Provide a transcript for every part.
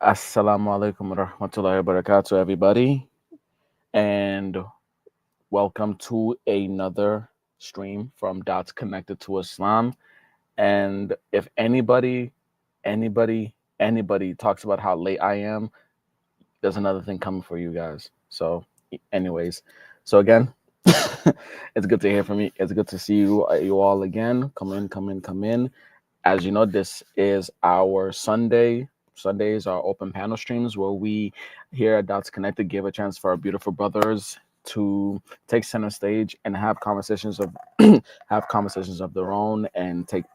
Assalamu alaikum wa rahmatullahi wa barakatuh, everybody, and welcome to another stream from Dots Connected to Islam. And if anybody talks about how late I am, there's another thing coming for you guys. So, anyways, so again, it's good to hear from you. It's good to see you all again. Come in, come in, come in. As you know, this is our Sunday. Sundays are open panel streams where we here at Dots Connected give a chance for our beautiful brothers to take center stage and have conversations of have conversations of their own and take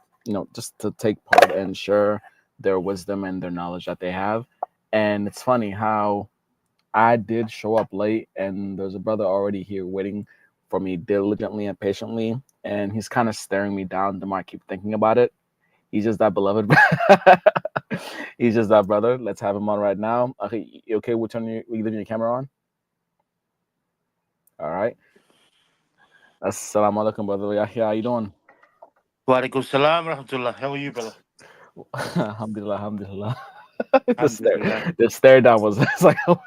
just to take part and share their wisdom and their knowledge that they have. And it's funny how I did show up late and there's a brother already here waiting for me diligently and patiently, and he's kind of staring me down the more I keep thinking about it. He's just that beloved. He's just that brother. Let's have him on right now. Okay, you okay? We leaving your camera on. All right. Assalamu alaikum, brother. Yahya, how you doing? Walaikum salam rahmatullah. How are you, brother? Alhamdulillah, alhamdulillah. Alhamdulillah. The stare down was it's like, oh,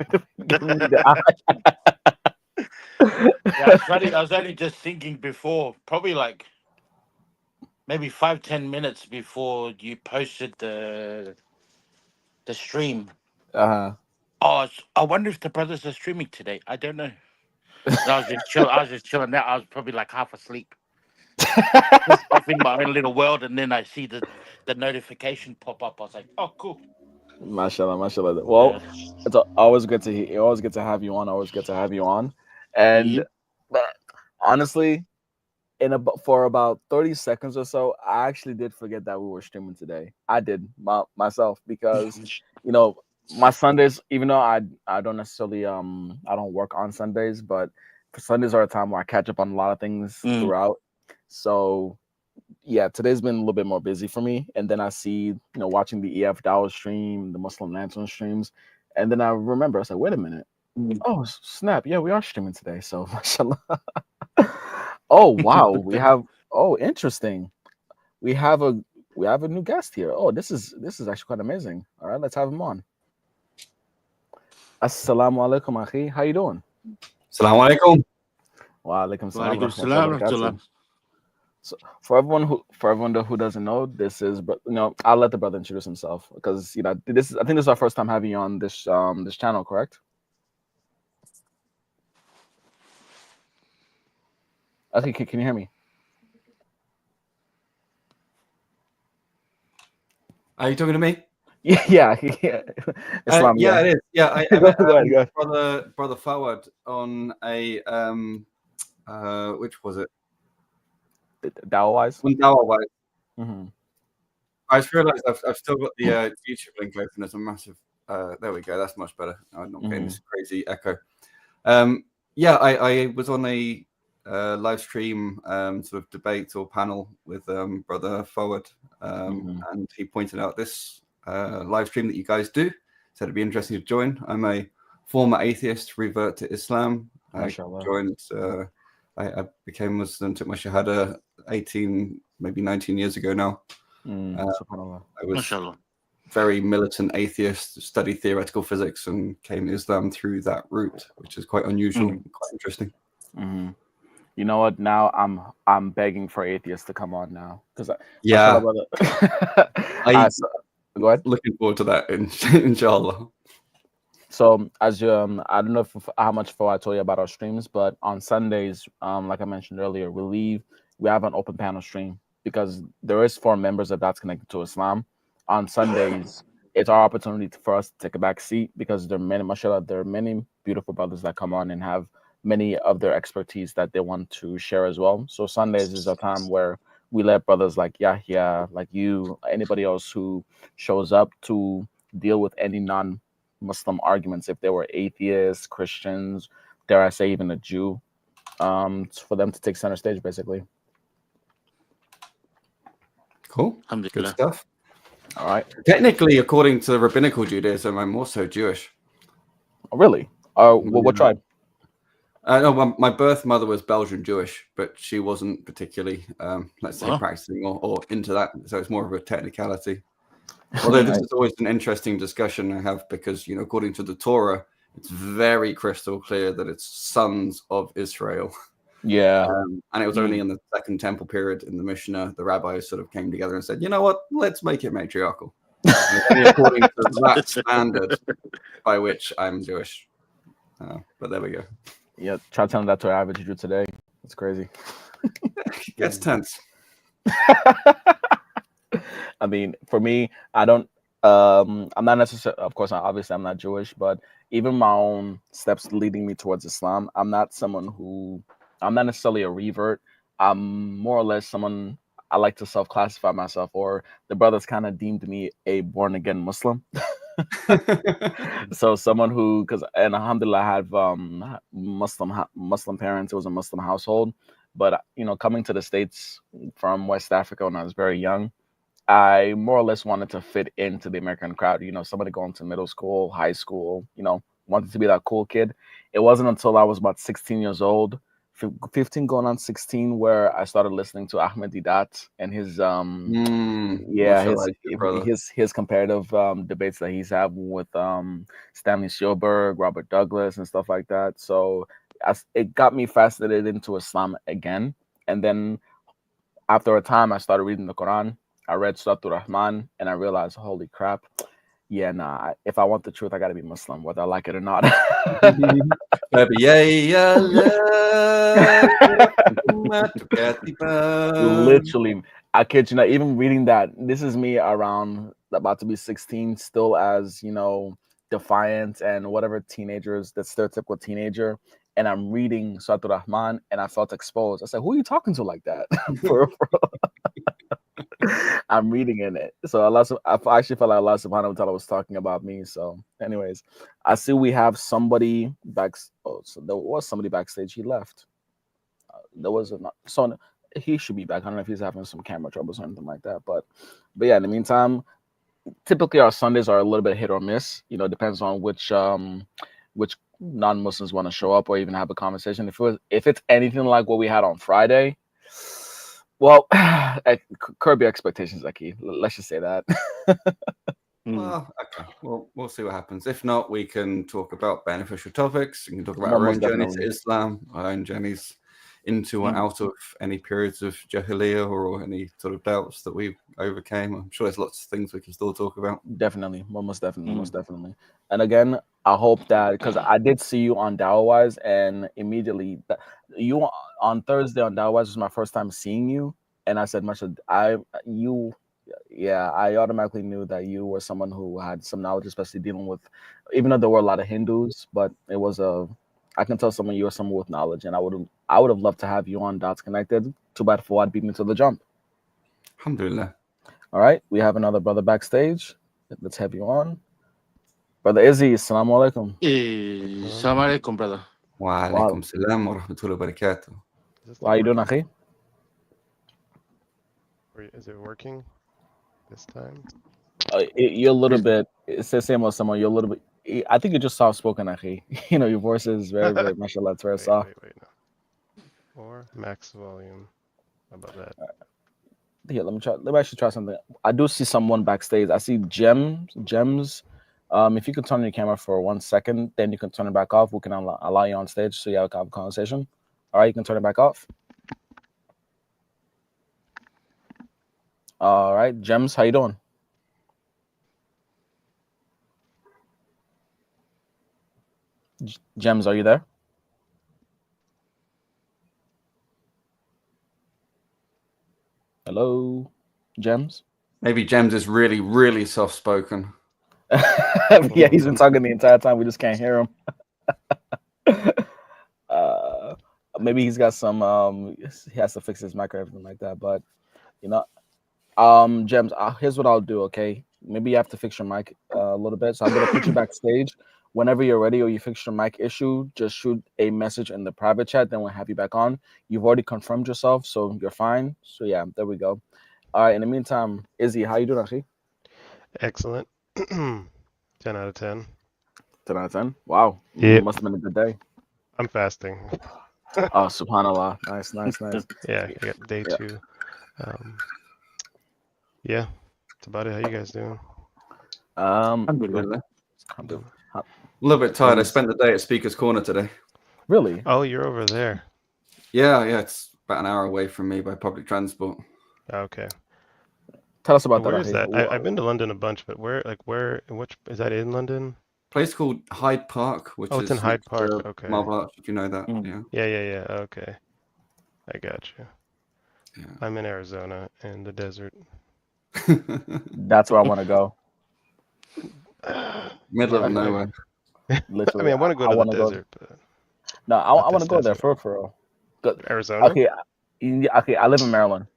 give me the Yeah, it's funny. I was only just thinking before, probably like maybe 5-10 minutes before you posted the stream. uh-huh. I wonder if the brothers are streaming today. I don't know. And I was just chill. I was just chilling there. I was probably like half asleep, just off in my own little world, and then I see the notification pop up. I was like, oh, cool. Mashallah, mashallah. Well, Yeah. it's always good to hear. Always good to have you on. Always good to have you on. And Yep. but honestly, for about 30 seconds or so, I actually did forget that we were streaming today. I did myself because you know my Sundays, even though I don't necessarily I don't work on Sundays, but Sundays are a time where I catch up on a lot of things Mm. throughout. So yeah, today's been a little bit more busy for me. And then I see, watching the EF Dawah stream, the Muslim Lantern streams, and then I remember I said, wait a minute. Mm. Oh snap! Yeah, we are streaming today. So mashallah. Oh wow, we have. Oh, interesting. We have a we have a new guest here. Oh, this is actually quite amazing. All right, let's have him on. Assalamu alaikum, akhi. How you doing? Assalamu alaikum. Wa alaikum salam wa Walaikum rahmatullahi salam wa barakatuh. rahmatullah. So for everyone who doesn't know, this is I'll let the brother introduce himself because I think this is our first time having you on this channel, correct? Okay, can you hear me? Are you talking to me? Yeah. Islam, Yeah, yeah. it is. Yeah, I Go met ahead, go brother Fawad on a which was it? Dawah wise. On Dawah Wise. Mm-hmm. I just realised I've still got the YouTube link open. There's a massive. There we go. That's much better. I'm not getting this crazy echo. Yeah, I was on a live stream sort of debate or panel with brother Fawad, and he pointed out this live stream that you guys do. Said it'd be interesting to join. I'm a former atheist, revert to Islam. Mashallah. Joined. I became Muslim, took my Shahada 18, maybe 19 years ago now. Subhanallah. I was Mashallah. very militant atheist, studied theoretical physics, and came to Islam through that route, which is quite unusual, quite interesting. Mm-hmm. You know what? Now I'm begging for atheists to come on now because Yeah, brother. Go ahead. Looking forward to that, inshallah. So as you, I don't know how much I told you about our streams, but on Sundays, like I mentioned earlier, we have an open panel stream because there is 4 members of That's Connected to Islam. On Sundays, it's our opportunity for us to take a back seat because mashallah, there are many beautiful brothers that come on and have many of their expertise that they want to share as well. So Sundays is a time where we let brothers like Yahya, like you, anybody else who shows up to deal with any non-Muslim arguments, if they were atheists, Christians, dare I say even a Jew, for them to take center stage, basically. Cool, good Alhamdulillah. stuff. All right. Technically, according to rabbinical Judaism, I'm also Jewish. Oh, really? What tribe? No, my birth mother was Belgian Jewish, but she wasn't particularly, let's say, Huh? practicing or into that. So it's more of a technicality. Although this is always an interesting discussion I have because, according to the Torah, it's very crystal clear that it's sons of Israel. Yeah. And it was only in the Second Temple period in the Mishnah, the rabbis sort of came together and said, you know what, let's make it matriarchal. According to that standard by which I'm Jewish. But there we go. Yeah, try telling that to an average Jew today. It's crazy. Gets tense. I mean, for me, I don't. I'm not necessarily. Of course, obviously, I'm not Jewish, but even my own steps leading me towards Islam, I'm not someone who. I'm not necessarily a revert. I'm more or less someone. I like to self-classify myself, or the brothers kind of deemed me a born-again Muslim. So someone who, and alhamdulillah, I have Muslim parents. It was a Muslim household, but coming to the States from West Africa when I was very young, I more or less wanted to fit into the American crowd. Somebody going to middle school, high school, wanted to be that cool kid. It wasn't until I was about 16 years old, 15 going on 16, where I started listening to Ahmed Didat and his his comparative debates that he's having with Stanley Spielberg, Robert Douglas, and stuff like that. So it got me fascinated into Islam again. And then after a time, I started reading the Quran. I read Surah Ar-Rahman, and I realized, holy crap, if I want the truth, I got to be Muslim, whether I like it or not. Literally, I kid you not, even reading that, this is me around about to be 16, still as, defiant and whatever teenagers, the stereotypical teenager. And I'm reading Surah Ar-Rahman, and I felt exposed. I said, who are you talking to like that? For I'm reading in it. So I actually felt like Allah subhanahu wa ta'ala was talking about me. So anyways, I see we have somebody back. Oh, so there was somebody backstage. He left. So he should be back. I don't know if he's having some camera troubles or anything like that. But yeah, in the meantime, typically our Sundays are a little bit hit or miss. Depends on which non-Muslims want to show up or even have a conversation. If it's anything like what we had on Friday, well, curb your expectations, Aki. Let's just say that. Well, okay. Well, we'll see what happens. If not, we can talk about beneficial topics. We can talk about our own journey to Islam, our own journeys into and out of any periods of Jahiliyyah or any sort of doubts that we overcame. I'm sure there's lots of things we can still talk about. Definitely. Well, most definitely. And again, I hope that, because I did see you on Dawahwise, and immediately you on Thursday on Dawahwise was my first time seeing you, and I said, I automatically knew that you were someone who had some knowledge, especially dealing with, even though there were a lot of Hindus, but it was I can tell someone you were someone with knowledge, and I would have loved to have you on Dots Connected. Too bad Fawad beat me to the jump. Alhamdulillah. All right, we have another brother backstage. Let's have you on. Brother Izzy, assalamu alaikum. Assalamu alaikum, brother. Wa alaikum salam wa rahmatullahi wa barakatuh. How are you doing, Akhi? Is it working this time? You're a little bit, it's the same as someone, you're a little bit, I think you're just soft-spoken, Akhi. Your voice is very, very, mashallah, it's very soft. Wait, no. Or max volume. How about that? Here, let me actually try something. I do see someone backstage. I see Gems. If you could turn on your camera for 1 second, then you can turn it back off. We can allow you on stage so you have a conversation. All right, you can turn it back off. All right, Gems, how you doing? Gems, are you there? Hello, Gems? Maybe Gems is really, really soft-spoken. Yeah, he's been talking the entire time. We just can't hear him. Maybe he's got some, he has to fix his mic or everything like that. But, Gems, here's what I'll do, okay? Maybe you have to fix your mic a little bit. So I'm going to put you backstage. Whenever you're ready or you fix your mic issue, just shoot a message in the private chat. Then we'll have you back on. You've already confirmed yourself, so you're fine. So, yeah, there we go. All right, in the meantime, Izzy, how you doing, Akhi? Excellent. 10 out of 10. 10 out of 10? Wow. Yep. It must have been a good day. I'm fasting. Oh, subhanAllah. Nice. Yeah, I got day 2. Yeah, that's about it. How you guys doing? Alhamdulillah. Alhamdulillah. A little bit tired. I Please. spent the day at Speaker's Corner today. Really? Oh, you're over there. Yeah, it's about an hour away from me by public transport. Okay. Tell us about Where that. is Ahi. that? I've been to London a bunch, but which is that in London? Place called Hyde Park, which Oh, is it's in Hyde next Park. to Okay. Marble Arch, if you know that. Mm. Yeah. Okay. I got you. Yeah. I'm in Arizona in the desert. That's where I want to go. Middle of Okay. nowhere. Literally. I mean, I want to go to the wanna go- desert, but No, I Not want to this go there desert. for real. Good. Arizona. Okay. Yeah, okay. I live in Maryland.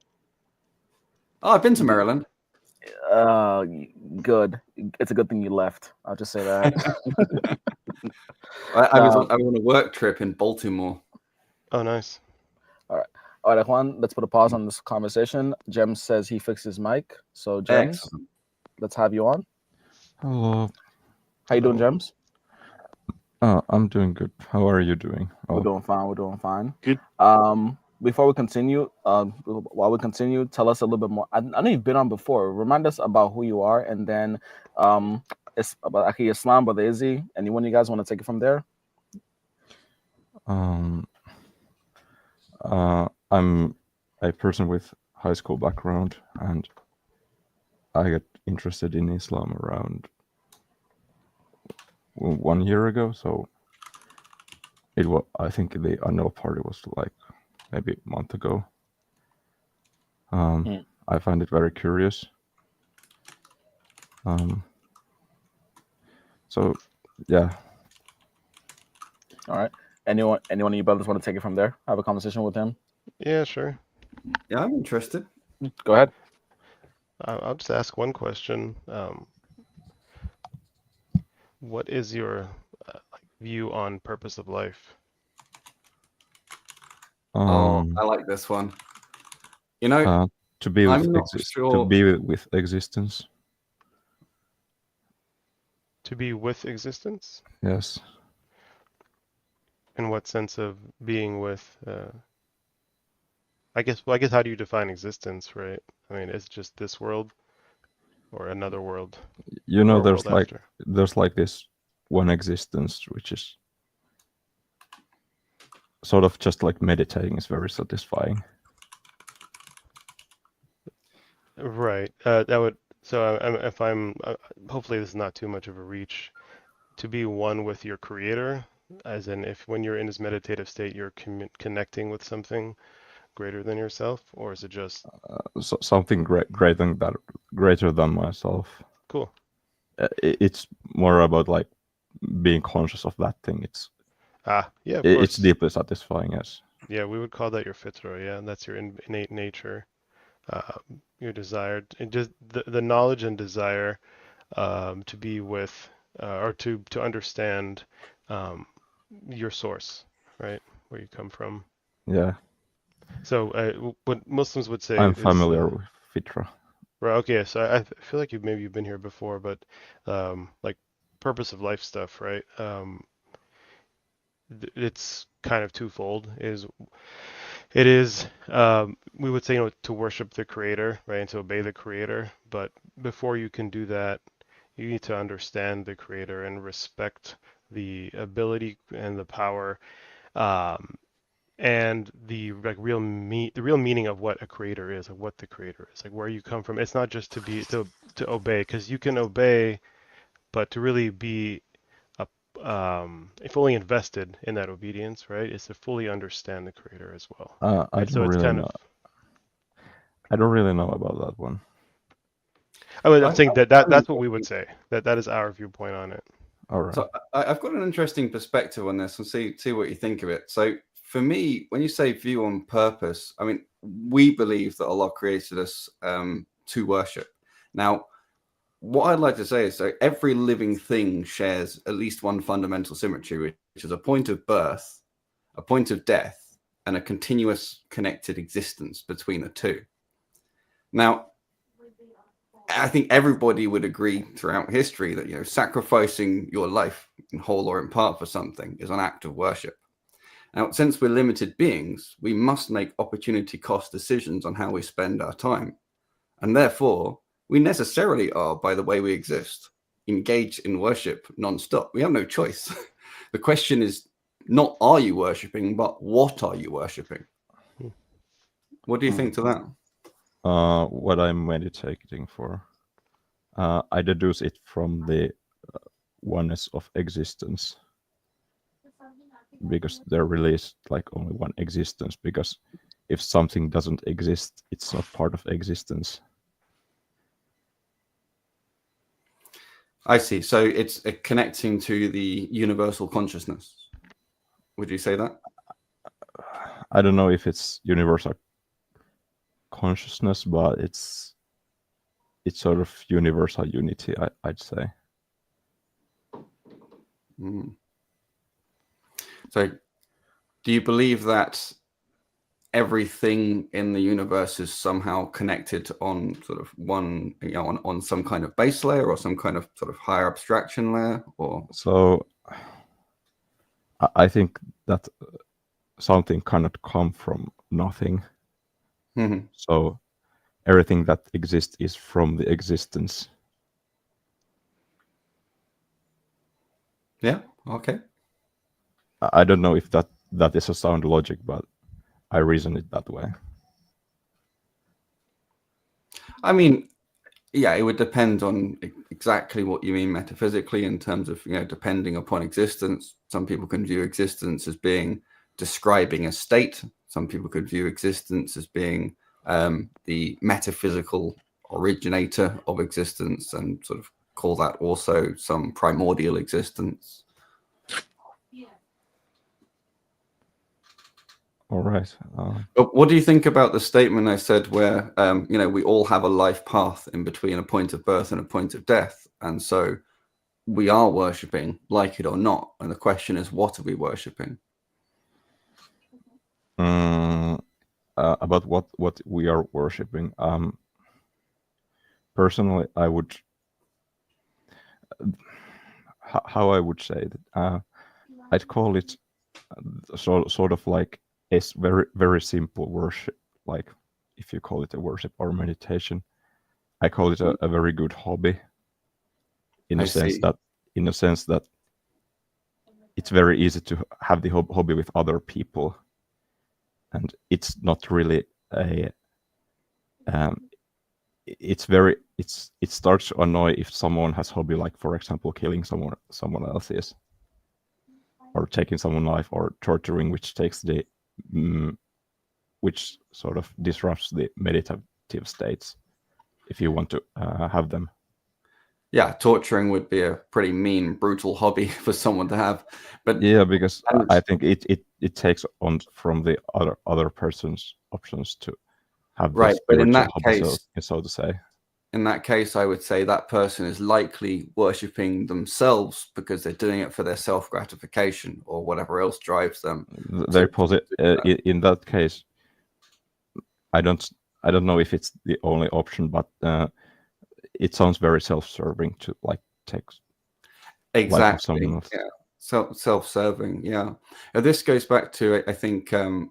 Oh, I've been to Maryland. Good. It's a good thing you left. I'll just say that. I was on a work trip in Baltimore. Oh, nice. All right, Juan, let's put a pause on this conversation. Jems says he fixed his mic. So, Jems, Excellent. let's have you on. Hello. How you doing, Hello. Jems? I'm doing good. How are you doing? We're doing fine. We're doing fine. Good. Before we continue, while we continue, tell us a little bit more. I know you've been on before. Remind us about who you are, and then it's about Aki Islam, Brother Izzy. Anyone you guys want to take it from there? I'm a person with high school background, and I got interested in Islam around 1 year ago. So it was, I think the annual party was like maybe a month ago. I find it very curious. So yeah. All right. Anyone of you brothers want to take it from there? Have a conversation with him? Yeah, sure. Yeah, I'm interested. Go ahead. I'll just ask one question. What is your view on purpose of life? Oh, I like this one. You know, to be I'm with not to sure. be with existence. To be with existence? Yes. In what sense of being with? I guess how do you define existence, right? I mean, is it just this world or another world? You know, or a there's world like after? this one existence, which is sort of just like meditating is very satisfying. Right. That would. So if I'm, hopefully this is not too much of a reach. To be one with your creator, as in if when you're in this meditative state, you're connecting with something greater than yourself, or is it just Something greater than myself. cool? It's more about like being conscious of that thing. Yeah, of It's course. deeply satisfying. Yes. Yeah, we would call that your fitra. Yeah, that's your innate nature, your desire, and just the knowledge and desire to be with or to understand your source, right? Where you come from. Yeah. So what Muslims would say I'm is, familiar with Fitra. right, okay, so I feel like you've been here before, but like purpose of life stuff, right? It's kind of twofold. It is we would say, to worship the creator, right, and to obey the creator, but before you can do that, you need to understand the creator and respect the ability and the power and the real meaning of what a creator is, of what the creator is, like where you come from. It's not just to obey, because you can obey, but to really be fully invested in that obedience, right, is to fully understand the creator as well. I Right? So don't it's really kind know. I don't really know about that one. I'm saying that's what we would say. That is our viewpoint on it. All right. So I've got an interesting perspective on this, and see what you think of it. So for me, when you say view on purpose, I mean, we believe that Allah created us to worship. Now, what I'd like to say is, so every living thing shares at least one fundamental symmetry, which is a point of birth, a point of death, and a continuous connected existence between the two. Now, I think everybody would agree throughout history that sacrificing your life in whole or in part for something is an act of worship. Now, since we're limited beings, we must make opportunity cost decisions on how we spend our time, and therefore we necessarily are, by the way we exist, engage in worship non-stop. We have no choice. The question is not are you worshipping, but what are you worshipping? What do you think to that? What I'm meditating for, I deduce it from the oneness of existence, because there really is like only one existence, because if something doesn't exist, it's not part of existence. I see. So it's connecting to the universal consciousness. Would you say that? I don't know if it's universal consciousness, but it's sort of universal unity, I'd say. So do you believe that everything in the universe is somehow connected on sort of one, on some kind of base layer or some kind of sort of higher abstraction layer? Or So I think that something cannot come from nothing. So everything that exists is from the existence. Yeah. Okay. I don't know if that is a sound logic, but I reason it that way. I mean, yeah, it would depend on exactly what you mean metaphysically in terms of, depending upon existence. Some people can view existence as being describing a state. Some people could view existence as being the metaphysical originator of existence and sort of call that also some primordial existence. All right. But what do you think about the statement I said where, we all have a life path in between a point of birth and a point of death? And so we are worshipping, like it or not. And the question is, what are we worshipping? About what we are worshipping. Personally, I would, how I would say that, I'd call it sort of like a very, very simple worship. Like if you call it a worship or meditation, I call it a very good hobby. In a sense that it's very easy to have the hobby with other people, and it's not really a it starts to annoy if someone has hobby, like for example killing someone else's, or taking someone's life, or torturing, which takes the which sort of disrupts the meditative states if you want to have them. Yeah, torturing would be a pretty mean, brutal hobby for someone to have. But yeah, because I think it takes on from the other person's options to have this right. But in that hobby, case, so to say. In that case, I would say that person is likely worshipping themselves because they're doing it for their self-gratification or whatever else drives them. Very positive. In that case, I don't know if it's the only option, but it sounds very self-serving to like take life of someone else. Yeah, self-serving. Yeah, this goes back to, I think, in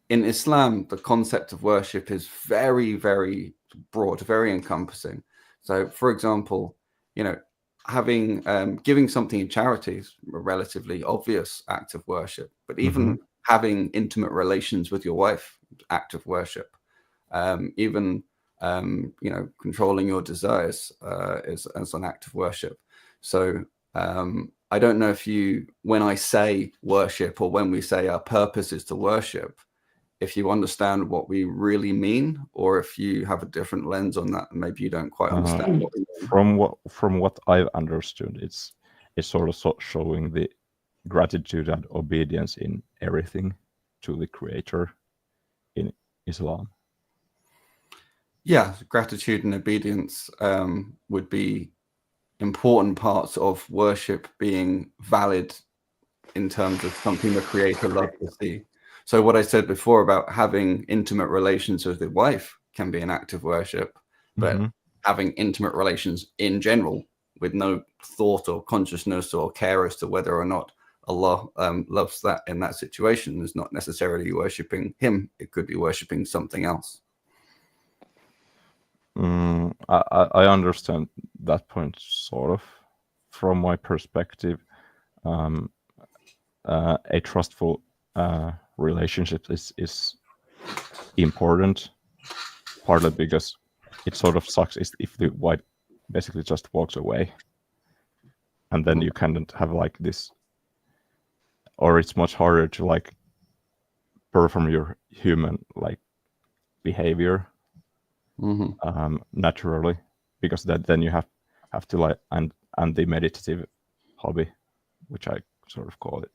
Islam, the concept of worship is very, very broad, very encompassing. So, for example, having giving something in charity is a relatively obvious act of worship, but even having intimate relations with your wife, act of worship. Even controlling your desires is as an act of worship. So I don't know if when I say worship, or when we say our purpose is to worship, if you understand what we really mean, or if you have a different lens on that, and maybe you don't quite understand what we mean. From what I've understood, it's sort of showing the gratitude and obedience in everything to the Creator in Islam. Yeah, gratitude and obedience would be important parts of worship being valid in terms of something the Creator loves to see. So what I said before about having intimate relations with the wife can be an act of worship, but having intimate relations in general with no thought or consciousness or care as to whether or not Allah loves that in that situation is not necessarily worshipping Him. It could be worshipping something else. I understand that point, sort of. from my perspective, a trustful relationship is important, partly because it sort of sucks if the white basically just walks away, and then you can't have like this, or it's much harder to like perform your human like behavior naturally, because then you have to like and the meditative hobby, which I sort of call it,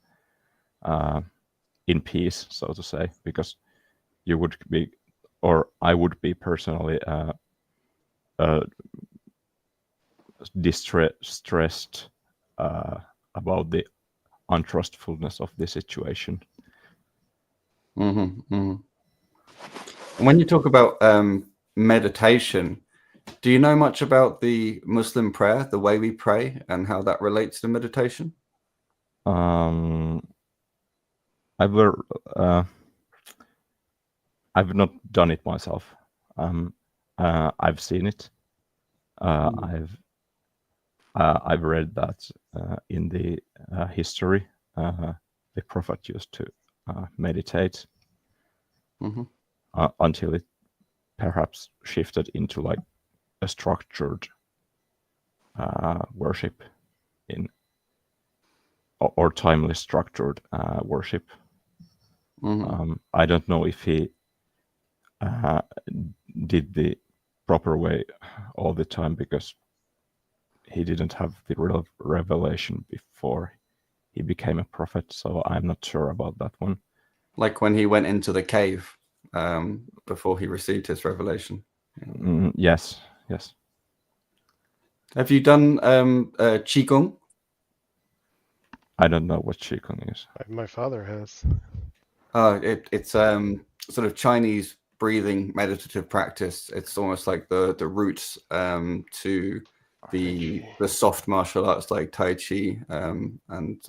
in peace, so to say, because you would be, or I would be personally stressed about the untrustfulness of the situation. And when you talk about meditation, do you know much about the Muslim prayer, the way we pray, and how that relates to meditation? I've not done it myself. I've seen it. I've read that in the history, the Prophet used to meditate until it perhaps shifted into like a structured worship or timely structured worship. I don't know if he did the proper way all the time, because he didn't have the real revelation before he became a prophet, so I'm not sure about that one. Like when he went into the cave before he received his revelation. Yes. Have you done Qigong? I don't know what Qigong is. My father has. It's sort of Chinese breathing meditative practice. It's almost like the roots to the soft martial arts like Tai Chi and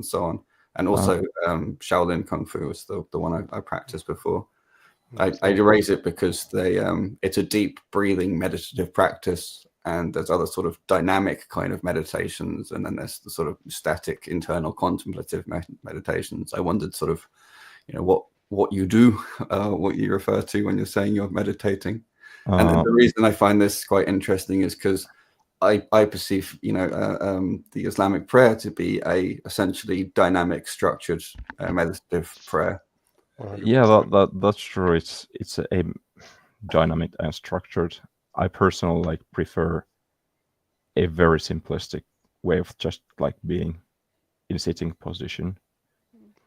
so on, and also Shaolin Kung Fu was the one I practiced before. I raise it because it's a deep breathing meditative practice, and there's other sort of dynamic kind of meditations, and then there's the sort of static internal contemplative meditations. I wondered sort of, what you do, what you refer to when you're saying you're meditating. And the reason I find this quite interesting is because I perceive, the Islamic prayer to be a essentially dynamic, structured, meditative prayer. 100%. Yeah, that's true. It's a dynamic and structured. I personally prefer a very simplistic way of just like being in sitting position.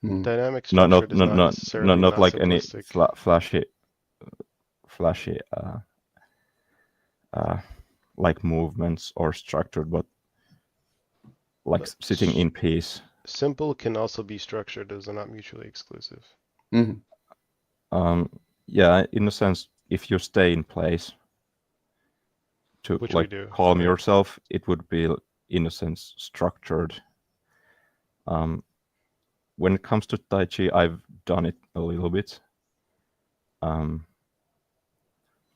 Dynamic structured is not necessarily not like simplistic. any flashy like movements or structured, but like sitting in peace. Simple can also be structured, as they're not mutually exclusive. Yeah, in a sense, if you stay in place to Which like we do. calm yourself, it would be in a sense structured. When it comes to Tai Chi, I've done it a little bit.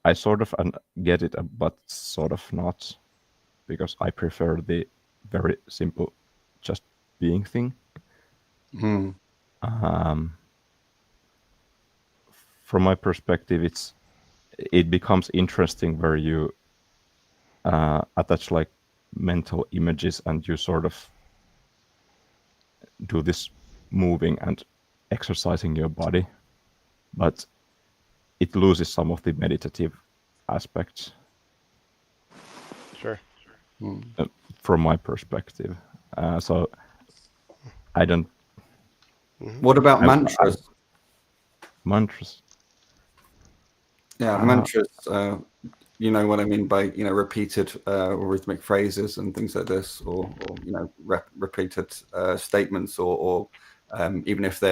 I sort of get it, but sort of not, because I prefer the very simple, just being thing. From my perspective, it becomes interesting where you attach like mental images, and you sort of do this moving and exercising your body, but it loses some of the meditative aspects. Sure. From my perspective. So I don't. What about mantras? Mantras. Yeah, mantras. You know what I mean by repeated rhythmic phrases and things like this, or repeated statements, or even if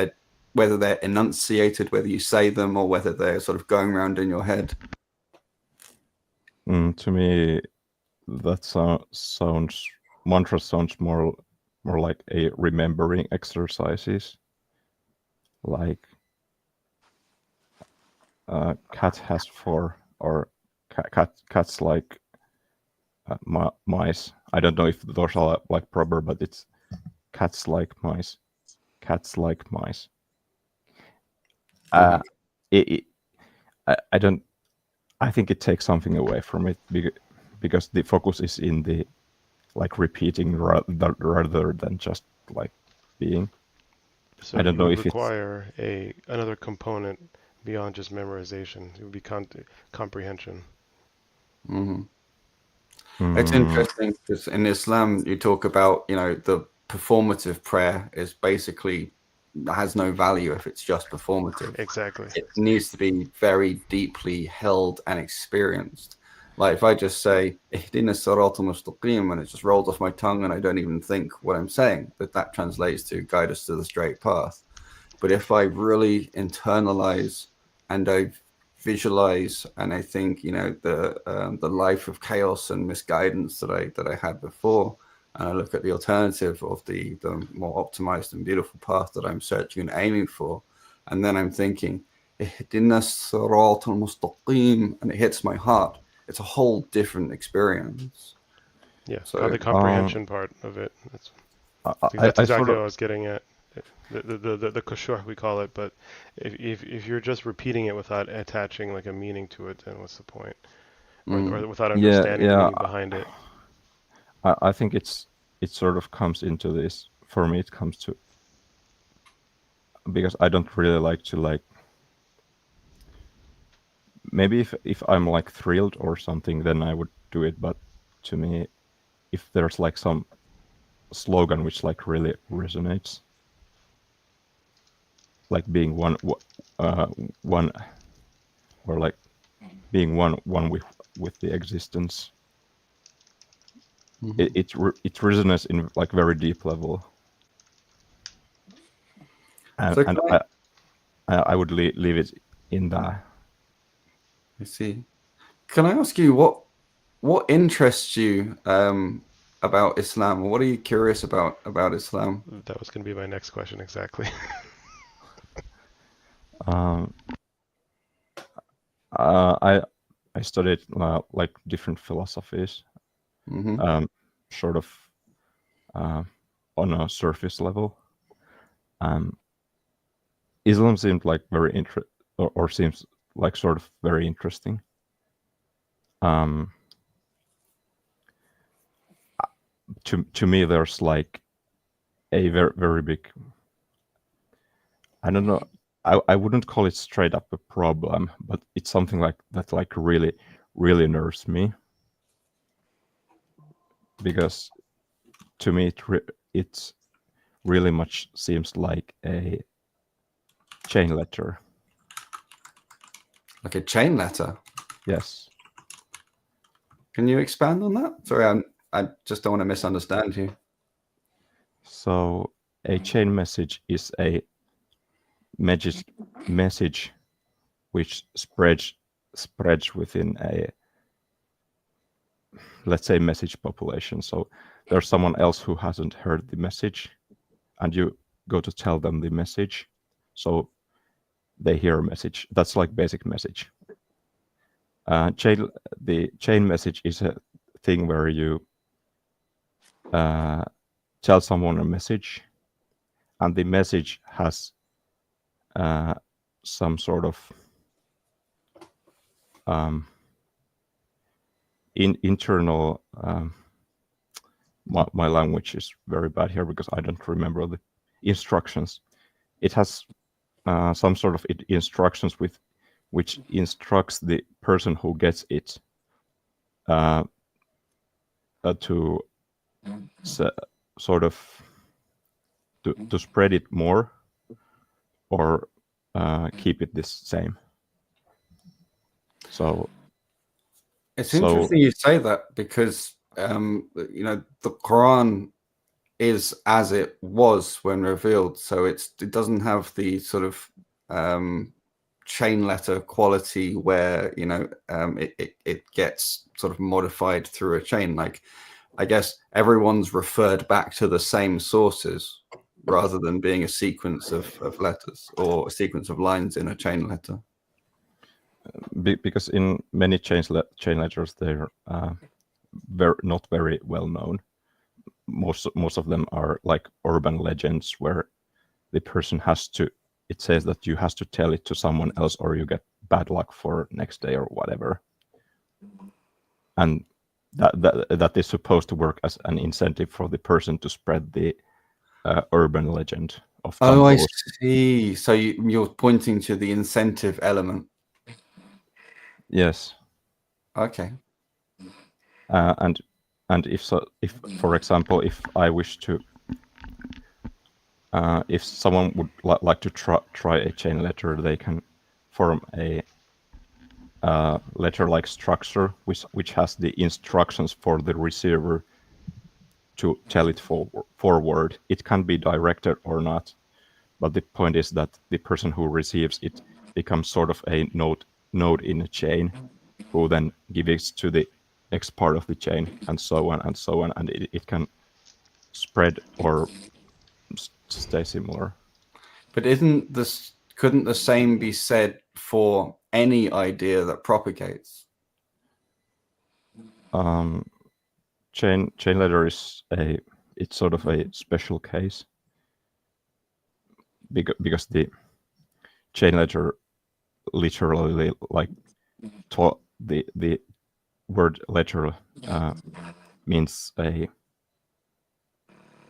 whether they're enunciated, whether you say them, or whether they're sort of going around in your head. To me, that mantra sounds more like a remembering exercises, like cat has 4, or cats like mice I don't know if those are like proper, but it's cats like mice. Cats like mice. I don't. I think it takes something away from it because the focus is in the like repeating rather than just like being. So I don't know if it's require another component beyond just memorization. It would be comprehension. It's interesting because in Islam you talk about, you know, the performative prayer is basically has no value if it's just performative. Exactly. It needs to be very deeply held and experienced. Like if I just say "Ihdina Siratal Mustaqim" and it just rolls off my tongue and I don't even think what I'm saying, that translates to guide us to the straight path. But if I really internalize and I visualize and I think, you know, the life of chaos and misguidance that I had before, and I look at the alternative of the more optimized and beautiful path that I'm searching and aiming for, and then I'm thinking "Ihdina Siratal Mustaqim" and it hits my heart, it's a whole different experience. Yeah, So, the comprehension part of it. That's exactly what I was getting at. The khushu' we call it, but if you're just repeating it without attaching like a meaning to it, then what's the point? Or without understanding the meaning behind it. I think it sort of comes into this. For me, it comes to because I don't really like to like. Maybe if I'm like thrilled or something, then I would do it. But to me, if there's like some slogan which like really resonates, like being one or like being one with the existence, it resonates in like very deep level. And, so and I would leave it in that. I see. Can I ask you what interests you about Islam? What are you curious about Islam? That was going to be my next question exactly. I studied like different philosophies, sort of on a surface level. Islam seemed like very or seems like sort of very interesting. To me, there's like a very very big. I don't know. I wouldn't call it straight up a problem, but it's something like that like really really nerves me, because to me it really much seems like a chain letter. Like a chain letter? Yes. Can you expand on that? Sorry, I just don't want to misunderstand you. So a chain message is a message which spreads within a, let's say, message population. So there's someone else who hasn't heard the message, and you go to tell them the message, so they hear a message. That's like basic message. The chain message is a thing where you tell someone a message, and the message has some sort of internal. My language is very bad here because I don't remember the instructions. It has some sort of instructions which instructs the person who gets it to sort of to spread it more or keep it the same. So it's interesting you say that, because you know, the Quran is as it was when revealed, so it doesn't have the sort of chain letter quality where, you know, it gets sort of modified through a chain. Like, I guess everyone's referred back to the same sources rather than being a sequence of letters or a sequence of lines in a chain letter. Because in many chain letters, there not very well known. Most of them are like urban legends where the person it says that you has to tell it to someone else or you get bad luck for next day or whatever. And that is supposed to work as an incentive for the person to spread the urban legend of Oh, I Tambos. see. So you're pointing to the incentive element. Yes. Okay. And if for example, if I wish to, if someone would like to try a chain letter, they can form a letter-like structure which has the instructions for the receiver to tell it forward. It can be directed or not, but the point is that the person who receives it becomes sort of a node in a chain, who then gives it to the next part of the chain, and so on and so on, and it can spread or stay similar. But couldn't the same be said for any idea that propagates? Chain letter is it's sort of a special case because the chain letter literally like the word letter means a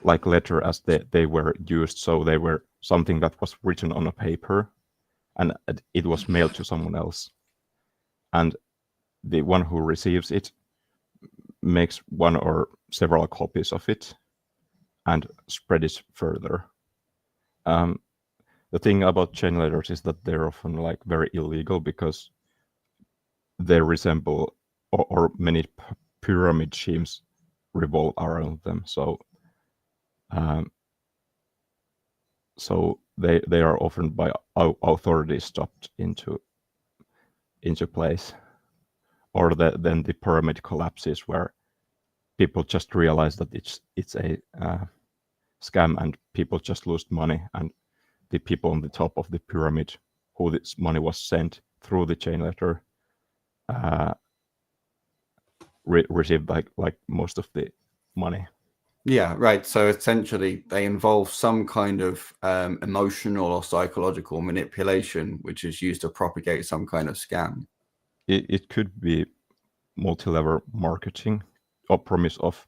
like letter as they were used, so they were something that was written on a paper and it was mailed to someone else, and the one who receives it makes one or several copies of it and spread it further. The thing about chain letters is that they're often like very illegal because they resemble or many pyramid schemes revolve around them. So they are often by authorities stopped into place, or then the pyramid collapses where people just realize that it's a scam and people just lose money, and the people on the top of the pyramid who this money was sent through the chain letter received like most of the money. Yeah, right. So essentially, they involve some kind of emotional or psychological manipulation, which is used to propagate some kind of scam. It could be multi-level marketing or promise of,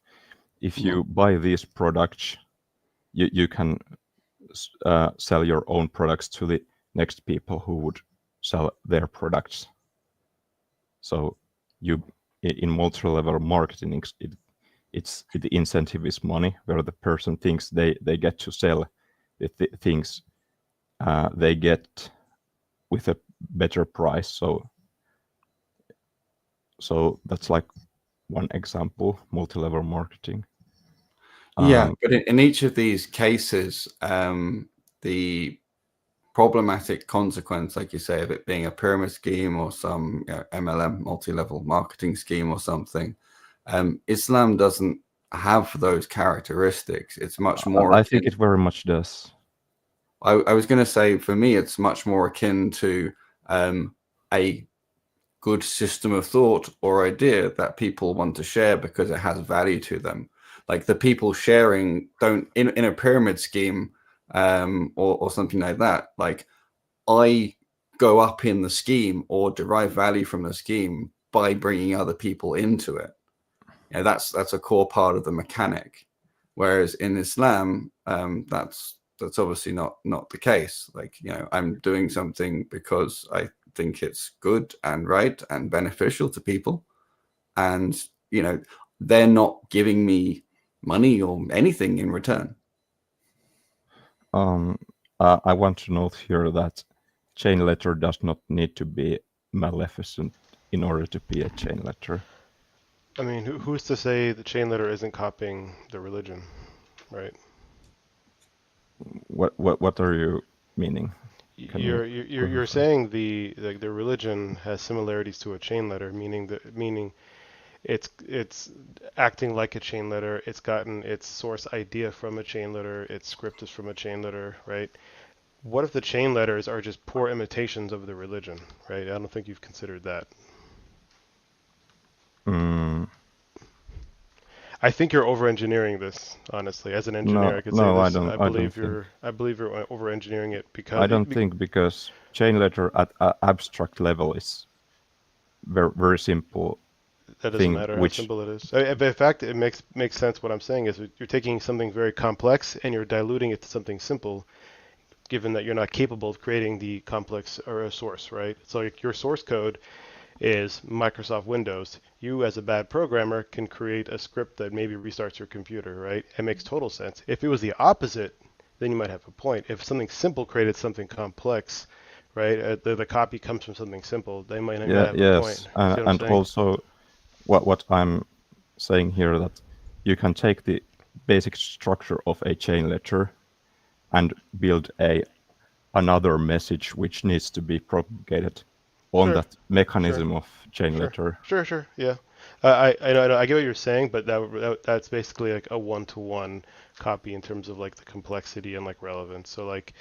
if you buy these products, you can sell your own products to the next people who would sell their products. So in multi-level marketing, the incentive is money, where the person thinks they get to sell the things they get with a better price. So that's like one example, multi-level marketing. Yeah, but in each of these cases, the problematic consequence, like you say, of it being a pyramid scheme or some MLM, multi-level marketing scheme or something, Islam doesn't have those characteristics. It's much more. I think it very much does. I was going to say, for me, it's much more akin to a good system of thought or idea that people want to share because it has value to them. Like the people sharing don't in a pyramid scheme or something like that. Like I go up in the scheme or derive value from the scheme by bringing other people into it. That's a core part of the mechanic. Whereas in Islam, that's obviously not the case. Like, I'm doing something because I think it's good and right and beneficial to people, and they're not giving me money or anything in return. I want to note here that chain letter does not need to be maleficent in order to be a chain letter. I mean, who's to say the chain letter isn't copying the religion, right? What are you meaning? You're saying the religion has similarities to a chain letter, meaning it's acting like a chain letter. It's gotten its source idea from a chain letter. Its script is from a chain letter, right? What if the chain letters are just poor imitations of the religion, right? I don't think you've considered that. I think you're over-engineering this, honestly. As an engineer, I could say No, I this. don't. I don't think. I believe you're over-engineering it I don't think, because chain letter at abstract level is very simple that doesn't thing, matter how which simple it is. In fact, it makes sense. What I'm saying is you're taking something very complex and you're diluting it to something simple, given that you're not capable of creating the complex or a source, right? So like your source code is Microsoft Windows. You, as a bad programmer, can create a script that maybe restarts your computer, right? It makes total sense. If it was the opposite, then you might have a point. If something simple created something complex, right? The copy comes from something simple. They might not have a point. yes, See what I'm and saying? also what I'm saying here, that you can take the basic structure of a chain letter and build another message which needs to be propagated on Sure. that mechanism of chain letter. Sure. Yeah. I know, I get what you're saying, but that's basically like a one-to-one copy in terms of like the complexity and like relevance. So like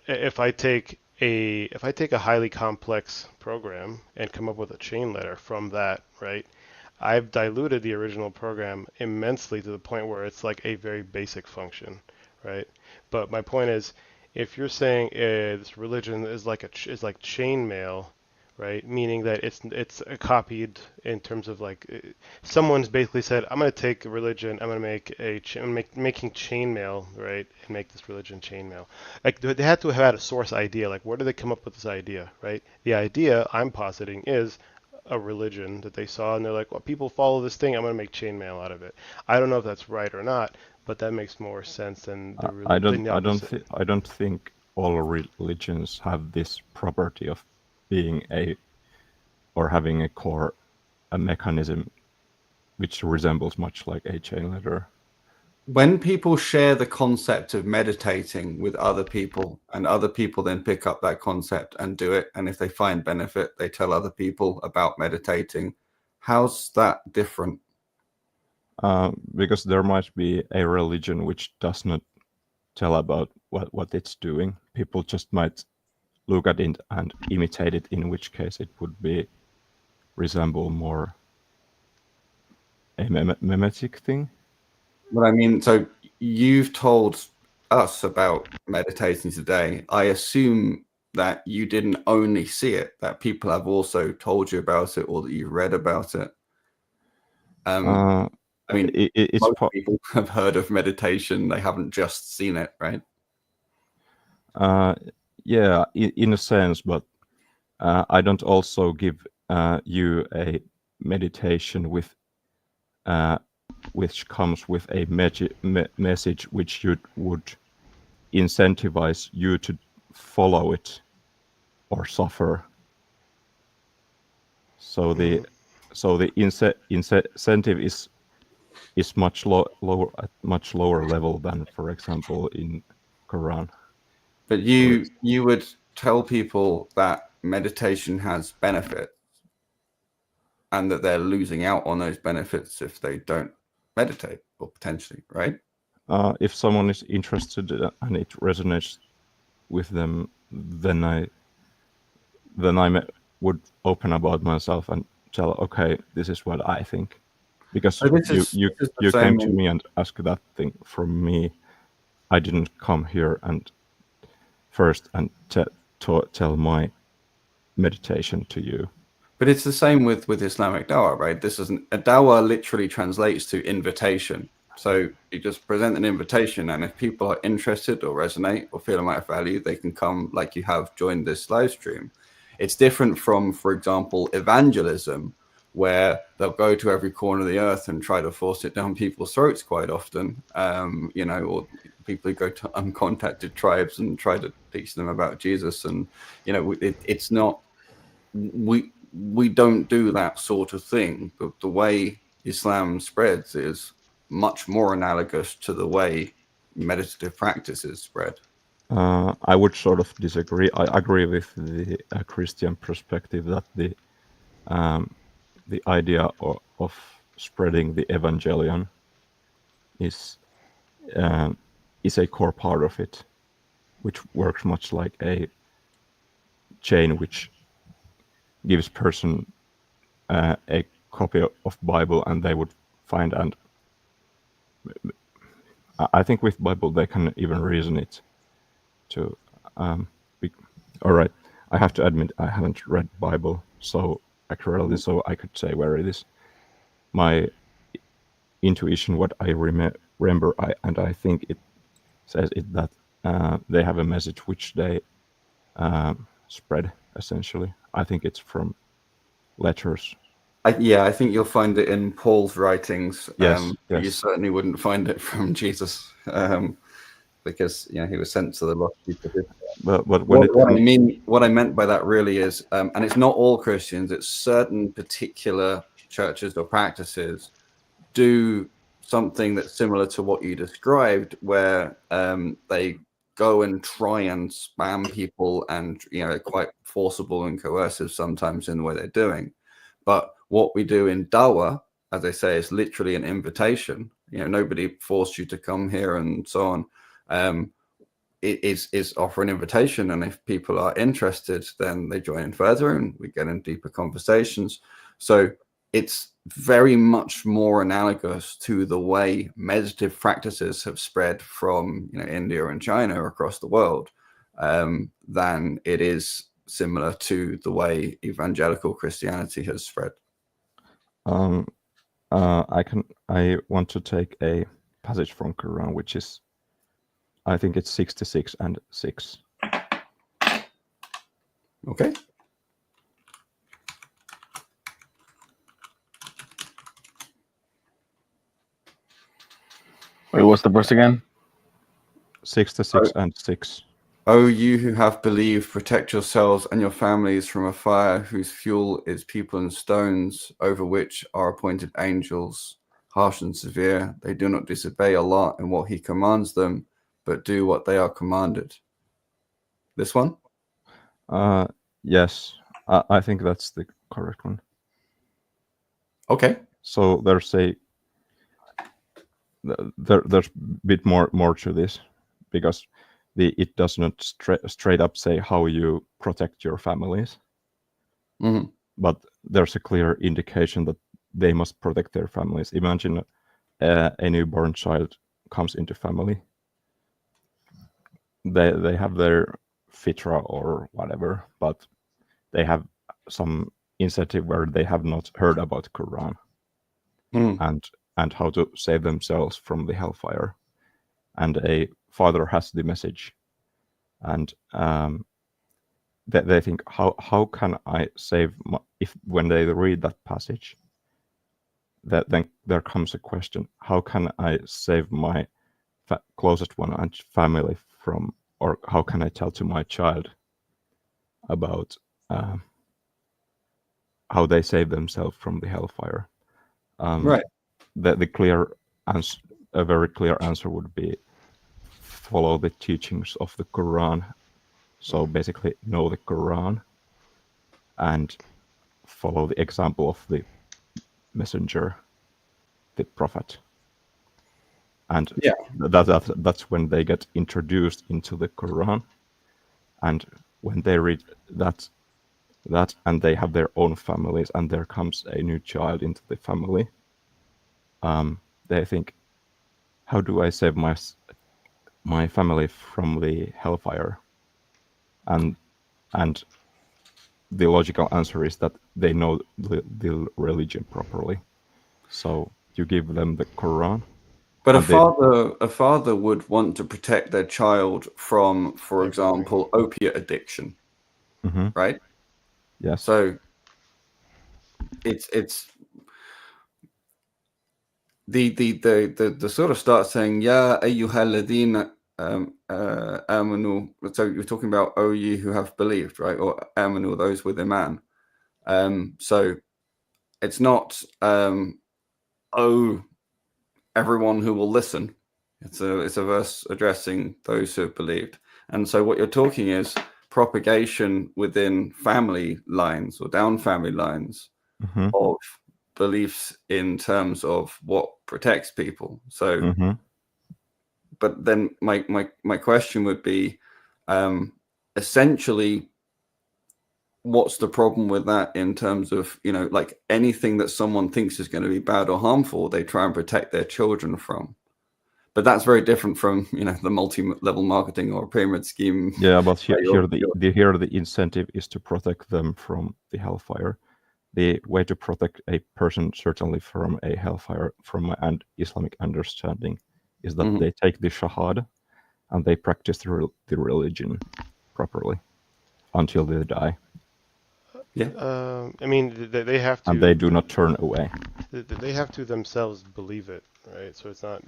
if I take a highly complex program and come up with a chain letter from that, right? I've diluted the original program immensely to the point where it's like a very basic function, right? But my point is, if you're saying this religion is like is like chainmail, right? Meaning that it's copied in terms of like someone's basically said, I'm going to take a religion, I'm going to make making chainmail, right? And make this religion chainmail. Like they had to have had a source idea. Like where did they come up with this idea, right? The idea I'm positing is a religion that they saw, and they're like, well, people follow this thing, I'm going to make chainmail out of it. I don't know if that's right or not, but that makes more sense than the opposite. I don't think all religions have this property of being or having a core, a mechanism which resembles much like a chain letter. When people share the concept of meditating with other people, and other people then pick up that concept and do it, and if they find benefit, they tell other people about meditating, how's that different? Because there might be a religion which does not tell about what it's doing. People just might look at it and imitate it, in which case it would resemble more a mimetic thing. But I mean, so you've told us about meditating today. I assume that you didn't only see it, that people have also told you about it, or that you've read about it. I mean, most people have heard of meditation. They haven't just seen it, right? Yeah, in a sense, but I don't also give you a meditation which comes with a message which would incentivize you to follow it or suffer. So the incentive is much lower at much lower level than, for example, in Quran. But you would tell people that meditation has benefits, and that they're losing out on those benefits if they don't meditate, or potentially, right? If someone is interested and it resonates with them, then I would open about myself and tell, okay, this is what I think, because you came to me and asked that thing from me. I didn't come here and first and tell my meditation to you. But it's the same with Islamic dawah, right? This isn't a dawah. Literally translates to invitation. So you just present an invitation, and if people are interested or resonate or feel a amount of value, they can come, like you have joined this live stream. It's different from, for example, evangelism, where they'll go to every corner of the earth and try to force it down people's throats quite often, or people who go to uncontacted tribes and try to teach them about Jesus. And, it's not, we don't do that sort of thing. But the way Islam spreads is much more analogous to the way meditative practices spread. I would sort of disagree. I agree with the Christian perspective that the idea of spreading the evangelion is a core part of it, which works much like a chain which gives person a copy of Bible, and they would find and I think with Bible they can even reason it to. All right, I have to admit I haven't read Bible so accurately, so I could say where it is. My intuition, what I remember, I think it says it that they have a message which they spread essentially. I think it's from letters. I think you'll find it in Paul's writings. Yes, but you yes. certainly wouldn't find it from Jesus, because he was sent to the lost people. But when What I meant by that really is, and it's not all Christians, it's certain particular churches or practices do something that's similar to what you described, where they go and try and spam people, and quite forcible and coercive sometimes in the way they're doing. But what we do in Dawa, as I say, is literally an invitation. Nobody forced you to come here and so on. It is offer an invitation, and if people are interested, then they join in further, and we get in deeper conversations. So it's very much more analogous to the way meditative practices have spread from India and China across the world, than it is similar to the way evangelical Christianity has spread. I want to take a passage from Quran, which is, I think it's 66 and 6. Okay. Wait, what's the verse again? 66 and 6. O you who have believed, protect yourselves and your families from a fire whose fuel is people and stones, over which are appointed angels, harsh and severe. They do not disobey Allah in what He commands them, but do what they are commanded. This one? Yes, I think that's the correct one. Okay. So there's a bit more to this, because it does not straight up say how you protect your families, but there's a clear indication that they must protect their families. Imagine a newborn child comes into family. They have their fitra or whatever, but they have some incentive where they have not heard about Quran and how to save themselves from the hellfire. And a father has the message, and they think, how can I save when they read that passage, then there comes a question: how can I save my closest one and family from, or how can I tell to my child about how they save themselves from the hellfire? Right. The clear answer, a very clear answer would be follow the teachings of the Quran. So basically know the Quran and follow the example of the messenger, the prophet. And that's when they get introduced into the Quran. And when they read that and they have their own families, and there comes a new child into the family, they think, how do I save my family from the hellfire? And the logical answer is that they know the religion properly. So you give them the Quran. But a father would want to protect their child from, for example, opiate addiction, right? Yes. So it's the sort of start saying Ya ayyuhalladhina amanu. So you're talking about, oh ye who have believed, right? Or amanu, those with iman. So it's not oh everyone who will listen. It's a verse addressing those who have believed. And so what you're talking is propagation within family lines or down family lines of beliefs in terms of what protects people. So but then my question would be, essentially, what's the problem with that in terms of, like anything that someone thinks is going to be bad or harmful, they try and protect their children from. But that's very different from the multi-level marketing or pyramid scheme. Yeah, but here, You're- here the incentive is to protect them from the hellfire. The way to protect a person, certainly from a hellfire, from an Islamic understanding, is that they take the shahada and they practice the religion properly until they die, I mean, they have to. and they do not turn away. They have to themselves believe it, right? So it's not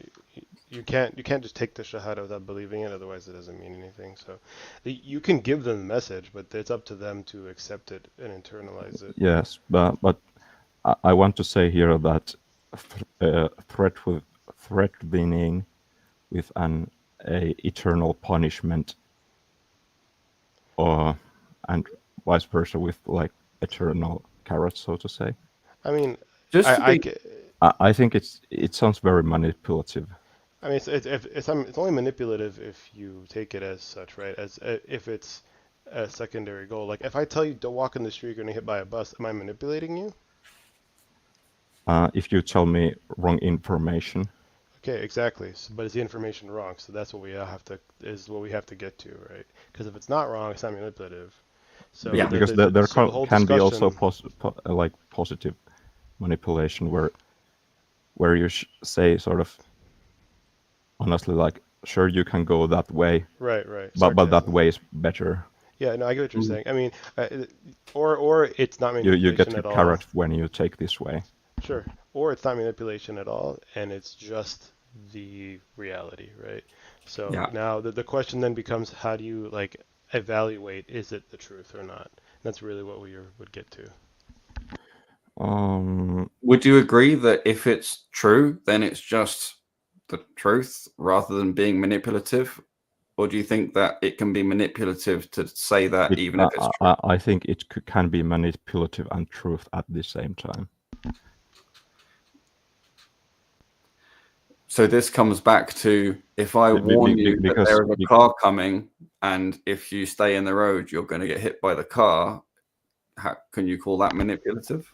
you can't just take the shahada without believing it. Otherwise, it doesn't mean anything. So you can give them the message, but it's up to them to accept it and internalize it. Yes, but I want to say here that threatening with an eternal punishment, and vice versa with like eternal carrots, so to say. I mean, Just to be- I think it sounds very manipulative. I mean, it's only manipulative if you take it as such, right? As if it's a secondary goal. Like if I tell you don't walk in the street, you're gonna hit by a bus. Am I manipulating you? If you tell me wrong information, Okay, exactly. But is the information wrong? So that's what we have to get to, right? Because if it's not wrong, it's not manipulative. So Yeah. because the there whole can be also discussion- like positive manipulation where you say sort of honestly like, sure, you can go that way, right, but that sarcasm. way is better. Yeah, no, I get what you're saying. I mean, or it's not manipulation You get a at all. carrot when you take this way. Sure. Or it's not manipulation at all, and it's just the reality, right? So Yeah. now the question then becomes, how do you like evaluate, is it the truth or not? That's really what we would get to. Would you agree that if it's true, then it's just the truth rather than being manipulative? Or do you think that it can be manipulative to say that even if it's true? I think it can be manipulative and truth at the same time. So this comes back to, if I warn you that there is a car coming, and if you stay in the road, you're going to get hit by the car. How can you call that manipulative?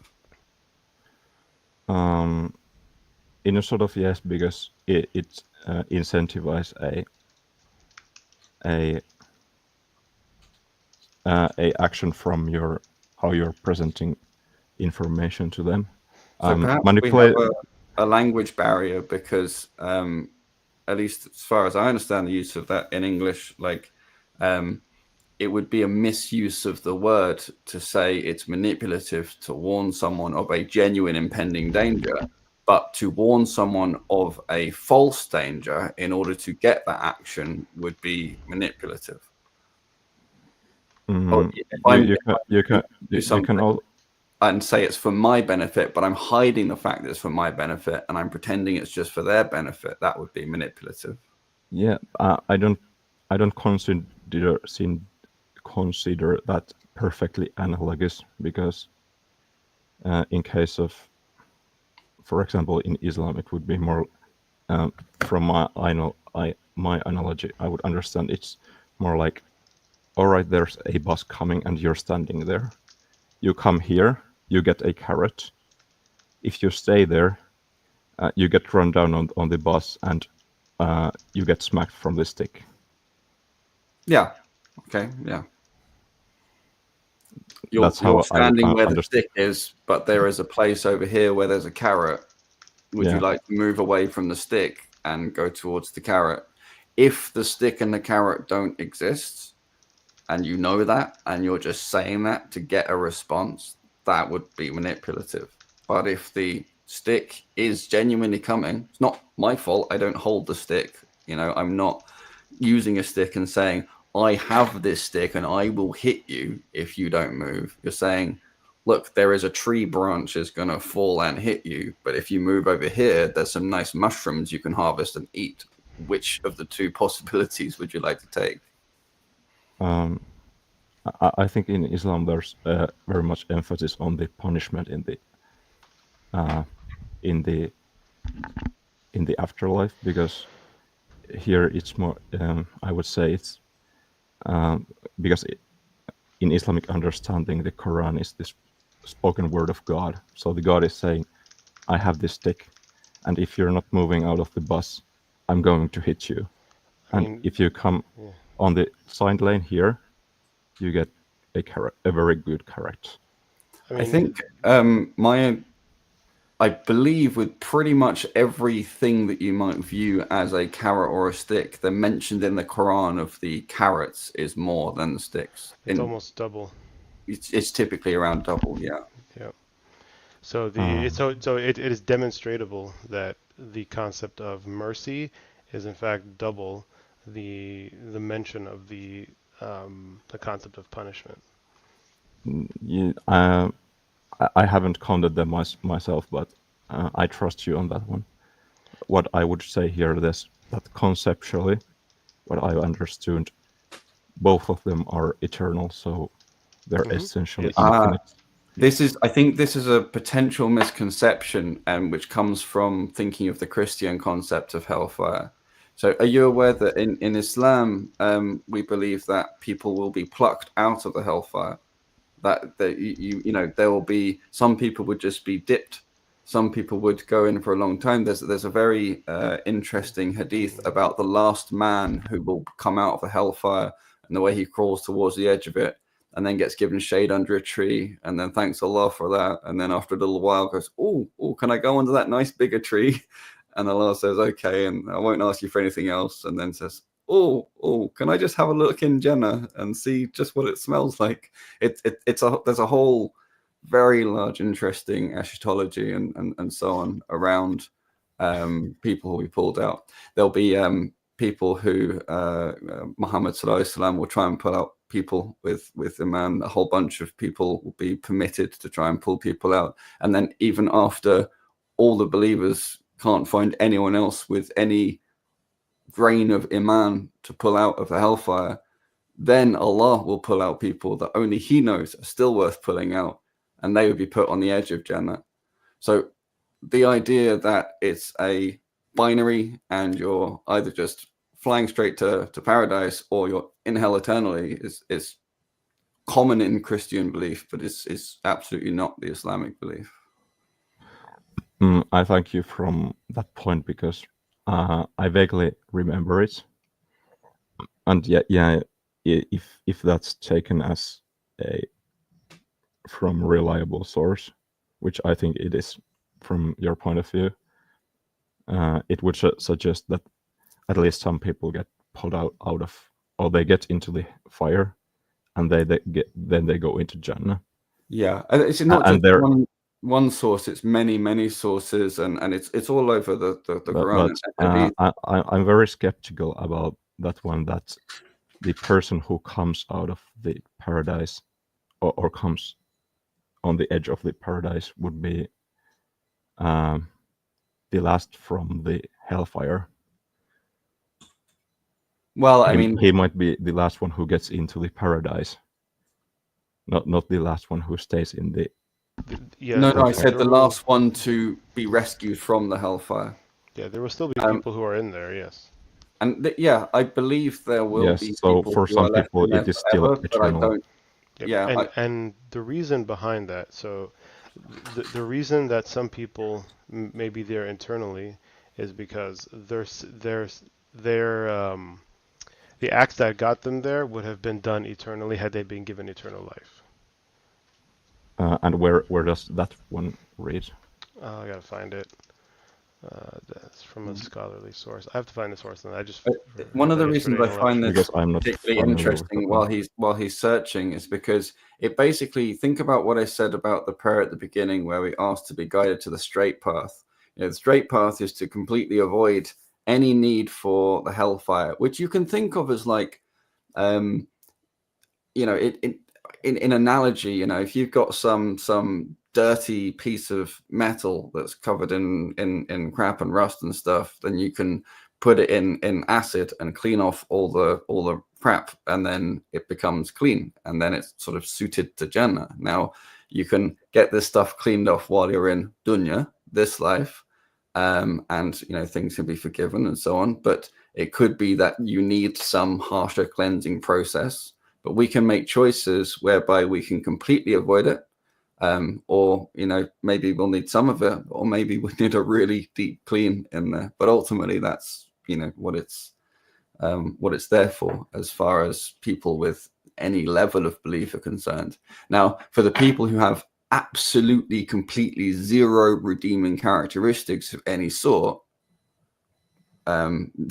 In a sort of yes, because it incentivizes a action from how you're presenting information to them. So perhaps we have a language barrier because, at least as far as I understand the use of that in English, like it would be a misuse of the word to say it's manipulative to warn someone of a genuine impending danger, but to warn someone of a false danger in order to get that action would be manipulative. You can all and say it's for my benefit, but I'm hiding the fact that it's for my benefit and I'm pretending it's just for their benefit. That would be manipulative. Yeah, I don't consider that perfectly analogous, because in case of, for example, in Islam, it would be more from my analogy. I would understand it's more like, all right, there's a bus coming and you're standing there. You come here, you get a carrot. If you stay there, you get run down on the bus and you get smacked from the stick. Yeah. Okay. Yeah. You're standing where the stick is, but there is a place over here where there's a carrot. Would you like to move away from the stick and go towards the carrot? If the stick and the carrot don't exist, and you know that, and you're just saying that to get a response, that would be manipulative. But if the stick is genuinely coming, it's not my fault. I don't hold the stick. I'm not using a stick and saying, I have this stick and I will hit you if you don't move. You're saying, look, there is a tree branch is going to fall and hit you. But if you move over here, there's some nice mushrooms you can harvest and eat. Which of the two possibilities would you like to take? I think in Islam there's very much emphasis on the punishment in the afterlife, because here it's more. I would say it's because in Islamic understanding, the Quran is this spoken word of God. So the God is saying, "I have this stick, and if you're not moving out of the bus, I'm going to hit you. I And mean, if you come yeah. on the side lane here, you get a very good carrot. I I mean, think I believe with pretty much everything that you might view as a carrot or a stick, they're mentioned in the Quran of the carrots is more than the sticks. it's almost double. It's typically around double, yeah. Yeah. So it is demonstratable that the concept of mercy is in fact double the mention of the concept of punishment. I haven't counted them myself, but I trust you on that one. What I would say here is that conceptually, what I understood, both of them are eternal, so they're essentially Yes. infinite. I think this is a potential misconception, which comes from thinking of the Christian concept of hellfire. So, are you aware that in Islam, we believe that people will be plucked out of the hellfire? That you know, there will be some people would just be dipped, some people would go in for a long time. There's a very interesting hadith about the last man who will come out of the hellfire and the way he crawls towards the edge of it, and then gets given shade under a tree, and then thanks Allah for that, and then after a little while goes, oh, can I go under that nice bigger tree? And Allah says, okay, and I won't ask you for anything else, and then says, oh, can I just have a look in Jannah and see just what it smells like? There's a whole very large, interesting eschatology and so on around people who will be pulled out. There'll be people who Muhammad Sallallahu Alaihi Wasallam will try and pull out people with Iman. A whole bunch of people will be permitted to try and pull people out. And then even after all the believers can't find anyone else with any grain of Iman to pull out of the hellfire, then Allah will pull out people that only He knows are still worth pulling out, and they would be put on the edge of Jannah. So the idea that it's a binary and you're either just flying straight to paradise or you're in hell eternally is common in Christian belief, but it's absolutely not the Islamic belief. I thank you from that point, because I vaguely remember it, and yeah, if that's taken as a from reliable source, which I think it is from your point of view, it would suggest that at least some people get pulled out of, or they get into the fire, and then they go into Jannah. Yeah, it's not and just one source; it's many sources, and it's all over the Quran. But I'm very skeptical about that one. That the person who comes out of the paradise or comes on the edge of the paradise would be the last from the hellfire. Well, I mean, he might be the last one who gets into the paradise, not the last one who stays in the. Yeah. No, I said the last one to be rescued from the hellfire. Yeah, there will still be people who are in there. Yes. And I believe there will be. So for some people, it is still eternal. Yep. And the reason behind that, so the reason that some people may be there internally is because the acts that got them there would have been done eternally had they been given eternal life. And where does that one read? I gotta find it. That's from a scholarly source. I have to find the source, and I just. One of the reasons I find this I'm not particularly interesting while he's searching is because it basically, think about what I said about the prayer at the beginning, where we asked to be guided to the straight path. The straight path is to completely avoid any need for the hellfire, which you can think of as like, in analogy, if you've got some dirty piece of metal that's covered in crap and rust and stuff, then you can put it in acid and clean off all the crap, and then it becomes clean, and then it's sort of suited to Jannah. Now you can get this stuff cleaned off while you're in dunya, this life, and things can be forgiven and so on, but it could be that you need some harsher cleansing process. But we can make choices whereby we can completely avoid it, or maybe we'll need some of it, or maybe we need a really deep clean in there. But ultimately, that's what it's there for, as far as people with any level of belief are concerned. Now, for the people who have absolutely, completely zero redeeming characteristics of any sort,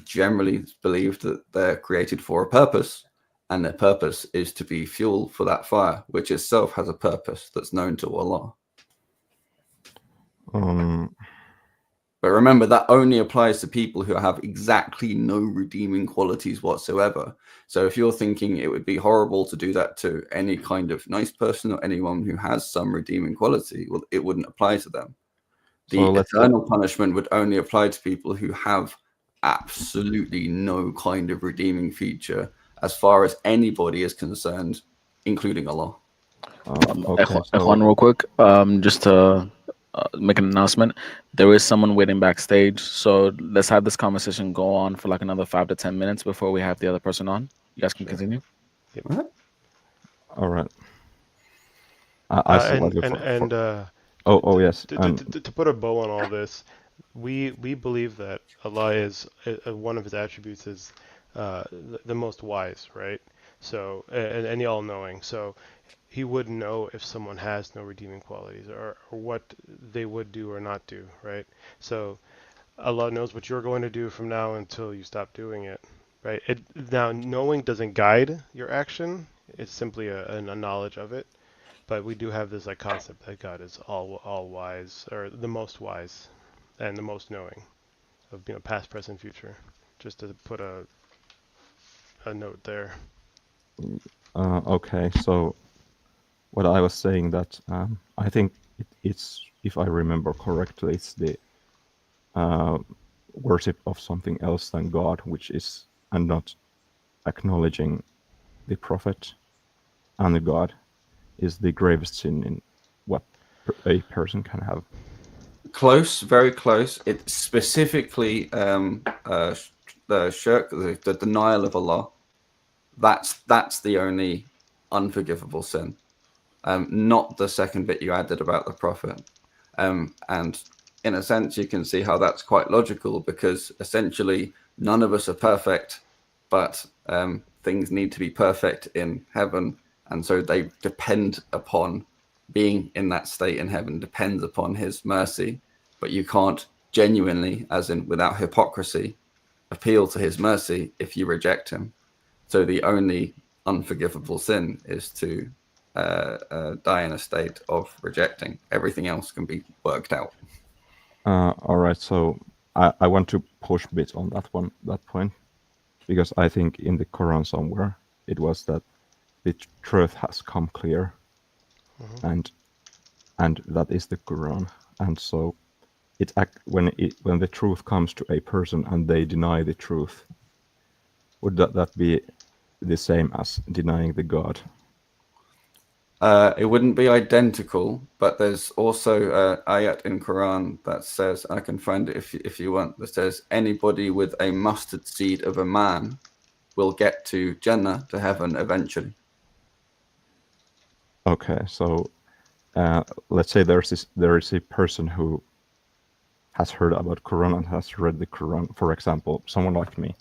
generally it's believed that they're created for a purpose, and their purpose is to be fuel for that fire, which itself has a purpose that's known to Allah. But remember, that only applies to people who have exactly no redeeming qualities whatsoever. So if you're thinking it would be horrible to do that to any kind of nice person or anyone who has some redeeming quality, well, it wouldn't apply to them. The eternal punishment would only apply to people who have absolutely no kind of redeeming feature as far as anybody is concerned, including Allah. Okay, Ikhwan, real quick, just to make an announcement. There is someone waiting backstage, so let's have this conversation go on for like another 5 to 10 minutes before we have the other person on. You guys can continue. all right. Yes. To put a bow on all this, we believe that Allah is one of his attributes is the most wise, right? So and the all-knowing. So he would know if someone has no redeeming qualities or what they would do or not do, right? So Allah knows what you're going to do from now until you stop doing it, right? Now, knowing doesn't guide your action. It's simply a knowledge of it. But we do have this like concept that God is all wise, or the most wise and the most knowing of past, present, future. Just to put a note there. Okay, so what I was saying that I think it's, if I remember correctly, it's the worship of something else than God, which is, and not acknowledging the prophet and the God, is the gravest sin in what a person can have. Close, very close. It's specifically the shirk, the denial of Allah. That's the only unforgivable sin. Not the second bit you added about the prophet. And in a sense, you can see how that's quite logical, because essentially none of us are perfect, but things need to be perfect in heaven. And so they depend upon being in that state in heaven, depends upon his mercy. But you can't genuinely, as in without hypocrisy, appeal to his mercy if you reject him. So the only unforgivable sin is to die in a state of rejecting. Everything else can be worked out. All right, so I want to push a bit on that point, because I think in the Quran somewhere it was that the truth has come clear, and that is the Quran. And so when the truth comes to a person and they deny the truth, would that be the same as denying the God? It wouldn't be identical, but there's also ayat in Quran that says, I can find it if you want, that says anybody with a mustard seed of a man will get to Jannah, to heaven, eventually. Okay, so let's say there is a person who has heard about Quran and has read the Quran. For example, someone like me.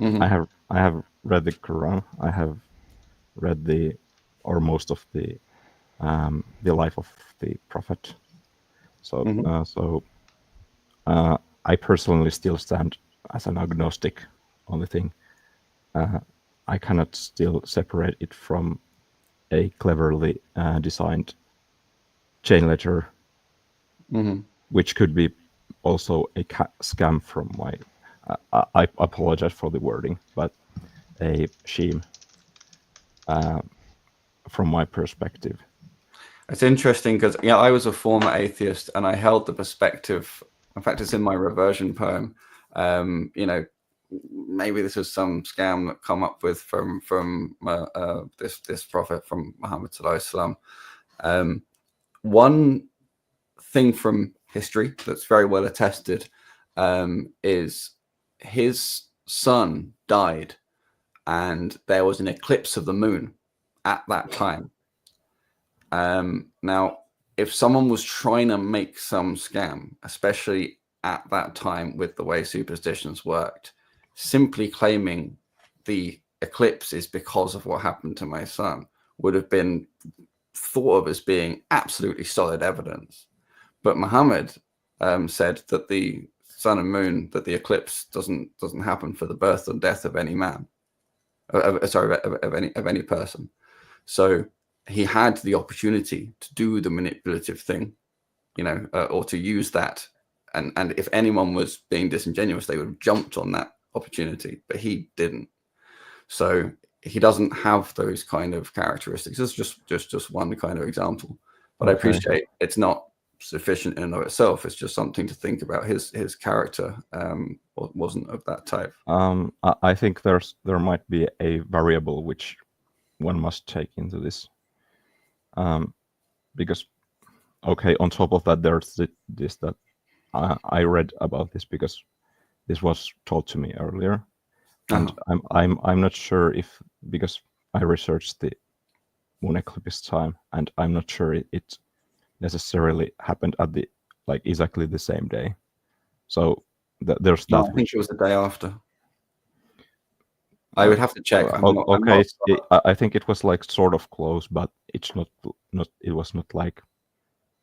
I have read the Quran. I have read most of the life of the Prophet. So I personally still stand as an agnostic on the thing. I cannot still separate it from a cleverly designed chain letter, which could be also a scam from my. I apologize for the wording, but a shame from my perspective. It's interesting because I was a former atheist, and I held the perspective. In fact, it's in my reversion poem. Maybe this is some scam that come up with from this prophet, from Muhammad sallallahu alaihi wasallam. One thing from history that's very well attested is his son died, and there was an eclipse of the moon at that time. Now, if someone was trying to make some scam, especially at that time with the way superstitions worked, simply claiming the eclipse is because of what happened to my son would have been thought of as being absolutely solid evidence. But Muhammad said that the sun and moon, that the eclipse doesn't happen for the birth and death of any man, of any person. So he had the opportunity to do the manipulative thing, or to use that. And if anyone was being disingenuous, they would have jumped on that opportunity, but he didn't. So he doesn't have those kind of characteristics. It's just one kind of example. But I appreciate it's not sufficient in and of itself. It's just something to think about. His character wasn't of that type. I think there might be a variable which one must take into this, because on top of that, there's this that I read about this because this was told to me earlier, and I'm not sure if, because I researched the moon eclipse time, and I'm not sure it necessarily happened at the exactly the same day. So there's that. I think it was the day after. I would have to check. I think it was sort of close, but it's not. It was not like.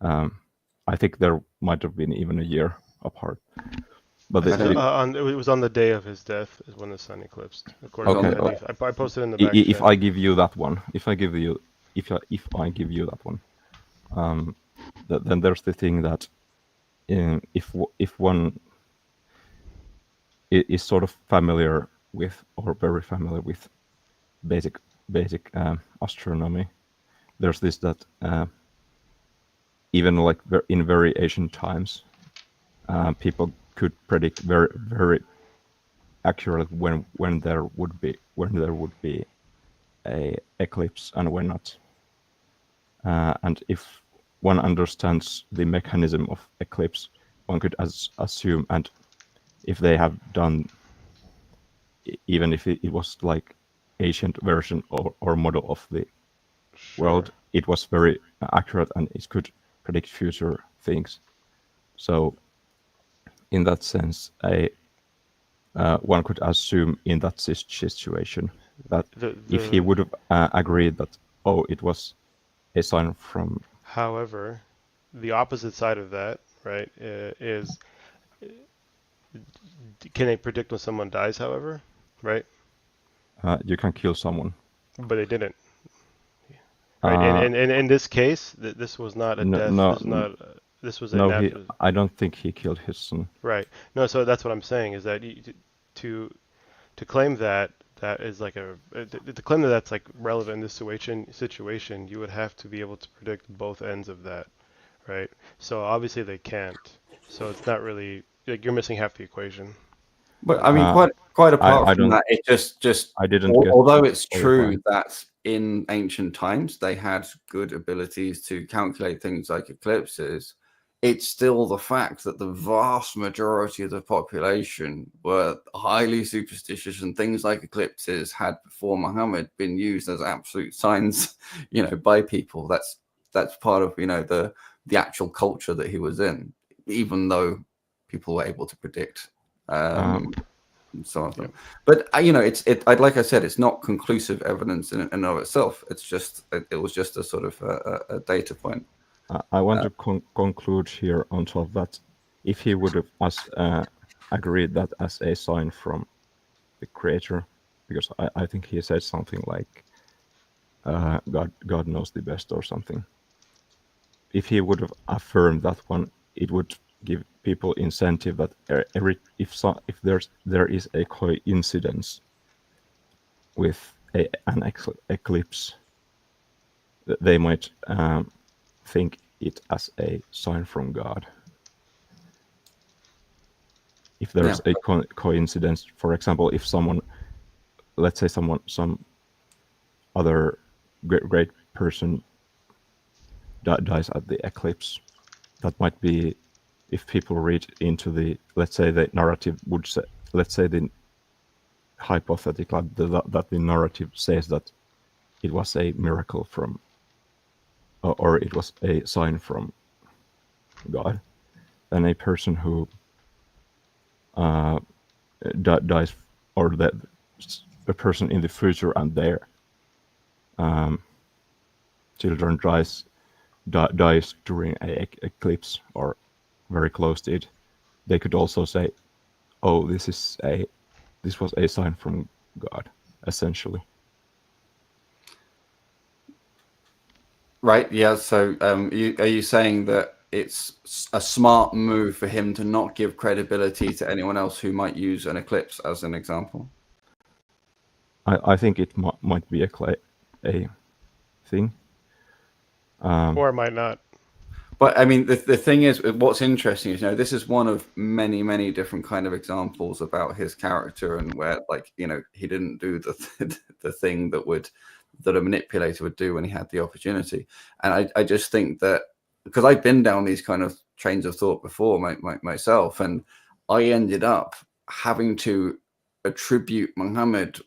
I think there might have been even a year apart. But it was on the day of his death is when the sun eclipsed. According to Eddie. I posted in the back. If I give you that one, if I give you that one, then there's the thing that if one is sort of familiar with, or very familiar with, basic astronomy, there's this that even in very ancient times, people could predict very, very accurately when there would be a eclipse and when not. And if one understands the mechanism of eclipse, one could assume, and if they have done, even if it was ancient version or model of the world, it was very accurate and it could predict future things. So in that sense, one could assume in that situation that if he would have agreed that, it was a sign from... However, the opposite side of that, right, is can they predict when someone dies, however, right? You can kill someone. But they didn't. Right, and in this case, this was not a death. This was I don't think he killed his son. Right. No, so that's what I'm saying is that to claim that is to claim that that's relevant in this situation, you would have to be able to predict both ends of that, right? So obviously they can't. So it's not really you're missing half the equation. But I mean, quite apart from that, it just I didn't. Although it's true that in ancient times they had good abilities to calculate things like eclipses, it's still the fact that the vast majority of the population were highly superstitious, and things like eclipses had before Muhammad been used as absolute signs, by people. That's part of the actual culture that he was in, even though people were able to predict some of them. But like I said, it's not conclusive evidence in and of itself. It's just it was just a sort of a data point. I want to conclude here on top that if he would have agreed that as a sign from the creator, because I think he said something like God knows the best or something. If he would have affirmed that one, it would give people incentive that if there is a coincidence with an eclipse, they might think it as a sign from God. If there's a coincidence, for example, if someone, let's say some other great person dies at the eclipse, that might be, if people read into the, let's say the narrative would say, let's say the hypothetical that the narrative says that it was a miracle from, or it was a sign from God, then a person who dies or that a person in the future and their children dies during a eclipse or very close to it, they could also say, "Oh, this was a sign from God," essentially. Right. Yeah. So, are you saying that it's a smart move for him to not give credibility to anyone else who might use an eclipse as an example? I think it might be a thing. Or it might not. But I mean, the thing is, what's interesting is, this is one of many, many different kind of examples about his character, and where, like, he didn't do the thing that a manipulator would do when he had the opportunity. And I just think that, because I've been down these kind of trains of thought before myself, and I ended up having to attribute Muhammad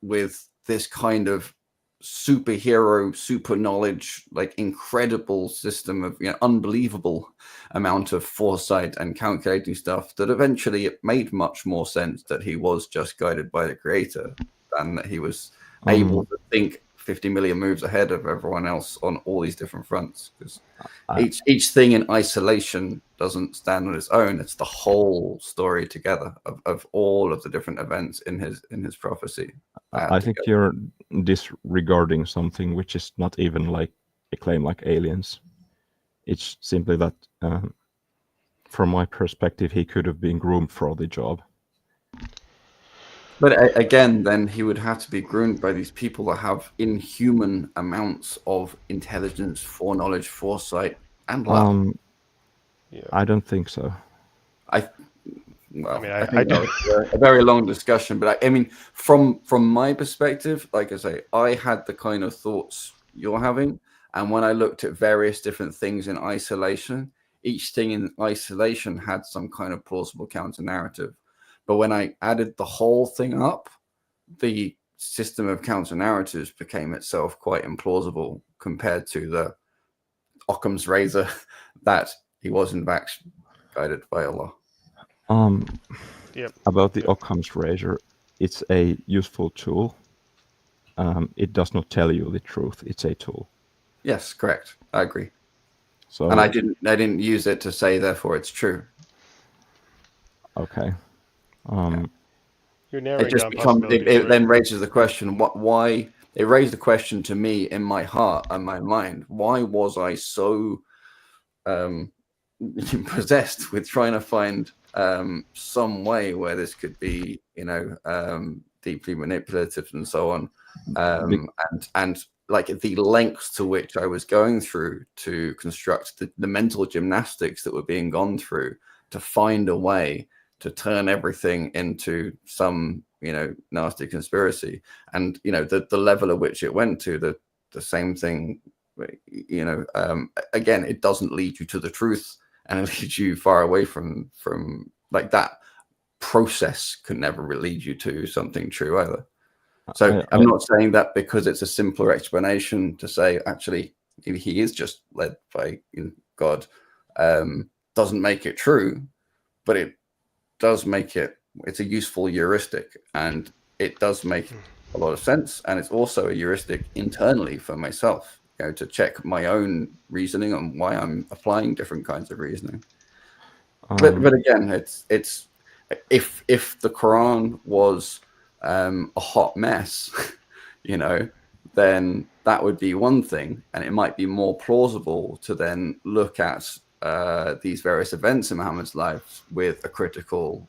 with this kind of superhero, super knowledge, like incredible system of unbelievable amount of foresight and calculating stuff, that eventually it made much more sense that he was just guided by the creator than that he was able to think 50 million moves ahead of everyone else on all these different fronts. Because each thing in isolation doesn't stand on its own. It's the whole story together of all of the different events in his prophecy. I think you're disregarding something which is not even like a claim like aliens. It's simply that, from my perspective, he could have been groomed for the job. But again, then he would have to be groomed by these people that have inhuman amounts of intelligence, foreknowledge, foresight, and luck. Yeah. I don't think so. I think I that was a very long discussion, but I mean, from my perspective, like I say, I had the kind of thoughts you're having, and when I looked at various different things in isolation, each thing in isolation had some kind of plausible counter narrative. But when I added the whole thing up, the system of counter narratives became itself quite implausible compared to the Occam's razor that he was in fact guided by Allah. About the Occam's razor, it's a useful tool. It does not tell you the truth. It's a tool. Yes, correct. I agree. So, and I didn't use it to say therefore it's true. Okay. You're narrowing It just down becomes. possibilities, It right? then raises the question: why? It raised the question to me in my heart and my mind. Why was I so possessed with trying to find some way where this could be, deeply manipulative and so on, and like the lengths to which I was going through to construct the mental gymnastics that were being gone through to find a way to turn everything into some, nasty conspiracy, and the level at which it went to, the same thing, again, it doesn't lead you to the truth, and it leads you far away from like that process could never lead you to something true either. So I'm not saying that because it's a simpler explanation to say actually he is just led by God doesn't make it true, but it does make it's a useful heuristic, and it does make a lot of sense, and it's also a heuristic internally for myself, to check my own reasoning on why I'm applying different kinds of reasoning. But again, it's if the Quran was a hot mess, then that would be one thing, and it might be more plausible to then look at these various events in Muhammad's life with a critical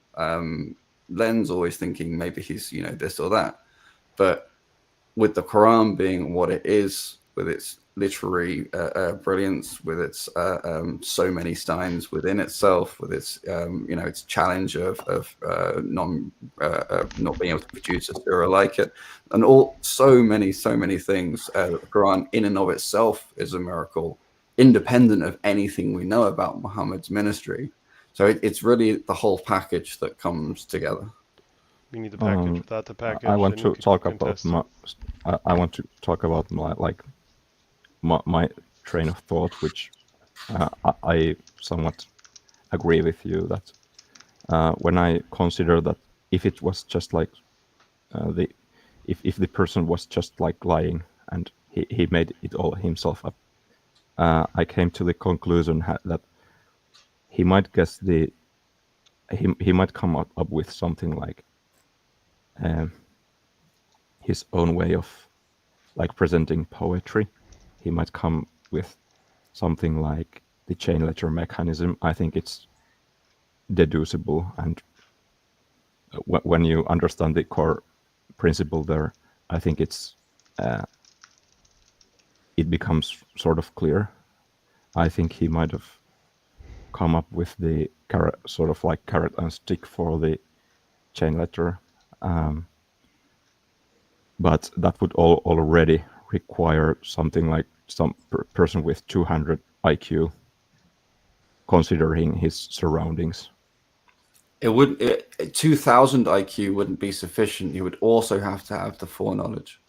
lens, always thinking maybe he's this or that. But with the Quran being what it is, with its literary brilliance, with its so many signs within itself, with its its challenge of not being able to produce a surah like it, and so many things, the Quran in and of itself is a miracle, independent of anything we know about Muhammad's ministry. So it's really the whole package that comes together. You need the package. Without the package, I want to talk about contest. my train of thought, which I somewhat agree with you that when I consider that if it was just like the if the person was just like lying and he made it all himself up. I came to the conclusion that he might guess he might come up with something like his own way of like presenting poetry. He might come with something like the chain letter mechanism. I think it's deducible, and when you understand the core principle there, I think it becomes sort of clear. I think he might have come up with the sort of like carrot and stick for the chain letter, but that would already require something like some person with 200 IQ, considering his surroundings. It would 2000 IQ wouldn't be sufficient. You would also have to have the foreknowledge.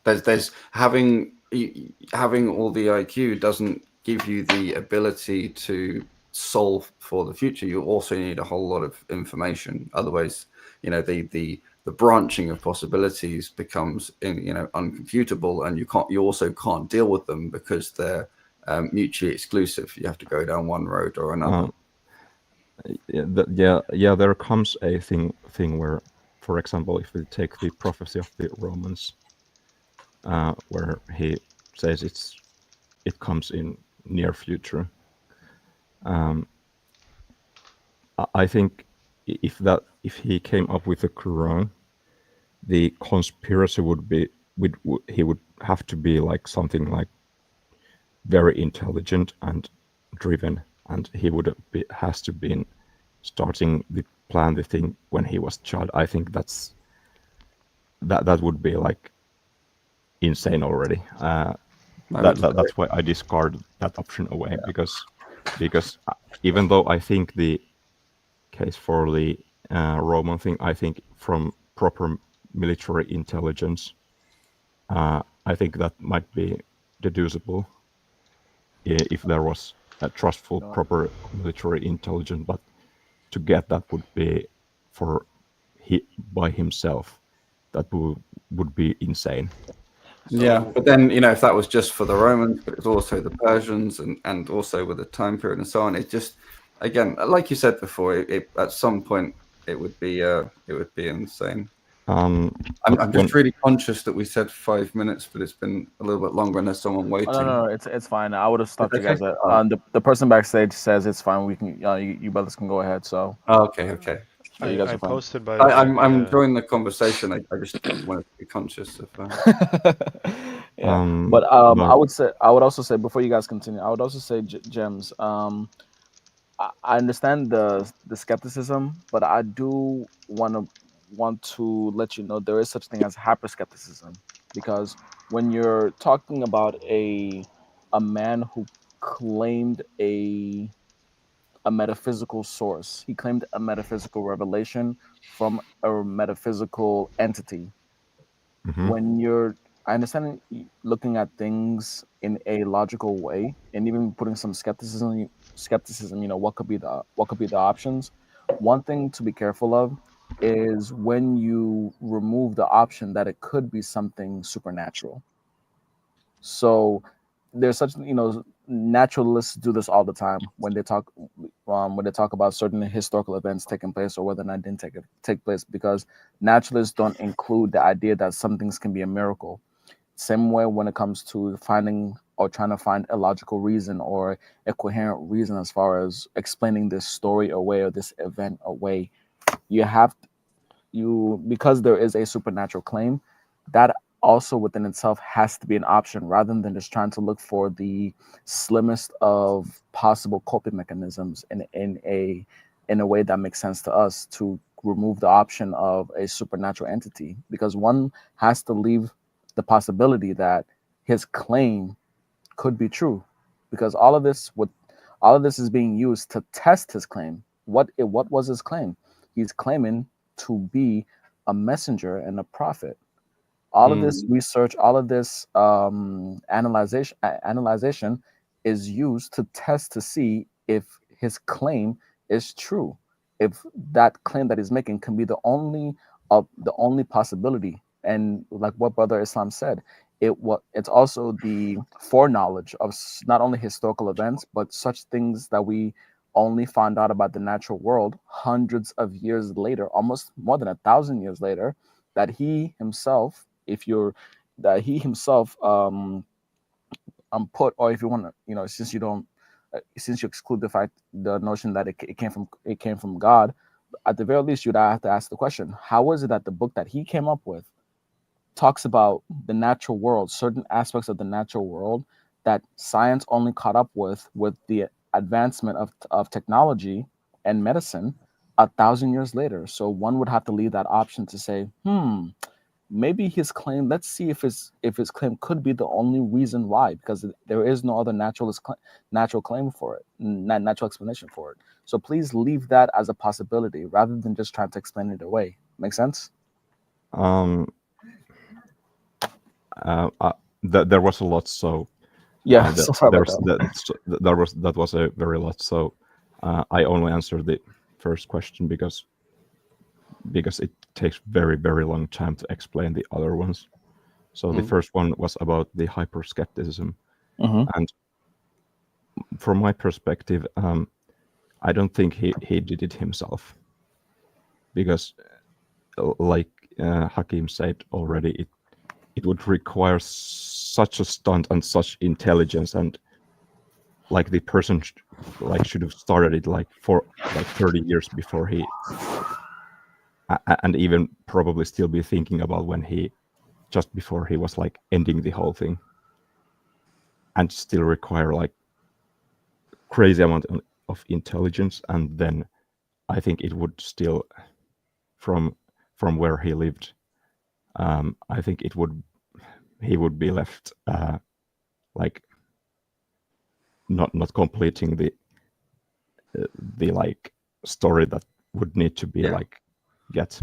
There's having all the IQ doesn't give you the ability to solve for the future. You also need a whole lot of information. Otherwise, the branching of possibilities becomes uncomputable, and you also can't deal with them because they're mutually exclusive. You have to go down one road or another. There comes a thing where, for example, if we take the prophecy of the Romans, where he says it comes in near future. I think if he came up with the Quran, the conspiracy he would have to be like something like very intelligent and driven, and he has to be starting the plan the thing when he was a child. I think that would be like insane already. That's why I discard that option away, because even though I think the case for the Roman thing, I think from proper military intelligence, I think that might be deducible if there was a trustful, proper military intelligence. But to get that would be by himself, that would be insane. Yeah, but then if that was just for the Romans, but it's also the Persians and also with the time period and so on, it just, again, like you said before, it at some point it would be insane. I'm just really conscious that we said 5 minutes, but it's been a little bit longer and there's someone waiting. No, it's fine. I would have stopped you guys. The person backstage says it's fine. We can you brothers can go ahead. So. Okay. You guys I are fine. posted by. I'm enjoying the conversation. I just wanted to be conscious of. Yeah, but I would also say before you guys continue, I would also say Gems. I understand the skepticism, but I do want to let you know there is such thing as hyperskepticism, because when you're talking about a man who claimed a metaphysical source, he claimed a metaphysical revelation from a metaphysical entity. When I understand looking at things in a logical way and even putting some skepticism, what could be the options. One thing to be careful of is when you remove the option that it could be something supernatural. So there's such, naturalists do this all the time when they talk about certain historical events taking place or whether or not didn't take place, because naturalists don't include the idea that some things can be a miracle. Same way when it comes to finding or trying to find a logical reason or a coherent reason as far as explaining this story away or this event away, because there is a supernatural claim, that also within itself has to be an option, rather than just trying to look for the slimmest of possible coping mechanisms in a way that makes sense to us, to remove the option of a supernatural entity, because one has to leave the possibility that his claim could be true, because all of this is being used to test his claim. What was his claim? He's claiming to be a messenger and a prophet. All of this research, all of this analyzation is used to test to see if his claim is true, if that claim that he's making can be the only of the only possibility. And like what Brother Islam said, it's also the foreknowledge of not only historical events, but such things that we only found out about the natural world hundreds of years later, almost more than 1,000 years later, that he himself, if you're that he himself put, or if you want to, since you don't, since you exclude the notion that it came from God, at the very least you'd have to ask the question: how is it that the book that he came up with talks about the natural world, certain aspects of the natural world that science only caught up with the advancement of technology and medicine 1,000 years later? So one would have to leave that option to say, maybe his claim, let's see if his claim could be the only reason why, because there is no other natural claim for it, natural explanation for it. So please leave that as a possibility rather than just trying to explain it away. Make sense? There was a lot, so yeah. that was a very lot. So I only answered the first question because it takes very, very long time to explain the other ones. So the first one was about the hyperskepticism, and from my perspective, I don't think he did it himself, because like Hakim said already, it would require such a stunt and such intelligence, and like the person should have started it for 30 years before he, and even probably still be thinking about just before he was ending the whole thing, and still require crazy amount of intelligence. And then I think it would still, from where he lived, I think he would be left not completing the story that would need to be get.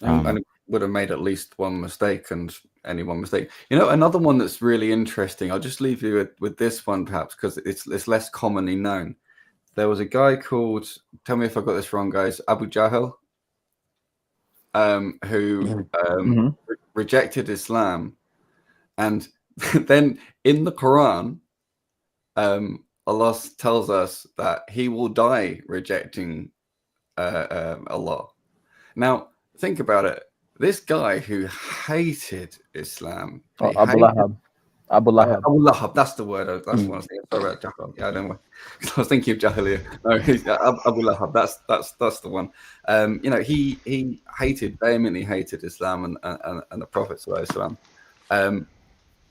And it would have made at least one mistake, and any one mistake. Another one that's really interesting, I'll just leave you with this one perhaps, because it's less commonly known. There was a guy called, tell me if I got this wrong, guys, Abu Jahl, who rejected Islam. And then in the Quran, Allah tells us that he will die rejecting Allah. Now, think about it. This guy who hated Islam. Abu Lahab. Abu Lahab, that's the word. That's what I was thinking. Sorry about Jahl. Yeah, I don't know. I was thinking of Jahiliyyah. No, Abu Lahab. That's the one. He vehemently hated Islam and the Prophet ﷺ.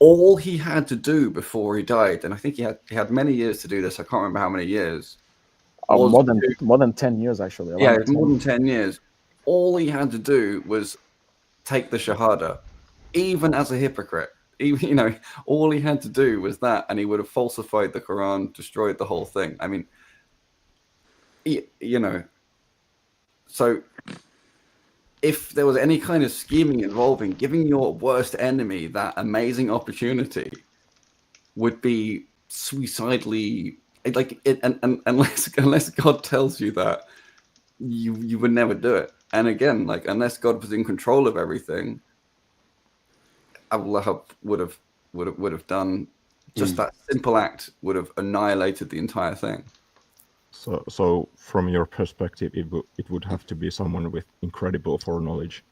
All he had to do before he died, and I think he had many years to do this. I can't remember how many years. More than 10 years, actually. Yeah, more than 10 years. All he had to do was take the Shahada, even as a hypocrite. Even, all he had to do was that, and he would have falsified the Quran, destroyed the whole thing. I mean, so if there was any kind of scheming involving giving your worst enemy that amazing opportunity, would be suicidally unless God tells you that, you would never do it. And again, unless God was in control of everything, Abu Lahab would have done just that simple act, would have annihilated the entire thing. So from your perspective, it would have to be someone with incredible foreknowledge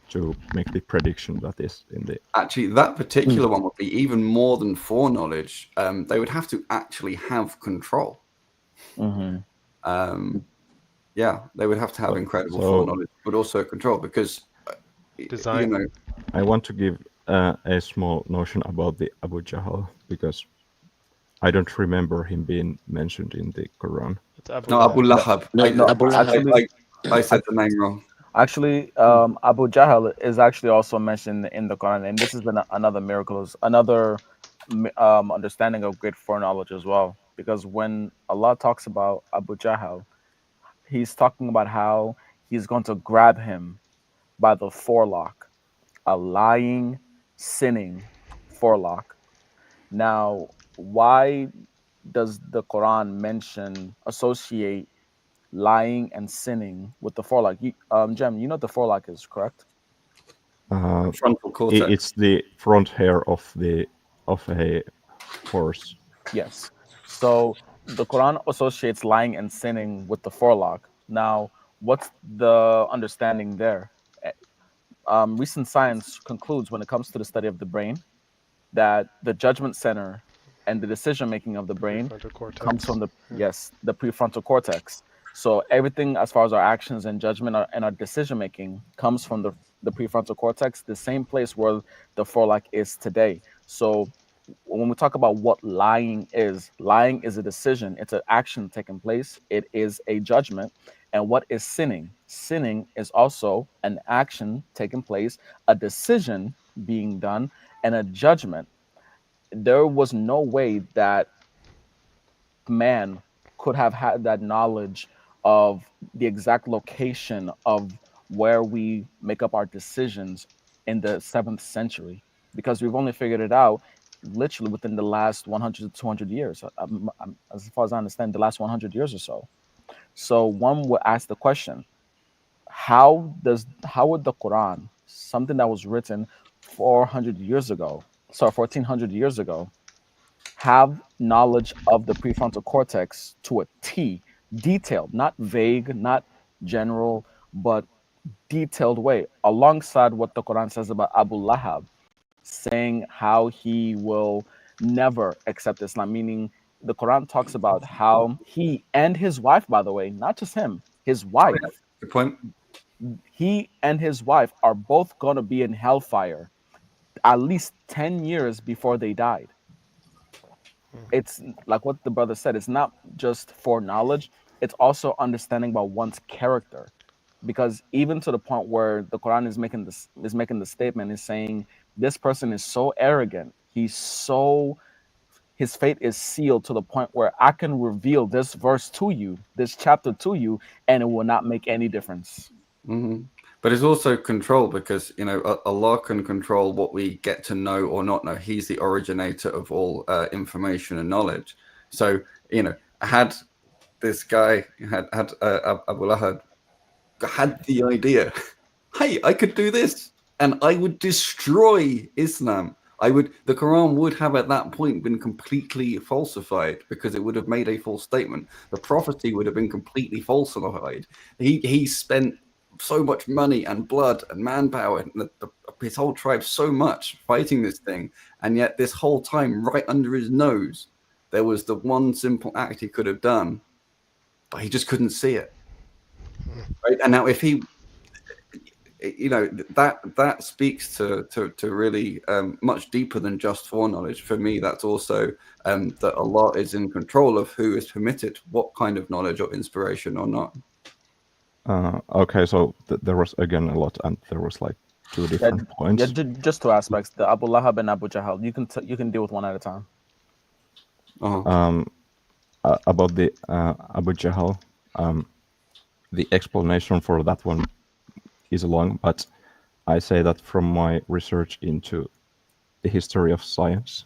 to make the prediction that is in the... Actually, that particular one would be even more than foreknowledge. They would have to actually have control. Yeah, they would have to have incredible foreknowledge, but also control, because design. I want to give a small notion about the Abu Jahl, because I don't remember him being mentioned in the Quran. Abu Lahab. I said the name wrong. Actually, Abu Jahl is actually also mentioned in the Quran, and this is another miracle, another understanding of great foreknowledge as well. Because when Allah talks about Abu Jahl, he's talking about how he's going to grab him by the forelock, a lying, sinning forelock. Now, why does the Quran associate lying and sinning with the forelock. Jem, you know what the forelock is, correct? Frontal cortex. It's the front hair of a horse. Yes. So the Quran associates lying and sinning with the forelock. Now, what's the understanding there? Recent science concludes when it comes to the study of the brain that the judgment center and the decision making of the brain Prefrontal cortex. comes from the prefrontal cortex. So everything as far as our actions and judgment and our decision making comes from the prefrontal cortex, the same place where the forelock is today. So when we talk about what lying is a decision, it's an action taking place, it is a judgment. And what is sinning? Sinning is also an action taking place, a decision being done, and a judgment. There was no way that man could have had that knowledge of the exact location of where we make up our decisions in the 7th century, because we've only figured it out literally within the last 100 to 200 years. As far as I understand, the last 100 years or so. So one would ask the question, how would the Quran, something that was written 400 years ago, 1400 years ago, have knowledge of the prefrontal cortex to a T, detailed, not vague, not general, but detailed way, alongside what the Quran says about Abu Lahab, saying how he will never accept Islam, meaning the Quran talks about how he and his wife, by the way, not just him, his wife, Good point. he and his wife are both going to be in hellfire at least 10 years before they died. It's like what the brother said, it's not just foreknowledge, it's also understanding about one's character. Because even to the point where the Quran is making the statement, is saying this person is so arrogant, his fate is sealed to the point where I can reveal this verse to you, this chapter to you, and it will not make any difference. Mm-hmm. But it's also control, because Allah can control what we get to know or not know. He's the originator of all information and knowledge. So had this guy Abu Lahab had the idea, hey, I could do this and I would destroy Islam. The Quran would have at that point been completely falsified, because it would have made a false statement. The prophecy would have been completely falsified. He spent so much money and blood and manpower, and his whole tribe so much fighting this thing, and yet this whole time, right under his nose, there was the one simple act he could have done, but he just couldn't see it. Right? And now, if he, that speaks to really much deeper than just foreknowledge. For me, that's also that Allah is in control of who is permitted what kind of knowledge or inspiration or not. Okay, so there was again a lot, and there was like two different points. Yeah, just two aspects: the Abu Lahab and Abu Jahl. You can deal with one at a time. Uh-huh. About the Abu Jahl, the explanation for that one is long, but I say that from my research into the history of science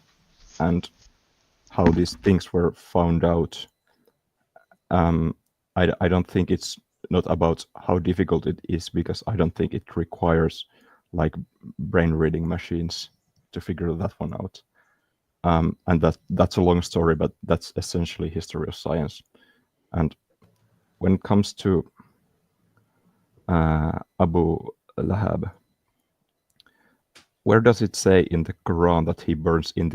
and how these things were found out, I don't think it's not about how difficult it is, because I don't think it requires like brain reading machines to figure that one out. And that's a long story, but that's essentially history of science. And when it comes to Abu Lahab, where does it say in the Quran that he burns in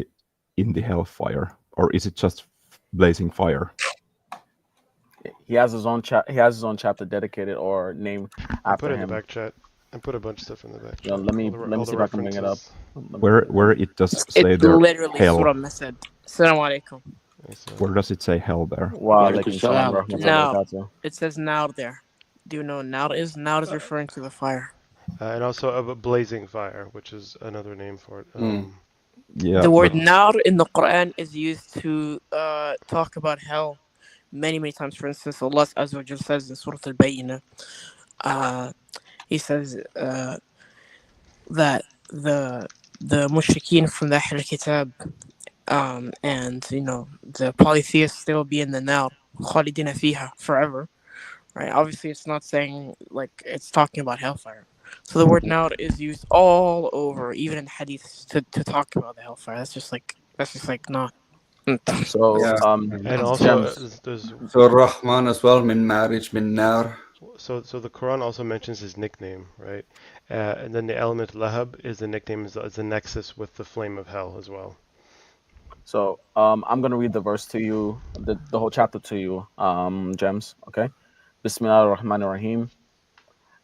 the hellfire, or is it just blazing fire? He has his own chapter dedicated or named after put it in him. the back chat. I put a bunch of stuff in the back Yeah, chat. let me All see the if I can bring it up. references. Where it does say It's there literally hell? Surah Masad. Assalamu alaikum. Where does it say hell there? Wow, Walaikum salam. No, it says Nar there. Do you know what Nar is? Nar is referring to the fire. And also a blazing fire, which is another name for it. Yeah, The word but Nar in the Quran is used to talk about hell many, many times. For instance, Allah Azza wa Jalla says in Surah Al-Bayyinah, He says that the mushrikeen from the Ahl Kitab and the polytheists, they will be in the Nar, khalidina fiha, forever, right? Obviously, it's not saying like it's talking about hellfire. So the word nar is used all over, even in hadiths, to talk about the hellfire. That's just like not. So Yeah. And also, gems. there's So Rahman as well, min marriage, min nar. so the Quran also mentions his nickname, right? And then the element lahab is the nickname is the nexus with the flame of hell as well. So I'm gonna read the verse to you, the whole chapter to you, gems. Okay. Bismillah ar-Rahman ar-Rahim.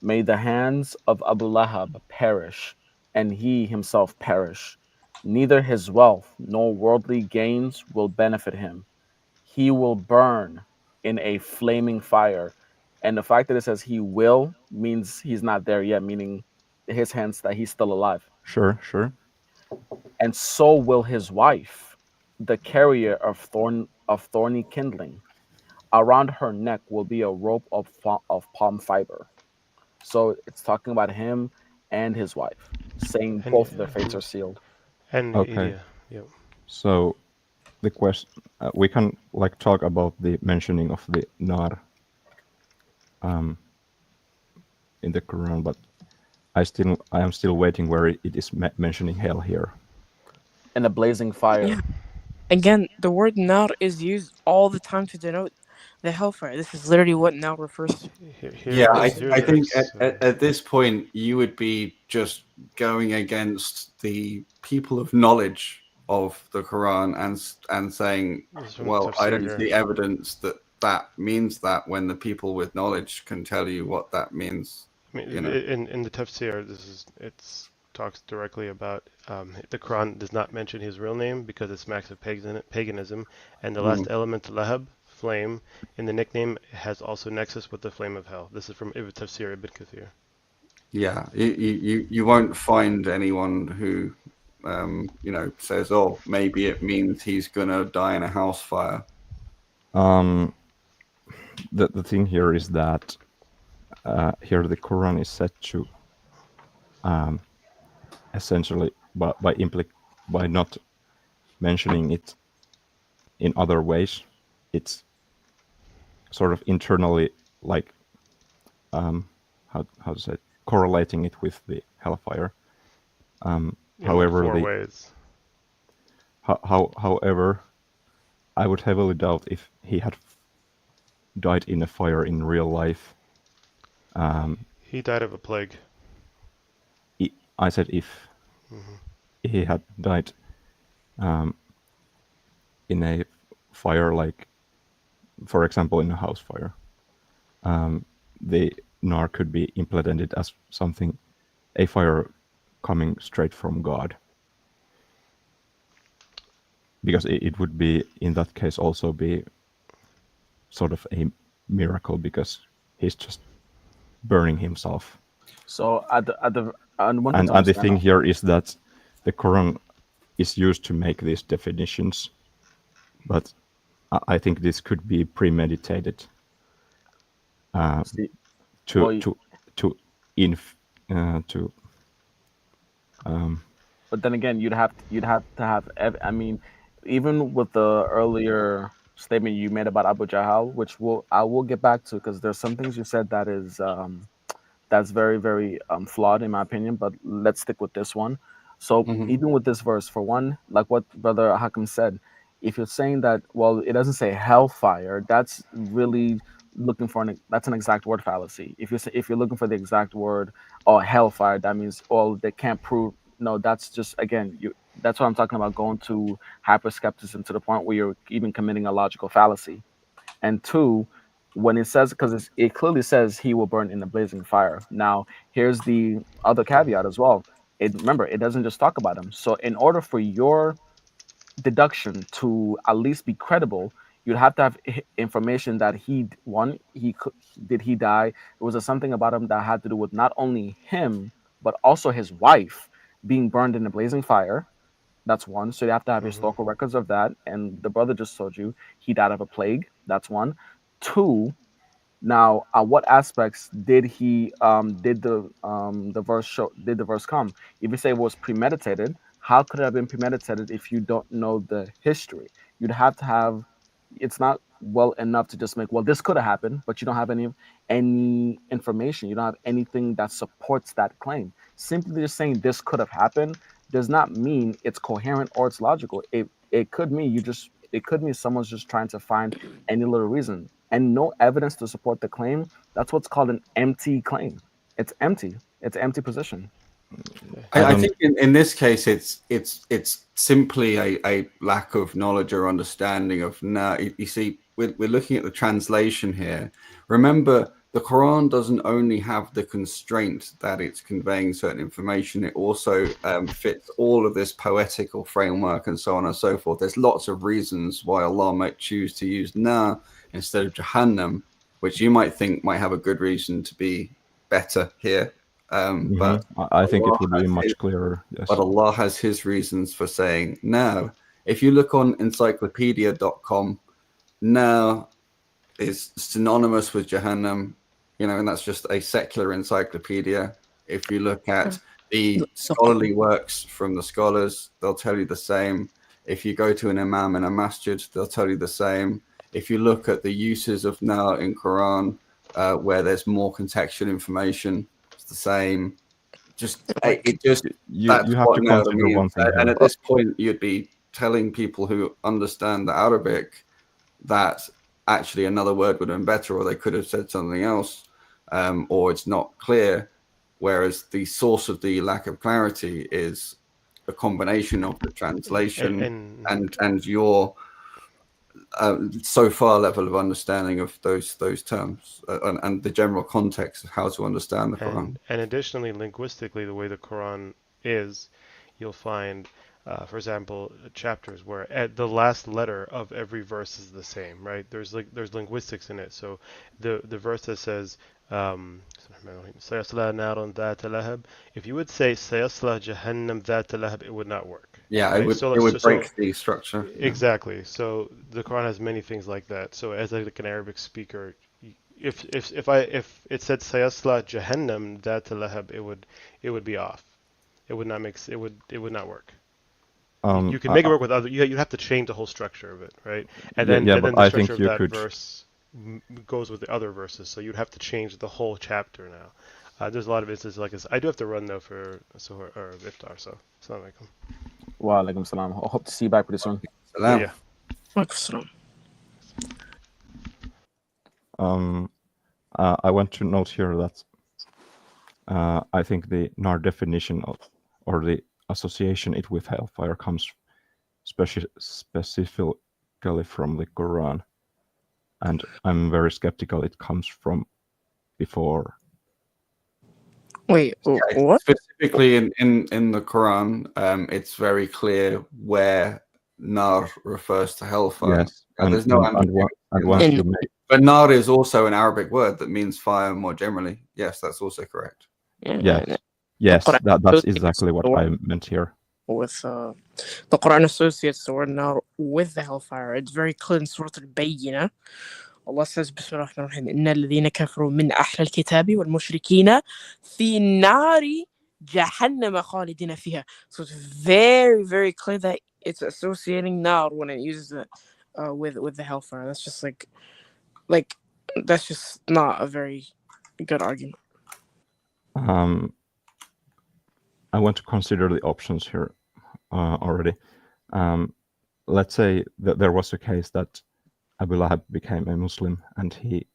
May the hands of Abu Lahab perish, and he himself perish. Neither his wealth nor worldly gains will benefit him. He will burn in a flaming fire. And the fact that it says he will means he's not there yet, meaning his hands that he's still alive. Sure, sure. And so will his wife, the carrier of thorny kindling. Around her neck will be a rope of palm fiber. So it's talking about him and his wife, saying both of their fates are sealed. And Okay. yeah. So the question we can like talk about the mentioning of the nar in the Quran, but I am still waiting where it is mentioning hell here. And a blazing fire. Yeah. Again, the word nar is used all the time to denote the hellfire. This is literally what now refers to. Yeah, I Here's think verse, at this point you would be just going against the people of knowledge of the Quran and saying, this is from well, I Tafsir don't here. see evidence that that means that when the people with knowledge can tell you what that means. I mean, You know. in the Tafsir, it's talks directly about the Quran does not mention his real name because it smacks of paganism, and the last element, lahab, flame, in the nickname has also nexus with the flame of hell. This is from Ibn Tafsir Ibn Kathir. Yeah, you won't find anyone who, says, oh, maybe it means he's gonna die in a house fire. The thing here is that here the Quran is said to essentially by not mentioning it in other ways, it's sort of internally like how to say it, correlating it with the hellfire. However, Four ways. However, I would heavily doubt if he had died in a fire in real life. He died of a plague. I said if he had died in a fire, like for example in a house fire, the nar could be implemented as something, a fire coming straight from God, because it would be in that case also be sort of a miracle because he's just burning himself. So and one And thing to the thing understand, here is that the Quran is used to make these definitions, but I think this could be premeditated see, to well, to inf to but then again, you'd have to have. I mean, even with the earlier statement you made about Abu Jahal, which I will get back to because there's some things you said that is that's very very flawed in my opinion. But let's stick with this one. So even with this verse, for one, like what Brother Hakim said, if you're saying that, well, it doesn't say hellfire, that's really looking for that's an exact word fallacy. If you're looking for the exact word or hellfire, that means oh they can't prove. No, that's just again you. That's what I'm talking about. Going to hyper skepticism to the point where you're even committing a logical fallacy. And two, when it says, because it clearly says he will burn in the blazing fire. Now, here's the other caveat as well. Remember, it doesn't just talk about him. So, in order for your deduction to at least be credible, you'd have to have information that did he die? Was there something about him that had to do with not only him but also his wife being burned in a blazing fire? That's one. So you have to have historical records of that. And the brother just told you he died of a plague. That's one. Two. Now, what aspects did the verse show? Did the verse come? If you say it was premeditated, how could it have been premeditated if you don't know the history? You'd have to have. It's not well enough to just make, well, this could have happened, but you don't have any information. You don't have anything that supports that claim. Simply just saying this could have happened does not mean it's coherent or it's logical. It could mean someone's just trying to find any little reason and no evidence to support the claim. That's what's called an empty claim. It's empty. It's an empty position. I think in this case, it's simply a lack of knowledge or understanding of now. You see, we're looking at the translation here. Remember, the Quran doesn't only have the constraint that it's conveying certain information. It also fits all of this poetical framework and so on and so forth. There's lots of reasons why Allah might choose to use na instead of Jahannam, which you might think might have a good reason to be better here. But I think Allah it would be has much clearer. Yes. But Allah has his reasons for saying now. If you look on encyclopedia.com, now is synonymous with Jahannam, and that's just a secular encyclopedia. If you look at the scholarly works from the scholars, they'll tell you the same. If you go to an imam in a masjid, they'll tell you the same. If you look at the uses of now in Quran, where there's more contextual information, the same. you have to consider one thing. And at this point, you'd be telling people who understand the Arabic that actually another word would have been better, or they could have said something else, or it's not clear. Whereas the source of the lack of clarity is a combination of the translation and your so far level of understanding of those terms and the general context of how to understand the Quran. And additionally, linguistically, the way the Quran is, you'll find, for example, chapters where at the last letter of every verse is the same, right? There's linguistics in it. So the verse that says, سيصلى نار ذات لهب, if you would say سيصلى جهنم ذات لهب, it would not work. Yeah, right? it would break the structure. Exactly. So the Quran has many things like that. So as like an Arabic speaker, if it said سيصلى جهنم ذات لهب, it would be off. It would not not work. You can make it work with other. You have to change the whole structure of it, right? And then the structure of that verse goes with the other verses. So you'd have to change the whole chapter now. There's a lot of instances like this. I do have to run though for Suhoor or Iftar. So Assalamu alaikum. Wa alaikum salam. Hope to see you back pretty soon. Salam. Yeah. Alaikum salam. I want to note here that I think the NAR definition or the association it with hellfire comes specifically from the Quran, and I'm very skeptical it comes from before. Wait, what? Specifically in the Quran, it's very clear where nar refers to hellfire. Yes, there's no ambiguity. But nar is also an Arabic word that means fire more generally. Yes, that's also correct. Yes, that's exactly what I meant here. With the Quran associates the word nar with the hellfire. It's very clear in Surah Al-Bayyinah. Allah says, بسم الله الرحمن الرحيم, إن الذين كفروا من أهل الكتاب والمشركين في نار جهنم خالدين فيها. So it's very, very clear that it's associating nar when it uses it with the hellfire. That's just like that's just not a very good argument. I want to consider the options here already. Let's say that there was a case that Abu Lahab became a Muslim and he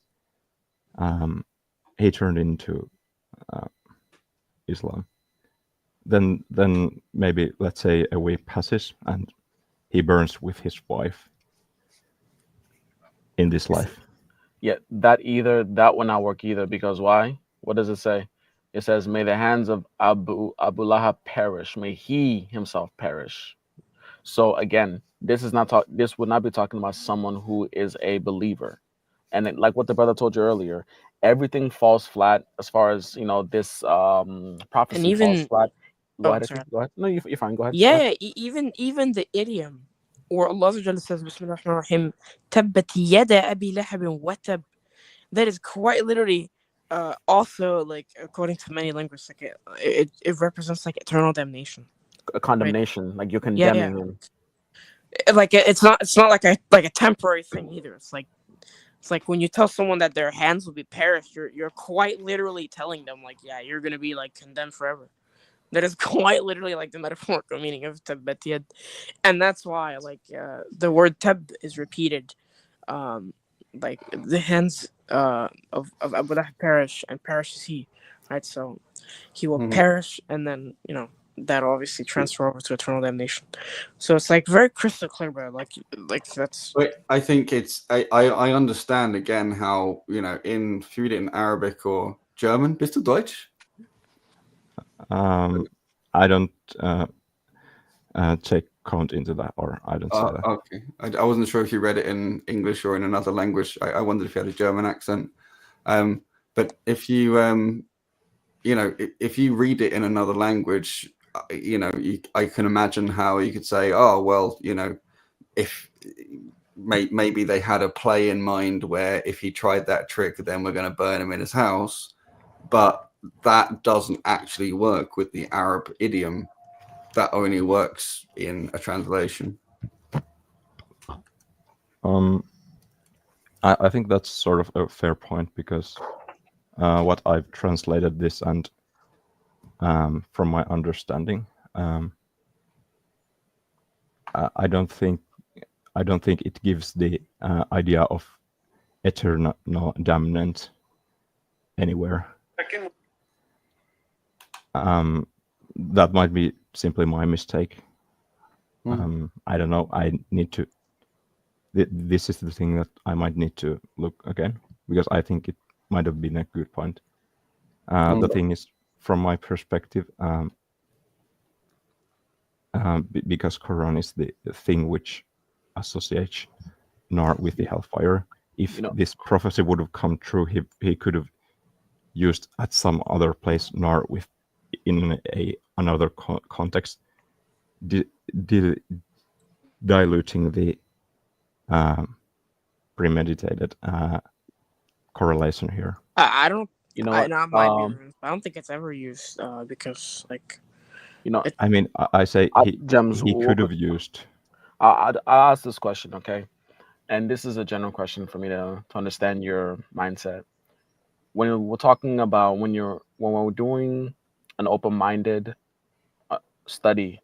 turned into Islam. Then maybe, let's say, a week passes and he burns with his wife in this life. Yeah, that will not work either, because why? What does it say? It says, may the hands of Abu Lahab perish. May he himself perish. So again, this would not be talking about someone who is a believer. And like what the brother told you earlier, everything falls flat as far as, this prophecy falls flat. Go ahead. No, you're fine. Go ahead. Yeah, even the idiom, or Allah says, Bismillah ar-Rahman ar-Rahim, Tabbat yada Abi Lahab wa tab. That is quite literally also, like, according to many linguists, like it represents like eternal damnation, a condemnation, right? Like you're condemning him. Like it's not like a temporary thing either. It's like It's like when you tell someone that their hands will be perished, you're quite literally telling them like, yeah, you're gonna be like condemned forever. That is quite literally like the metaphorical meaning of tabbat yad, and that's why like the word tab is repeated, like the hands of Abu Lahab perish, and perishes he, right? So he will Mhm. perish, and then that obviously transfer over to eternal damnation. So it's like very crystal clear, bro. Like that's But I think it's I understand again how if you read it in Arabic or German, bist du Deutsch? I don't take count into that, or I don't say that. Okay, I wasn't sure if you read it in English or in another language. I wondered if you had a German accent. But if you if you read it in another language, I can imagine how you could say, oh well, if maybe they had a play in mind where if he tried that trick, then we're going to burn him in his house. But that doesn't actually work with the Arab idiom. That only works in a translation. I think that's sort of a fair point, because what I've translated this, and from my understanding, I don't think it gives the idea of eternal damnant anywhere. That might be simply my mistake. I don't know. I need to. This is the thing that I might need to look again, because I think it might have been a good point. The thing is, from my perspective, because Quran is the thing which associates Nar with the hellfire. If this prophecy would have come true, he could have used at some other place Nar with in another context, diluting the premeditated correlation here. I don't. You know I, what? I might be wrong. I don't think it's ever used because like I mean, I say Gems, he could have used. I'll ask this question, okay? And this is a general question for me to understand your mindset. When we're talking about when we're doing an open-minded study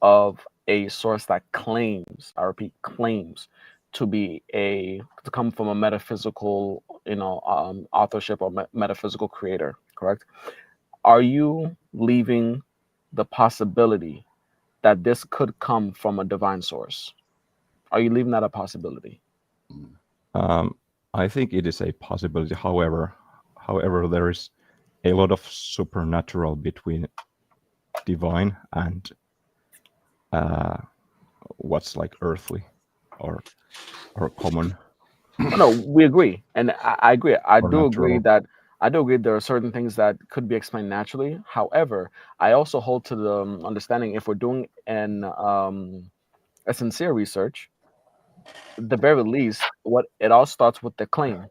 of a source that claims, I repeat, claims to come from a metaphysical, authorship or metaphysical creator, correct? Are you leaving the possibility that this could come from a divine source? Are you leaving that a possibility? I think it is a possibility. However, there is a lot of supernatural between divine and what's like earthly or common. No, we agree, and I agree. I Or do agree natural. that there are certain things that could be explained naturally. However, I also hold to the understanding, if we're doing a sincere research, at the very least, what it all starts with the claim.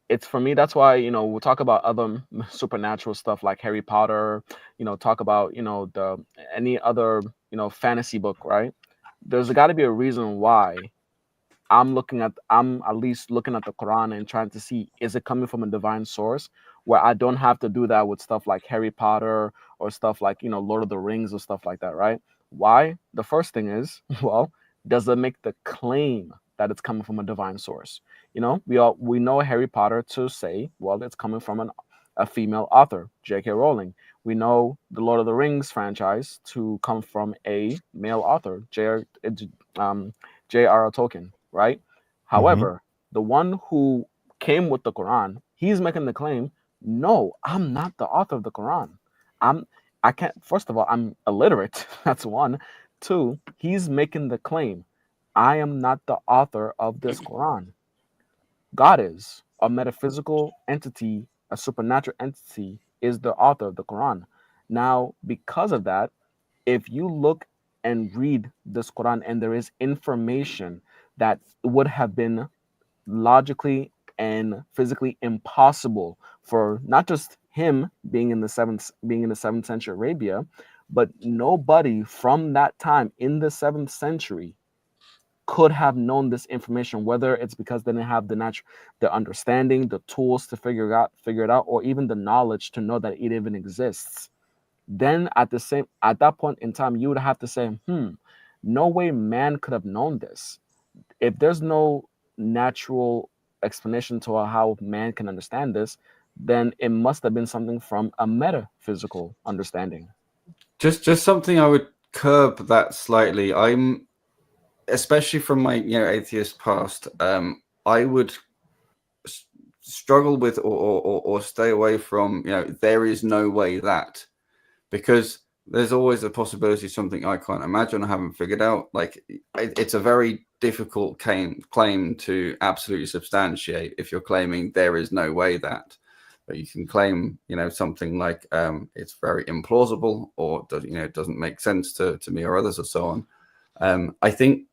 It's for me. That's why we'll talk about other supernatural stuff like Harry Potter. Talk about the any other fantasy book, right? There's got to be a reason why I'm at least looking at the Quran and trying to see, is it coming from a divine source, where I don't have to do that with stuff like Harry Potter or stuff like Lord of the Rings or stuff like that, right? Why? The first thing is, well, does it make the claim that it's coming from a divine source? We know Harry Potter to say, well, it's coming from a female author, J.K. Rowling. We know the Lord of the Rings franchise to come from a male author, J.R.R. Tolkien, right? However, the one who came with the Quran, he's making the claim, no, I'm not the author of the Quran. I can't, first of all, I'm illiterate. That's one. Two, he's making the claim, I am not the author of this Quran. God is a metaphysical entity, a supernatural entity, is the author of the Quran. Now, because of that, if you look and read this Quran, and there is information that would have been logically and physically impossible for not just him being in the seventh century Arabia, but nobody from that time in the 7th century could have known this information, whether it's because they didn't have the understanding, the tools to figure it out, or even the knowledge to know that it even exists. Then at that point in time, you would have to say, no way man could have known this. If there's no natural explanation to how man can understand this, then it must have been something from a metaphysical understanding. Just something I would curb that slightly. I'm, especially from my atheist past, I would struggle with or stay away from there is no way that, because there's always a possibility something I can't imagine, I haven't figured out. Like it's a very difficult claim to absolutely substantiate if you're claiming there is no way that. But you can claim something like it's very implausible, or doesn't make sense to me or others, or so on. I think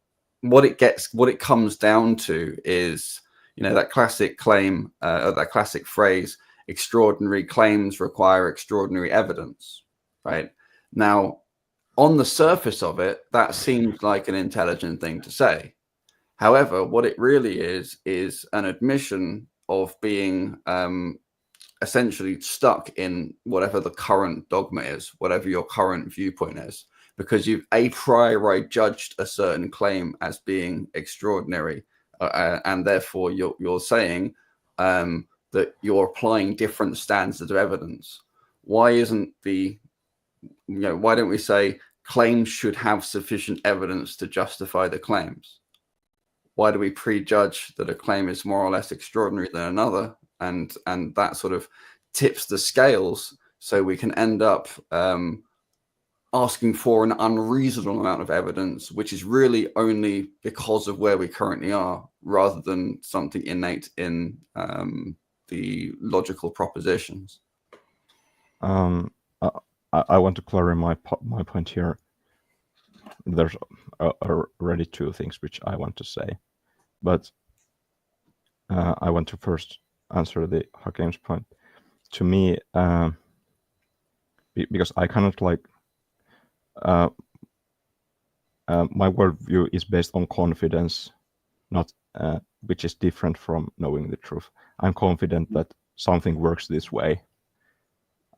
what it comes down to is that classic claim, or that classic phrase, extraordinary claims require extraordinary evidence, right? Now, on the surface of it, that seems like an intelligent thing to say. However, what it really is an admission of being essentially stuck in whatever the current dogma is, whatever your current viewpoint is, because you've a priori judged a certain claim as being extraordinary, and therefore you're saying that you're applying different standards of evidence. Why don't we say claims should have sufficient evidence to justify the claims? Why do we prejudge that a claim is more or less extraordinary than another? And that sort of tips the scales, so we can end up asking for an unreasonable amount of evidence, which is really only because of where we currently are, rather than something innate in the logical propositions. I want to clarify my point here. There's already two things which I want to say, but I want to first answer the Hakim's point. To me, because I cannot my worldview is based on confidence, not which is different from knowing the truth. I'm confident that something works this way,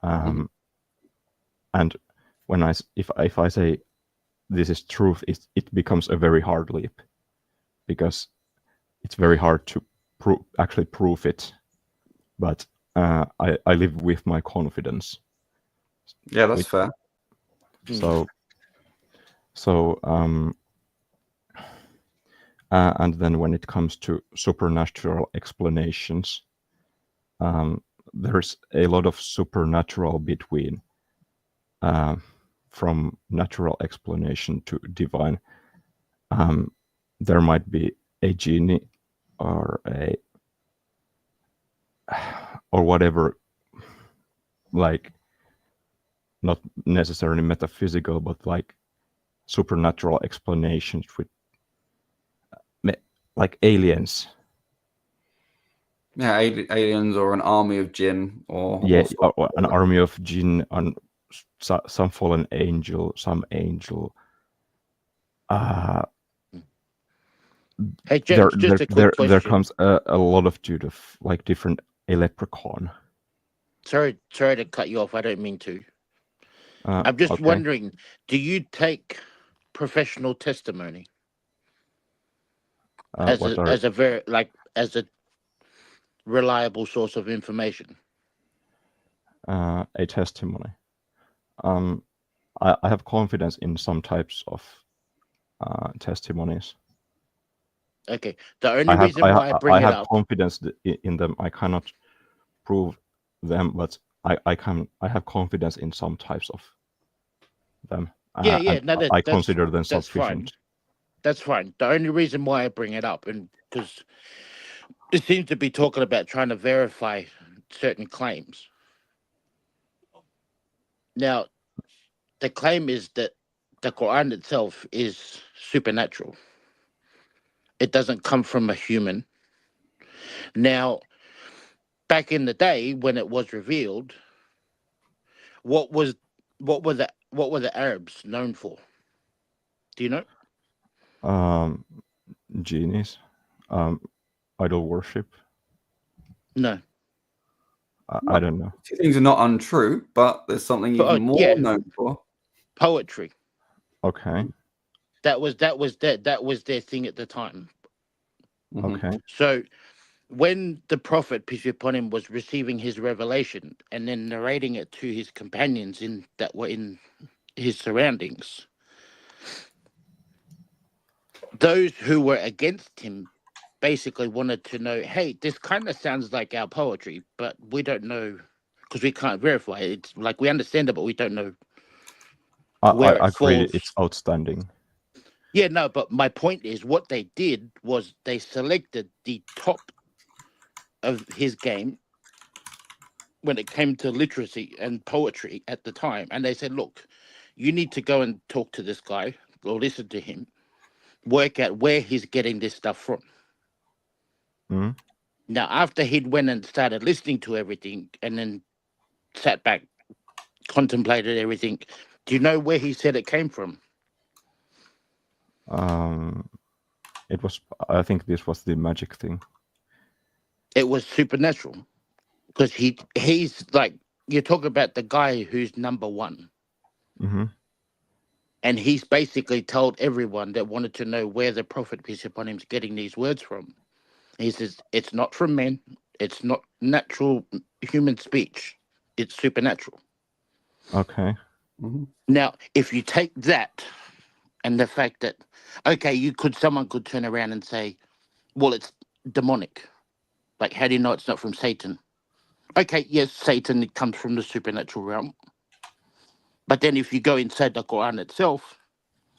and when if I say this is truth, it becomes a very hard leap, because it's very hard to actually prove it. But I live with my confidence. Yeah, that's fair. So and then when it comes to supernatural explanations, there's a lot of supernatural between from natural explanation to divine. There might be a genie or whatever, like not necessarily metaphysical, but like supernatural explanations with like aliens. Yeah, aliens, or an army of jinn, or an army of jinn, and some fallen angel, some angel. Hey, James, just a quick question. There comes a lot of like different leprechaun. Sorry to cut you off. I don't mean to. I'm just wondering, do you take professional testimony as a reliable source of information? A testimony. I have confidence in some types of testimonies. Okay. The only reason why I bring it up, I have confidence in them. I cannot prove them, but I have confidence in some types of them. I consider them sufficient. That's fine. The only reason why I bring it up, and because it seems to be talking about trying to verify certain claims. Now, the claim is that the Quran itself is supernatural. It doesn't come from a human. Now, back in the day when it was revealed, what were the Arabs known for? Do you know? genies? Idol worship? No. I don't know. Two things are not untrue, but there's something But, even more yeah. known for. Poetry. Okay. That was their thing at the time. Mhm. Okay. So when the prophet, peace be upon him, was receiving his revelation and then narrating it to his companions that were in his surroundings, those who were against him basically wanted to know, hey, this kind of sounds like our poetry, but we don't know because we can't verify it. It's like we understand it, but we don't know where I it agree. falls. It's outstanding. Yeah, no, but my point is what they did was they selected the top of his game when it came to literacy and poetry at the time. And they said, look, you need to go and talk to this guy or listen to him, work out where he's getting this stuff from. Mhm. Now, after he'd went and started listening to everything and then sat back, contemplated everything, do you know where he said it came from? It was. I think this was the magic thing. It was supernatural. Because he's like, you talk about the guy who's number one. Hmm. And he's basically told everyone that wanted to know where the prophet, peace upon him, is getting these words from. He says, it's not from men. It's not natural human speech. It's supernatural. Okay. Mhm. Now, if you take that and the fact that, okay, someone could turn around and say, well, it's demonic. Like, how do you know it's not from Satan? Okay, yes, Satan, it comes from the supernatural realm. But then if you go inside the Quran itself,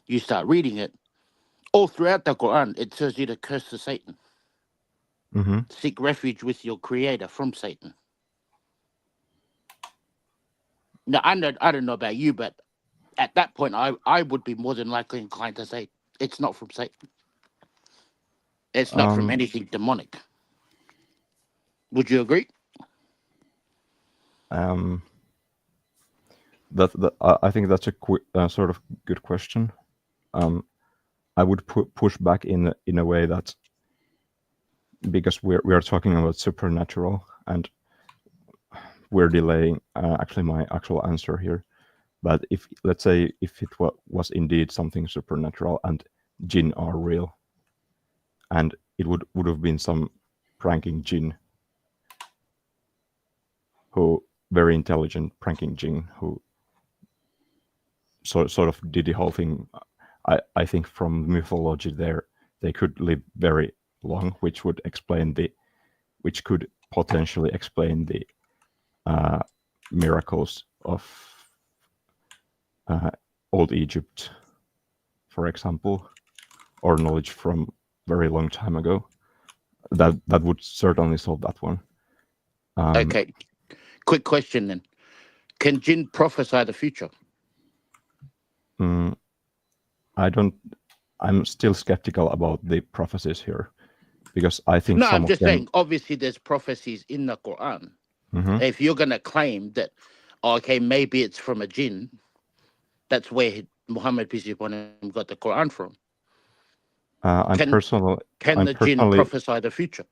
you start reading it, all throughout the Quran, it tells you to curse to Satan. Hmm. Seek refuge with your creator from Satan. Now, I don't know about you, but at that point, I would be more than likely inclined to say it's not from Satan. It's not from anything demonic. Would you agree? I think that's a sort of good question. I would push back in a way that, because we are talking about supernatural, and we're delaying actually my actual answer here. But if, let's say, if it was indeed something supernatural and jinn are real, and it would have been some pranking jinn, who very intelligent pranking jinn who sort of did the whole thing. I think from mythology there, they could live very long, which could potentially explain the miracles of old Egypt, for example, or knowledge from very long time ago. That would certainly solve that one. Okay. Quick question then. Can jinn prophesy the future? I'm still skeptical about the prophecies here, because I think No, some I'm of just them. saying, obviously there's prophecies in the Quran. Mhm. If you're going to claim that, okay, maybe it's from a jinn, that's where Muhammad, peace be upon him, got the Quran from. Can the jinn prophesy the future?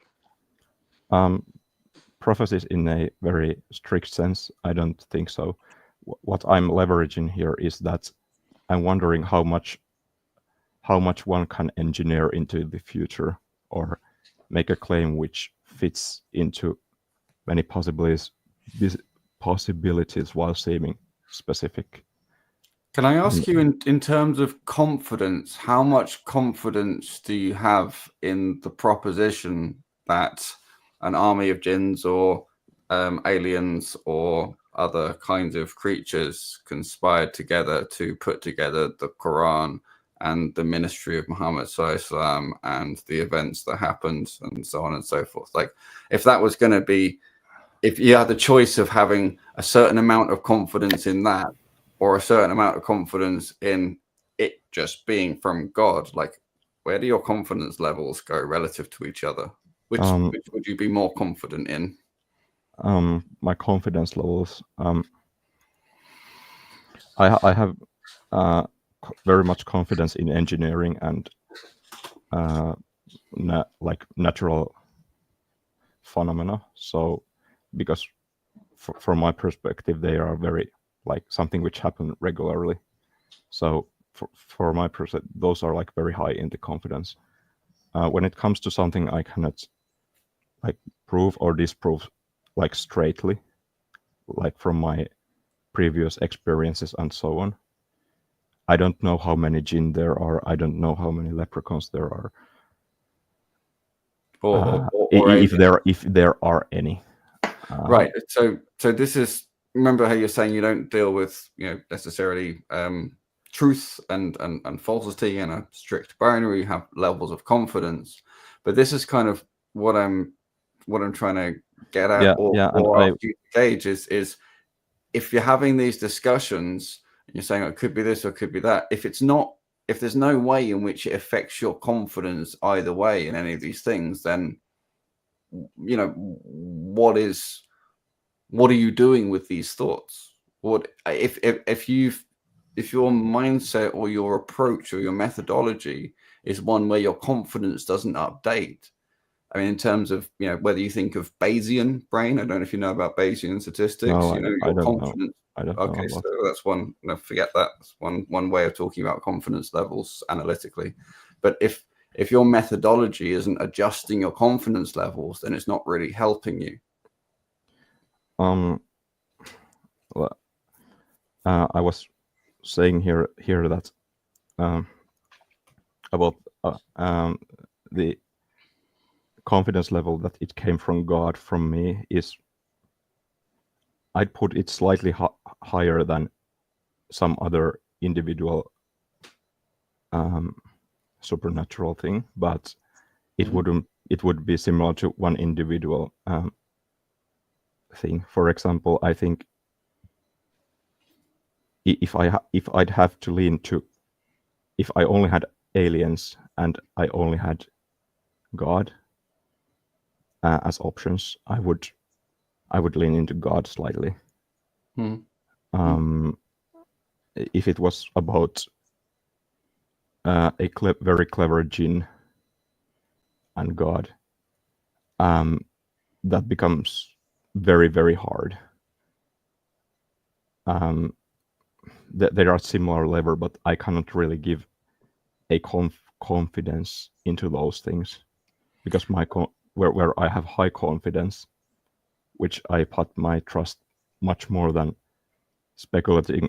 Prophecies in a very strict sense, I don't think so. What I'm leveraging here is that I'm wondering how much one can engineer into the future, or make a claim which fits into many possibilities while seeming specific. Can I ask you, in terms of confidence, how much confidence do you have in the proposition that an army of jinns or aliens or other kinds of creatures conspired together to put together the Quran and the ministry of Muhammad SAW and the events that happened and so on and so forth? Like, if that was going to be, if you had the choice of having a certain amount of confidence in that, or a certain amount of confidence in it just being from God, like, where do your confidence levels go relative to each other? Which would you be more confident in? My confidence levels. I have very much confidence in engineering and like natural phenomena. So because from my perspective, they are very like something which happen regularly. So for my perspective, those are like very high in the confidence. When it comes to something I cannot like prove or disprove like straightly, like from my previous experiences and so on, I don't know how many jinn there are. I don't know how many leprechauns there are. If there are any. Right. So this is, remember how you're saying you don't deal with necessarily truth and falsity and a strict binary. You have levels of confidence, but this is kind of what I'm trying to get at or gauge is if you're having these discussions and you're saying it could be this or it could be that, if there's no way in which it affects your confidence either way in any of these things, then what are you doing with these thoughts? What if your mindset or your approach or your methodology is one where your confidence doesn't update? I mean, in terms of whether you think of Bayesian brain, I don't know if you know about Bayesian statistics. No, your confidence. I don't okay, know so that's one. No, forget that. That's one way of talking about confidence levels analytically. But if your methodology isn't adjusting your confidence levels, then it's not really helping you. Well, I was saying here that about the confidence level that it came from God from me is, I'd put it slightly higher than some other individual supernatural thing, but it would be similar to one individual thing. For example, I think if I'd have to lean to, if I only had aliens and I only had God as options, I would lean into God slightly. If it was about a very clever jinn and God, that becomes very, very hard. They are similar level, but I cannot really give a confidence into those things, because where I have high confidence, which I put my trust much more than speculating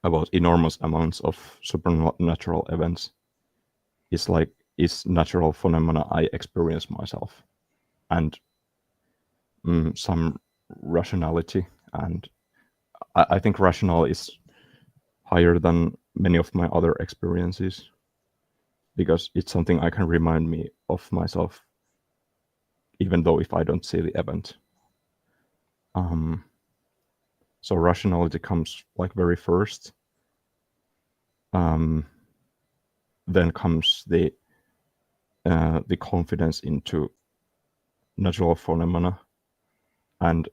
about enormous amounts of supernatural events, is natural phenomena I experience myself, and some rationality. And I think rational is higher than many of my other experiences, because it's something I can remind me of myself, even though if I don't see the event. So rationality comes like very first. Then comes the confidence into natural phenomena, and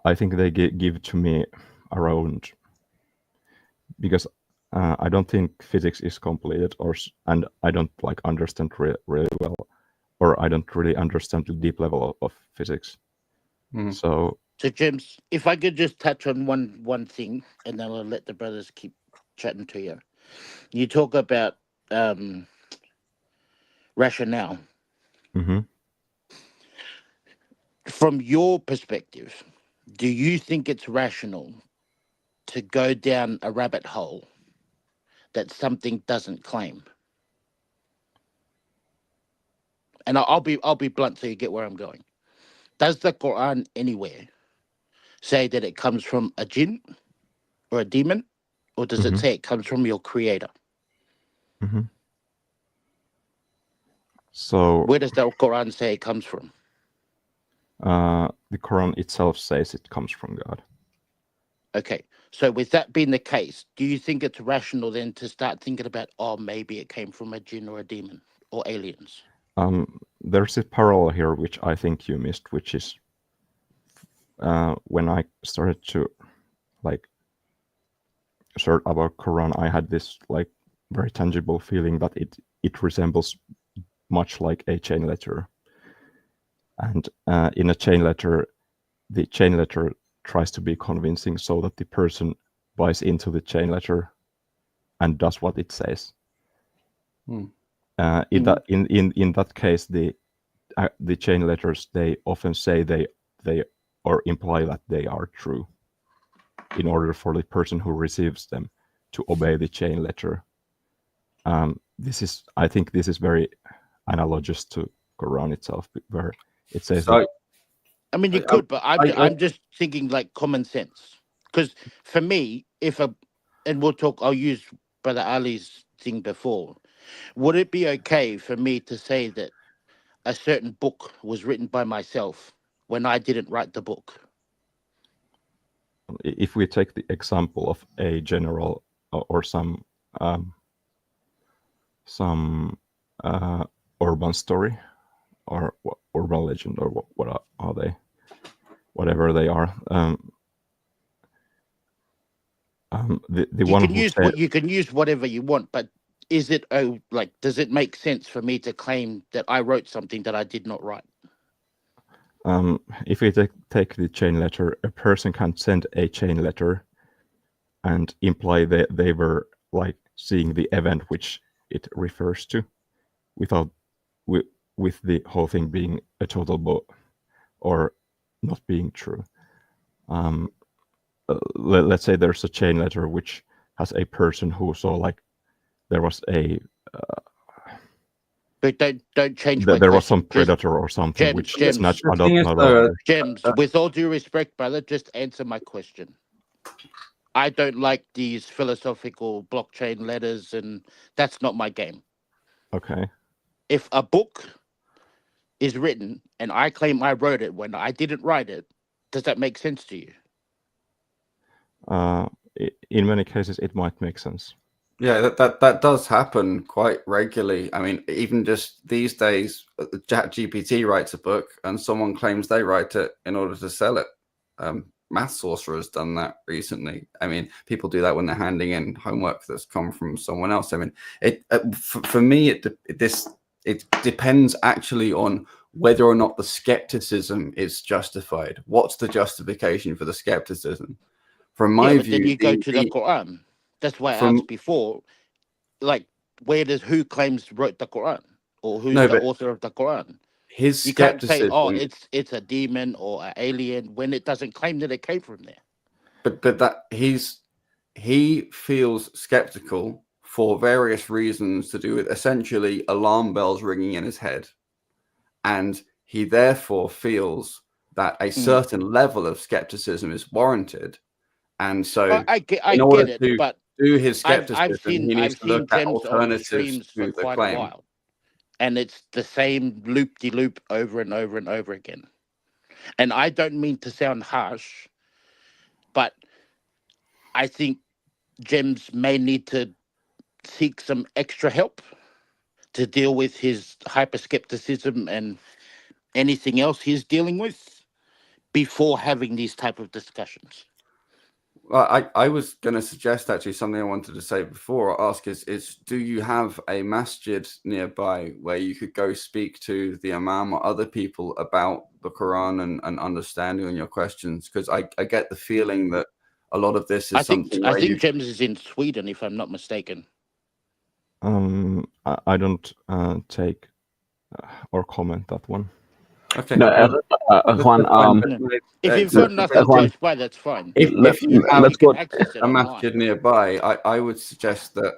I think they give to me around, because I don't think physics is completed, and I don't like understand really well, or I don't really understand the deep level of physics. So James, if I could just touch on one thing, and then I'll let the brothers keep chatting to you. You talk about rationale. From your perspective, do you think it's rational to go down a rabbit hole that something doesn't claim? And I'll be blunt so you get where I'm going. Does the Quran anywhere say that it comes from a jinn or a demon, or does it say it comes from your creator? So where does the Quran say it comes from? The Quran itself says it comes from God. Okay, so with that being the case, do you think it's rational then to start thinking about, maybe it came from a jinn or a demon or aliens? There's a parallel here which I think you missed, which is when I started to like search about Quran, I had this like very tangible feeling that it resembles much like a chain letter. And in a chain letter, the chain letter tries to be convincing so that the person buys into the chain letter and does what it says. In that case, the chain letters, they often say they or imply that they are true, in order for the person who receives them to obey the chain letter. I think this is very analogous to Quran itself, where it says. So, I mean, you could, but I'm just thinking like common sense. Because for me, and I'll use Brother Ali's thing before. Would it be okay for me to say that a certain book was written by myself when I didn't write the book? If we take the example of a general or some urban story or urban legend, or what are they? Whatever they are. You can use whatever you want, but is it does it make sense for me to claim that I wrote something that I did not write? If we take the chain letter, a person can send a chain letter and imply that they were like seeing the event which it refers to, without with the whole thing being a total or not being true. Let's say there's a chain letter which has a person who saw like there was a but don't change there my was some question. predator or something which Gems. is not Gems, with all due respect, brother, just answer my question. I don't like these philosophical blockchain letters, and that's not my game. Okay. If a book is written and I claim I wrote it when I didn't write it, does that make sense to you? In many cases, it might make sense. Yeah, that does happen quite regularly. I mean, even just these days, ChatGPT writes a book and someone claims they write it in order to sell it. Math Sorcerer has done that recently. I mean, people do that when they're handing in homework that's come from someone else. I mean, for me, it depends actually on whether or not the skepticism is justified. What's the justification for the skepticism? From my view, then you go to the Quran. That's why I asked before, like, who claims wrote the Quran, or who's the author of the Quran? His You can't skepticism. say, oh, it's a demon or an alien, when it doesn't claim that it came from there. But that he feels skeptical for various reasons to do with essentially alarm bells ringing in his head, and he therefore feels that a certain level of skepticism is warranted. And so, I get it, but do his skepticism, he needs to look at alternatives for quite a while, and it's the same loop-de-loop over and over and over again. And I don't mean to sound harsh, but I think Gems may need to seek some extra help to deal with his hyper-skepticism and anything else he's dealing with before having these type of discussions. Well, I was going to suggest actually something I wanted to say before or ask is do you have a masjid nearby where you could go speak to the imam or other people about the Quran and understanding on your questions? Because I get the feeling that a lot of this is I think Gems is in Sweden, if I'm not mistaken. I don't take or comment that one. Okay. No, Juan, if you've got nothing to explain, that's fine. If you have let's go. A masjid nearby, I would suggest that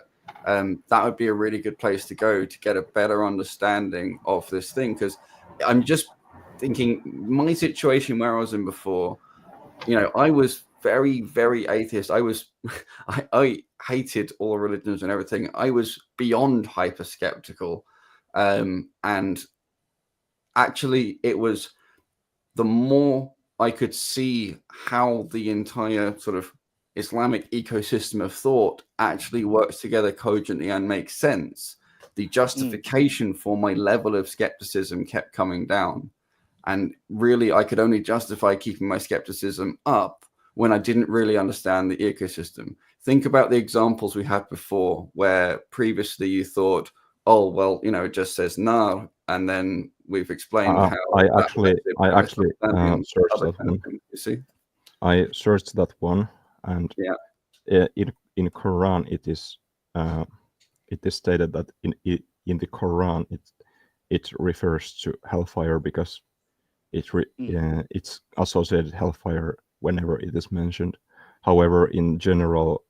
that would be a really good place to go to get a better understanding of this thing. Because I'm just thinking my situation where I was in before, I was very, very atheist. I hated all religions and everything. I was beyond hyper skeptical. And actually, it was the more I could see how the entire sort of Islamic ecosystem of thought actually works together cogently and makes sense, the justification for my level of skepticism kept coming down. And really, I could only justify keeping my skepticism up when I didn't really understand the ecosystem. Think about the examples we had before, where previously you thought, oh, well, it just says nar, and then we've explained how I actually searched that one. You see, I searched that one, and in Quran it is stated that in the Quran it refers to hellfire because it's associated hellfire whenever it is mentioned. However, in general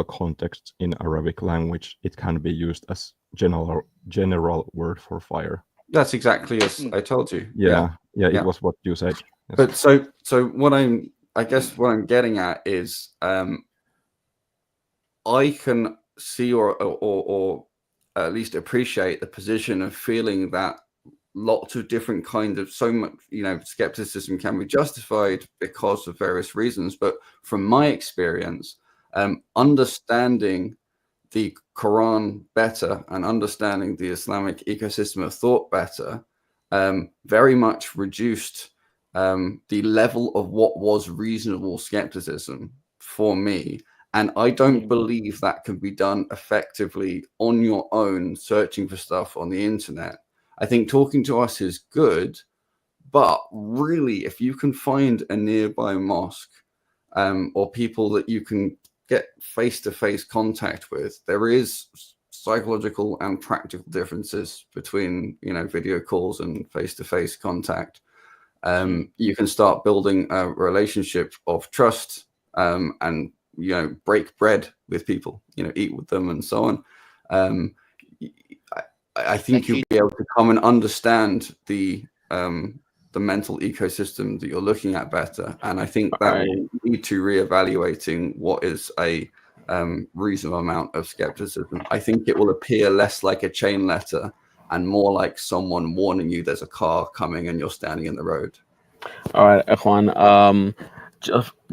context in Arabic language, it can be used as general word for fire. That's exactly as I told you. Yeah, it was what you said. Yes. But so what I'm getting at is I can see or at least appreciate the position of feeling that lots of different kinds of so much skepticism can be justified because of various reasons. But from my experience, understanding the Quran better and understanding the Islamic ecosystem of thought better very much reduced the level of what was reasonable skepticism for me. And I don't believe that can be done effectively on your own, searching for stuff on the internet. I think talking to us is good, but really, if you can find a nearby mosque or people that you can get face-to-face contact with, there is psychological and practical differences between video calls and face-to-face contact. You can start building a relationship of trust and break bread with people, eat with them and so on. I think you'll be able to come and understand the mental ecosystem that you're looking at better. And I think that will lead to reevaluating what is a reasonable amount of skepticism. I think it will appear less like a chain letter and more like someone warning you there's a car coming and you're standing in the road. All right, Ikhwan.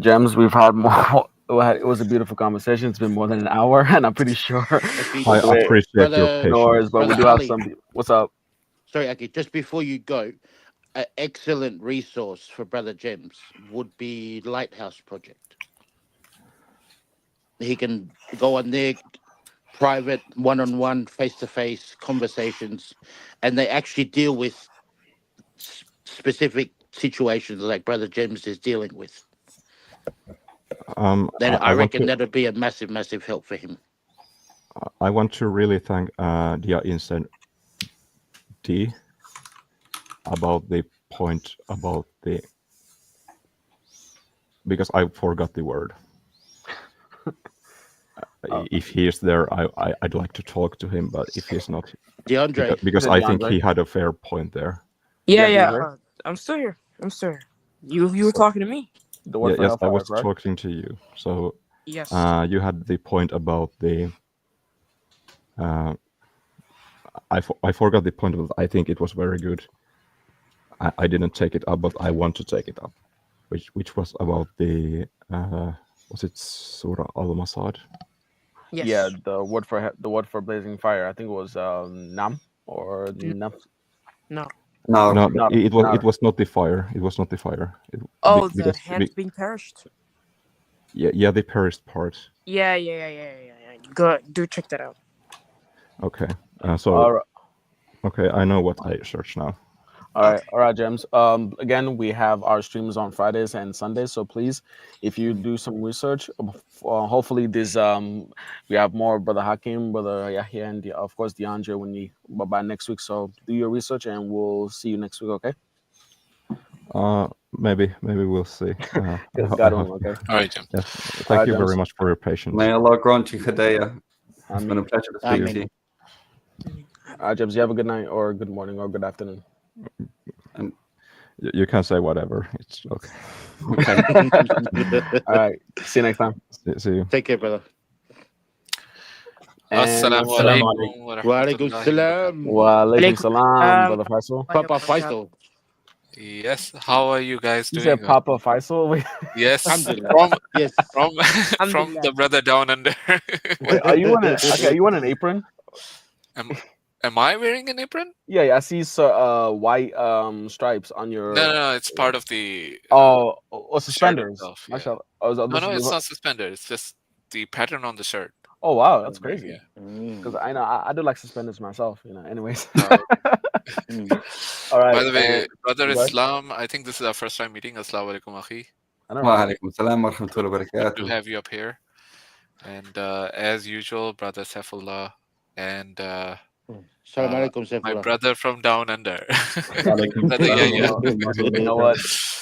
Gems, we've had more. It was a beautiful conversation. It's been more than an hour, and I'm pretty sure. I appreciate your patience. But we do have some. What's up? Sorry, Aki. Just before you go, an excellent resource for Brother Gems would be Lighthouse Project. He can go on there, private, one-on-one, face-to-face conversations, and they actually deal with specific situations like Brother Gems is dealing with. Then I reckon that would be a massive, massive help for him. I want to really thank Dia Instant D about the point about the, because I forgot the word. If he is there, I'd like to talk to him, but if he's not, DeAndre, because I think he had a fair point there. Yeah. I'm still here. You were talking to me. Yes, I was talking to you. So yes, you had the point about the. I forgot the point of it. I think it was very good. I didn't take it up, but I want to take it up, which was about the was it Surah Al-Masad? yes. Yeah, the word for blazing fire. I think it was Nam or Nam. No. No, it was not the fire. It was not the fire. The hands being perished. Yeah, the perished part. Yeah. Go do check that out. Okay. Right. Okay, I know what I search now. All right, Gems. Again, we have our streams on Fridays and Sundays, so please, if you do some research, hopefully this we have more Brother Hakim, Brother Yahya, and of course DeAndre by next week. So do your research, and we'll see you next week. Okay? Maybe we'll see. Got him. Okay. All right, Jim. Yes. Thank you very much for your patience. May Allah grant you Hidayah. It's been a pleasure to speak to you. Gems, you have a good night or good morning or good afternoon. And you can say whatever. It's okay. All right. See you next time. See you. Take care, brother. Assalamu alaikum wa Wa alaikum salam. Wa alaikum salam, Brother Faisal. Papa Faisal. Yes, how are you guys You doing? said Papa Faisal? Yes, Alhamdulillah. Yes. from the brother down under. Wait, are you on an apron? Am I wearing an apron? Yeah, I see white stripes on your. No, it's part of the shirt suspenders. itself. Yeah. Mashallah. Oh, No, it's not suspended. It's just the pattern on the shirt. Oh wow, that's crazy. Yeah. Because I know I do like suspenders myself. Anyways. Oh. All right. By the way, brother go ahead. Islam, I think this is our first time meeting. Assalamu alaikum, akhi. I don't know. Wa alaikum salam wa rahmatullahi wa Good to barakatuh. have you up here. And as usual, brother Saifullah and Salam alaikum, my Saifullah. brother from down under. Alaikum Brother salam Yahya. wa rahmatullahi You know wa what? barakatuh.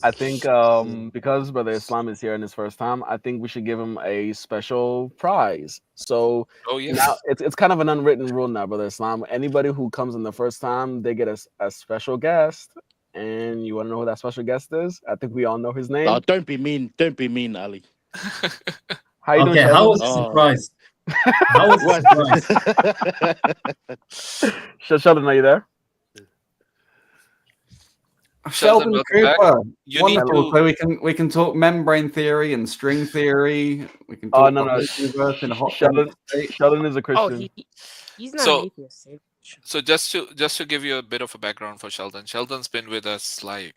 I think because Brother Islam is here in his first time, I think we should give him a special prize. So Oh yes. now it's kind of an unwritten rule now, Brother Islam. Anybody who comes in the first time, they get a special guest. And you want to know who that special guest is? I think we all know his name. Oh, don't be mean. Don't be mean, Ali. How you doing, Okay, how was Sheldon? the surprise? How was the surprise? Sheldon, are you there? Sheldon, Sheldon welcome back. Cooper. You need Wonderful. to. So we can talk membrane theory and string theory. We can Oh talk no, about no. the universe in a hot Sheldon, state. Sheldon is a Oh, Christian. he's not So- an atheist. So just to give you a bit of a background for Sheldon. Sheldon's been with us like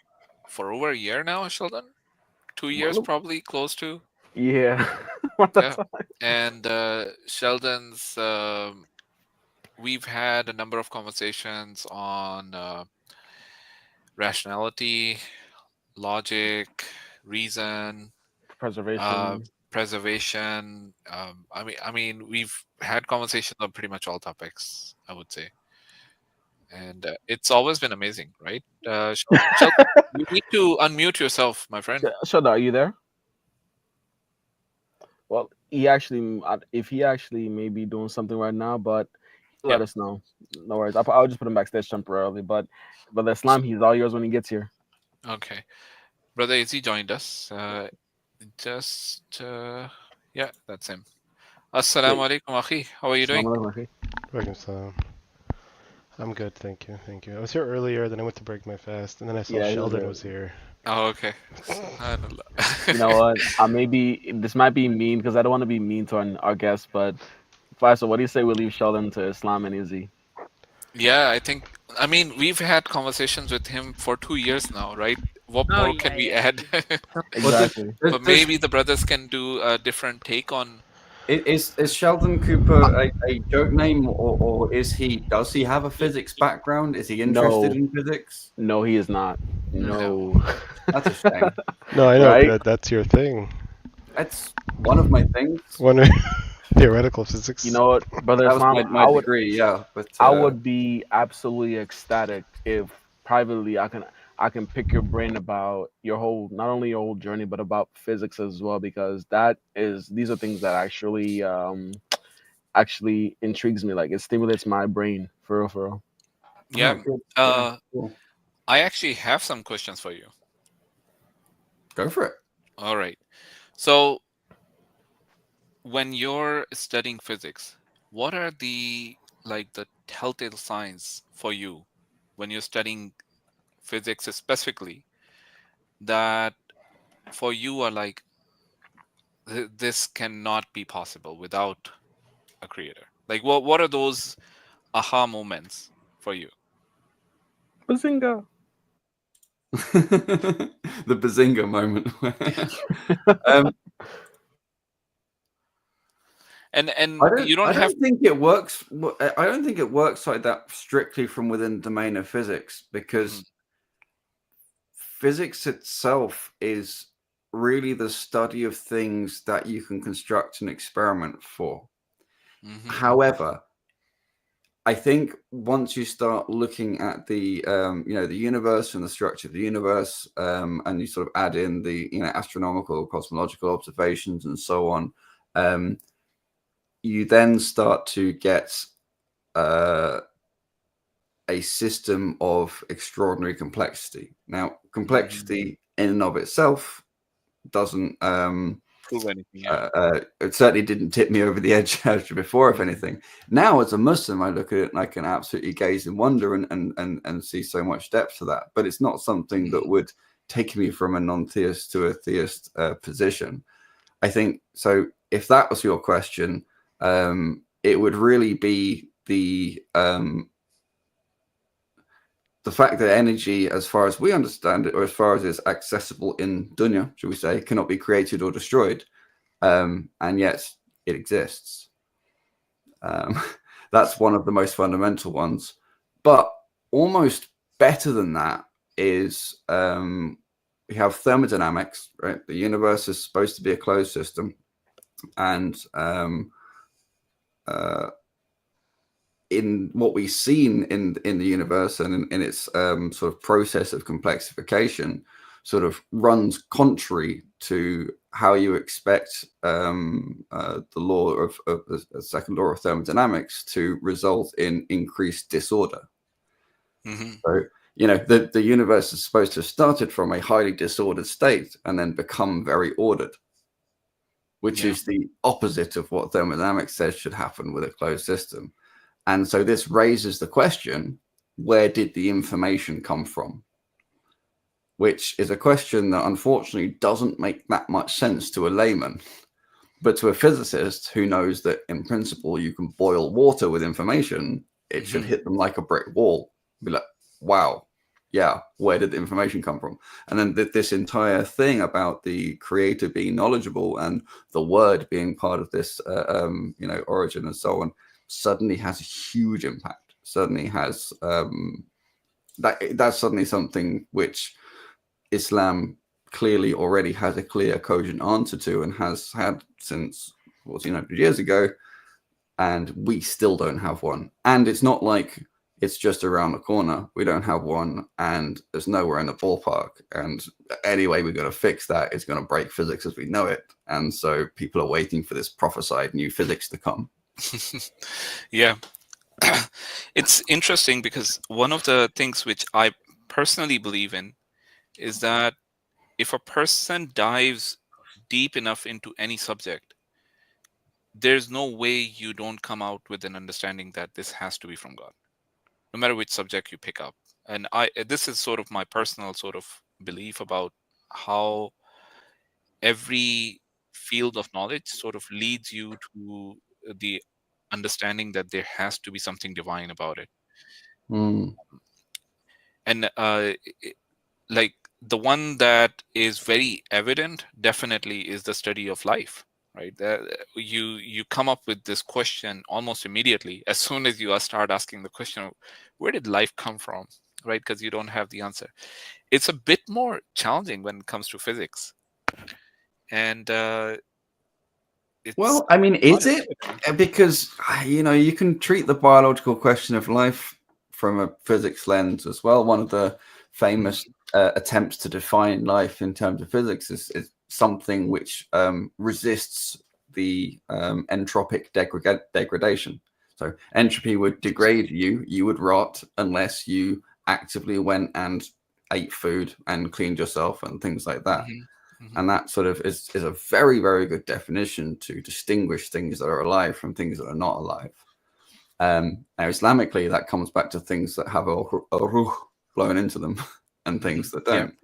for over a year now, Sheldon. 2 years Well, probably, close to. Yeah. What the Yeah. fuck? And Sheldon's we've had a number of conversations on rationality, logic, reason, Preservation. preservation. I mean, we've had conversations on pretty much all topics, I would say, and it's always been amazing, right? Sheldon, you need to unmute yourself, my friend. Sheldon, are you there? Well, if he actually may be doing something right now, but let Yeah. us know. No worries. I'll just put him backstage temporarily. But the Islam, he's all yours when he gets here. Okay, brother Izzy joined us. Yeah, that's him. Assalamu alaikum, akhi. How are you doing? Assalamu alaikum. Walaikum salam. I'm good, thank you. I was here earlier, then I went to break my fast, and then I saw Yeah, he was Sheldon there. was here. Oh, okay. Subhanallah. You know what? This might be mean because I don't want to be mean to our guests, but Faisal, what do you say we leave Sheldon to Islam and Izzy? Yeah, I mean, we've had conversations with him for 2 years now, right? What Oh, more yeah, can we yeah. add? Exactly. But maybe the brothers can do a different take on. Is Sheldon Cooper a joke name, or does he have a physics background? Is he interested No. in physics? No, he is not. No. That's a shame. No, I know Right? that's your thing. That's one of my things. One theoretical physics. You know what, Brother That was Islam? my degree, yeah. But I would be absolutely ecstatic if privately I can pick your brain about not only your whole journey, but about physics as well, because these are things that actually intrigues me. Like it stimulates my brain for real. Yeah. Cool. Cool. I actually have some questions for you. Go for it. All right. So, when you're studying physics, what are the telltale signs for you when you're studying physics specifically that for you are like this cannot be possible without a creator? Like what are those aha moments for you? Bazinga! The Bazinga moment. And you I don't have don't think it works. I don't think it works like that strictly from within the domain of physics, because physics itself is really the study of things that you can construct an experiment for. Mhm. However, I think once you start looking at the the universe and the structure of the universe, and you sort of add in the astronomical, cosmological observations and so on, you then start to get a system of extraordinary complexity. Now, complexity in and of itself doesn't prove anything. it certainly didn't tip me over the edge before, if anything. Now, as a Muslim, I look at it and I can absolutely gaze in wonder and see so much depth to that. But it's not something that would take me from a non-theist to a theist position. I think so. If that was your question, it would really be the fact that energy, as far as we understand it, or as far as it's accessible in dunya, should we say, cannot be created or destroyed, and yet it exists. That's one of the most fundamental ones. But almost better than that is we have thermodynamics, right? The universe is supposed to be a closed system, and in what we've seen in the universe and in its sort of process of complexification, sort of runs contrary to how you expect the law of the second law of thermodynamics to result in increased disorder. So, you know, the universe is supposed to have started from a highly disordered state and then become very ordered, which is the opposite of what thermodynamics says should happen with a closed system. And so this raises the question, where did the information come from? Which is a question that unfortunately doesn't make that much sense to a layman. But to a physicist who knows that in principle you can boil water with information, it should hit them like a brick wall. Be like, wow, yeah, where did the information come from? And then this entire thing about the creator being knowledgeable and the word being part of this, you know, origin and so on, suddenly has a huge impact. Suddenly has that's suddenly something which Islam clearly already has a clear, cogent answer to, and has had since 1400 years ago, and we still don't have one. And it's not like it's just around the corner. We don't have one, and there's nowhere in the ballpark. And anyway, we're going to fix that. It's going to break physics as we know it. And so people are waiting for this prophesied new physics to come. Yeah. It's interesting because one of the things which I personally believe in is that if a person dives deep enough into any subject, there's no way you don't come out with an understanding that this has to be from God, no matter which subject you pick up. And this is sort of my personal sort of belief about how every field of knowledge sort of leads you to the understanding that there has to be something divine about it. And like the one that is very evident definitely is the study of life, right? You come up with this question almost immediately as soon as you start asking the question, where did life come from, right? Because you don't have the answer. It's a bit more challenging when it comes to physics. And well, I mean, is it? Because, you know, you can treat the biological question of life from a physics lens as well. One of the famous attempts to define life in terms of physics is something which resists the entropic degradation. So entropy would degrade you. You would rot unless you actively went and ate food and cleaned yourself and things like that. And that sort of is a very, very good definition to distinguish things that are alive from things that are not alive. Now, Islamically, that comes back to things that have a ruh blown into them and things that don't.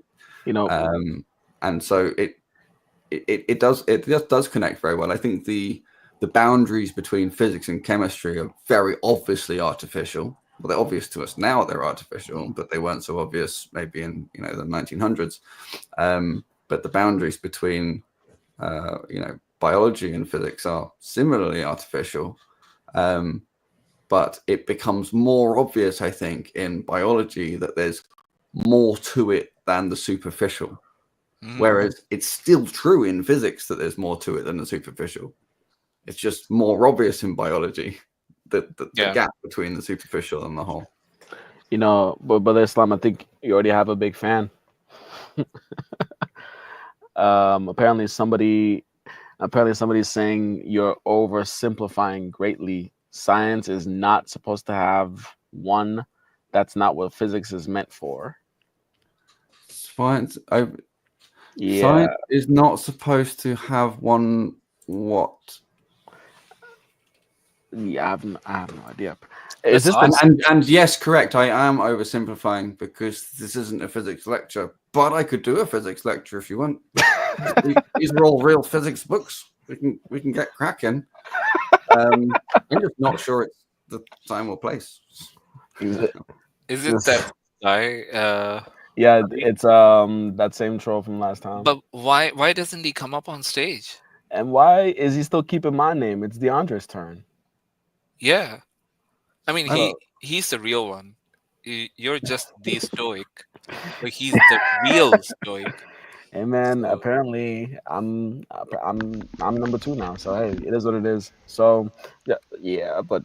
You know, and so it just does connect very well. I think the boundaries between physics and chemistry are very obviously artificial. Well, they're obvious to us now; they're artificial, but they weren't so obvious maybe in the 1900s. But the boundaries between biology and physics are similarly artificial. But it becomes more obvious, I think, in biology that there's more to it than the superficial. Whereas it's still true in physics that there's more to it than the superficial. It's just more obvious in biology, the gap between the superficial and the whole. You know, but Brother Islam, I think you already have a big fan. Apparently somebody's saying you're oversimplifying greatly. Science is not supposed to have one. That's not what physics is meant for. Science is not supposed to have one. What? Yeah, I have no idea. Is this and yes, correct. I am oversimplifying because this isn't a physics lecture, but I could do a physics lecture if you want. These are all real physics books. We can get cracking. I'm just not sure the time or place. Is it? Is it This- that guy? Yeah, Ali? it's that same troll from last time. But why doesn't he come up on stage? And why is he still keeping my name? It's DeAndre's turn. Yeah, I mean Bro. he's the real one. You're just the stoic, but he's the real stoic. Hey man, So- apparently I'm number 2 now. So hey, it is what it is. So yeah, but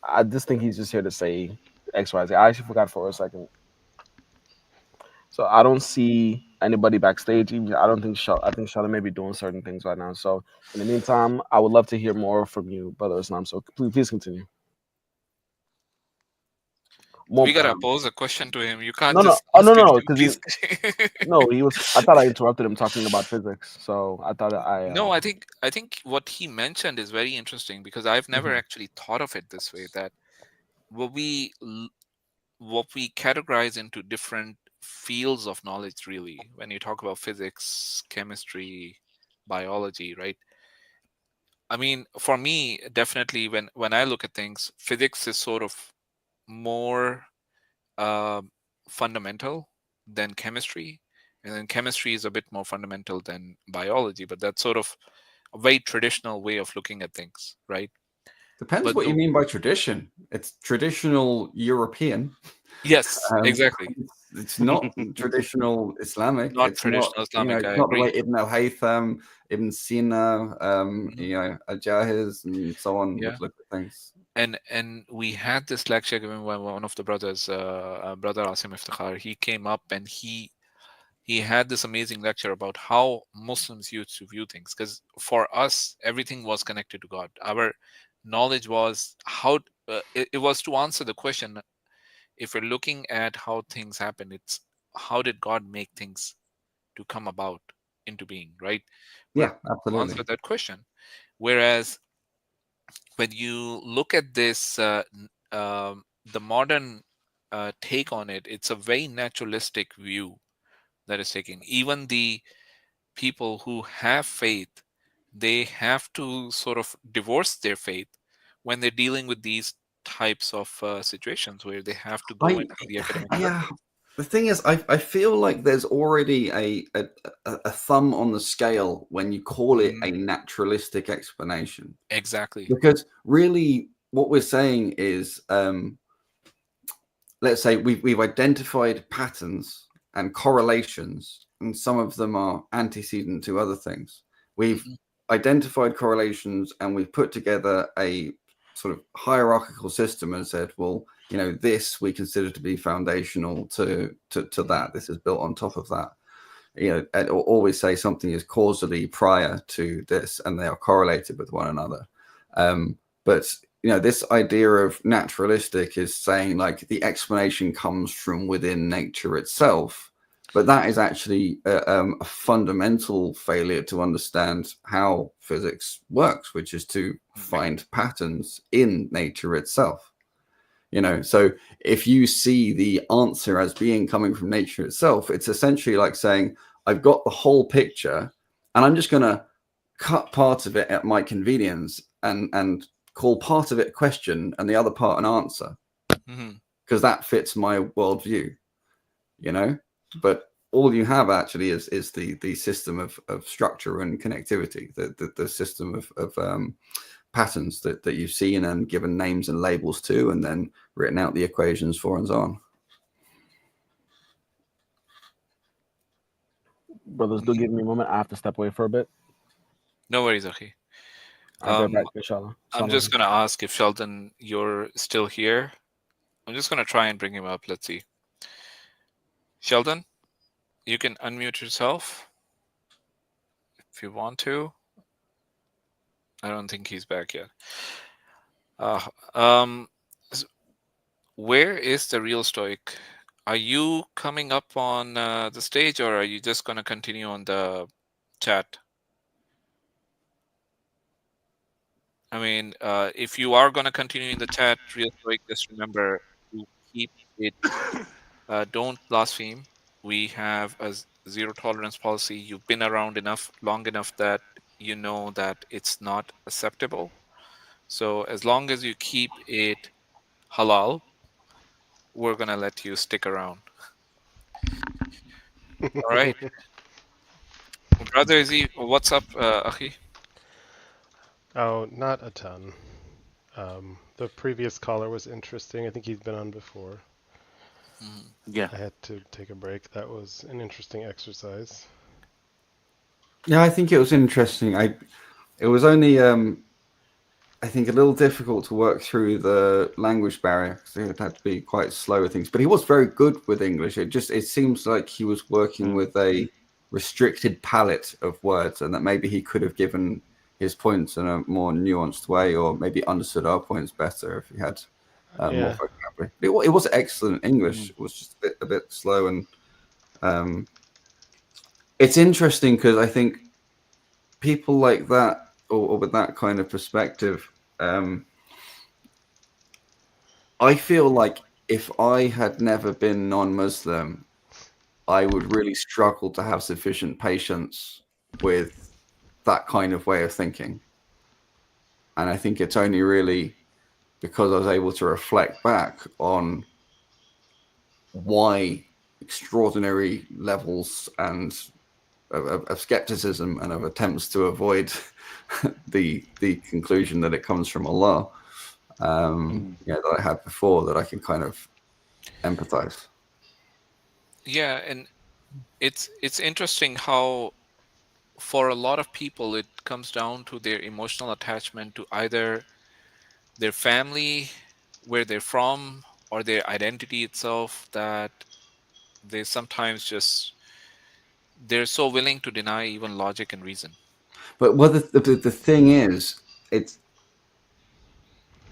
I just think he's just here to say XYZ. I actually forgot for a second. So I don't see anybody backstage. Even I don't think I think Charlotte may be doing certain things right now. So in the meantime, I would love to hear more from you, Brother Islam. So please continue. More, we gotta pose a question to him. You can't no, just no, because please. no, he was. I thought I interrupted him talking about physics. So I thought No, I think what he mentioned is very interesting because I've never Mhm. actually thought of it this way. That what we categorize into different fields of knowledge, really, when you talk about physics, chemistry, biology, right? I mean, for me, definitely when I look at things, physics is sort of more fundamental than chemistry, and then chemistry is a bit more fundamental than biology. But that's sort of a very traditional way of looking at things, right? Depends But what you mean by tradition. It's traditional European. Yes, exactly. It's not traditional Islamic. Not it's traditional not, Islamic, I it's not the agree. way Ibn al-Haytham, Ibn Sina, Al-Jahiz, and so on Yeah. would look at things. And we had this lecture given by one of the brothers, Brother Asim Iftikhar. He came up and he had this amazing lecture about how Muslims used to view things. Because for us, everything was connected to God. Our knowledge was how it was to answer the question. If we're looking at how things happen, it's how did God make things to come about into being, right? Yeah, To absolutely. answer that question. Whereas when you look at this, the modern take on it, it's a very naturalistic view that is taken. Even the people who have faith, they have to sort of divorce their faith when they're dealing with these types of situations where they have to go into the academic Yeah. circle. The thing is, I feel like there's already a thumb on the scale when you call it a naturalistic explanation. Exactly. Because really, what we're saying is, let's say we've identified patterns and correlations, and some of them are antecedent to other things. We've identified correlations and we've put together a sort of hierarchical system and said, well, this we consider to be foundational to that. This is built on top of that. And always say something is causally prior to this, and they are correlated with one another. But this idea of naturalistic is saying like the explanation comes from within nature itself, but that is actually a fundamental failure to understand how physics works, which is to find patterns in nature itself. So if you see the answer as being coming from nature itself, it's essentially like saying, I've got the whole picture and I'm just going to cut part of it at my convenience and call part of it a question and the other part an answer, because that fits my worldview, but all you have actually is the system of structure and connectivity, the system of patterns that you've seen and given names and labels to, and then written out the equations for and so on. Brothers, do give me a moment. I have to step away for a bit. No worries, Akhi. I'll be back, inshallah. I'm just going to ask if Sheldon, you're still here. I'm just going to try and bring him up. Let's see. Sheldon, you can unmute yourself if you want to. I don't think he's back yet. Where is the real stoic? Are you coming up on the stage, or are you just going to continue on the chat? I mean, if you are going to continue in the chat, real quick, just remember to keep it. Don't blaspheme. We have a zero tolerance policy. You've been around long enough that you know that it's not acceptable. So as long as you keep it halal, we're gonna let you stick around. All right, brother Izzy, what's up, Akhi? Oh, not a ton. The previous caller was interesting. I think he's been on before. Yeah. I had to take a break. That was an interesting exercise. Yeah, I think it was interesting. It was only I think a little difficult to work through the language barrier because it had to be quite slow with things. But he was very good with English. It seems like he was working with a restricted palette of words, and that maybe he could have given his points in a more nuanced way, or maybe understood our points better if he had more Yeah. vocabulary. It was excellent English. It was just a bit slow, and it's interesting because I think people like that, or with that kind of perspective, I feel like if I had never been non-Muslim, I would really struggle to have sufficient patience with that kind of way of thinking. And I think it's only really because I was able to reflect back on why extraordinary levels and of skepticism and of attempts to avoid the conclusion that it comes from Allah, that I had before, that I can kind of empathize. Yeah, and it's interesting how for a lot of people it comes down to their emotional attachment to either their family, where they're from, or their identity itself, that they sometimes they're so willing to deny even logic and reason. But what the thing is, it's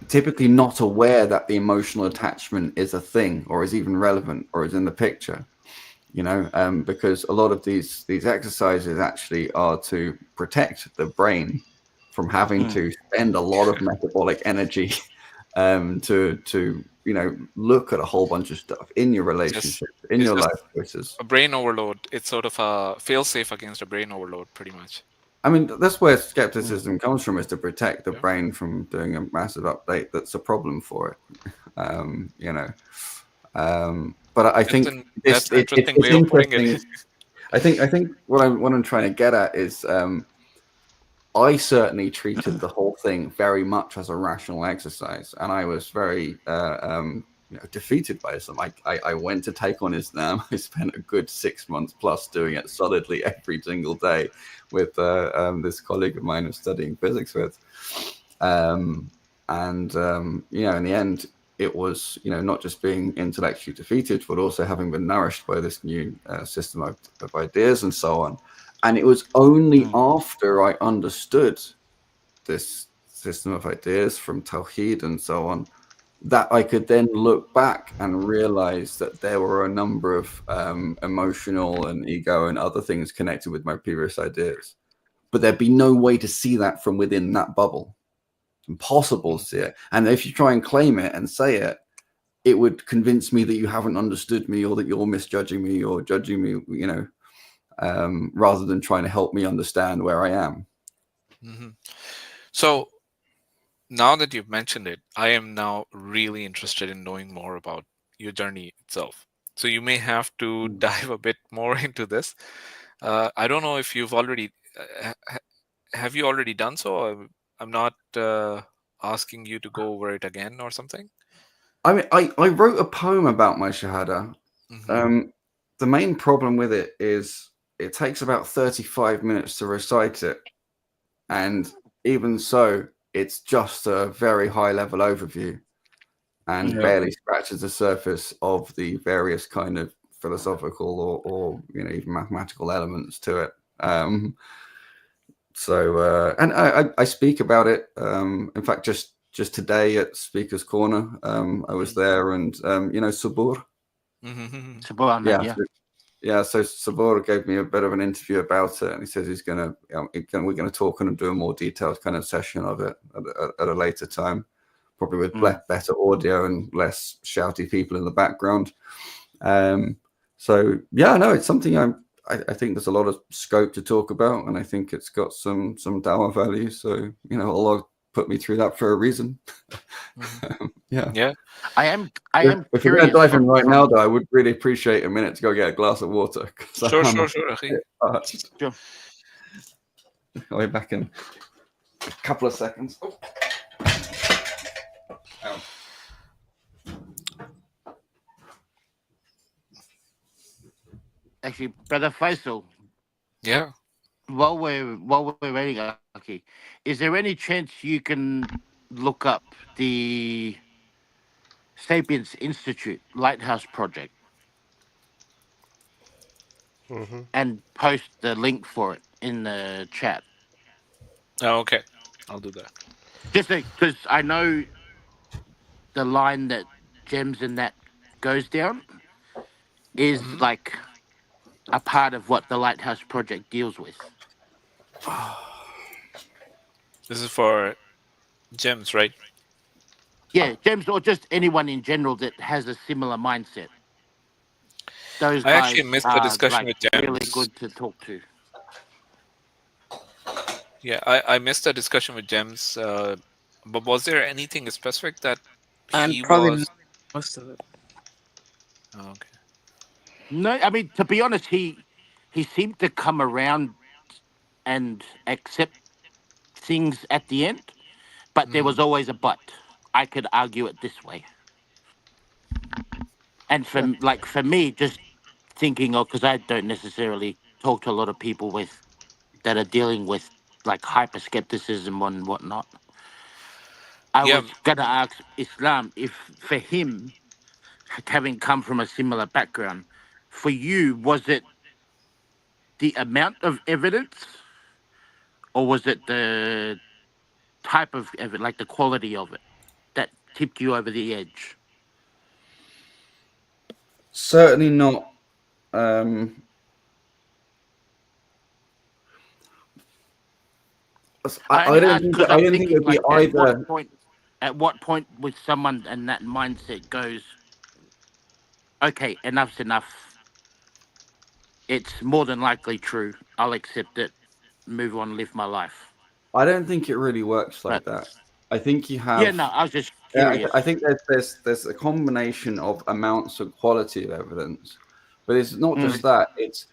typically not aware that the emotional attachment is a thing or is even relevant or is in the picture, because a lot of these exercises actually are to protect the brain from having to spend a lot of metabolic energy to look at a whole bunch of stuff in your relationship, in your life choices. A brain overload. It's sort of a fail-safe against a brain overload, pretty much. I mean, that's where skepticism comes from, is to protect the brain from doing a massive update that's a problem for it. But I think that's an interesting way of putting it. I think what I'm trying to get at is I certainly treated the whole thing very much as a rational exercise, and I was very defeated by Islam. I went to take on Islam. I spent a good 6 months plus doing it solidly every single day with this colleague of mine who's studying physics with. In the end, it was, not just being intellectually defeated, but also having been nourished by this new system of ideas and so on. And it was only after I understood this system of ideas from Tawheed and so on that I could then look back and realize that there were a number of emotional and ego and other things connected with my previous ideas. But there'd be no way to see that from within that bubble. It's impossible to see it. And if you try and claim it and say it, it would convince me that you haven't understood me or that you're misjudging me or judging me, rather than trying to help me understand where I am. Mm-hmm. So now that you've mentioned it, I am now really interested in knowing more about your journey itself. So you may have to dive a bit more into this. I don't know if you've already, have you already done so? I'm not asking you to go over it again or something. I mean, I wrote a poem about my Shahada. Mm-hmm. The main problem with it is it takes about 35 minutes to recite it. And even so, it's just a very high level overview and barely scratches the surface of the various kind of philosophical or even mathematical elements to it. And I speak about it. In fact, just today at Speaker's Corner, I was there, and Sabur. Mm-hmm. Sabur, yeah. So Sabur gave me a bit of an interview about it, and he says we're going to talk and do a more detailed kind of session of it at a later time, probably with better audio and less shouty people in the background. It's something I think there's a lot of scope to talk about, and I think it's got some dawah value. So Allah put me through that for a reason. Yeah. Yeah. I am If we're curious going to dive in right from- now, though, I would really appreciate a minute to go get a glass of water. 'cause Sure, I'm sure, a sure. Akhi. bit parched. Sure. I'll be back in a couple of seconds. Oh. Ow. Actually, Brother Faisal, Yeah. while we're waiting, okay, is there any chance you can look up the Sapiens Institute Lighthouse Project Hmm. and post the link for it in the chat? Oh, okay. I'll do that. Just because I know the line that Gems and that goes down is Mhm. like a part of what the Lighthouse Project deals with. This is for gems, right? Yeah, Gems or just anyone in general that has a similar mindset. Those I actually guys missed the are discussion like with really Gems. good to talk to. Yeah, I missed the discussion with Gems. But was there anything specific that And he probably was? most of it. Oh, okay. No, I mean to be honest, he seemed to come around and accept things at the end, but there was always a but. I could argue it this way. And for me, just thinking of, because I don't necessarily talk to a lot of people that are dealing with like hyper skepticism and whatnot. I Yeah. was gonna ask Islam if for him, having come from a similar background, for you was it the amount of evidence, or was it the type of evidence, like the quality of it, that tipped you over the edge? Certainly not. I only don't ask think. because I I'm don't think thinking it'd be like either. at what point with someone and that mindset goes, okay, enough's enough. It's more than likely true. I'll accept it, move on, live my life. I don't think it really works like But that. I think you have. yeah, no, I was just Yeah, curious. I think there's a combination of amounts and quality of evidence, but it's not just that. It's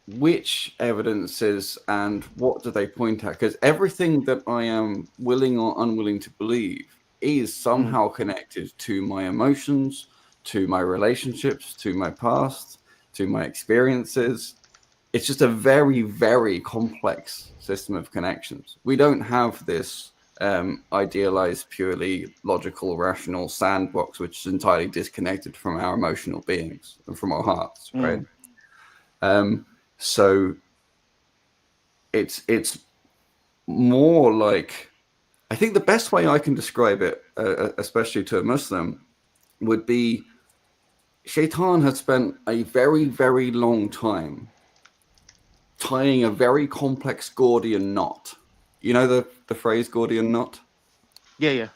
which evidences and what do they point at? Because everything that I am willing or unwilling to believe is somehow connected to my emotions, to my relationships, to my past, to my experiences. It's just a very, very complex system of connections. We don't have this idealized, purely logical, rational sandbox, which is entirely disconnected from our emotional beings and from our hearts, right? So it's more like, I think the best way I can describe it, especially to a Muslim, would be Shaitan has spent a very, very long time tying a very complex Gordian knot. You know the phrase Gordian knot? Yeah.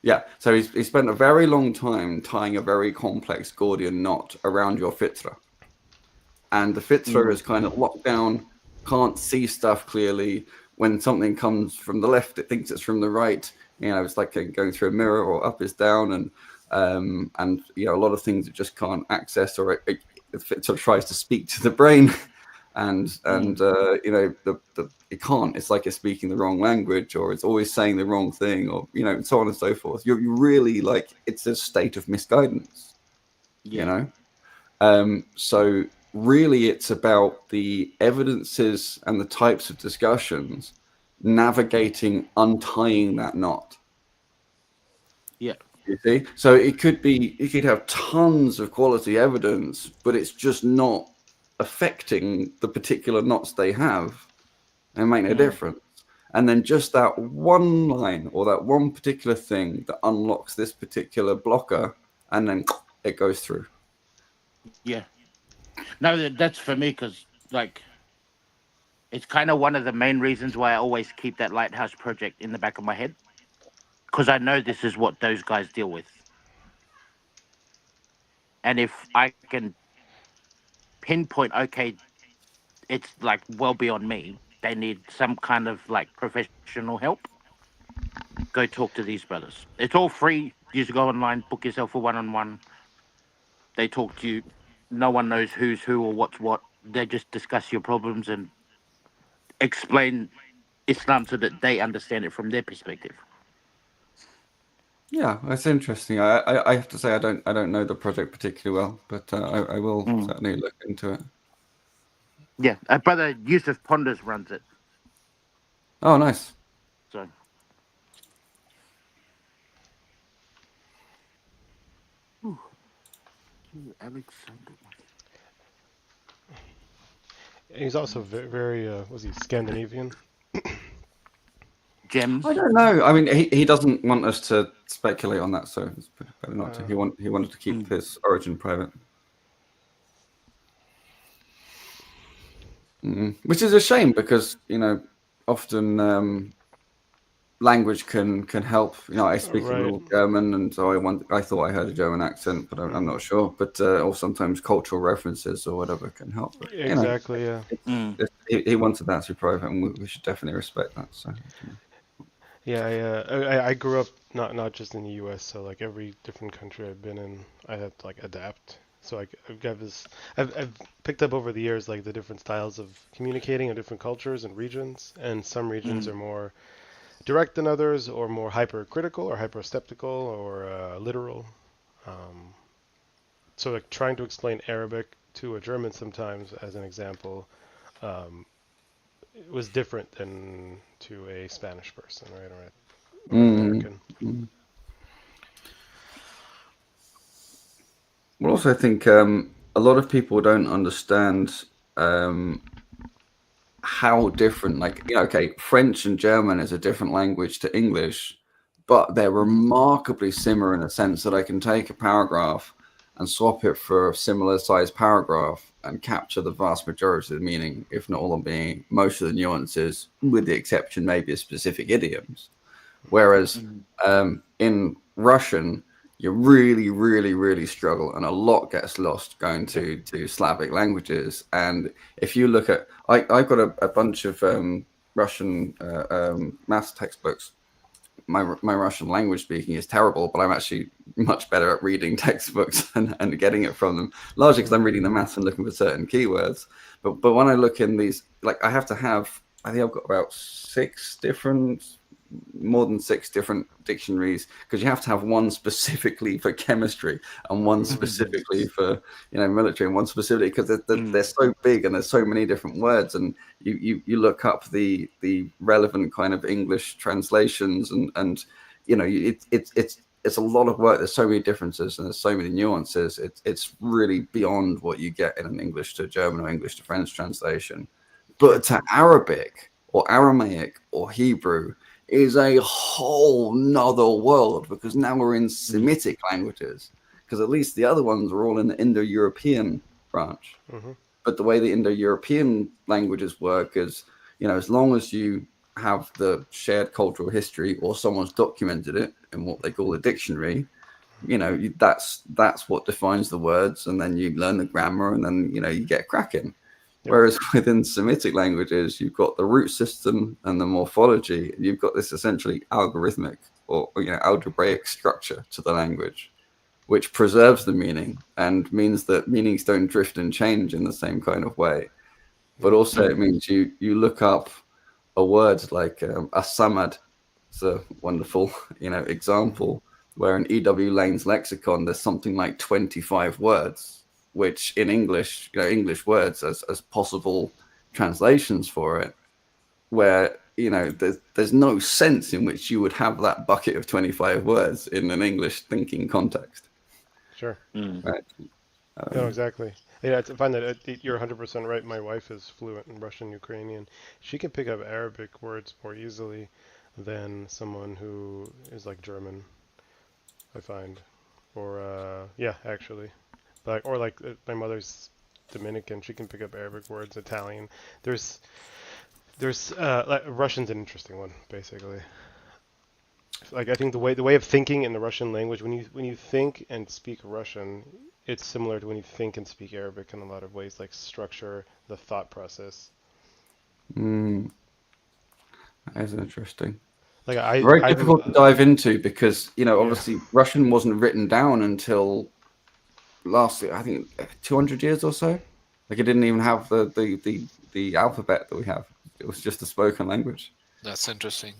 Yeah. So he's spent a very long time tying a very complex Gordian knot around your fitra. And the fitra is kind of locked down, can't see stuff clearly. When something comes from the left, it thinks it's from the right. You know, it's like going through a mirror, or up is down, and you know, a lot of things it just can't access, or it sort of tries to speak to the brain, and you know, it can't. It's like it's speaking the wrong language, or it's always saying the wrong thing, or you know, and so on and so forth. You're really like, it's a state of misguidance. Yeah. You know, so really it's about the evidences and the types of discussions navigating, untying that knot. Yeah. You see, so it could be, you could have tons of quality evidence, but it's just not affecting the particular knots they have and make no difference. And then just that one line or that one particular thing that unlocks this particular blocker, and then it goes through. Yeah. No, that's for me, because like it's kind of one of the main reasons why I always keep that Lighthouse Project in the back of my head, because I know this is what those guys deal with. And if I can pinpoint, okay, it's like well beyond me, they need some kind of like professional help, go talk to these brothers. It's all free. You just go online, book yourself a one-on-one. They talk to you. No one knows who's who or what's what. They just discuss your problems and explain Islam so that they understand it from their perspective. Yeah, that's interesting. I have to say I don't know the project particularly well, but I will certainly look into it. Yeah, brother Yusuf Ponders runs it. Oh, nice. So. Ooh. Alexander. He's also very was he Scandinavian? Gems. I don't know. I mean, he doesn't want us to speculate on that, so it's better not to. He wanted to keep his origin private, which is a shame because often language can help. I speak a little German, and so I thought I heard a German accent, but I'm not sure. But or sometimes cultural references or whatever can help. But, exactly. Yeah. He wanted that to be private, and we should definitely respect that. So. Yeah, I grew up not just in the U.S., so like every different country I've been in, I had to like adapt. So I've picked up over the years like the different styles of communicating in different cultures and regions, and some regions are more direct than others, or more hypercritical or hyper-skeptical or literal. So like trying to explain Arabic to a German sometimes, as an example, it was different than to a Spanish person, right, or an American. Well, also I think a lot of people don't understand how different, okay, French and German is a different language to English, but they're remarkably similar in the sense that I can take a paragraph and swap it for a similar sized paragraph and capture the vast majority of the meaning, if not all of being most of the nuances, with the exception maybe of specific idioms. Whereas in Russian, you really, really, really struggle, and a lot gets lost going to Slavic languages. And if you look at, I've got a bunch of Russian maths textbooks. My Russian language speaking is terrible, but I'm actually much better at reading textbooks and getting it from them, largely because I'm reading the maths and looking for certain keywords. But when I look in these, I think I've got about more than six different dictionaries, because you have to have one specifically for chemistry and one specifically for military and one specifically because they're so big and there's so many different words, and you look up the relevant kind of English translations and it's a lot of work. There's so many differences and there's so many nuances. It's really beyond what you get in an English to German or English to French translation. But to Arabic or Aramaic or Hebrew is a whole nother world, because now we're in Semitic languages, because at least the other ones are all in the Indo-European branch. But the way the Indo-European languages work is, as long as you have the shared cultural history or someone's documented it in what they call a dictionary, that's what defines the words, and then you learn the grammar, and then you get cracking. Whereas within Semitic languages, you've got the root system and the morphology. You've got this essentially algorithmic or algebraic structure to the language, which preserves the meaning and means that meanings don't drift and change in the same kind of way. But also it means you look up a word like asamad. It's a wonderful example where in E.W. Lane's lexicon there's something like 25 words, which in English, English words as possible translations for it, where, there's no sense in which you would have that bucket of 25 words in an English thinking context. Sure. Right. No, exactly. Yeah, I find that you're 100% right. My wife is fluent in Russian, Ukrainian. She can pick up Arabic words more easily than someone who is like German, I find. Or, actually. Like my mother's Dominican, she can pick up Arabic words, Italian. There's Russian's an interesting one, basically. Like I think the way of thinking in the Russian language, when you think and speak Russian, it's similar to when you think and speak Arabic in a lot of ways, like structure, the thought process. That is interesting. Like Very I'm difficult to dive into because Yeah. obviously Russian wasn't written down until last, I think, 200 years or so. Like it didn't even have the alphabet that we have. It was just a spoken language. That's interesting.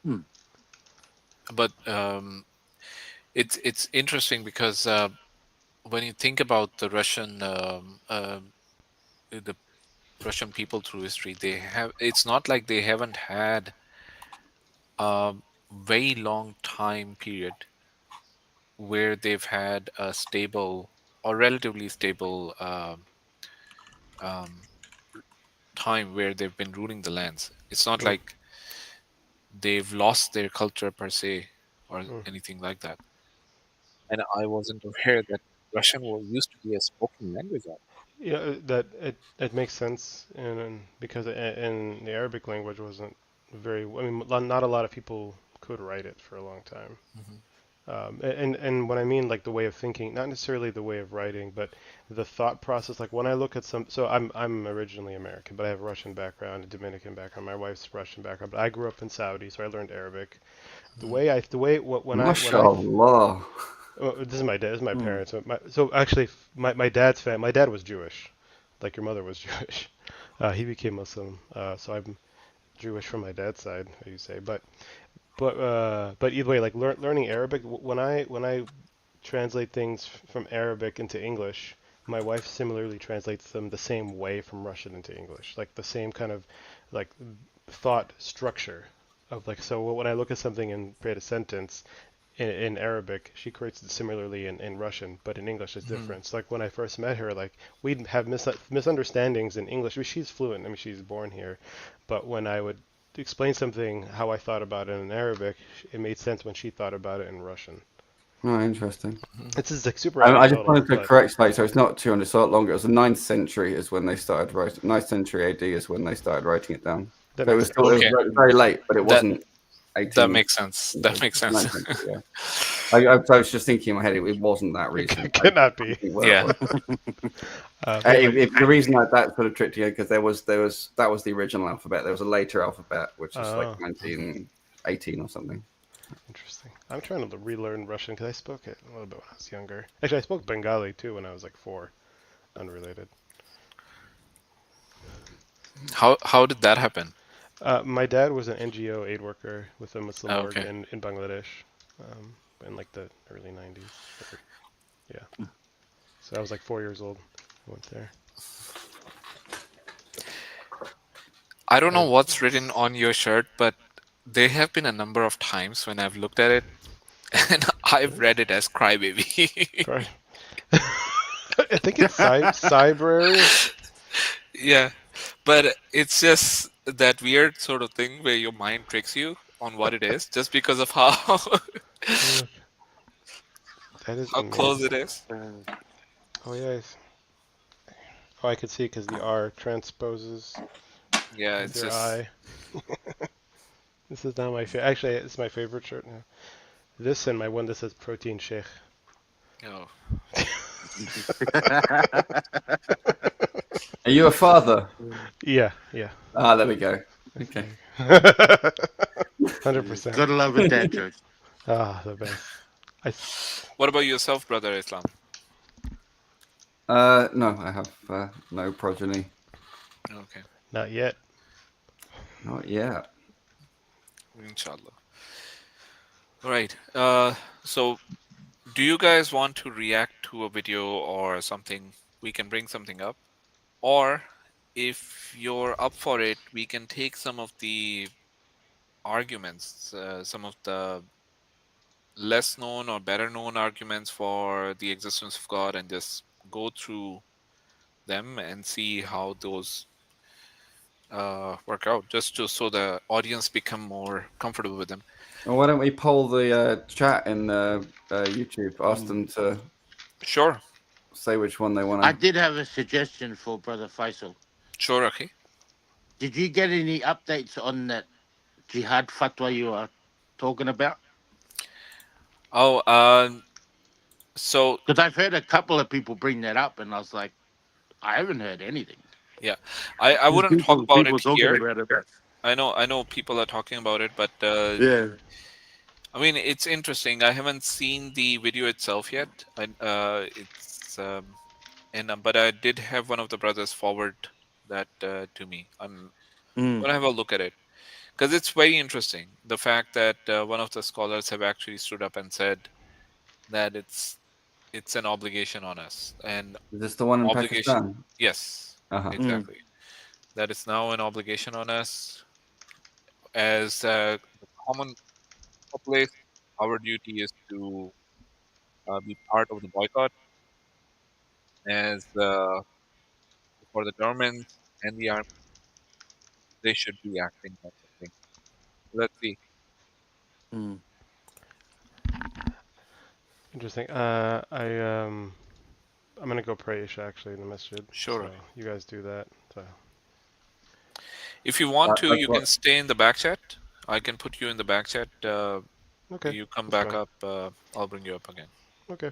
Hmm. But it's interesting because when you think about the Russian people through history, it's not like they haven't had a very long time period where they've had a stable or relatively stable um, time where they've been ruling the lands. It's not Mm. like they've lost their culture per se or Mm. anything like that. And I wasn't aware that Russian used to be a spoken language. Yeah, that it makes sense, and because in the Arabic language wasn't very. I mean, not a lot of people could write it for a long time. Mhm. And when I mean like the way of thinking, not necessarily the way of writing, but the thought process. Like when I look at some, so I'm originally American, but I have a Russian background, a Dominican background. My wife's Russian background, but I grew up in Saudi, so I learned Arabic. When I Mashallah. this is my dad, this is my Mm. parents. So actually, my dad's my dad was Jewish, like your mother was Jewish. He became Muslim, so I'm Jewish from my dad's side, you say. But either way, like learning Arabic. When I translate things from Arabic into English, my wife similarly translates them the same way from Russian into English, like the same kind of like thought structure of like. So when I look at something and create a sentence in Arabic, she creates it similarly in Russian, but in English it's Mhm. different. So like when I first met her, like we'd have misunderstandings in English. I mean, she's fluent. I mean, she's born here, but when I would explain something how I thought about it in Arabic, it made sense when she thought about it in Russian. Oh, interesting. It's just like super I just anecdotal, wanted to but correct, like, so it's not 200, so longer. It was the 9th century is when they started writing. 9th century AD is when they started writing it down. that So it makes was sense. still it Okay. was very late, but it That wasn't 18. that makes sense. That makes sense. 9th century, yeah. I was just thinking in my head, it wasn't that recent. It cannot be. Yeah. The reason that sort of tricked you because that was the original alphabet. There was a later alphabet, which is like 1918 or something. Interesting. I'm trying to relearn Russian because I spoke it a little bit when I was younger. Actually, I spoke Bengali too when I was like 4. Unrelated. How did that happen? My dad was an NGO aid worker with a Muslim org Okay. in Bangladesh in like the early 90s. Yeah. So I was like 4 years old. I went there. I don't know what's written on your shirt, but there have been a number of times when I've looked at it and I've read it as Crybaby. Right. I think it's Cyber. Yeah, but it's just that weird sort of thing where your mind tricks you on what it is just because of how That is how close it amazing. is. Oh yes. Oh, I could see because the R transposes Yeah, with it's your just I. This is not my favorite. Actually, it's my favorite shirt now. This and my one that says Protein Sheikh. oh. Are you a father? Yeah. Ah, there we go. Okay. 100%. Gotta love a dad joke. Ah, the best. What about yourself, brother Islam? No, I have no progeny. Okay, Not yet. Not yet. inshallah. All right. So do you guys want to react to a video or something? We can bring something up, or if you're up for it, we can take some of the arguments, some of the less known or better known arguments for the existence of God, and just go through them and see how those work out, just so the audience become more comfortable with them. Well, why don't we poll the chat in YouTube? Ask them to Sure. say which one they want I to. did have a suggestion for Brother Faisal. Sure, okay. Did you get any updates on that jihad fatwa you are talking about? Oh, so Because I've heard a couple of people bring that up, and I was like, I haven't heard anything. I wouldn't talk about it talking here. about it. I know people are talking about it, but Yeah. I mean, it's interesting. I haven't seen the video itself yet. It's but I did have one of the brothers forward that to me. I'm gonna have a look at it because it's very interesting. The fact that one of the scholars have actually stood up and said that it's an obligation on us, and Is this the one in obligation. Pakistan? Yes, Uh-huh. exactly. That it's now an obligation on us as the common populace. Our duty is to be part of the boycott, as for the government and the army, they should be acting on something. Let's see. Interesting. I'm gonna go pray Isha actually in the masjid. Sure. So you guys do that. So. If you want to, you what- can stay in the back chat. I can put you in the back chat. Okay. You come that's back fine. up. I'll bring you up again. Okay.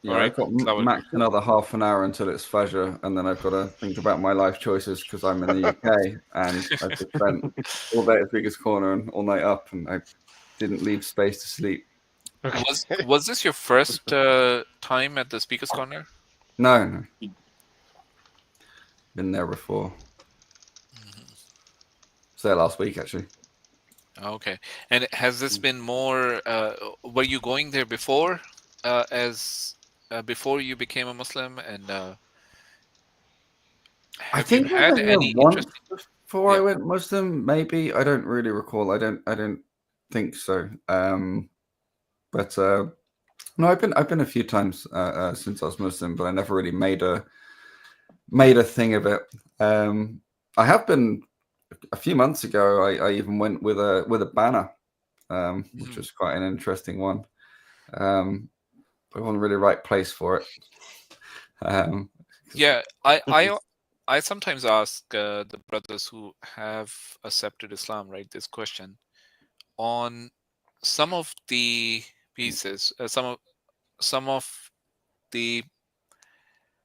Yeah, All right, I've got that would be max another half an hour until it's Fajr, and then I've got to think about my life choices because I'm in the UK and I've just spent all day at Speaker's Corner and all night up, and I didn't leave space to sleep. Okay. Was this your first time at the Speaker's Corner? No. Been there before. Was there last week, actually. Okay. And has this been more? Were you going there before, before you became a Muslim? And I have think you I had went there any once interest? before I Yeah. went Muslim. Maybe I don't really recall. I don't think so. But no, I've been a few times since I was Muslim, but I never really made a thing of it. I have been a few months ago. I even went with a banner, which was quite an interesting one. But I wasn't really the right place for it. Yeah, I sometimes ask the brothers who have accepted Islam, right, this question on some of the pieces, some of the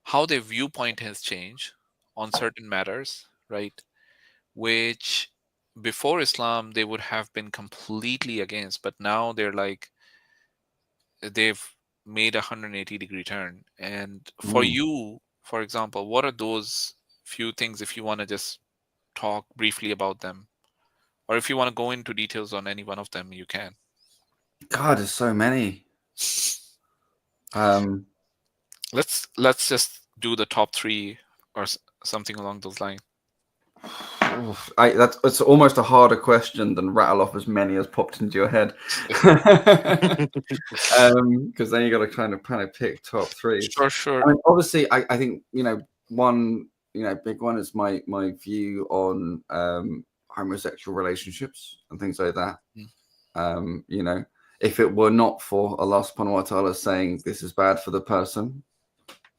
how their viewpoint has changed on certain matters, right? Which before Islam they would have been completely against, but now they're like they've made a 180-degree turn. And for you, for example, what are those few things, if you want to just talk briefly about them, or if you want to go into details on any one of them, you can. God, there's so many. Let's just do the top 3 or something along those lines. It's almost a harder question than rattle off as many as popped into your head. Because then you got to kind of pick top 3. Sure. I mean, obviously, I think one big one is my view on homosexual relationships and things like that. If it were not for Allah subhanahu wa ta'ala saying this is bad for the person,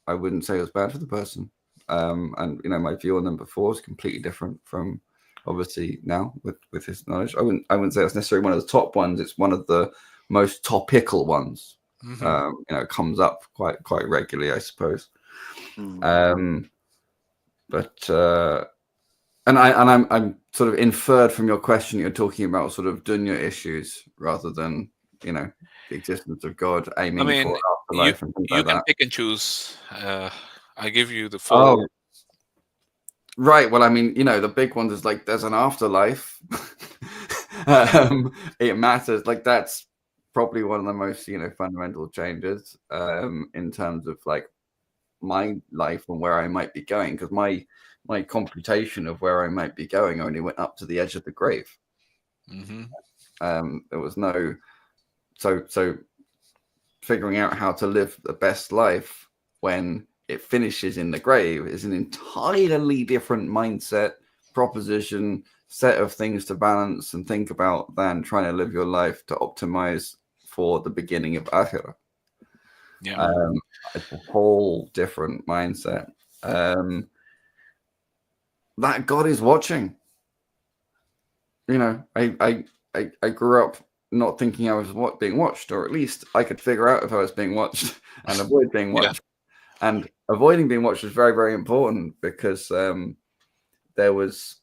I wouldn't say it was bad for the person. And my view on them before is completely different from obviously now with his knowledge. I wouldn't say it's necessarily one of the top ones. It's one of the most topical ones. It comes up quite regularly, I suppose. But I'm sort of inferred from your question you're talking about sort of dunya issues rather than the existence of God aiming for afterlife and things you like can that. pick and choose. I give you the full. Right. Well, I mean, the big ones is like there's an afterlife. It matters. Like that's probably one of the most fundamental changes in terms of like my life and where I might be going, because my computation of where I might be going only went up to the edge of the grave. There was no so figuring out how to live the best life when it finishes in the grave is an entirely different mindset, proposition, set of things to balance and think about than trying to live your life to optimize for the beginning of Akhirah. It's a whole different mindset. That God is watching. I grew up not thinking I was being watched, or at least I could figure out if I was being watched and avoid being watched. And avoiding being watched is very, very important because there was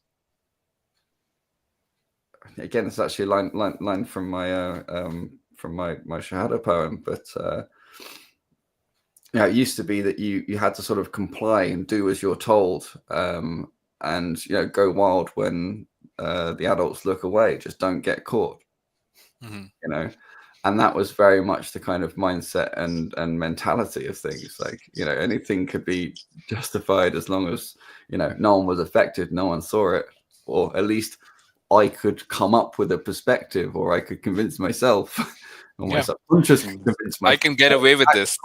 again, it's actually a line from my Shahada poem, but it used to be that you had to sort of comply and do as you're told, and go wild when the adults look away. Just don't get caught. And that was very much the kind of mindset and mentality of things. Like, anything could be justified as long as no one was affected, no one saw it, or at least I could come up with a perspective, or I could convince myself, or my subconscious could convince myself. I can get away with this.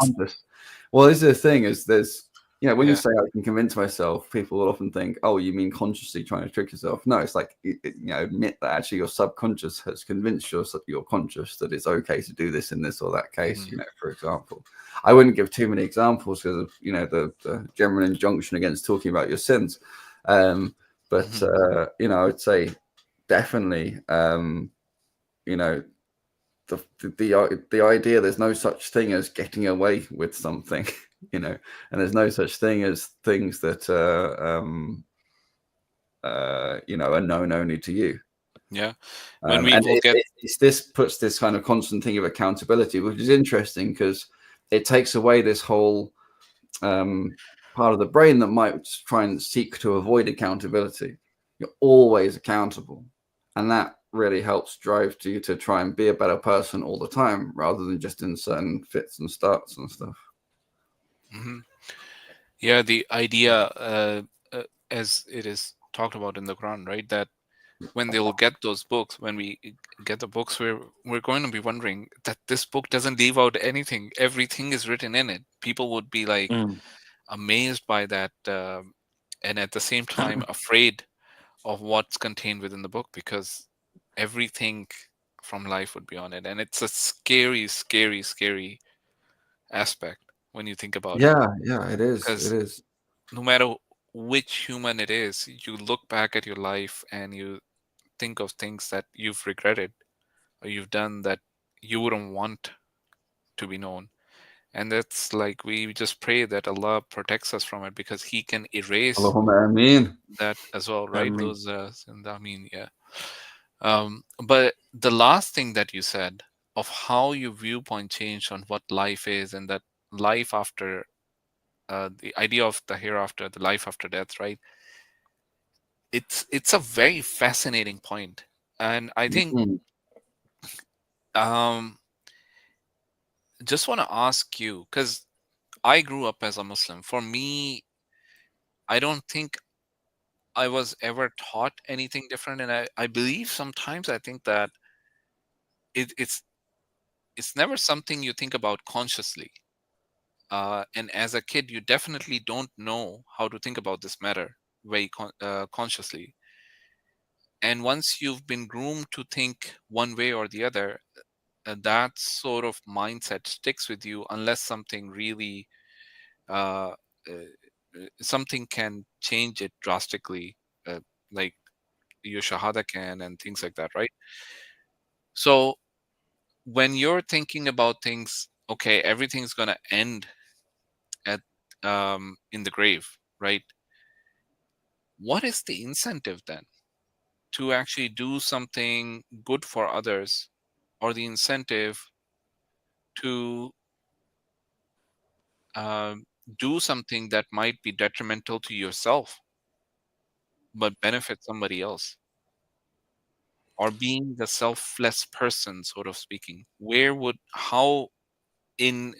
Well, this is the thing: is there's when you say I can convince myself, people will often think, oh, you mean consciously trying to trick yourself. No, it's like, admit that actually your subconscious has convinced your conscious that it's okay to do this in this or that case, for example. I wouldn't give too many examples because of, the general injunction against talking about your sins. But, I would say definitely, the idea there's no such thing as getting away with something. And there's no such thing as things that are known only to you. This puts this kind of constant thing of accountability, which is interesting because it takes away this whole part of the brain that might try and seek to avoid accountability. You're always accountable, and that really helps drive you to try and be a better person all the time, rather than just in certain fits and starts and stuff. Yeah, the idea, as it is talked about in the Quran, right, that when they will get those books, when we get the books, we're going to be wondering that this book doesn't leave out anything. Everything is written in it. People would be like amazed by that, and at the same time afraid of what's contained within the book, because everything from life would be on it, and it's a scary, scary, scary aspect when you think about it. Yeah, it is. Because it is. No matter which human it is, you look back at your life and you think of things that you've regretted or you've done that you wouldn't want to be known. And that's like, we just pray that Allah protects us from it, because He can erase that as well, right? Ameen. Those yeah. But the last thing that you said of how your viewpoint changed on what life is, and that life after the idea of the hereafter, the life after death, right? It's a very fascinating point, and I think just want to ask you, because I grew up as a Muslim. For me, I don't think I was ever taught anything different, and I believe sometimes I think that it's never something you think about consciously. And as a kid, you definitely don't know how to think about this matter very consciously. And once you've been groomed to think one way or the other, that sort of mindset sticks with you, unless something really, something can change it drastically, like your Shahada can, and things like that, right? So when you're thinking about things, okay, everything's going to end at in the grave, right? What is the incentive then to actually do something good for others, or the incentive to do something that might be detrimental to yourself but benefit somebody else, or being the selfless person, sort of speaking? How in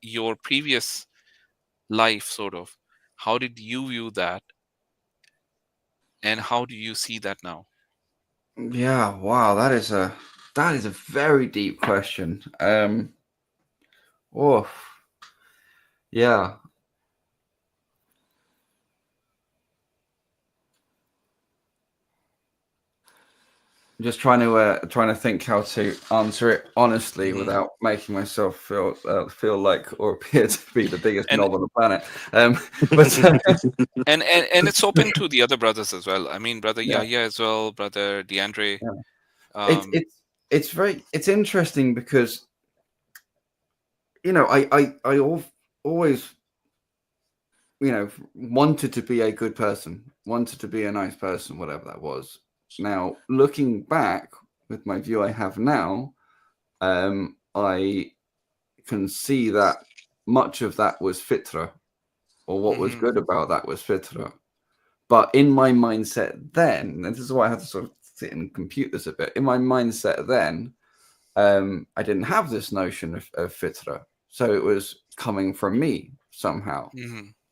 your previous life, sort of, how did you view that, and how do you see that now? Yeah, wow, that is a very deep question. Yeah. I'm just trying to think how to answer it honestly without making myself feel like or appear to be the biggest knob on the planet. But and it's open to the other brothers as well. I mean, brother Yahya as well, brother DeAndre. It's interesting because I always wanted to be a good person, wanted to be a nice person, whatever that was. Now, looking back with my view I have now, I can see that much of that was fitra, or what was good about that was fitra. But in my mindset then, and this is why I had to sort of sit and compute this a bit. In my mindset then, I didn't have this notion of fitra, so it was coming from me somehow.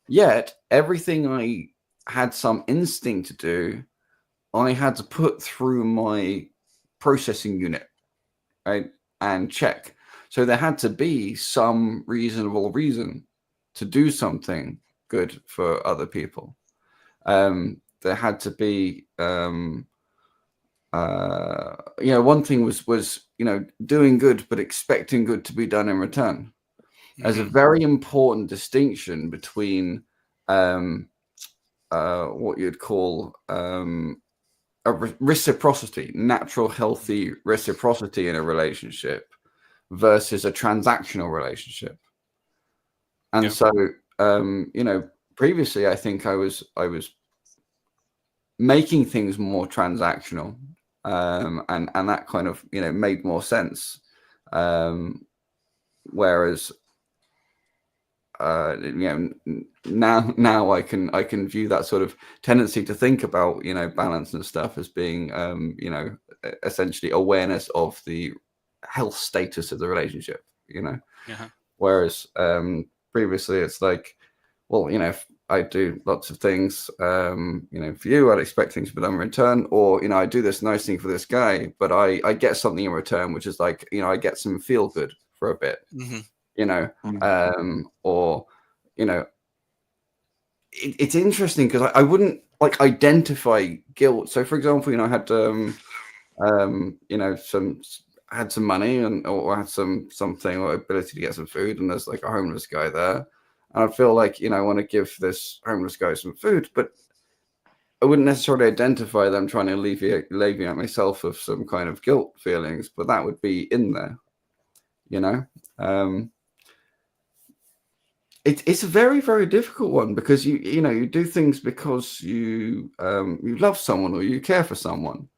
Yet everything I had some instinct to do, I had to put through my processing unit, right, and check. So there had to be some reasonable reason to do something good for other people. There had to be, one thing was doing good but expecting good to be done in return. There's a very important distinction between what you'd call a reciprocity, natural, healthy reciprocity in a relationship versus a transactional relationship. And so, previously, I think I was making things more transactional, and that kind of made more sense. Whereas now I can view that sort of tendency to think about balance and stuff as being essentially awareness of the health status of the relationship. Whereas previously it's like, well, if I do lots of things, for you, I'd expect things to be done in return, or I do this nice thing for this guy, but I get something in return, which is like I get some feel good for a bit. It's interesting because I wouldn't like identify guilt. So, for example, I had had some money or had something or ability to get some food, and there's like a homeless guy there, and I feel like I want to give this homeless guy some food, but I wouldn't necessarily identify them trying to alleviate myself of some kind of guilt feelings, but that would be in there, It's a very, very difficult one because you do things because you love someone or you care for someone,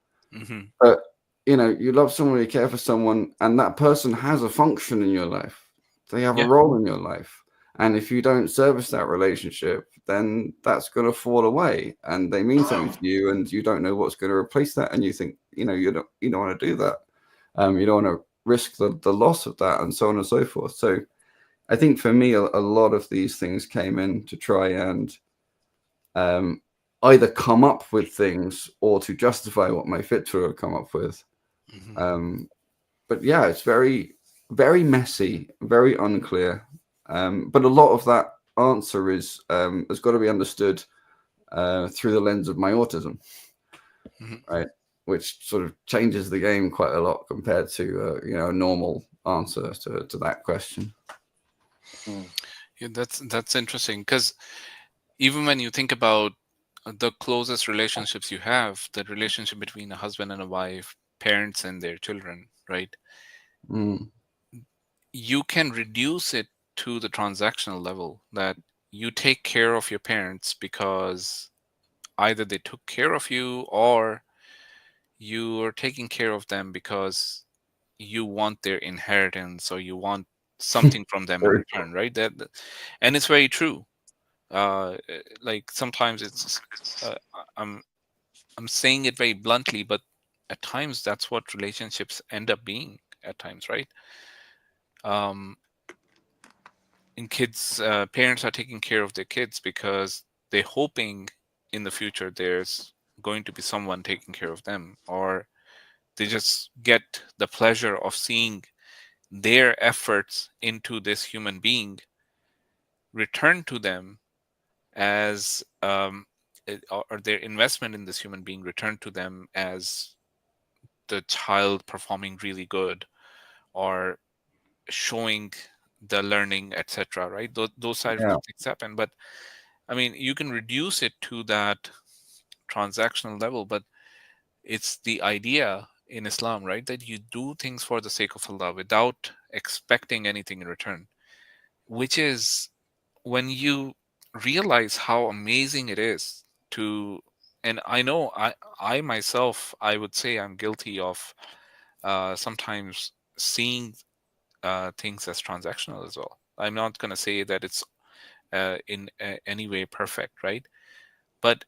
but you love someone or you care for someone, and that person has a function in your life. They have a role in your life, and if you don't service that relationship, then that's going to fall away, and they mean something to you, and you don't know what's going to replace that, and you think you don't want to do that, you don't want to risk the loss of that, and so on and so forth. So I think for me, a lot of these things came in to try and either come up with things or to justify what my fitra had come up with. But yeah, it's very, very messy, very unclear. But a lot of that answer has got to be understood through the lens of my autism, right? Which sort of changes the game quite a lot compared to a normal answer to that question. Yeah, that's interesting because even when you think about the closest relationships you have, the relationship between a husband and a wife, parents and their children, right? You can reduce it to the transactional level, that you take care of your parents because either they took care of you or you are taking care of them because you want their inheritance or you want something from them in return, right? And it's very true. Like sometimes it's I'm saying it very bluntly, but at times that's what relationships end up being at times, right? In kids, parents are taking care of their kids because they're hoping in the future there's going to be someone taking care of them, or they just get the pleasure of seeing their efforts into this human being return to them as or their investment in this human being returned to them as the child performing really good or showing the learning, etc., right? Those side of things happen. But I mean, you can reduce it to that transactional level, but it's the idea in Islam, right, that you do things for the sake of Allah without expecting anything in return, which is when you realize how amazing it is to and I know I myself, I would say I'm guilty of sometimes seeing things as transactional as well. I'm not going to say that it's in any way perfect, right? But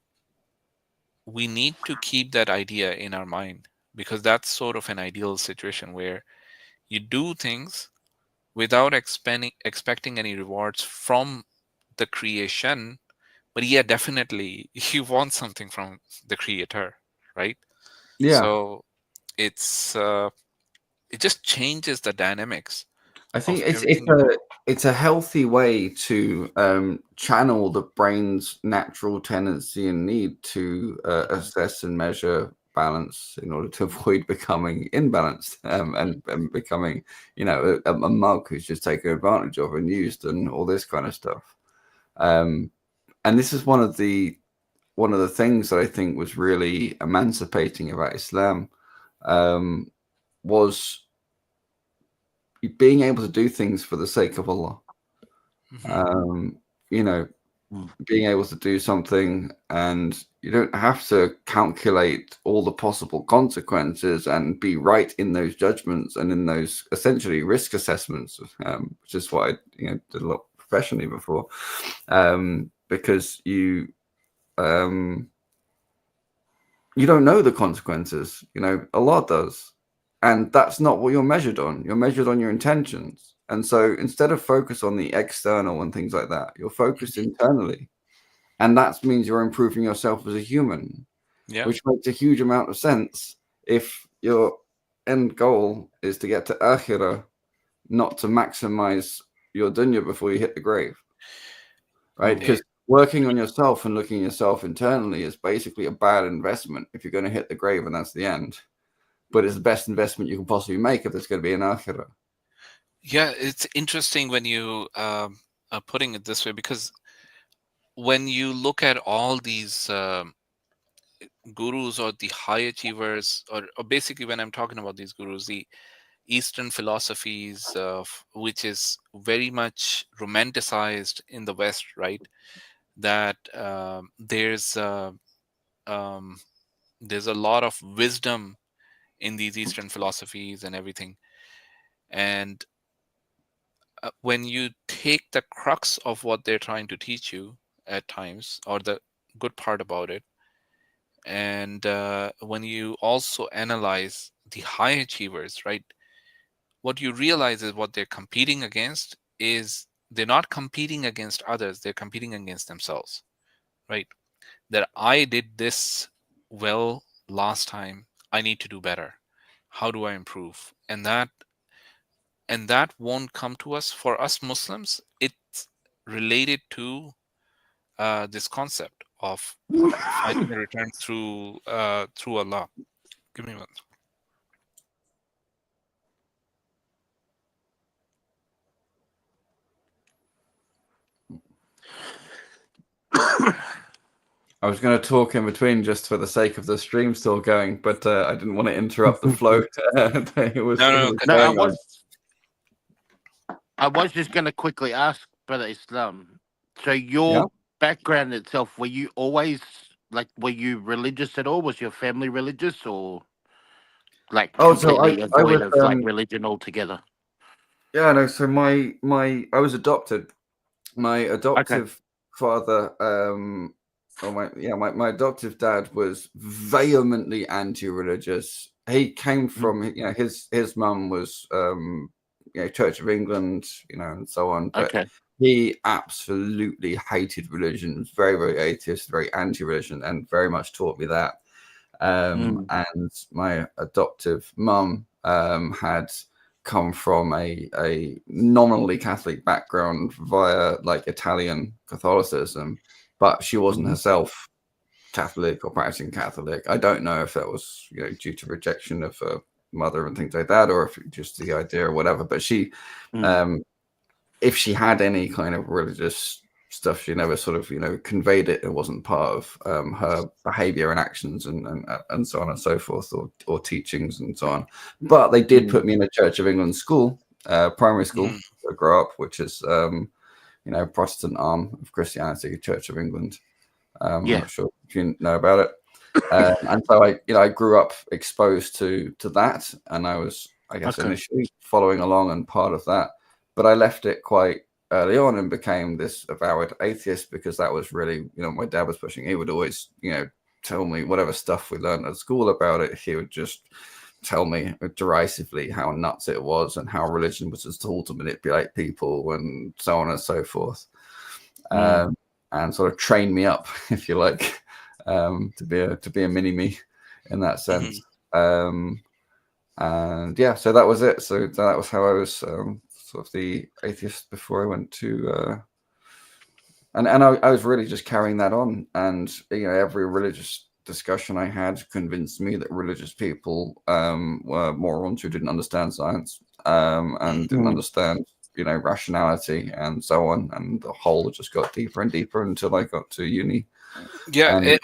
we need to keep that idea in our mind, because that's sort of an ideal situation where you do things without expecting any rewards from the creation, but yeah, definitely you want something from the creator, right? Yeah, So it's it just changes the dynamics I think of it's everything. it's a healthy way to channel the brain's natural tendency and need to assess and measure balance in order to avoid becoming imbalanced and becoming, you know, a mug who's just taken advantage of and used and all this kind of stuff. And this is one of the things that I think was really emancipating about Islam, was being able to do things for the sake of Allah. You know, being able to do something and you don't have to calculate all the possible consequences and be right in those judgments and in those essentially risk assessments, which is what I did a lot professionally before, because you don't know the consequences. Allah does. And that's not what you're measured on. You're measured on your intentions. And so instead of focus on the external and things like that, you're focused internally. And that means you're improving yourself as a human, which makes a huge amount of sense if your end goal is to get to Akhirah, not to maximize your dunya before you hit the grave. Right? Because working on yourself and looking at yourself internally is basically a bad investment if you're going to hit the grave and that's the end. But it's the best investment you can possibly make if there's going to be an akhirah. Yeah, it's interesting when you are putting it this way, because when you look at all these gurus or the high achievers, or basically when I'm talking about these gurus, the Eastern philosophies, which is very much romanticized in the West, right? That there's a lot of wisdom in these Eastern philosophies and everything. And when you take the crux of what they're trying to teach you at times, or the good part about it, and when you also analyze the high achievers, right, what you realize is what they're competing against is they're not competing against others, they're competing against themselves, right? That I did this well last time, I need to do better. How do I improve? And that won't come to us. For us Muslims, it's related to this concept of finding the return through Allah. Give me one. I was going to talk in between just for the sake of the stream still going, but I didn't want to interrupt the flow. I was just going to quickly ask, Brother Islam. So your background itself, were you always were you religious at all? Was your family religious, or completely avoid of religion altogether? Yeah, no. So I was adopted. My adoptive father, my adoptive dad was vehemently anti-religious. He came from, his mum was, Church of England, and so on. But he absolutely hated religion. Was very, very atheist, very anti-religion, and very much taught me that. And my adoptive mum had come from a nominally Catholic background via Italian Catholicism, but she wasn't herself Catholic or practicing Catholic. I don't know if that was due to rejection of her mother and things like that, or if just the idea or whatever. But she, if she had any kind of religious stuff, she never sort of conveyed it. It wasn't part of her behavior and actions and so on and so forth, or teachings and so on. But they did put me in a Church of England school, primary school I grew up, which is Protestant arm of Christianity, Church of England. I'm not sure if you know about it. And so I grew up exposed to that, and I was, I guess, Okay. initially following along and part of that, but I left it quite early on and became this avowed atheist because that was really, my dad was pushing. He would always, tell me whatever stuff we learned at school about it. He would just tell me derisively how nuts it was and how religion was a tool to manipulate people and so on and so forth, and sort of train me up, if you like, to be a mini me in that sense. And yeah, so that was it. So that was how I was sort of the atheist before I went to and I was really just carrying that on, and every religious discussion I had convinced me that religious people were morons who didn't understand science and didn't understand rationality and so on, and the hole just got deeper and deeper until I got to uni. Yeah, And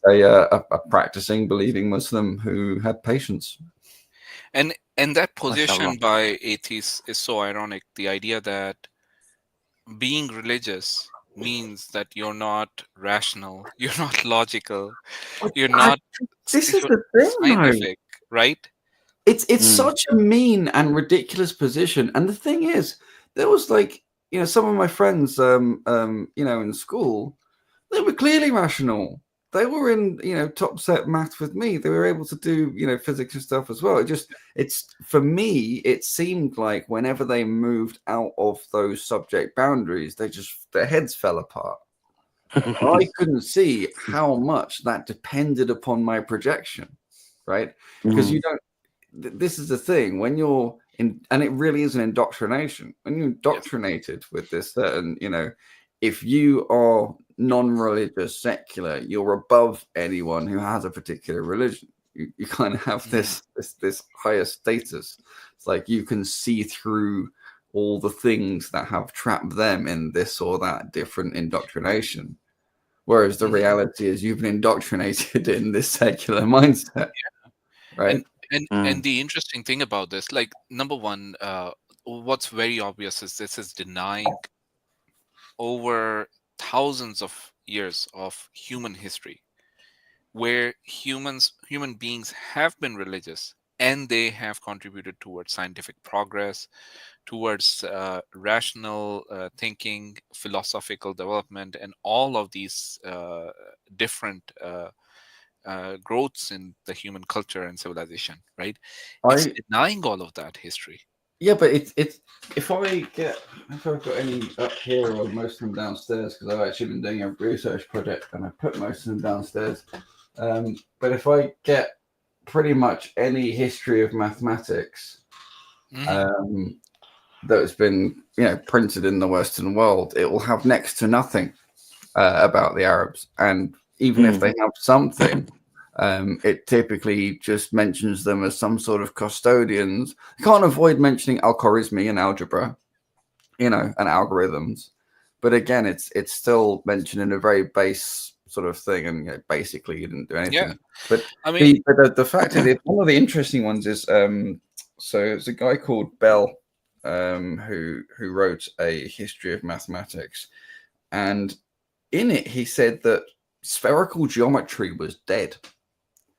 a practicing, believing Muslim who had patience. and that position Mashallah. by atheists is so ironic. The idea that being religious means that you're not rational, you're not logical, you're not This is the thing, scientific, right? It's such a mean and ridiculous position. And the thing is, there was some of my friends, in school, they were clearly rational. They were in, top set math with me. They were able to do, physics and stuff as well. It's for me, it seemed like whenever they moved out of those subject boundaries, their heads fell apart. I couldn't see how much that depended upon my projection, right? Because you don't. This is the thing when you're in, and it really is an indoctrination. When you're indoctrinated with this certain, if you are non-religious, secular, you're above anyone who has a particular religion. You kind of have this higher status. It's like you can see through all the things that have trapped them in this or that different indoctrination. Whereas the reality is you've been indoctrinated in this secular mindset, right? And the interesting thing about this, like, number one, what's very obvious is this is denying over thousands of years of human history, where human beings have been religious and they have contributed towards scientific progress, towards rational thinking, philosophical development, and all of these different growths in the human culture and civilization, right? It's denying all of that history. Yeah, but it's if I've got any up here or most of them downstairs, because I've actually been doing a research project and I put most of them downstairs. But if I get pretty much any history of mathematics that's been printed in the Western world, it will have next to nothing about the Arabs, and even if they have something, it typically just mentions them as some sort of custodians. You can't avoid mentioning Al-Khwarizmi and algebra, and algorithms. But again, it's still mentioned in a very base sort of thing, and basically you didn't do anything. Yeah. But I mean, the fact is, one of the interesting ones is so it's a guy called Bell who wrote a history of mathematics, and in it he said that spherical geometry was dead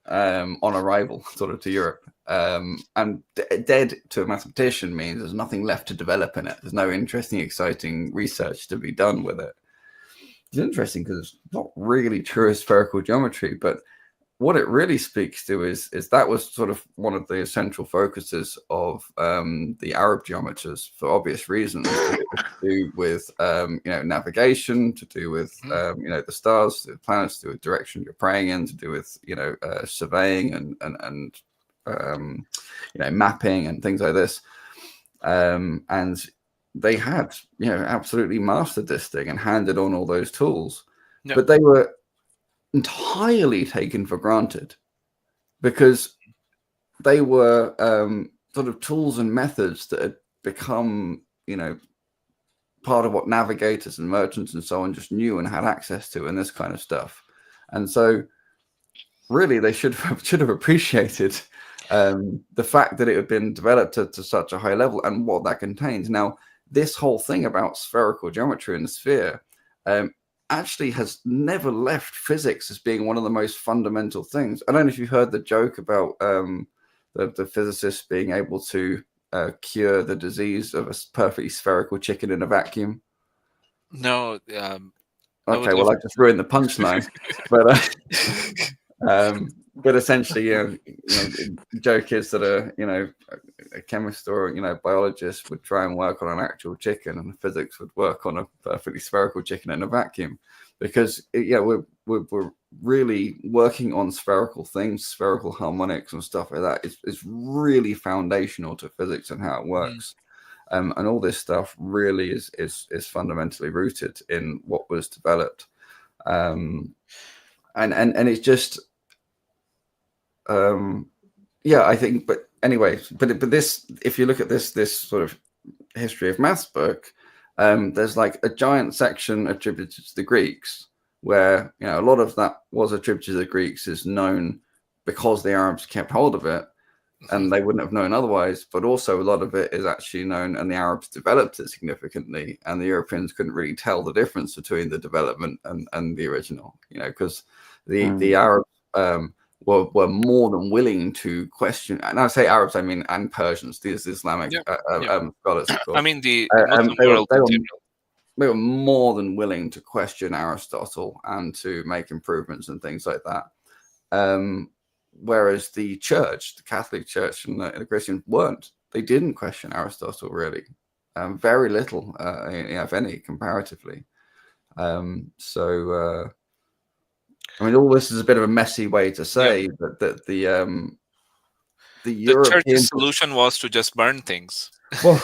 on arrival sort of to Europe, and dead to a mathematician means there's nothing left to develop in it. There's no interesting, exciting research to be done with it. It's interesting because it's not really true of spherical geometry, but what it really speaks to is that was sort of one of the essential focuses of the Arab geometers for obvious reasons, to do with navigation, to do with the stars, the planets, to do with direction you're praying in, to do with surveying and mapping and things like this, and they had absolutely mastered this thing and handed on all those tools, but they were entirely taken for granted because they were sort of tools and methods that had become part of what navigators and merchants and so on just knew and had access to, and this kind of stuff. And so really they should have appreciated the fact that it had been developed to such a high level and what that contains. Now, this whole thing about spherical geometry and the sphere, actually has never left physics as being one of the most fundamental things. I don't know if you've heard the joke about the physicists being able to cure the disease of a perfectly spherical chicken in a vacuum. No. Okay, well, I just ruined the punchline, but essentially, the joke is that a chemist or biologist would try and work on an actual chicken, and physics would work on a perfectly spherical chicken in a vacuum, because we're really working on spherical things, spherical harmonics and stuff like that. It's really foundational to physics and how it works. And all this stuff really is fundamentally rooted in what was developed, and it's just, I think. But anyway, but this, if you look at this sort of history of maths book, there's like a giant section attributed to the Greeks, where a lot of that was attributed to the Greeks is known because the Arabs kept hold of it. And they wouldn't have known otherwise, but also a lot of it is actually known, and the Arabs developed it significantly, and the Europeans couldn't really tell the difference between the development and the original, because the Arabs were more than willing to question, and I say Arabs, I mean, and Persians, these Islamic scholars. I mean, the Muslim world. They were more than willing to question Aristotle and to make improvements and things like that. Whereas the church, the Catholic Church and the Christian weren't. They didn't question Aristotle really, very little, if any, comparatively. I mean, all this is a bit of a messy way to say that the European church's solution was to just burn things. Well,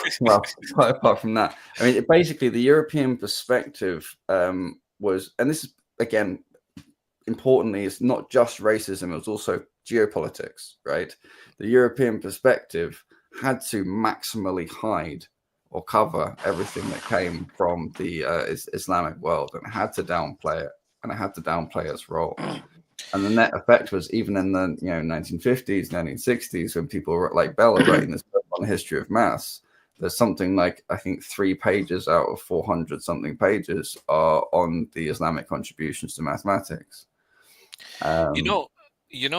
quite apart from that, I mean, basically the European perspective was, and this is again, importantly, it's not just racism, it was also geopolitics, right? The European perspective had to maximally hide or cover everything that came from the Islamic world, and it had to downplay it, and it had to downplay its role. And the net effect was, even in the 1950s, 1960s, when people like Bell are writing this book on the history of maths, there's something like, I think 3 pages out of 400 something pages are on the Islamic contributions to mathematics.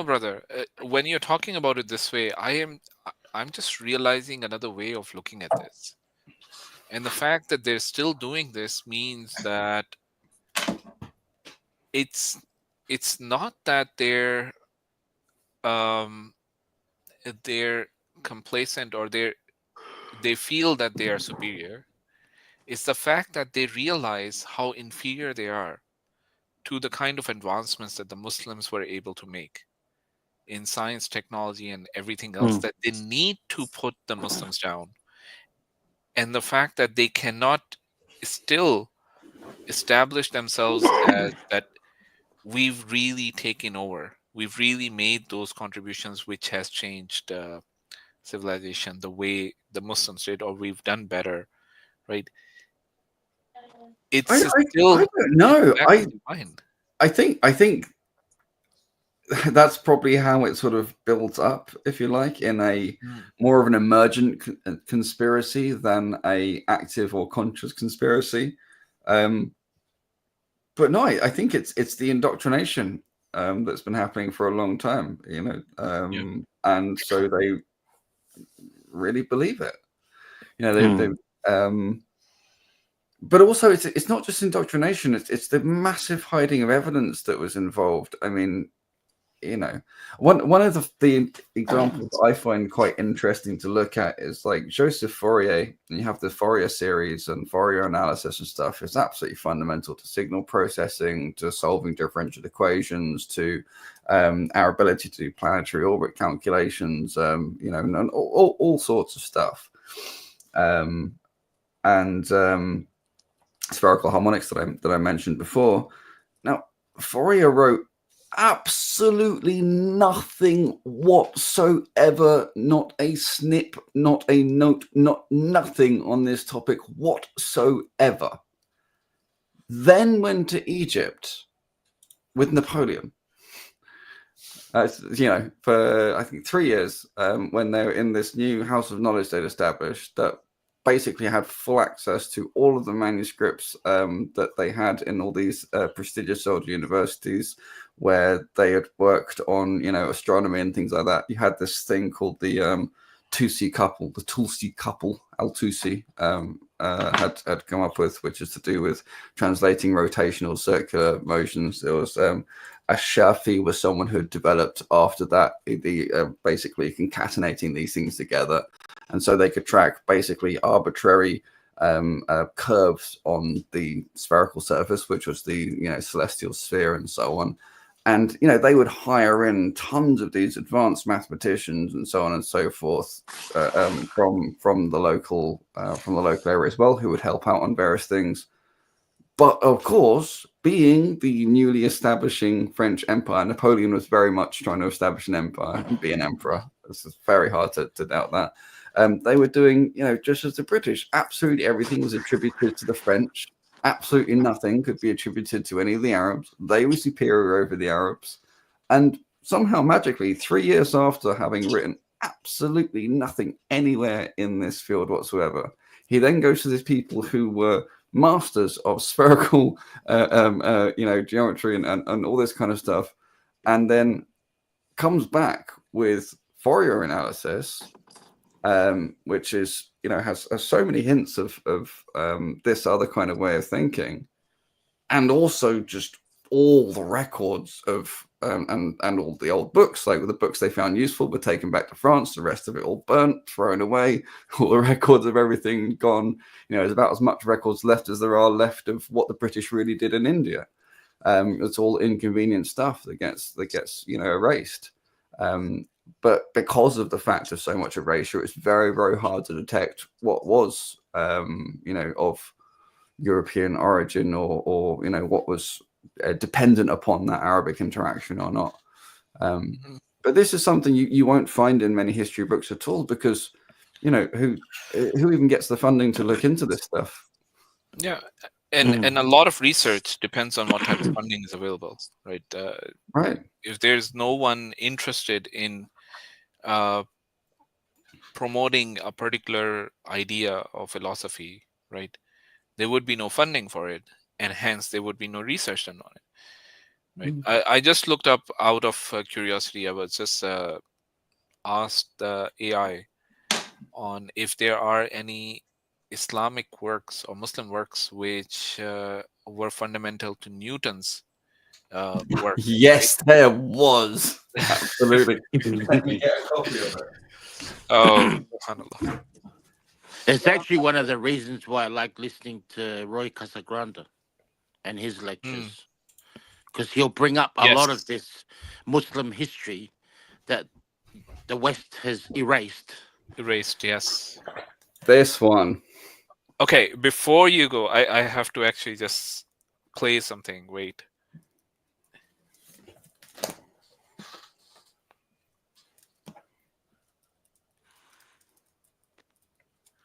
Brother, when you're talking about it this way, I'm just realizing another way of looking at this. And the fact that they're still doing this means that it's not that they're complacent or they feel that they are superior. It's the fact that they realize how inferior they are to the kind of advancements that the Muslims were able to make in science, technology, and everything else, that they need to put the Muslims down. And the fact that they cannot still establish themselves as that we've really taken over. We've really made those contributions which has changed civilization the way the Muslims did, or we've done better, right? It's I don't know. I think that's probably how it sort of builds up, if you like, in a more of an emergent conspiracy than a active or conscious conspiracy. But no, I think it's the indoctrination that's been happening for a long time, and so they really believe it. But also, it's not just indoctrination; it's the massive hiding of evidence that was involved. I mean, one of the examples I find quite interesting to look at is like Joseph Fourier, and you have the Fourier series and Fourier analysis and stuff. It's absolutely fundamental to signal processing, to solving differential equations, to our ability to do planetary orbit calculations, and all sorts of stuff. And spherical harmonics that I mentioned before. Now, Fourier wrote absolutely nothing whatsoever, not a snip, not a note, nothing on this topic whatsoever. Then went to Egypt with Napoleon. For I think 3 years, when they were in this new house of knowledge they'd established, that basically had full access to all of the manuscripts that they had in all these prestigious old universities where they had worked on, astronomy and things like that. You had this thing called the Tulsi couple, Al-Tusi had come up with, which is to do with translating rotational circular motions. There was Ash-Shafi was someone who developed after that the basically concatenating these things together, and so they could track basically arbitrary curves on the spherical surface, which was the celestial sphere and so on. And they would hire in tons of these advanced mathematicians and so on and so forth from the local area as well, who would help out on various things. But of course, being the newly establishing French Empire, Napoleon was very much trying to establish an empire and be an emperor. It's very hard to doubt that. They were doing, just as the British, absolutely everything was attributed to the French. Absolutely nothing could be attributed to any of the Arabs. They were superior over the Arabs. And somehow magically, 3 years after having written absolutely nothing anywhere in this field whatsoever, he then goes to these people who were masters of spherical geometry and all this kind of stuff, and then comes back with Fourier analysis, which is has so many hints of this other kind of way of thinking, and also just all the records of and all the old books, like the books they found useful were taken back to France, the rest of it all burnt, thrown away, all the records of everything gone. There's about as much records left as there are left of what the British really did in India. It's all inconvenient stuff that gets erased. But because of the fact of so much erasure, it's very, very hard to detect what was, of European origin or what was dependent upon that Arabic interaction or not. But this is something you won't find in many history books at all, because, who even gets the funding to look into this stuff? Yeah. And a lot of research depends on what type of funding is available, right? Right. If there's no one interested in promoting a particular idea or philosophy, right, there would be no funding for it, and hence there would be no research done on it, right? I just looked up out of curiosity. I was just asked the AI on if there are any Islamic works or Muslim works which were fundamental to Newton's work. Yes, there was. Absolutely. Let me get a copy of it. Oh, subhanallah. It's actually one of the reasons why I like listening to Roy Casagrande and his lectures, because he'll bring up a lot of this Muslim history that the West has erased. Yes. This one. Okay, before you go, I have to actually just play something. Wait.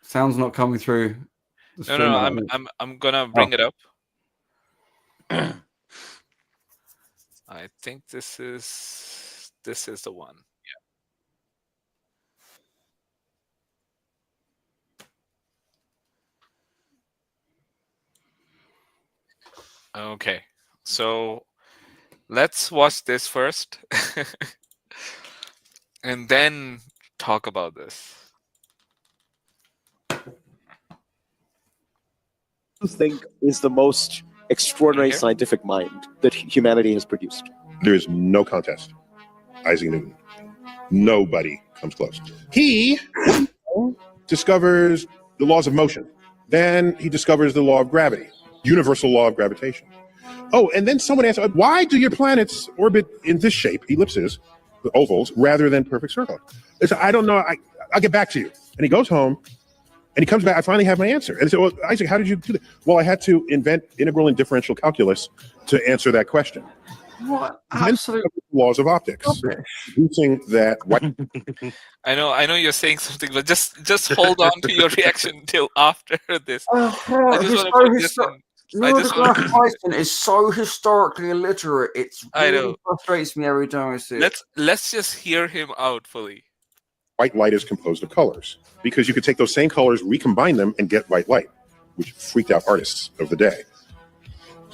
Sound's not coming through. No, I'm gonna bring it up. I think this is the one. Yeah. Okay, so let's watch this first, and then talk about this. Think is the most extraordinary scientific mind that humanity has produced. There is no contest. Isaac Newton. Nobody comes close. He discovers the laws of motion. Then he discovers the law of gravity, universal law of gravitation. Oh, and then someone asked, why do your planets orbit in this shape, ellipses, ovals, rather than perfect circle? I don't know. I'll get back to you. And he goes home. And he comes back, I finally have my answer. And I said, well, Isaac, how did you do that? Well, I had to invent integral and differential calculus to answer that question. What? Absolutely. Laws of optics. Using that. I know you're saying something, but just hold on to your reaction until after this. I just want to put this in. Neil deGrasse Tyson is so historically illiterate. It really frustrates me every time I see it. Let's just hear him out fully. white light is composed of colors, because you could take those same colors, recombine them, and get white light, which freaked out artists of the day.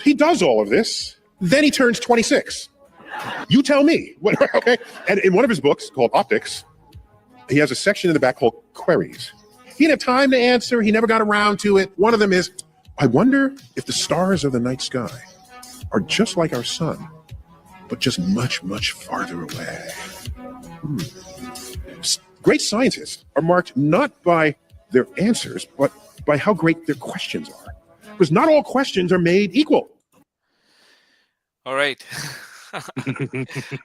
He does all of this, then he turns 26. You tell me. Okay? And in one of his books called Optics, he has a section in the back called Queries. He didn't have time to answer. He never got around to it. One of them is, I wonder if the stars of the night sky are just like our sun, but just much, much farther away. Great scientists are marked not by their answers, but by how great their questions are. Because not all questions are made equal. All right.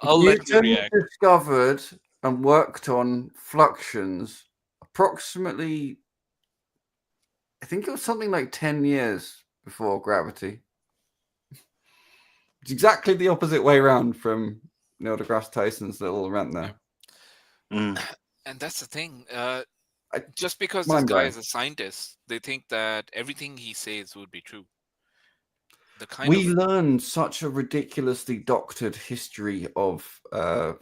I'll let you Newton react. discovered and worked on fluxions approximately, I think it was something like 10 years before gravity. It's exactly the opposite way around from Neil deGrasse Tyson's little rant there. And that's the thing. Just because this Mind guy blowing. is a scientist, they think that everything he says would be true. We learn such a ridiculously doctored history of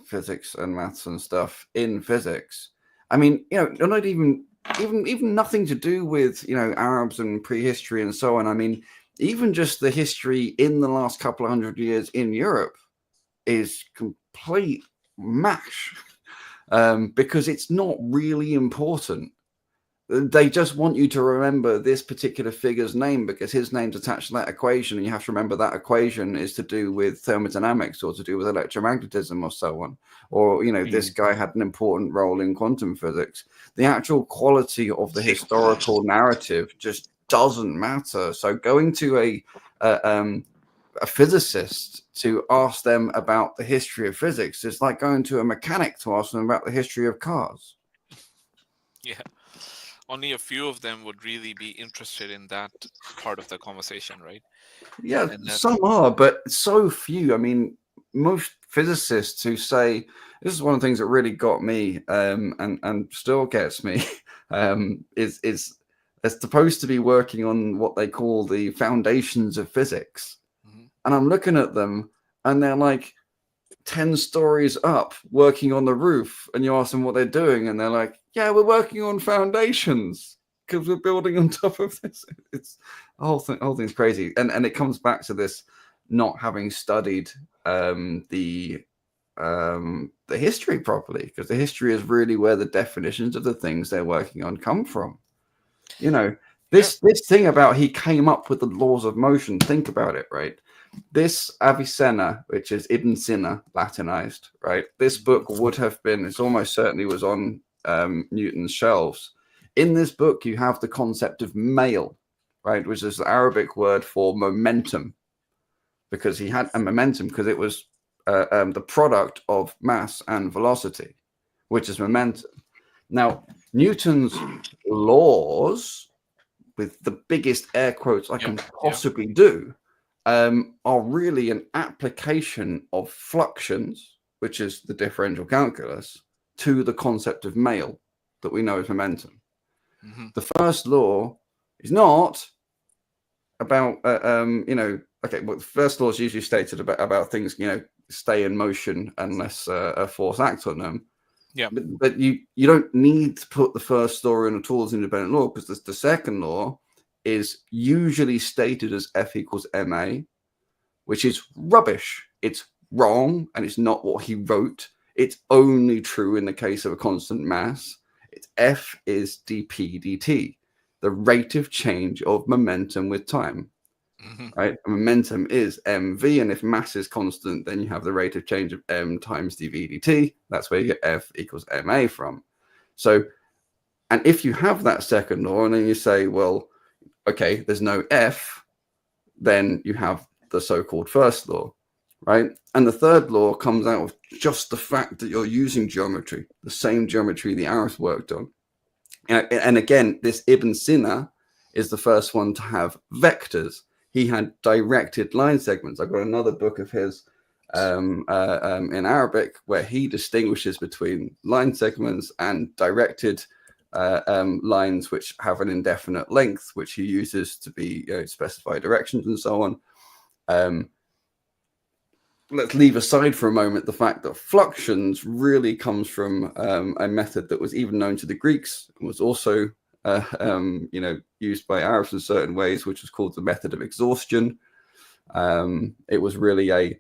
physics and maths and stuff in physics. I mean, you're not even nothing to do with Arabs and prehistory and so on. I mean, even just the history in the last couple of hundred years in Europe is complete mash because it's not really important. They just want you to remember this particular figure's name because his name's attached to that equation, and you have to remember that equation is to do with thermodynamics or to do with electromagnetism or so on. Or, this guy had an important role in quantum physics. The actual quality of the historical narrative just doesn't matter. So going to a physicist to ask them about the history of physics is like going to a mechanic to ask them about the history of cars. Yeah. Only a few of them would really be interested in that part of the conversation, right? Yeah, some are, but so few. I mean, most physicists who say, this is one of the things that really got me and still gets me, is they're supposed to be working on what they call the foundations of physics. And I'm looking at them and they're like 10 stories up working on the roof, and you ask them what they're doing and they're like, yeah, we're working on foundations because we're building on top of this. It's the whole thing's crazy. And it comes back to this not having studied the history properly, because the history is really where the definitions of the things they're working on come from. This thing about he came up with the laws of motion, think about it, right? This Avicenna, which is Ibn Sina Latinized, right? This book would have been, it's almost certainly was on Newton's shelves. In this book, you have the concept of mail, right? Which is the Arabic word for momentum, because he had a momentum because it was the product of mass and velocity, which is momentum. Now, Newton's laws, with the biggest air quotes I can possibly do, are really an application of fluxions, which is the differential calculus, to the concept of mail that we know as momentum. The first law is not about, okay, well, the first law is usually stated about things, stay in motion unless a force acts on them. Yeah. But you don't need to put the first law in at all as independent law, because the second law is usually stated as F equals ma, which is rubbish. It's wrong, and it's not what he wrote. It's only true in the case of a constant mass. It's F is dp dt, the rate of change of momentum with time. Right? Momentum is mv, and if mass is constant, then you have the rate of change of m times dv dt. That's where you get F equals ma from. So, and if you have that second law, and then you say, well, okay, there's no F, then you have the so-called first law, right? And the third law comes out of just the fact that you're using geometry, the same geometry the Arabs worked on. And again, this Ibn Sina is the first one to have vectors. He had directed line segments. I've got another book of his in Arabic where he distinguishes between line segments and directed lines which have an indefinite length, which he uses to be specify directions and so on. let's leave aside for a moment the fact that fluxions really comes from a method that was even known to the Greeks and was also used by Arabs in certain ways, which was called the method of exhaustion. It was really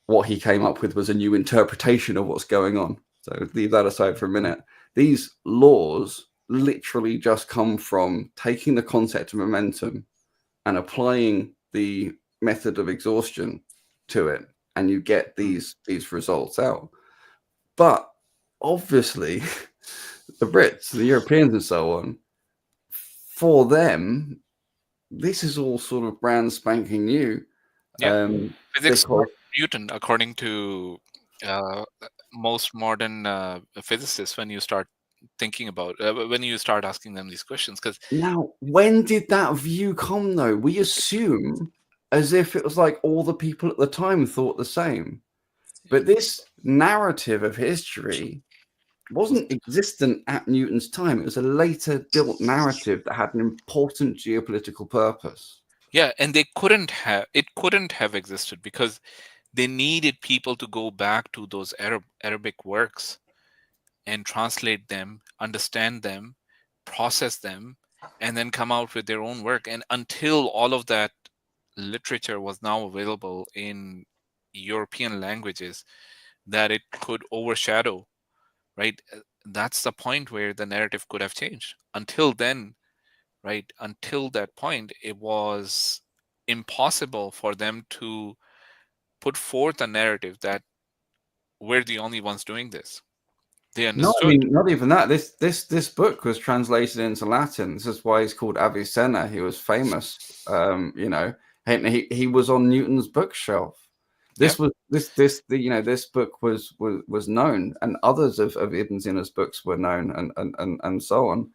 what he came up with was a new interpretation of what's going on. So leave that aside for a minute. These laws literally just come from taking the concept of momentum and applying the method of exhaustion to it, and you get these results out. But obviously, the Brits, the Europeans, and so on, for them, this is all sort of brand spanking new. Physics of Newton, according to most modern physicists, when you start thinking about when you start asking them these questions. Because now, when did that view come, though? We assume as if it was like all the people at the time thought the same, but this narrative of history wasn't existent at Newton's time. It was a later built narrative that had an important geopolitical purpose. Yeah, and it couldn't have existed because they needed people to go back to those Arabic works and translate them, understand them, process them, and then come out with their own work. And until all of that literature was now available in European languages, that it could overshadow, right? That's the point where the narrative could have changed. Until then, right? Until that point, it was impossible for them to put forth a narrative that we're the only ones doing this. They understood. No, I mean, not even that. This book was translated into Latin. This is why he's called Avicenna. He was famous. He was on Newton's bookshelf. This book was known, and others of Ibn Sina's books were known, and so on.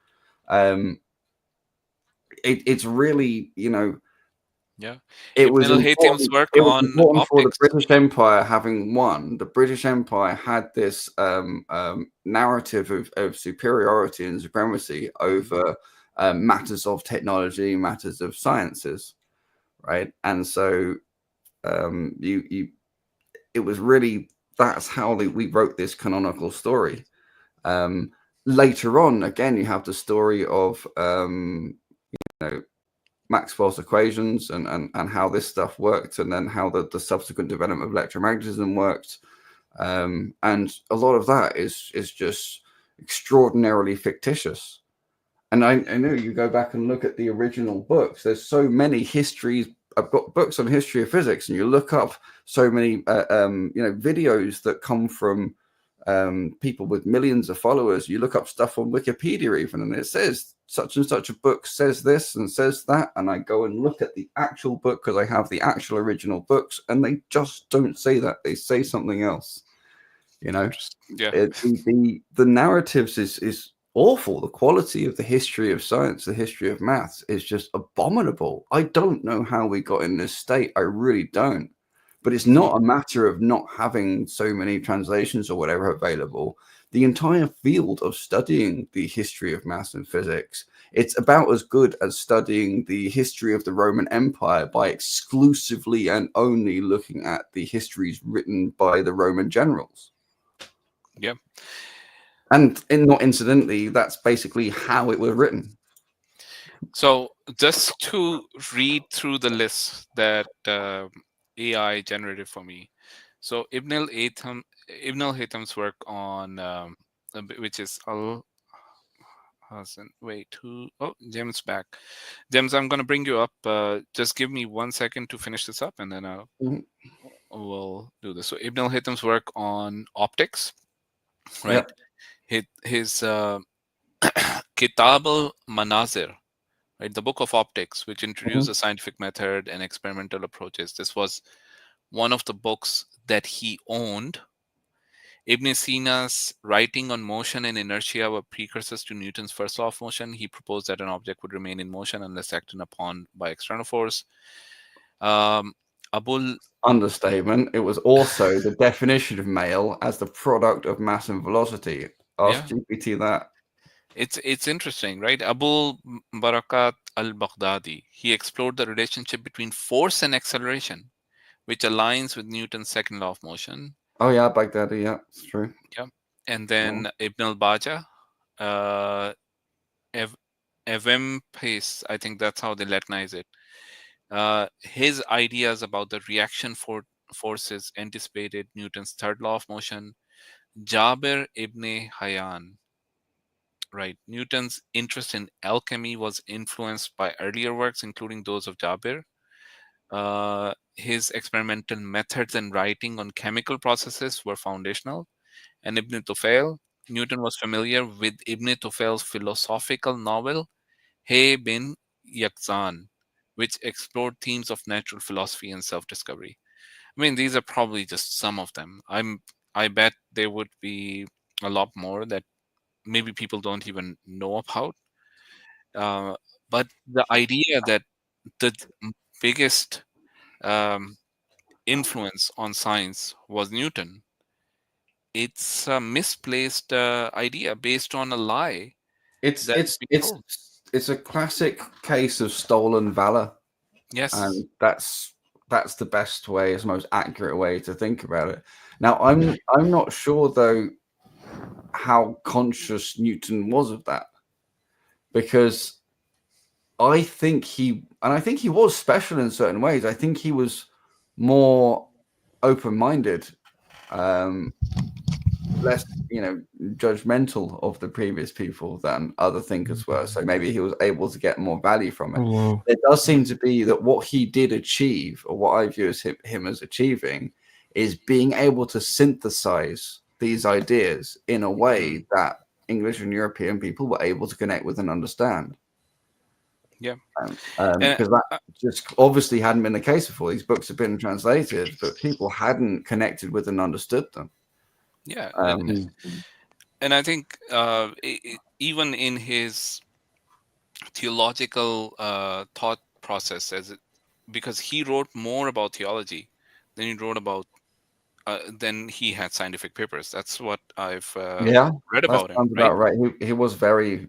It's really, it was Haytham's work it was on important for the optics. British Empire having won. The British Empire had this narrative of superiority and supremacy over matters of technology, matters of sciences, right? And so it was really, that's how we wrote this canonical story. Later on, again, you have the story of Maxwell's equations and how this stuff worked, and then how the subsequent development of electromagnetism worked. And a lot of that is just extraordinarily fictitious. And I know you go back and look at the original books. There's so many histories. I've got books on history of physics, and you look up so many videos that come from people with millions of followers. You look up stuff on Wikipedia even, and it says such and such a book says this and says that, and I go and look at the actual book because I have the actual original books, and they just don't say that. They say something else. The narratives is awful. The quality of the history of science, the history of maths, is just abominable. I don't know how we got in this state. I really don't. But it's not a matter of not having so many translations or whatever available. The entire field of studying the history of maths and physics, it's about as good as studying the history of the Roman Empire by exclusively and only looking at the histories written by the Roman generals. Yeah. And not incidentally, that's basically how it was written. So just to read through the list that AI generated for me. So Ibn al-Haytham's work on, which is James back. James, I'm going to bring you up. Just give me 1 second to finish this up, and then we'll do this. So Ibn al-Haytham's work on optics, right? Yep. His Kitab al-Manazir, right? The Book of Optics, which introduced the scientific method and experimental approaches. This was one of the books that he owned. Ibn Sina's writing on motion and inertia were precursors to Newton's first law of motion. He proposed that an object would remain in motion unless acted upon by external force. Understatement. It was also the definition of male as the product of mass and velocity. Ask GPT that. It's interesting, right? Abul Barakat al-Baghdadi, he explored the relationship between force and acceleration, which aligns with Newton's second law of motion. Oh yeah, Baghdadi. Yeah, it's true. Yeah. And then Ibn al-Baja, Evem Pace, I think that's how they Latinize it. His ideas about the reaction forces anticipated Newton's third law of motion. Jabir ibn Hayyan, right? Newton's interest in alchemy was influenced by earlier works, including those of Jabir. His experimental methods and writing on chemical processes were foundational. And Ibn Tufail, Newton was familiar with Ibn Tufail's philosophical novel, Hay bin Yaqzan, which explored themes of natural philosophy and self-discovery. I mean, these are probably just some of them. I bet there would be a lot more that maybe people don't even know about. But the idea that the biggest influence on science was Newton, it's a misplaced idea based on a lie. It's that's been told. it's a classic case of stolen valor. Yes. And that's the best way, it's the most accurate way to think about it. Now, I'm not sure though how conscious Newton was of that, because I think he was special in certain ways. I think he was more open-minded, less, judgmental of the previous people than other thinkers were. So maybe he was able to get more value from it. Hello. It does seem to be that what he did achieve, or what I view as him as achieving, is being able to synthesize these ideas in a way that English and European people were able to connect with and understand. Yeah. Because that just obviously hadn't been the case before. These books have been translated, but people hadn't connected with and understood them. Yeah. And I think even in his theological thought process, because he wrote more about theology than he wrote about then he had scientific papers. That's what I've read about him. Sounds about right. He was very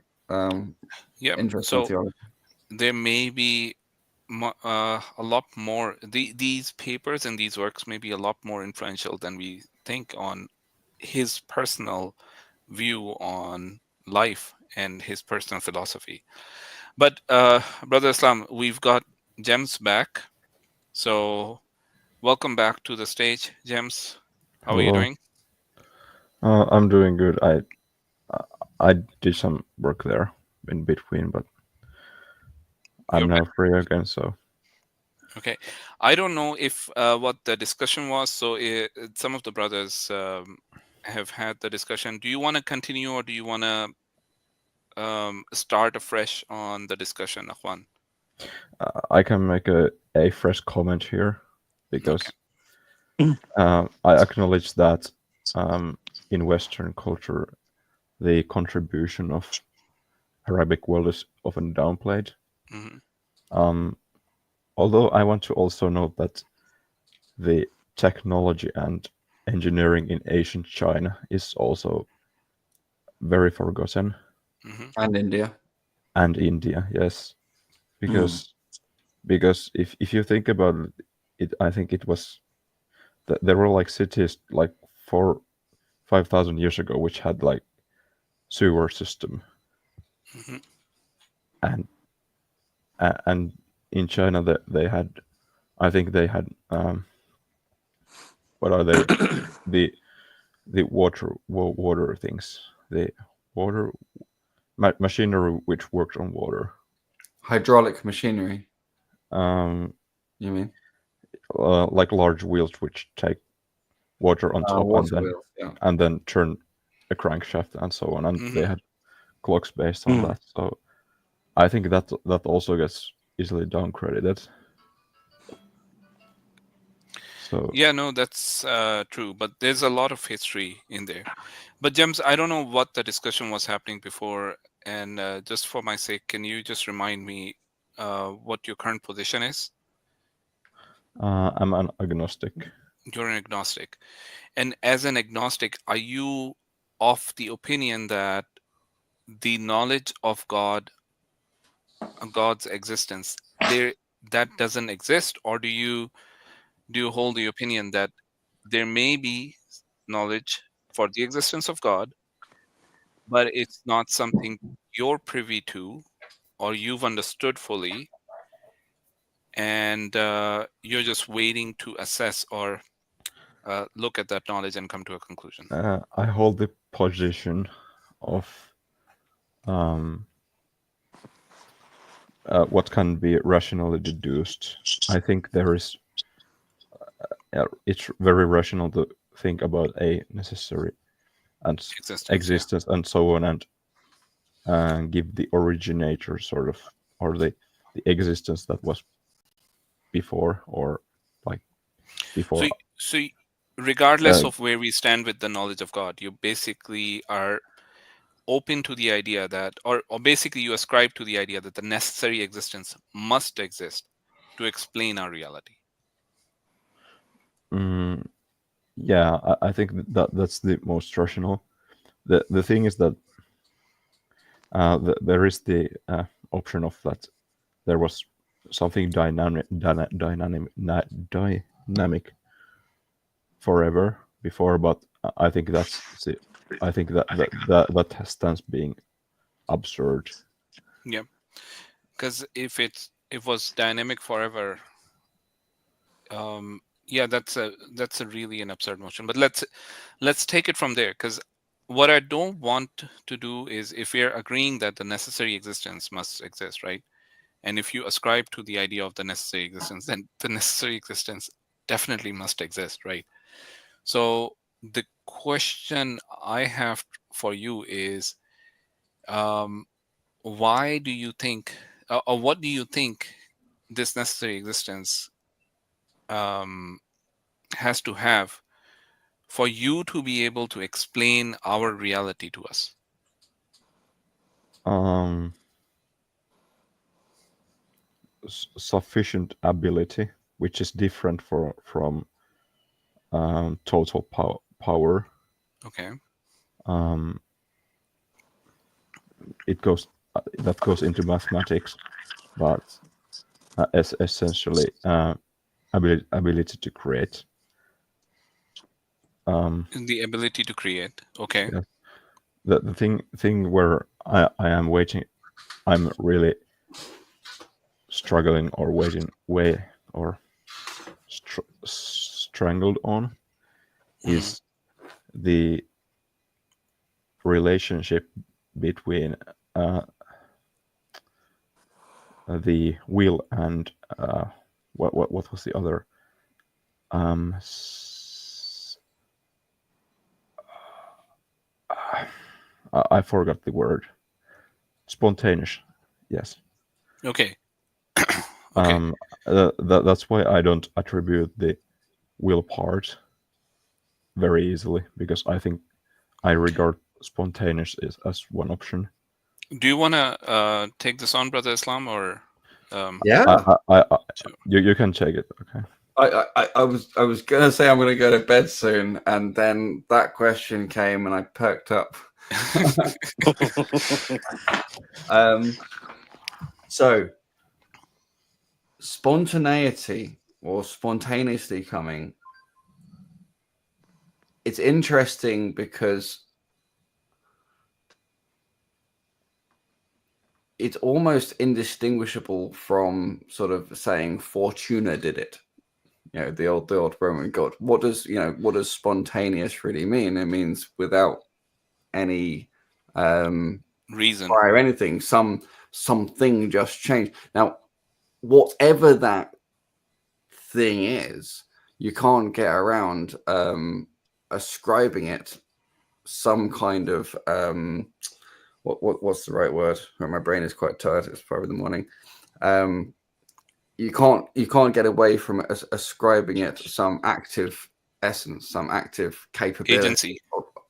interested in theology. There may be a lot more. These papers and these works may be a lot more influential than we think on his personal view on life and his personal philosophy. But Brother Islam, we've got Gems back. So welcome back to the stage, Gems. How are you doing? I'm doing good. I did some work there in between, but I'm now free again. So okay, I don't know if what the discussion was. So some of the brothers have had the discussion. Do you want to continue, or do you want to start afresh on the discussion, Akhwan? I can make a fresh comment here, because I acknowledge that in Western culture, the contribution of Arabic world is often downplayed. Although I want to also note that the technology and engineering in ancient China is also very forgotten. And India. And India, yes. Because if you think about it, I think it was there were like cities like 4,000-5,000 years ago which had like sewer system. And in China they had, I think they had what are they the water things, the water machinery which worked on water. Hydraulic machinery. You mean like large wheels which take water on top and then turn a crankshaft and so on, and they had clocks based on that. So I think that also gets easily downcredited. So yeah, no, that's true, but there's a lot of history in there. But Gems, I don't know what the discussion was happening before, and just for my sake, can you just remind me what your current position is? I'm an agnostic. You're an agnostic. And as an agnostic, are you of the opinion that the knowledge of God's existence, that doesn't exist? Or do you do you hold the opinion that there may be knowledge for the existence of God, but it's not something you're privy to or you've understood fully, and you're just waiting to assess or look at that knowledge and come to a conclusion? I hold the position of what can be rationally deduced. I think there is. It's very rational to think about a necessary and existence and so on, and give the originator sort of, or the existence that was before, or like before. So regardless of where we stand with the knowledge of God, you basically are open to the idea that, or basically you ascribe to the idea that the necessary existence must exist to explain our reality. Yeah, I think that's the most rational. The thing is that there is the option of that there was something dynamic forever before, but I think that's I think that stands being absurd. Yeah, because if it was dynamic forever, yeah, that's a really an absurd notion. But let's take it from there, because what I don't want to do is, if we're agreeing that the necessary existence must exist, right? And if you ascribe to the idea of the necessary existence, then the necessary existence definitely must exist, right? So the question I have for you is, why do you think, or what do you think this necessary existence has to have for you to be able to explain our reality to us? Sufficient ability, which is different from total power. Okay. It goes that goes into mathematics, but essentially ability to create. The ability to create. Okay. Yeah. The thing where I am waiting, I'm really struggling or strangled on is the relationship between the will and what was the other I forgot the word. Spontaneous. Yes. Okay. Okay. That's why I don't attribute the will part very easily, because I think I regard spontaneous as one option. Do you want to take this on, Brother Islam, or? Yeah. You can take it. Okay. I was gonna say I'm gonna go to bed soon, and then that question came, and I perked up. So spontaneity or spontaneously coming, it's interesting because it's almost indistinguishable from sort of saying Fortuna did it. You know, the old Roman god. What does spontaneous really mean? It means without any reason or anything. Something just changed. Now, whatever that thing is, you can't get around ascribing it some kind of what's the right word? My brain is quite tired. It's probably the morning. You can't get away from ascribing it some active essence, some active capability.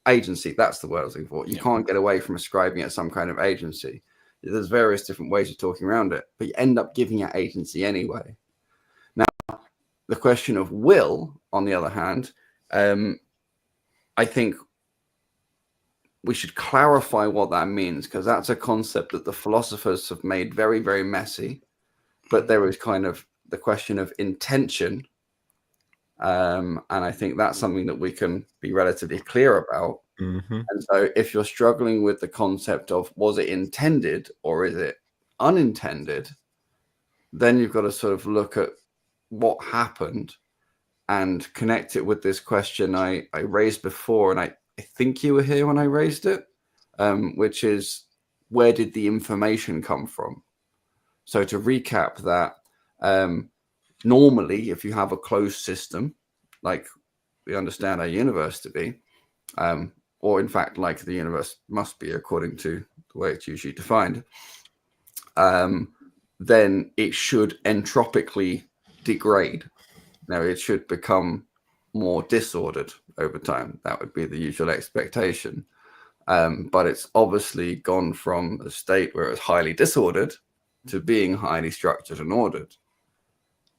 Agency. That's the word I was looking for. You can't get away from ascribing it some kind of agency. There's various different ways of talking around it, but you end up giving it agency anyway. Now, the question of will, on the other hand, I think we should clarify what that means, because that's a concept that the philosophers have made very, very messy. But there is kind of the question of intention And I think that's something that we can be relatively clear about. Mm-hmm. And so if you're struggling with the concept of was it intended or is it unintended, then you've got to sort of look at what happened and connect it with this question I raised before. And I think you were here when I raised it, which is, where did the information come from? So to recap that, normally, if you have a closed system, like we understand our universe to be, or in fact, like the universe must be according to the way it's usually defined, then it should entropically degrade. Now, it should become more disordered over time. That would be the usual expectation. But it's obviously gone from a state where it's highly disordered to being highly structured and ordered.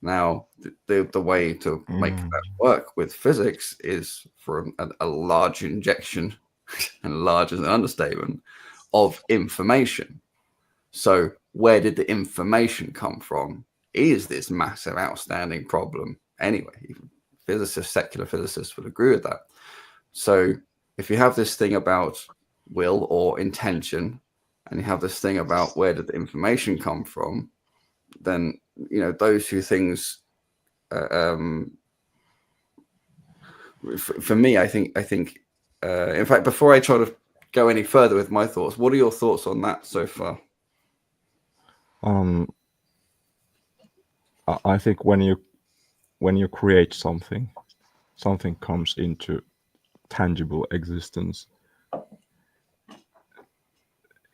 Now, the way to make that work with physics is for a large injection, and large is an understatement, of information. So where did the information come from is this massive outstanding problem. Anyway, even physicists, secular physicists would agree with that. So if you have this thing about will or intention, and you have this thing about where did the information come from, then, you know, those two things, for me, I think, in fact, before I try to go any further with my thoughts, what are your thoughts on that so far? I think when you create something comes into tangible existence.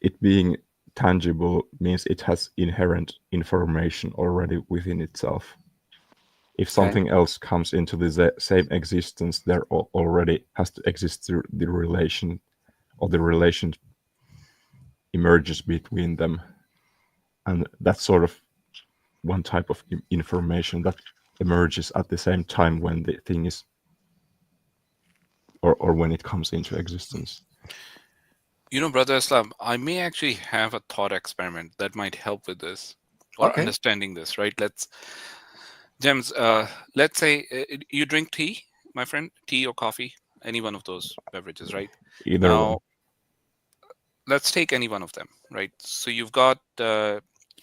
It being tangible means it has inherent information already within itself. If something else comes into the same existence, there already has to exist the relation, or the relation emerges between them. And that's sort of one type of information that emerges at the same time when the thing is, or when it comes into existence. You know, Brother Islam, I may actually have a thought experiment that might help with this, or understanding this, right? James, let's say you drink tea, my friend, tea or coffee, any one of those beverages, right? Either one. Let's take any one of them, right? So you've got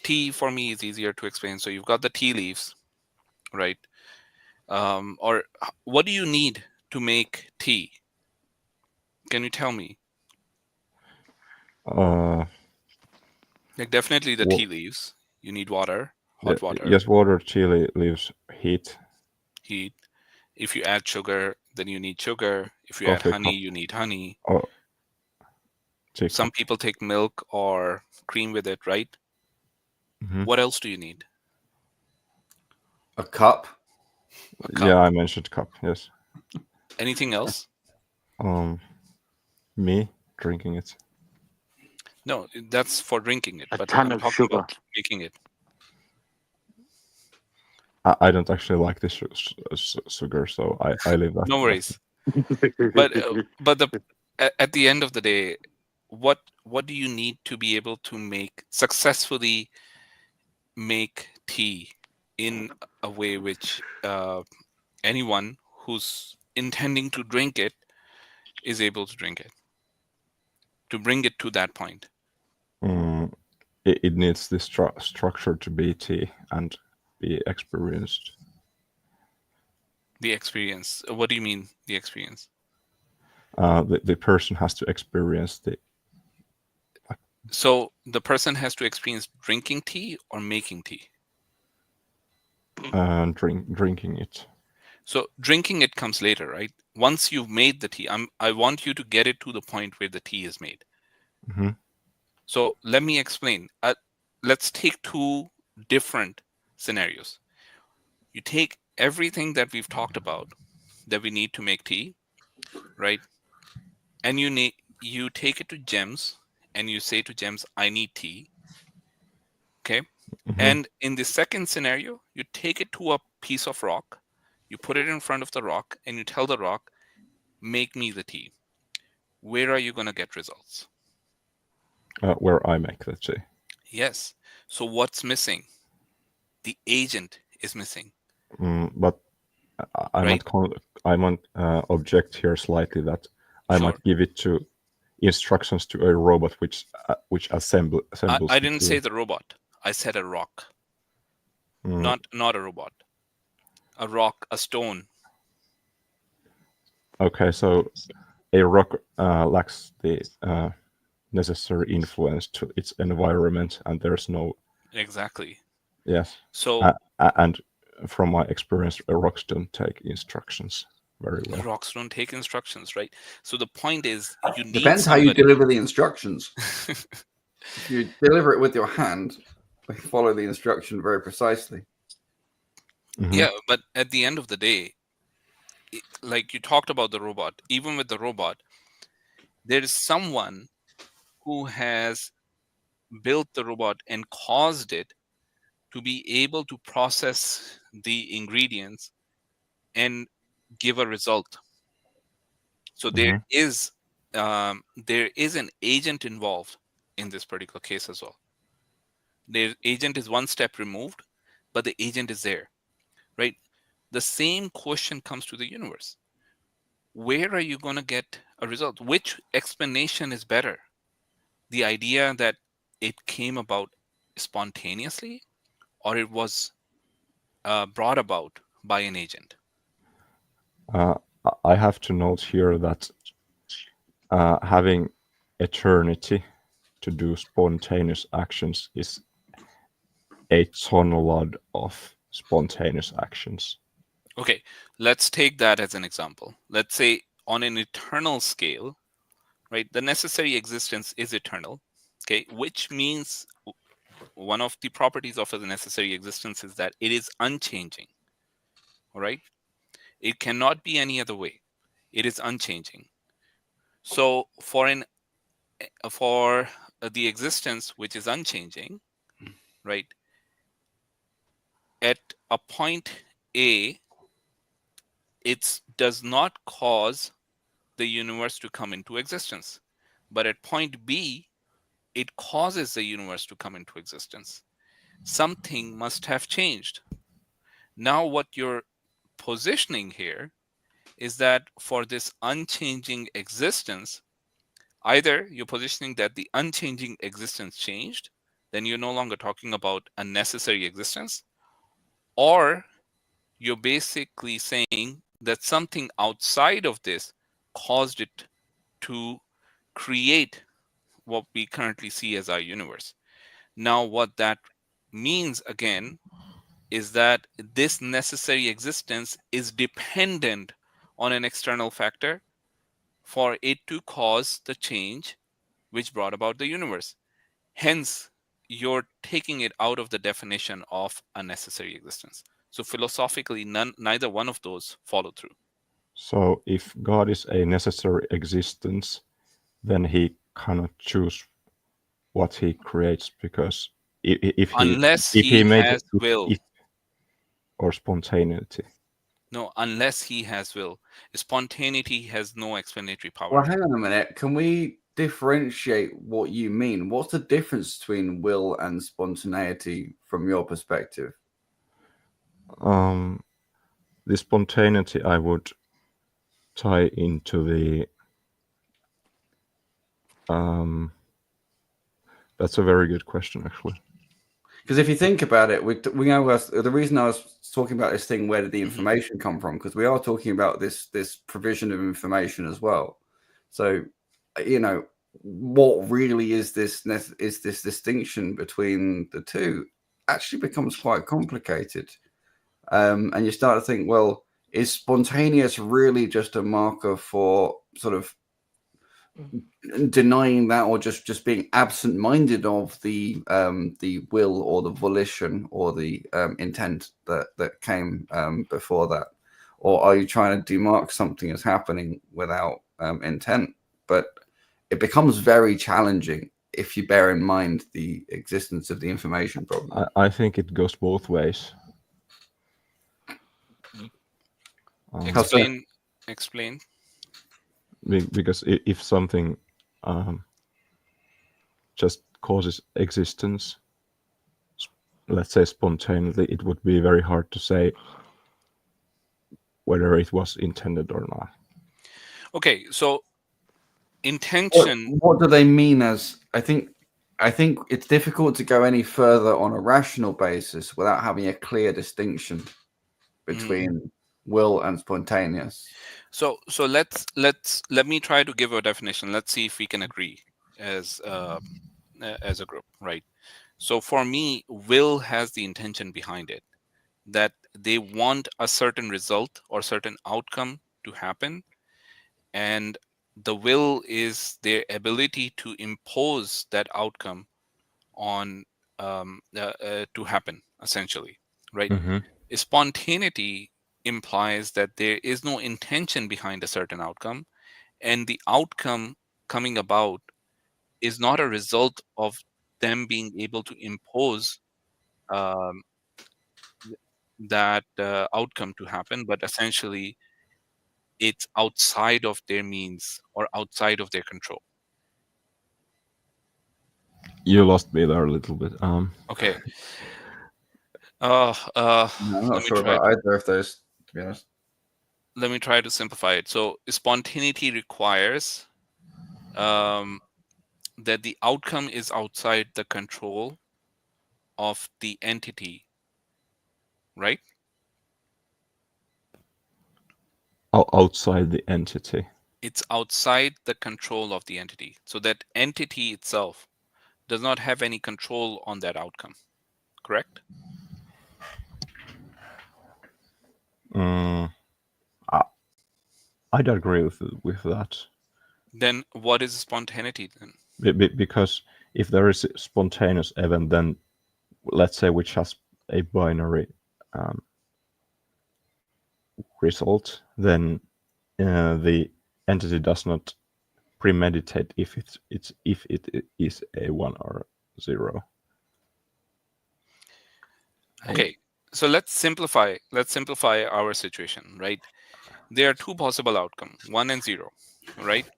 tea. For me is easier to explain. So you've got the tea leaves, right? Or what do you need to make tea? Can you tell me? Like definitely the tea leaves. You need water, hot water. Yes, water, tea leaves, heat. Heat. If you add sugar, then you need sugar. If you add honey, you need honey. Some people take milk or cream with it, right? Mm-hmm. What else do you need? A cup. Yeah, I mentioned cup, yes. Anything else? Me drinking it. No, that's for drinking it. A But ton I'm of talking sugar. about making it. I don't actually like this sugar, so I leave that. No worries. But at the end of the day, what do you need to be able to successfully make tea in a way which anyone who's intending to drink it is able to drink it, to bring it to that point? It needs this structure to be tea and be experienced. The experience. What do you mean, the experience? The person has to experience the. So the person has to experience drinking tea or making tea? Drinking it. So drinking it comes later, right? Once you've made the tea, I want you to get it to the point where the tea is made. Mm-hmm. So let me explain. Let's take two different scenarios. You take everything that we've talked about that we need to make tea, right? And you take it to Gems and you say to Gems, I need tea. Okay. Mm-hmm. And in the second scenario, you take it to a piece of rock, you put it in front of the rock, and you tell the rock, make me the tea. Where are you going to get results? Where I make the tea. Yes. So what's missing? The agent is missing. But I right? might object here slightly that I Sure. might give it to instructions to a robot which assembles. I didn't say the robot. I said a rock, not a robot. A rock, a stone. Okay, so a rock lacks the necessary influence to its environment, and there's no. Exactly. Yes. So and from my experience, rocks don't take instructions very well. Rocks don't take instructions, right? So the point is, you need Depends how you deliver the instructions. If you deliver it with your hand, they follow the instruction very precisely. Yeah, but at the end of the day, like you talked about the robot, even with the robot, there is someone who has built the robot and caused it to be able to process the ingredients and give a result. So there is an agent involved in this particular case as well. The agent is one step removed, but the agent is there, right? The same question comes to the universe. Where are you going to get a result? Which explanation is better? The idea that it came about spontaneously, or it was brought about by an agent? I have to note here that having eternity to do spontaneous actions is a ton of spontaneous actions. Okay, let's take that as an example. Let's say on an eternal scale, right, the necessary existence is eternal, okay, which means one of the properties of the necessary existence is that it is unchanging, all right? It cannot be any other way. It is unchanging. So for the existence which is unchanging, right, at a point A, it does not cause the universe to come into existence. But at point B, it causes the universe to come into existence. Something must have changed. Now what you're positioning here is that for this unchanging existence, either you're positioning that the unchanging existence changed, then you're no longer talking about a necessary existence, or you're basically saying that something outside of this caused it to create what we currently see as our universe. Now, what that means again is that this necessary existence is dependent on an external factor for it to cause the change which brought about the universe. Hence, you're taking it out of the definition of a necessary existence. So philosophically, neither one of those follow through. So if God is a necessary existence, then he cannot choose what he creates, because if he made has will. Or spontaneity. No, unless he has will. Spontaneity has no explanatory power. Well, hang on a minute. Can we differentiate what you mean? What's the difference between will and spontaneity from your perspective? The spontaneity I would tie into the that's a very good question, actually. Because if you think about it, we know the reason I was talking about this thing, where did the information come from? Because we are talking about this provision of information as well. So, you know, what really is this distinction between the two actually becomes quite complicated. And you start to think, well, is spontaneous really just a marker for sort of denying that, or just being absent-minded of the will or the volition or the intent that came before that? Or are you trying to demark something as happening without intent? But it becomes very challenging if you bear in mind the existence of the information problem. I think it goes both ways. Explain. Because if something just causes existence, let's say spontaneously, it would be very hard to say whether it was intended or not. Okay, so intention. What do they mean as? I think it's difficult to go any further on a rational basis without having a clear distinction between will and spontaneous. So let me try to give a definition. Let's see if we can agree as a group, right? So for me, will has the intention behind it, that they want a certain result or certain outcome to happen, and the will is their ability to impose that outcome on to happen, essentially, right? Spontaneity implies that there is no intention behind a certain outcome, and the outcome coming about is not a result of them being able to impose that outcome to happen, but essentially it's outside of their means or outside of their control. You lost me there a little bit. Okay. I'm not sure about either of those, to be honest. Let me try to simplify it. So spontaneity requires that the outcome is outside the control of the entity, right? Outside the entity. It's outside the control of the entity. So that entity itself does not have any control on that outcome, correct? I'd agree with that. Then what is spontaneity then? Because if there is a spontaneous event, then let's say which has a binary result, then the entity does not premeditate if it is a 1 or 0. Okay, so let's simplify our situation, right? There are two possible outcomes, 1 and 0, right?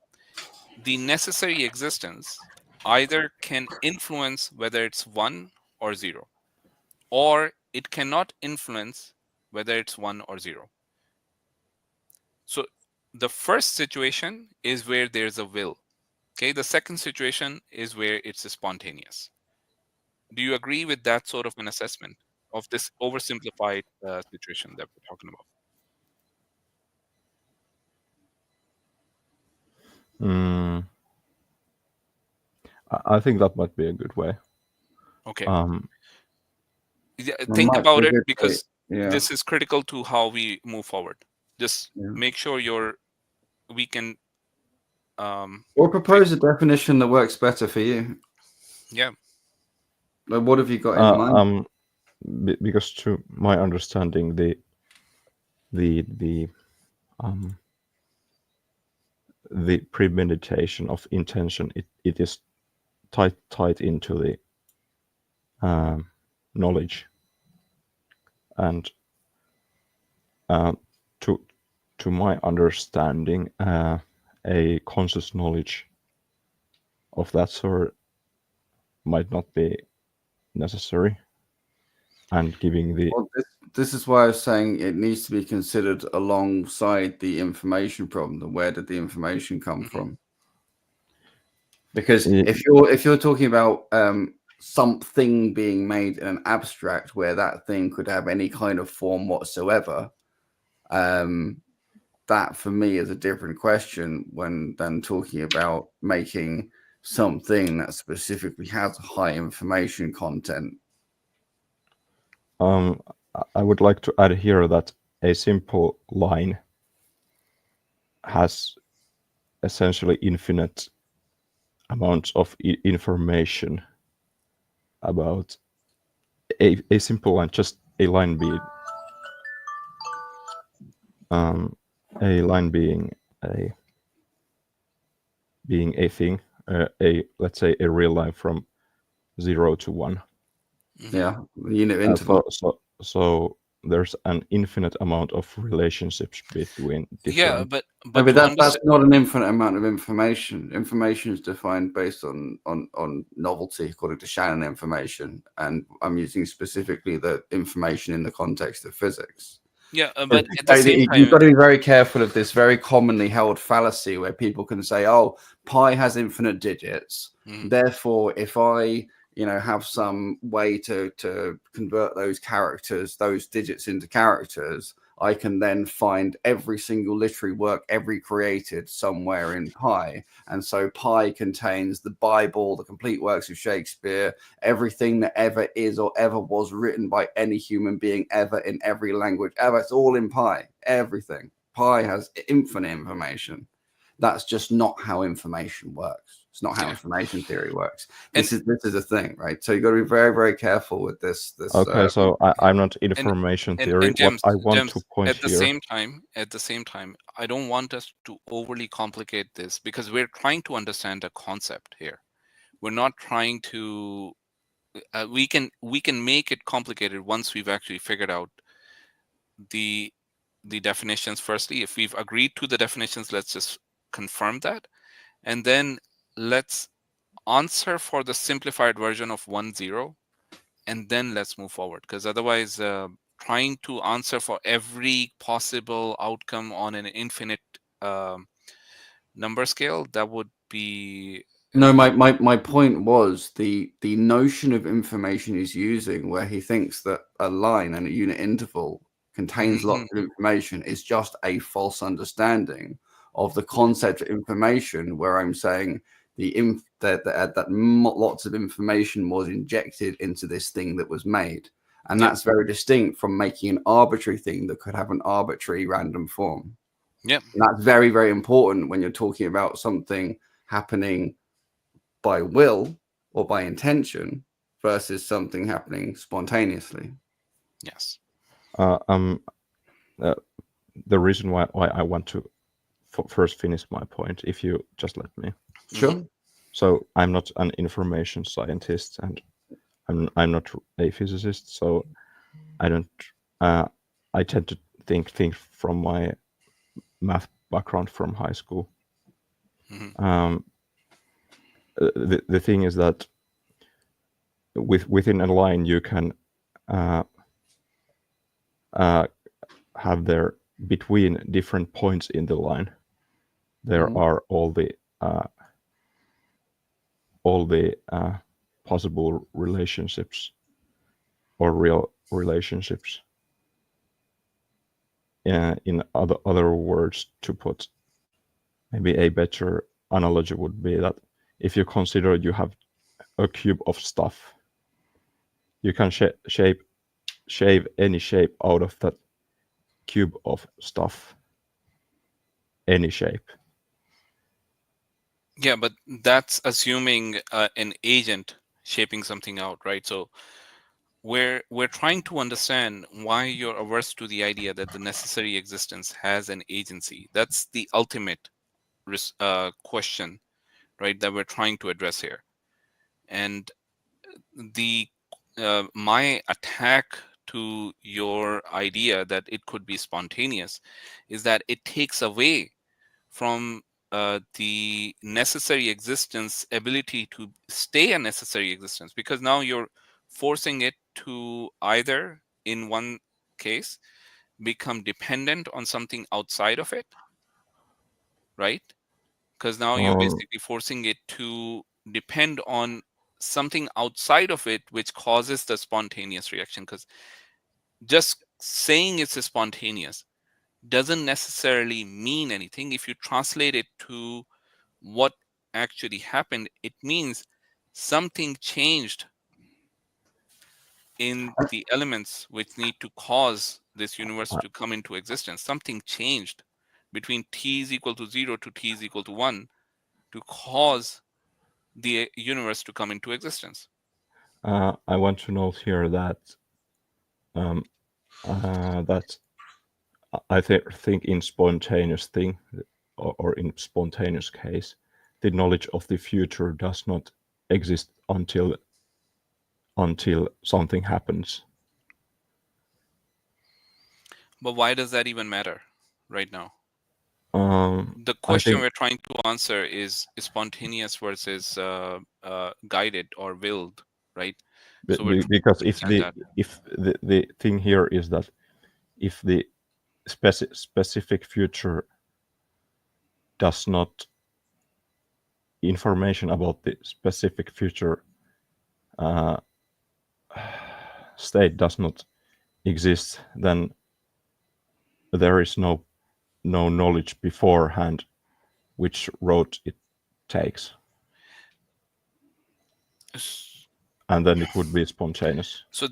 The necessary existence either can influence whether it's 1 or 0, or it cannot influence whether it's 1 or 0. So the first situation is where there's a will. Okay, the second situation is where it's spontaneous. Do you agree with that sort of an assessment of this oversimplified situation that we're talking about? I think that might be a good way. Okay. Think about it, because this is critical to how we move forward. Just make sure we can or propose a definition that works better for you. Yeah. Like, what have you got in mind? Because to my understanding, the premeditation of intention, it is tied into the knowledge, and to my understanding, a conscious knowledge of that sort might not be necessary, and giving the this is why I was saying it needs to be considered alongside the information problem. Where did the information come from? Because if you're talking about something being made in an abstract where that thing could have any kind of form whatsoever, that for me is a different question than talking about making something that specifically has a high information content. I would like to add here that a simple line has essentially infinite amounts of information about a simple line, just a line being a thing, let's say a real line from 0 to 1. Yeah, unit interval. So there's an infinite amount of relationships between different. Yeah, but that's not an infinite amount of information. Information is defined based on novelty, according to Shannon information, and I'm using specifically the information in the context of physics. Yeah, but at the You've same time, got to be very careful of this very commonly held fallacy where people can say, "Oh, pi has infinite digits. Therefore, if I, have some way to convert those digits into characters, I can then find every single literary work ever created somewhere in pi. And so pi contains the Bible, the complete works of Shakespeare, everything that ever is or ever was written by any human being ever in every language ever. It's all in pi, everything. Pi has infinite information. That's just not how information works. It's not how information theory works. This is a thing, right? So you've got to be very, very careful with this. Okay, so I'm not information theory. And James, what I want James, to point at the here. same time, I don't want us to overly complicate this because we're trying to understand a concept here. We're not trying to. We can make it complicated once we've actually figured out the definitions. Firstly, if we've agreed to the definitions, let's just confirm that, and then let's answer for the simplified version of 1-0, and then let's move forward, because otherwise trying to answer for every possible outcome on an infinite number scale, that would be no, my point was the notion of information he's using where he thinks that a line and a unit interval contains lots of information is just a false understanding of the concept of information, where I'm saying that lots of information was injected into this thing that was made, and that's very distinct from making an arbitrary thing that could have an arbitrary random form. And that's very, very important when you're talking about something happening by will or by intention versus something happening spontaneously. Yes. The reason why I want to first finish my point, if you just let me. Sure. So I'm not an information scientist, and I'm not a physicist, so I don't. I tend to think from my math background from high school. The thing is that within a line you can have there between different points in the line. There are all the possible relationships or real relationships. In other words, to put maybe a better analogy would be that if you consider you have a cube of stuff, you can shave any shape out of that cube of stuff, any shape. Yeah, but that's assuming an agent shaping something out, right? So we're trying to understand why you're averse to the idea that the necessary existence has an agency. That's the ultimate question, right, that we're trying to address here. And my attack to your idea that it could be spontaneous is that it takes away from the necessary existence ability to stay a necessary existence, because now you're forcing it to either, in one case, become dependent on something outside of it, right? Because now you're basically forcing it to depend on something outside of it, which causes the spontaneous reaction. Because just saying it's a spontaneous doesn't necessarily mean anything. If you translate it to what actually happened, it means something changed in the elements which need to cause this universe to come into existence. Something changed between t is equal to 0 to t is equal to 1 to cause the universe to come into existence. I want to note here that that I think in spontaneous thing or in spontaneous case, the knowledge of the future does not exist until something happens. But why does that even matter right now? The I question think we're trying to answer is spontaneous versus guided or willed, right? So because if the thing here is that if the specific future does not information about the specific future state does not exist, then there is no knowledge beforehand which road it takes, and then it would be spontaneous. So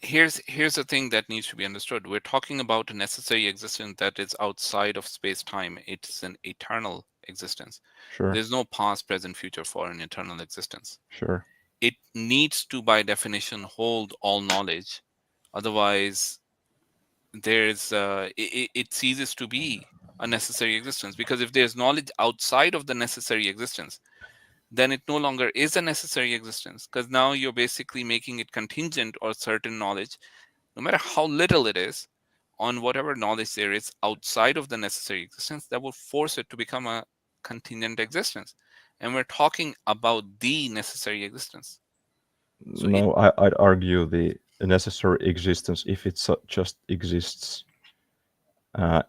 here's the thing that needs to be understood. We're talking about a necessary existence that is outside of space-time. It's an eternal existence. Sure. There's no past, present, future for an eternal existence. Sure. It needs to, by definition, hold all knowledge. Otherwise, there's it ceases to be a necessary existence. Because if there's knowledge outside of the necessary existence, then it no longer is a necessary existence, because now you're basically making it contingent or certain knowledge, no matter how little it is, on whatever knowledge there is outside of the necessary existence that will force it to become a contingent existence. And we're talking about the necessary existence. So no, I'd argue the necessary existence, if it just exists,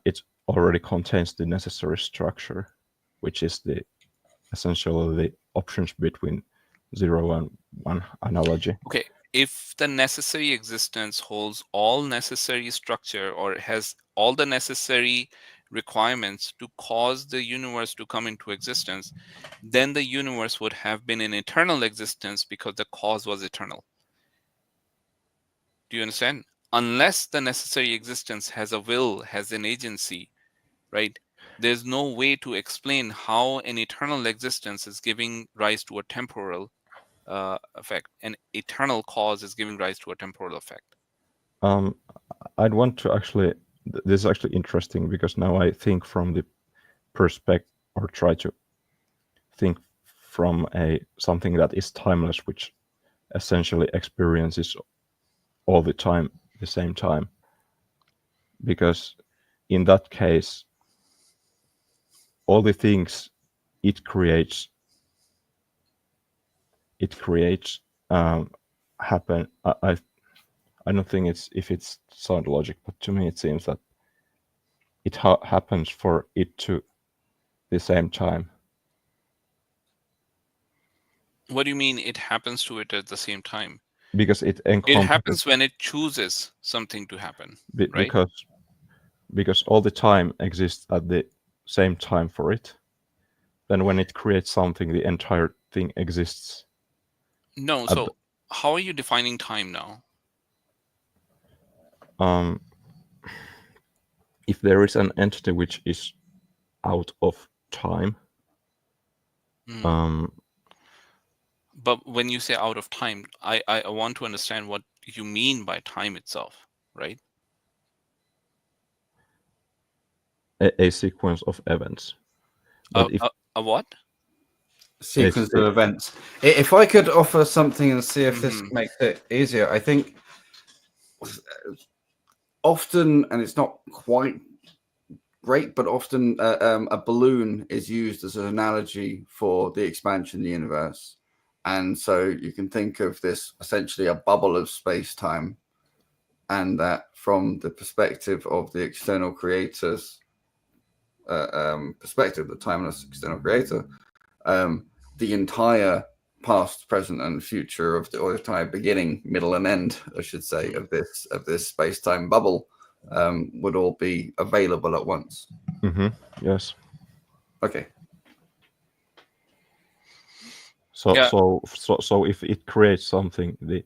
it already contains the necessary structure, which is the essentially the options between 0 and 1 analogy. Okay, if the necessary existence holds all necessary structure or has all the necessary requirements to cause the universe to come into existence, then the universe would have been in eternal existence because the cause was eternal. Do you understand? Unless the necessary existence has a will, has an agency, right? There's no way to explain how an eternal existence is giving rise to a temporal effect. An eternal cause is giving rise to a temporal effect. I'd want to actually, this is actually interesting, because now I think from the perspective, or try to think from something that is timeless, which essentially experiences all the time the same time. Because in that case, all the things it creates happen. I don't think it's sound logic, but to me it seems that it happens for it to the same time. What do you mean it happens to it at the same time? Because it happens when it chooses something to happen, right? Because all the time exists at the same time for it. Then when it creates something, the entire thing exists. No, so how are you defining time now? If there is an entity which is out of time, but when you say out of time, I want to understand what you mean by time itself, right? A sequence of events. A what? Sequence of events. If I could offer something and see if this makes it easier, I think often, and it's not quite great, but often a balloon is used as an analogy for the expansion of the universe. And so you can think of this essentially a bubble of space-time, and that from the perspective of the external creator's perspective, the timeless external creator, the entire past, present, and future of the entire beginning, middle, and end, I should say, of this space-time bubble would all be available at once. Yes. Okay. So if it creates something, the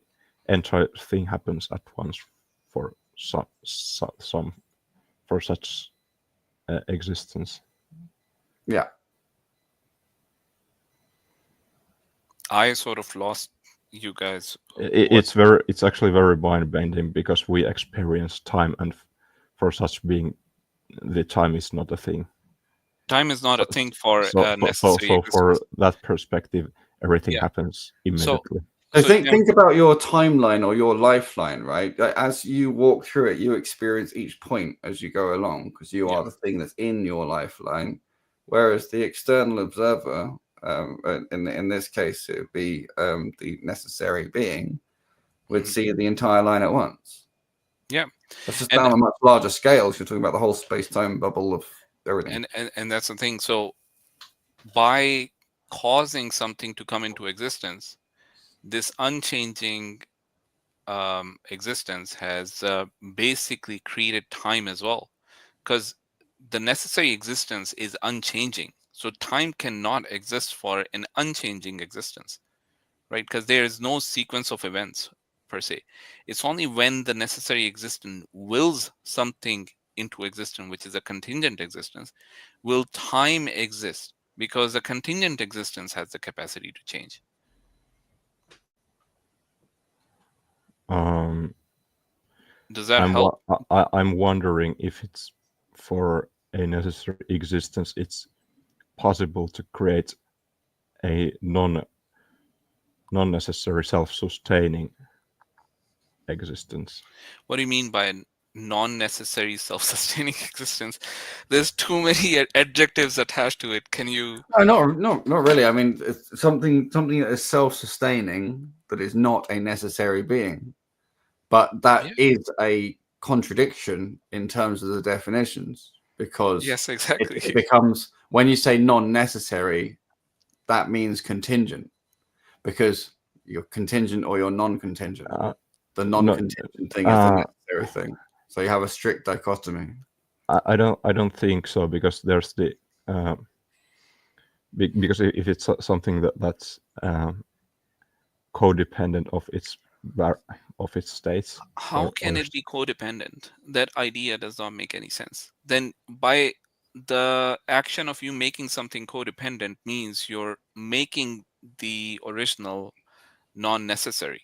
entire thing happens at once for some for such existence. Yeah. I sort of lost you guys. It's actually very mind-bending, because we experience time, and for such being, the time is not a thing. Time is not a thing for necessary. So for that perspective, everything happens immediately. So think about your timeline or your lifeline, right? As you walk through it, you experience each point as you go along, because you are the thing that's in your lifeline. Whereas the external observer, in this case, it would be the necessary being, would see the entire line at once. Yeah, That's just and down a much larger scale. If you're talking about the whole space-time bubble of everything. and that's the thing. So by causing something to come into existence, this unchanging existence has basically created time as well, because the necessary existence is unchanging. So time cannot exist for an unchanging existence, right? Because there is no sequence of events per se. It's only when the necessary existence wills something into existence, which is a contingent existence, will time exist, because the contingent existence has the capacity to change. Does that help? I'm wondering if it's for a necessary existence, it's possible to create a non-necessary self-sustaining existence. What do you mean by non-necessary self-sustaining existence? There's too many adjectives attached to it. Can you? No, not really. I mean, it's something that is self-sustaining that is not a necessary being, but that is a contradiction in terms of the definitions, because Yes, exactly. it becomes, when you say non-necessary, that means contingent, because you're contingent or you're non-contingent. The non-contingent thing is the necessary thing. So you have a strict dichotomy. I don't think so, because there's the because if it's something that's codependent of its states. How can it be codependent? That idea does not make any sense. Then by the action of you making something codependent means you're making the original non-necessary,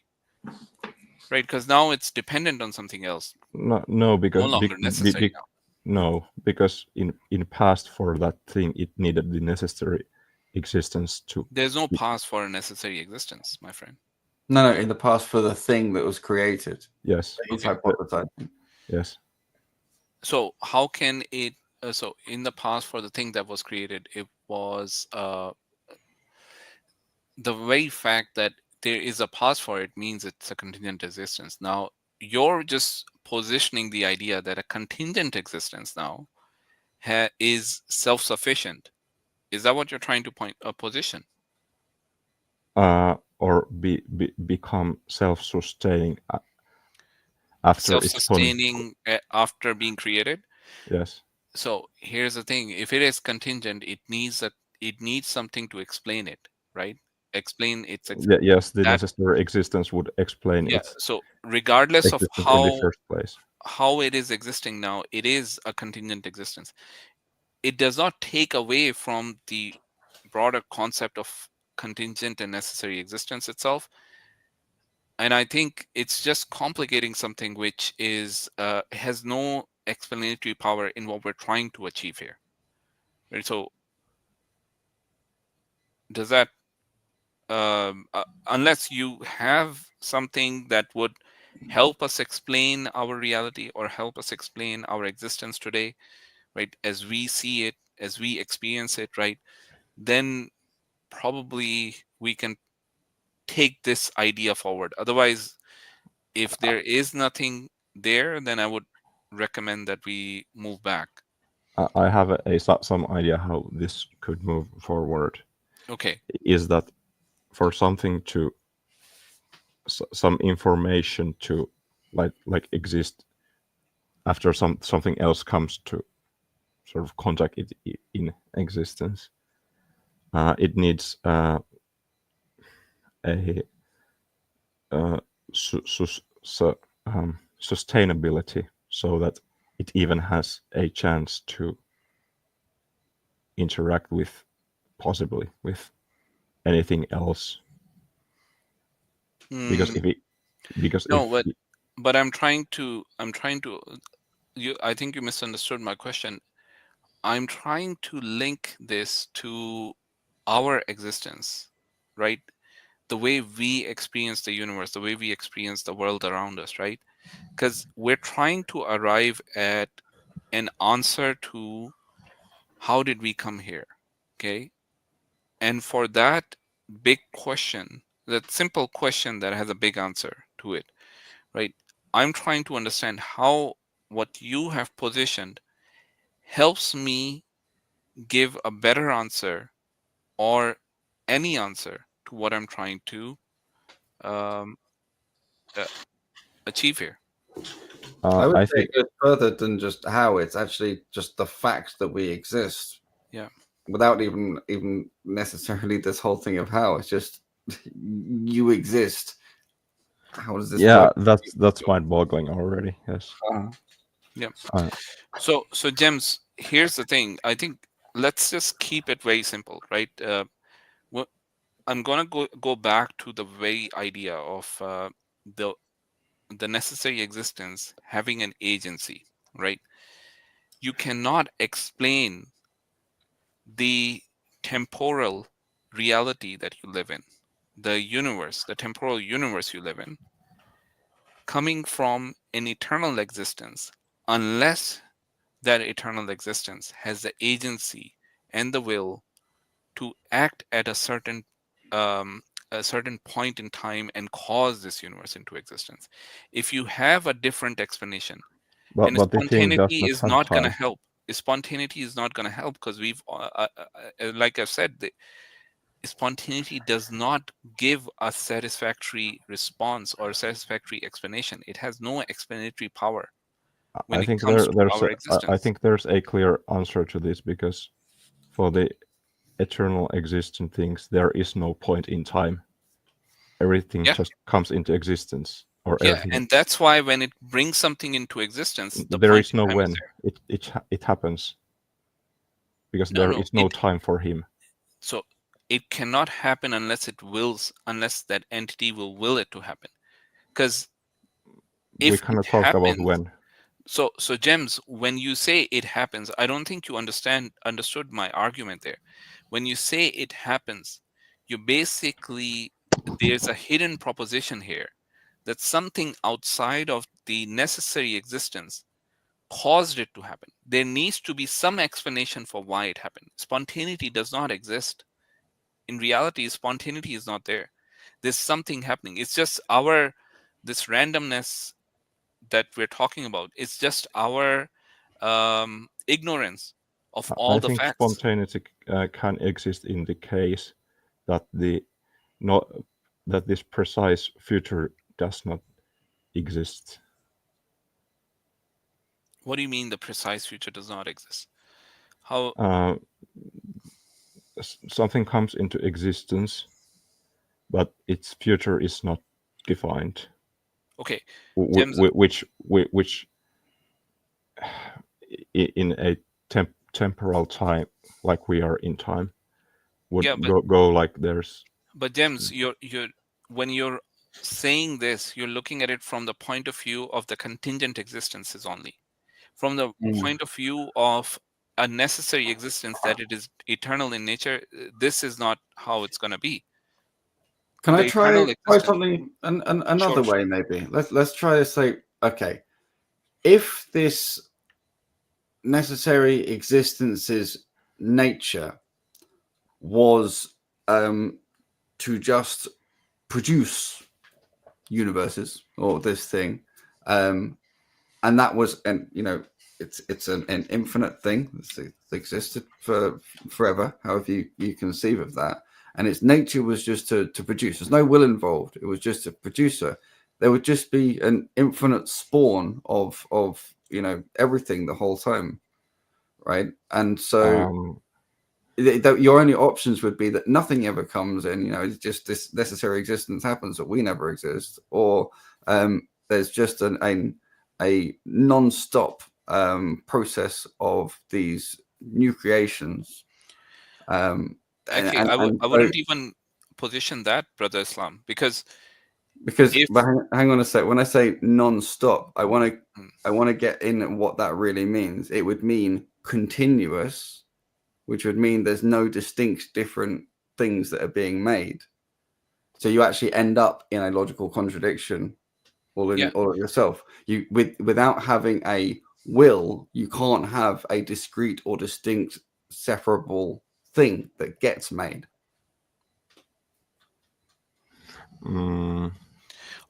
right? Because now it's dependent on something else. No, because no longer necessary now. No, because in past for that thing it needed the necessary existence to. There's no past for a necessary existence, my friend. No, in the past for the thing that was created. Yes. He's hypothesizing. Yes. So how can it? So in the past for the thing that was created, it was the very fact that there is a past for it means it's a contingent existence. Now you're just positioning the idea that a contingent existence now is self-sufficient. Is that what you're trying to position? Or become self-sustaining after self-sustaining after being created. Yes. So here's the thing: if it is contingent, it needs something to explain it, right? Explain its yes, the necessary existence would explain it. So regardless of in the first place, how it is existing now, it is a contingent existence. It does not take away from the broader concept of contingent and necessary existence itself. And I think it's just complicating something which is has no explanatory power in what we're trying to achieve here. Right? So does that unless you have something that would help us explain our reality or help us explain our existence today, right, as we see it, as we experience it, right, then probably we can take this idea forward. Otherwise, if there is nothing there, then I would recommend that we move back. I have some idea how this could move forward. Okay. Is that for something to some information to like exist after something else comes to sort of contact it in existence, it needs a sustainability, so that it even has a chance to interact with, possibly with, anything else. Because but I'm trying to I think you misunderstood my question. I'm trying to link this to our existence, right? The way we experience the universe, the way we experience the world around us, right? Because we're trying to arrive at an answer to how did we come here, okay? And for that big question, that simple question that has a big answer to it, right? I'm trying to understand how what you have positioned helps me give a better answer or any answer to what I'm trying to um, achieve here. I would I say think it goes further than just how. It's actually just the fact that we exist. Yeah. Without even necessarily this whole thing of how. It's just you exist. How does this yeah, work? that's mind-boggling already. Yes. Yeah. Uh, So James, here's the thing. I think let's just keep it very simple, right? What I'm gonna go back to the very idea of the necessary existence having an agency, right? You cannot explain the temporal reality that you live in, the universe, the temporal universe you live in, coming from an eternal existence, unless that eternal existence has the agency and the will to act at a certain point in time and cause this universe into existence. If you have a different explanation, and but the thing does spontaneity not is have not going to time. help. Spontaneity is not going to help because we've, like I've said, the spontaneity does not give a satisfactory response or satisfactory explanation. It has no explanatory power when I it think comes to there's our I existence. think there's a clear answer to this, because for the eternal existing things there is no point in time. Everything Yeah. just comes into existence, or Yeah, everything. and that's why when it brings something into existence, the There point is in no time is when there. it happens, because No, there no, is no time for him. so it cannot happen unless unless that entity will will it to happen. Because We if it cannot talk about happens, when. so James, when you say it happens, I don't think you understood my argument there. When you say it happens, you basically, there's a hidden proposition here that something outside of the necessary existence caused it to happen. There needs to be some explanation for why it happened. Spontaneity does not exist. In reality, spontaneity is not there. There's something happening. It's just this randomness that we're talking about. It's just our ignorance of all I the think facts. spontaneity can exist in the case that that this precise future does not exist. What do you mean the precise future does not exist? How? Something comes into existence, but its future is not defined. Okay, which in a temporal time, like we are in time, would go like there's. But James, you're when you're saying this, you're looking at it from the point of view of the contingent existences only. From the point of view of a necessary existence, that it is eternal in nature, this is not how it's going to be. Can I try something another Sure. way? Maybe let's try to say, okay, if this necessary existence's nature was to just produce universes or this thing, and that was, and it's an infinite thing that's existed for forever, however you conceive of that, and its nature was just to produce. There's no will involved. It was just a producer. There would just be an infinite spawn of everything the whole time, right? And so your only options would be that nothing ever comes in. It's just this necessary existence happens, but we never exist, or there's just a non-stop process of these new creations. Actually, I wouldn't even position that, Brother Islam, because but hang on a sec. When I say non-stop, I want to get in what that really means. It would mean continuous, which would mean there's no distinct different things that are being made. So you actually end up in a logical contradiction all yourself. Without having a will, you can't have a discrete or distinct separable thing that gets made.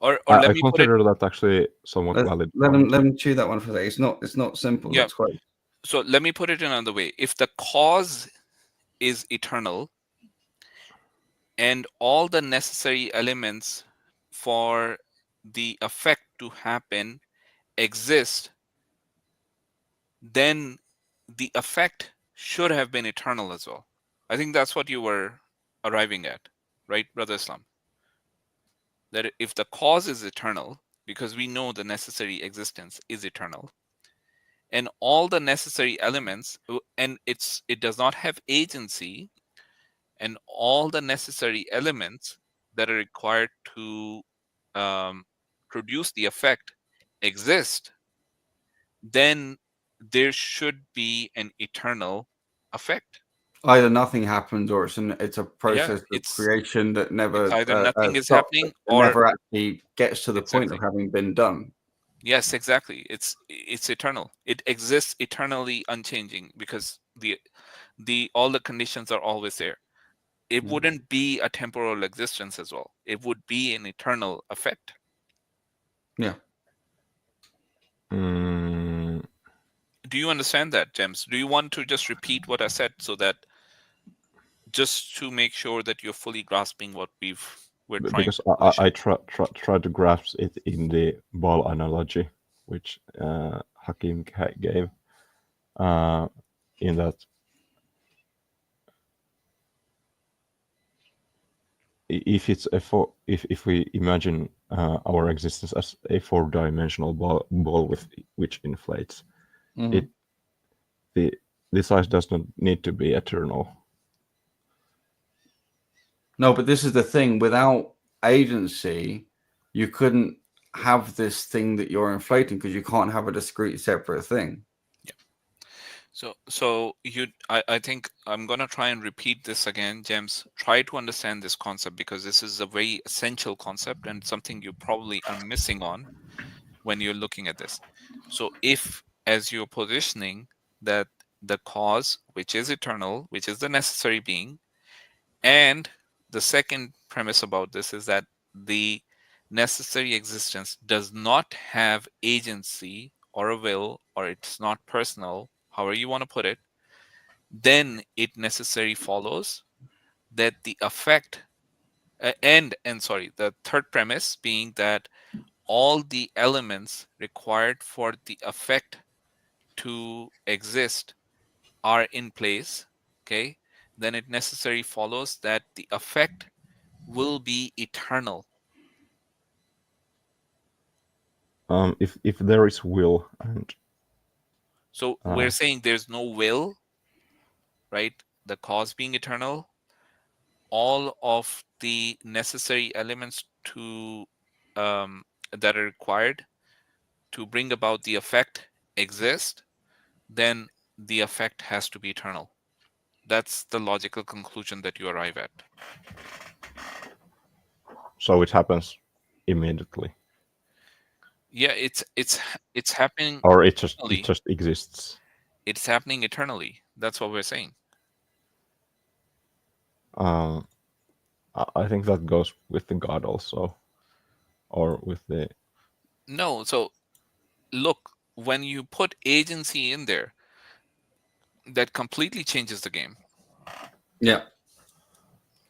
Or I let me put it. consider that actually somewhat valid. Let point. them chew that one for a second. It's not simple. Yeah. That's quite. So let me put it another way. If the cause is eternal and all the necessary elements for the effect to happen exist, then the effect should have been eternal as well. I think that's what you were arriving at, right, Brother Islam? That if the cause is eternal, because we know the necessary existence is eternal, and all the necessary elements, and it does not have agency, and all the necessary elements that are required to produce the effect exist, then there should be an eternal effect. Either nothing happens, or it's a process of it's creation that never it's either nothing is stops, happening it or never actually gets to the point of Exactly. having been done. Yes, exactly. It's eternal. It exists eternally unchanging because the all the conditions are always there. It wouldn't be a temporal existence as well. It would be an eternal effect. Yeah. Mm, Do you understand that, James? Do you want to just repeat what I said so that just to make sure that you're fully grasping what we're trying because to position? I try to grasp it in the ball analogy, which Hakim gave. In that, if it's if we imagine our existence as a four-dimensional ball with which inflates, Mhm. the size does not need to be eternal. No, but this is the thing. Without agency, you couldn't have this thing that you're inflating because you can't have a discrete, separate thing. So I think I'm gonna try and repeat this again, James. Try to understand this concept because this is a very essential concept and something you probably are missing on when you're looking at this. So if, as you're positioning, that the cause, which is eternal, which is the necessary being, and the second premise about this is that the necessary existence does not have agency or a will, or it's not personal, however you want to put it, then it necessarily follows that the effect the third premise being that all the elements required for the effect to exist are in place, okay, then it necessarily follows that the effect will be eternal. If there is will and So we're saying there's no will, right? The cause being eternal, all of the necessary elements to that are required to bring about the effect exist, then the effect has to be eternal. That's the logical conclusion that you arrive at. so it happens immediately, Yeah, it's happening. or it eternally. just exists. It's happening eternally. That's what we're saying. I think that goes with the God also, or with the. No, so look, when you put agency in there, that completely changes the game. Yeah.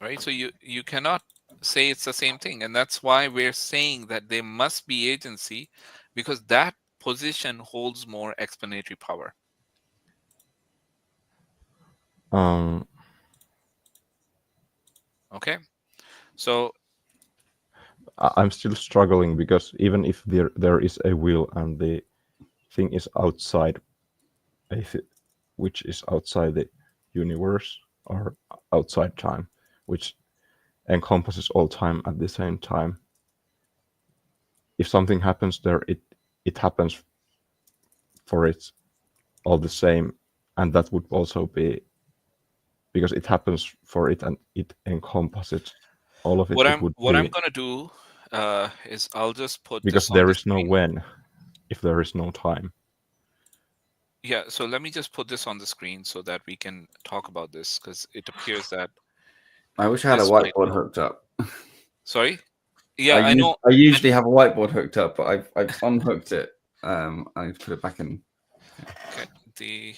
Right? So you cannot say it's the same thing, and that's why we're saying that there must be agency, because that position holds more explanatory power. Okay, so I'm still struggling because even if there is a will and the thing is outside, which is outside the universe or outside time, which encompasses all time at the same time. If something happens there, it happens for it all the same, and that would also be because it happens for it and it encompasses all of it. What it I'm would what be, I'm gonna do is I'll just put because this on there the is no screen. when if there is no time. Yeah, so let me just put this on the screen so that we can talk about this, because it appears that I wish I had a this might whiteboard help. hooked up. Sorry? Yeah, I know. I usually have a whiteboard hooked up, but I've unhooked it. I need to put it back in. Okay. The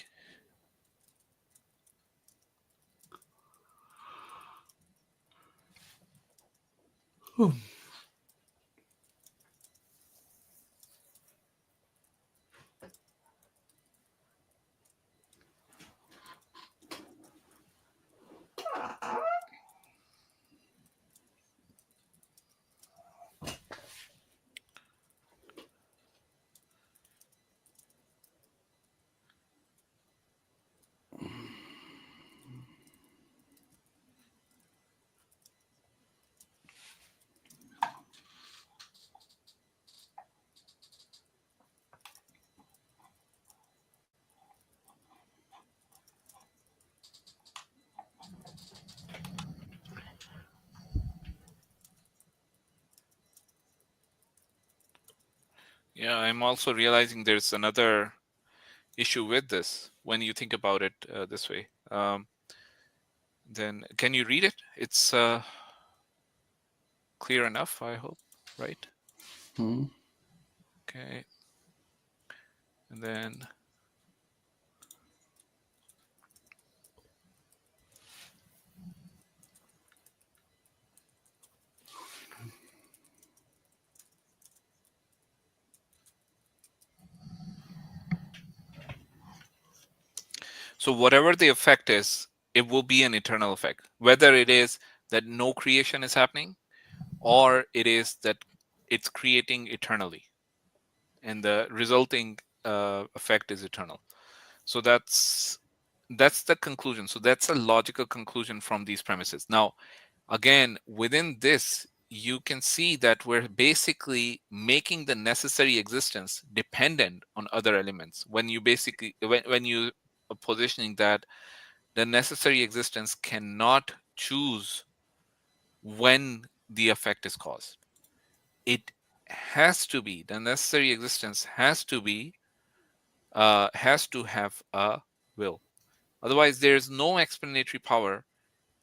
Yeah, I'm also realizing there's another issue with this when you think about it this way. Then can you read it? It's clear enough, I hope, right? Okay. And then so whatever the effect is, it will be an eternal effect, whether it is that no creation is happening or it is that it's creating eternally and the resulting effect is eternal. So that's the conclusion. So that's a logical conclusion from these premises. Now, again, within this, you can see that we're basically making the necessary existence dependent on other elements. When you basically, when you are positioning that the necessary existence cannot choose when the effect is caused. It has to be, the necessary existence has to have a will. Otherwise, there's no explanatory power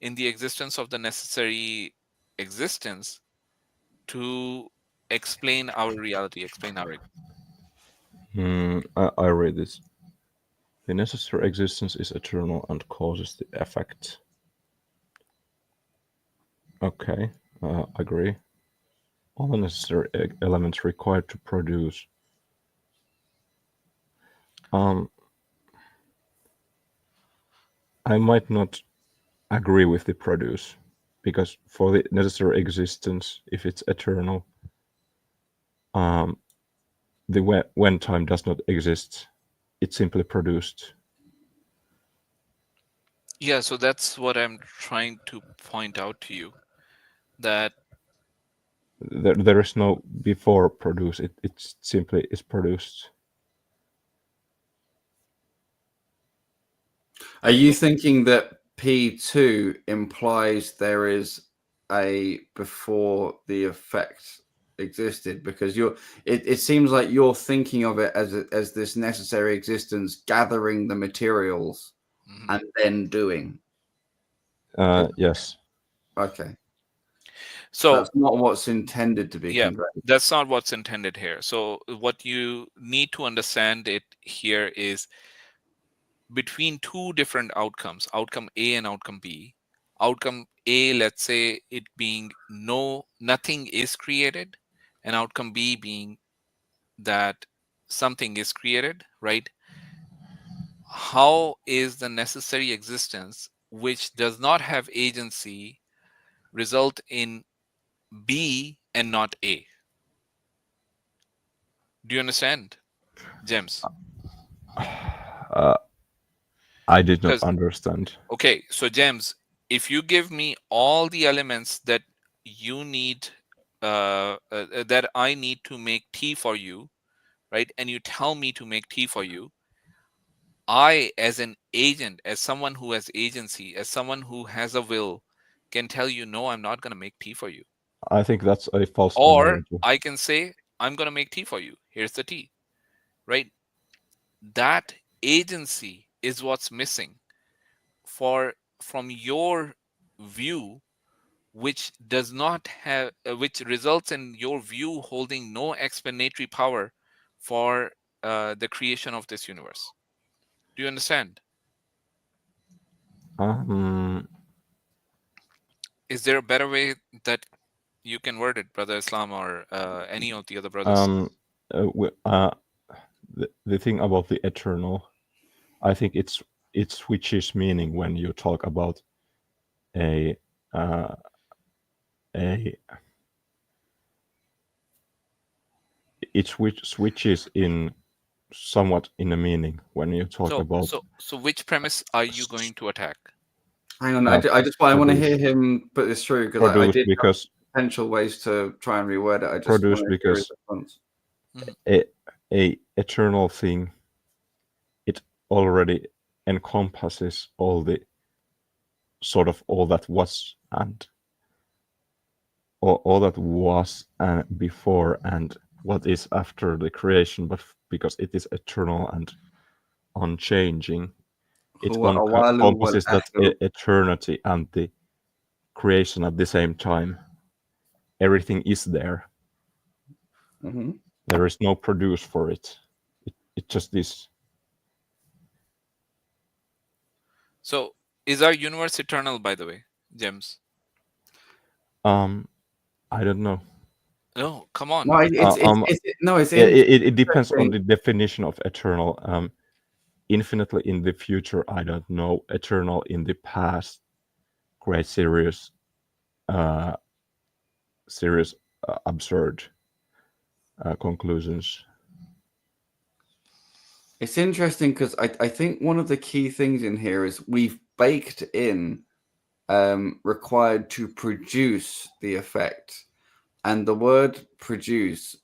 in the existence of the necessary existence to explain our reality, explain our I read this. The necessary existence is eternal and causes the effect. Okay, agree. All the necessary elements required to produce. I might not agree with the produce, because for the necessary existence, if it's eternal, the when time does not exist, it's simply produced. Yeah, so that's what I'm trying to point out to you, that there is no before produce, it simply is produced. Are you thinking that P2 implies there is a before the effect existed? Because it seems like you're thinking of it as this necessary existence gathering the materials and then doing. Yes. Okay. So that's not what's intended to be conveyed. That's not what's intended here. So what you need to understand it here is between two different outcomes, outcome A and outcome B. Outcome A, let's say it being nothing is created, and outcome B being that something is created, right? How is the necessary existence, which does not have agency, result in B and not A? Do you understand, James? I did not understand. Okay, so James, if you give me all the elements that you need, that I need to make tea for you, right? And you tell me to make tea for you, I, as an agent, as someone who has agency, as someone who has a will, can tell you, no, I'm not going to make tea for you. I think that's a false Or analogy. I can say, I'm going to make tea for you. Here's the tea, right? That agency is what's missing. From your view, which does not have, which results in your view holding no explanatory power for the creation of this universe. Do you understand? Is there a better way that you can word it, Brother Islam, or any of the other brothers? The thing about the eternal, I think it switches meaning when you talk about it switches in somewhat in a meaning when you talk about. So which premise are you going to attack? Hang on, I want to hear him put this through because I did have potential ways to try and reword it. I just want to hear his response. A eternal thing, it already encompasses all the sort of all that was and all that was before and what is after the creation, but because it is eternal and unchanging, it encompasses that eternity and the creation at the same time. Everything is there. Mm-hmm. There is no produce for it. It just is. So, is our universe eternal, by the way, James? I don't know. No, come on. No, it depends on the definition of eternal. Infinitely in the future, I don't know. Eternal in the past, quite serious, absurd conclusions. It's interesting because I think one of the key things in here is we've baked in required to produce the effect. And the word produce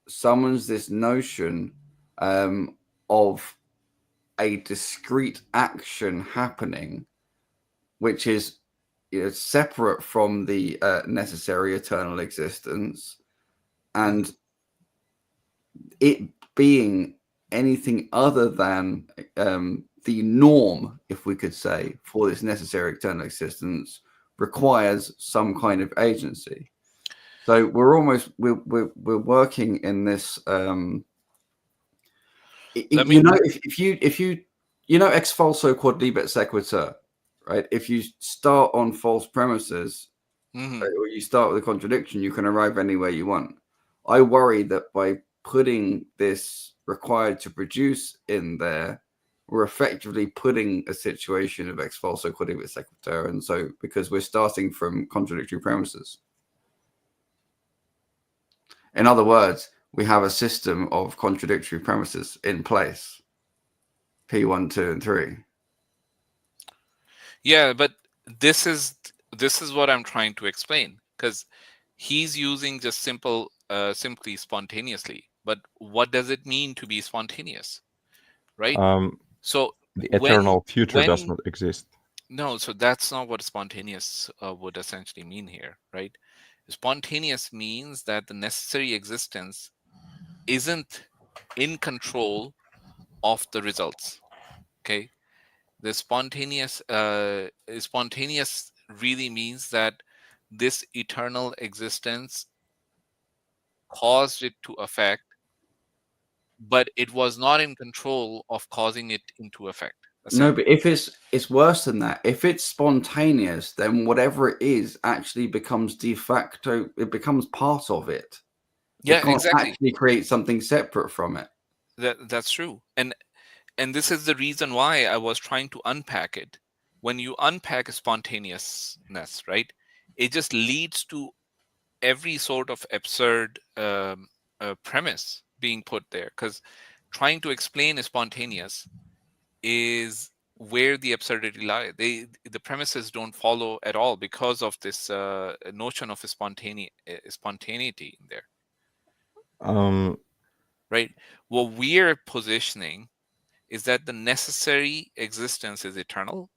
summons this notion of a discrete action happening, which is separate from the necessary eternal existence, and it being anything other than the norm, if we could say, for this necessary eternal existence requires some kind of agency. So we're working in this. If you ex falso quod libet sequitur, right? If you start on false premises, or you start with a contradiction, you can arrive anywhere you want. I worry that by putting this required to produce in there, we're effectively putting a situation of ex falso quod libet sequitur, and so because we're starting from contradictory premises. In other words, we have a system of contradictory premises in place. P1, 2, and 3. Yeah, but this is what I'm trying to explain, because he's using just simply spontaneously. But what does it mean to be spontaneous, right? So the eternal future does not exist. No, so that's not what spontaneous would essentially mean here, right? Spontaneous means that the necessary existence isn't in control of the results. Okay, the spontaneous really means that this eternal existence caused it to affect, but it was not in control of causing it into effect. No, but if it's worse than that. If it's spontaneous, then whatever it is actually becomes de facto. It becomes part of it. Yeah, it can't exactly. actually create something separate from it. That's true, and this is the reason why I was trying to unpack it. When you unpack spontaneousness, right, it just leads to every sort of absurd premise being put there, because trying to explain spontaneous is where the absurdity lies. The premises don't follow at all because of this notion of spontaneity in there. Right. What we're positioning is that the necessary existence is eternal.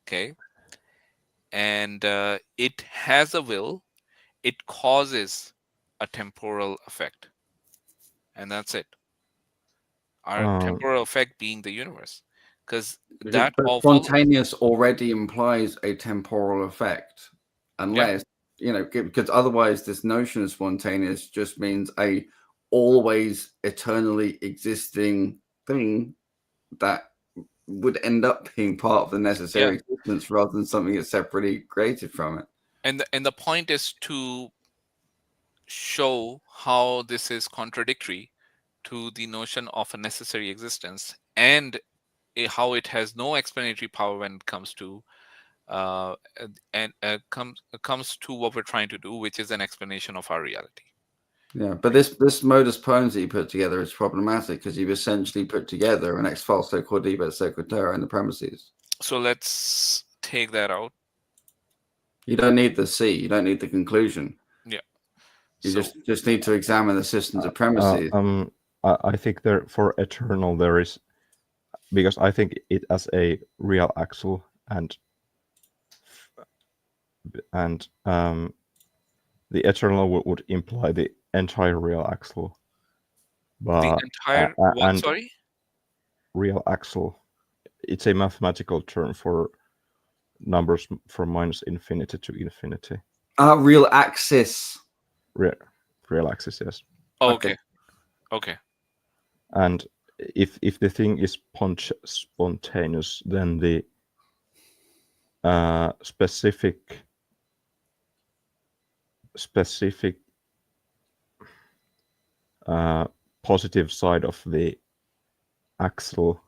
Okay. And it has a will. It causes a temporal effect. And that's it. Our temporal effect being the universe. Because that spontaneous already implies a temporal effect, unless because otherwise this notion of spontaneous just means a always eternally existing thing that would end up being part of the necessary existence rather than something that's separately created from it. And the point is to show how this is contradictory to the notion of a necessary existence, and how it has no explanatory power when it comes to comes to what we're trying to do, which is an explanation of our reality. Yeah, but this modus ponens you put together is problematic because you've essentially put together an ex falso quod sequitur in the premises. So let's take that out. You don't need the C. You don't need the conclusion. Yeah. You just need to examine the systems of premises. I think there for eternal there is, because I think it as a real axle and the eternal would imply the entire real axle. But the entire what? Sorry. Real axle. It's a mathematical term for numbers from minus infinity to infinity. Real axis. Real axis, yes. Okay. And if the thing is spontaneous, then the specific positive side of the axle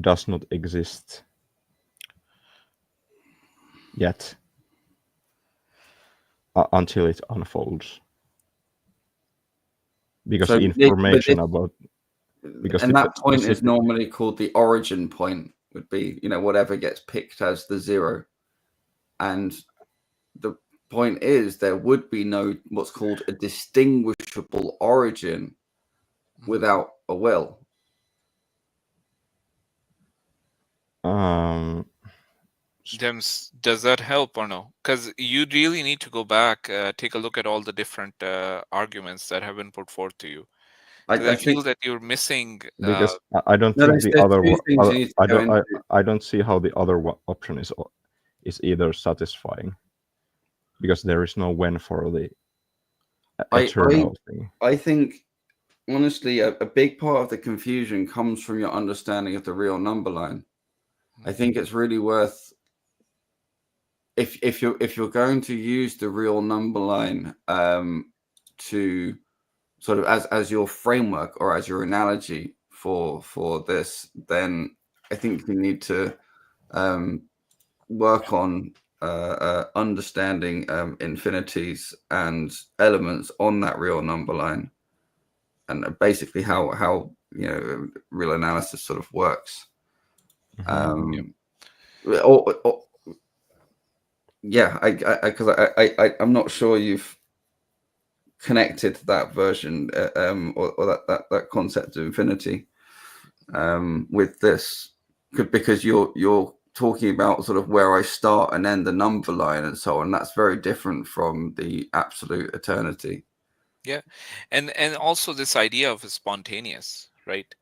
does not exist yet until it unfolds, because So the information about and that point is normally called the origin point, would be whatever gets picked as the zero, and the point is there would be no what's called a distinguishable origin without a will. James, does that help or no? Because you really need to go back, take a look at all the different arguments that have been put forth to you. I feel that you're missing. Because I don't think the other. I don't see how the other option is either satisfying, because there is no when for the eternal thing. I think honestly, a big part of the confusion comes from your understanding of the real number line. I think it's really worth, if you're going to use the real number line to sort of as your framework or as your analogy for this, then I think you need to work on understanding infinities and elements on that real number line, and basically how real analysis sort of works. Because I'm not sure you've connected that version or that concept of infinity with this, because you're talking about sort of where I start and end the number line and so on. That's very different from the absolute eternity. Yeah, and also this idea of spontaneous, right?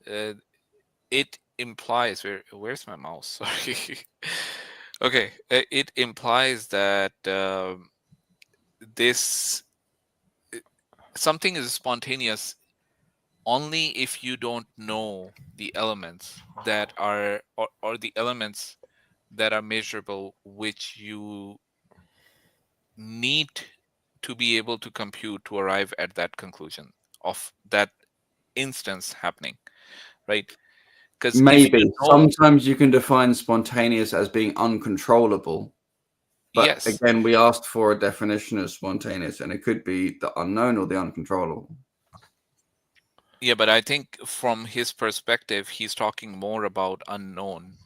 It implies where's my mouse? Sorry. Okay, it implies that this something is spontaneous only if you don't know the elements that are or the elements that are measurable, which you need to be able to compute to arrive at that conclusion of that instance happening, right? Because maybe sometimes you can define spontaneous as being uncontrollable. But yes, again, we asked for a definition of spontaneous, and it could be the unknown or the uncontrollable. Yeah, but I think from his perspective, he's talking more about unknown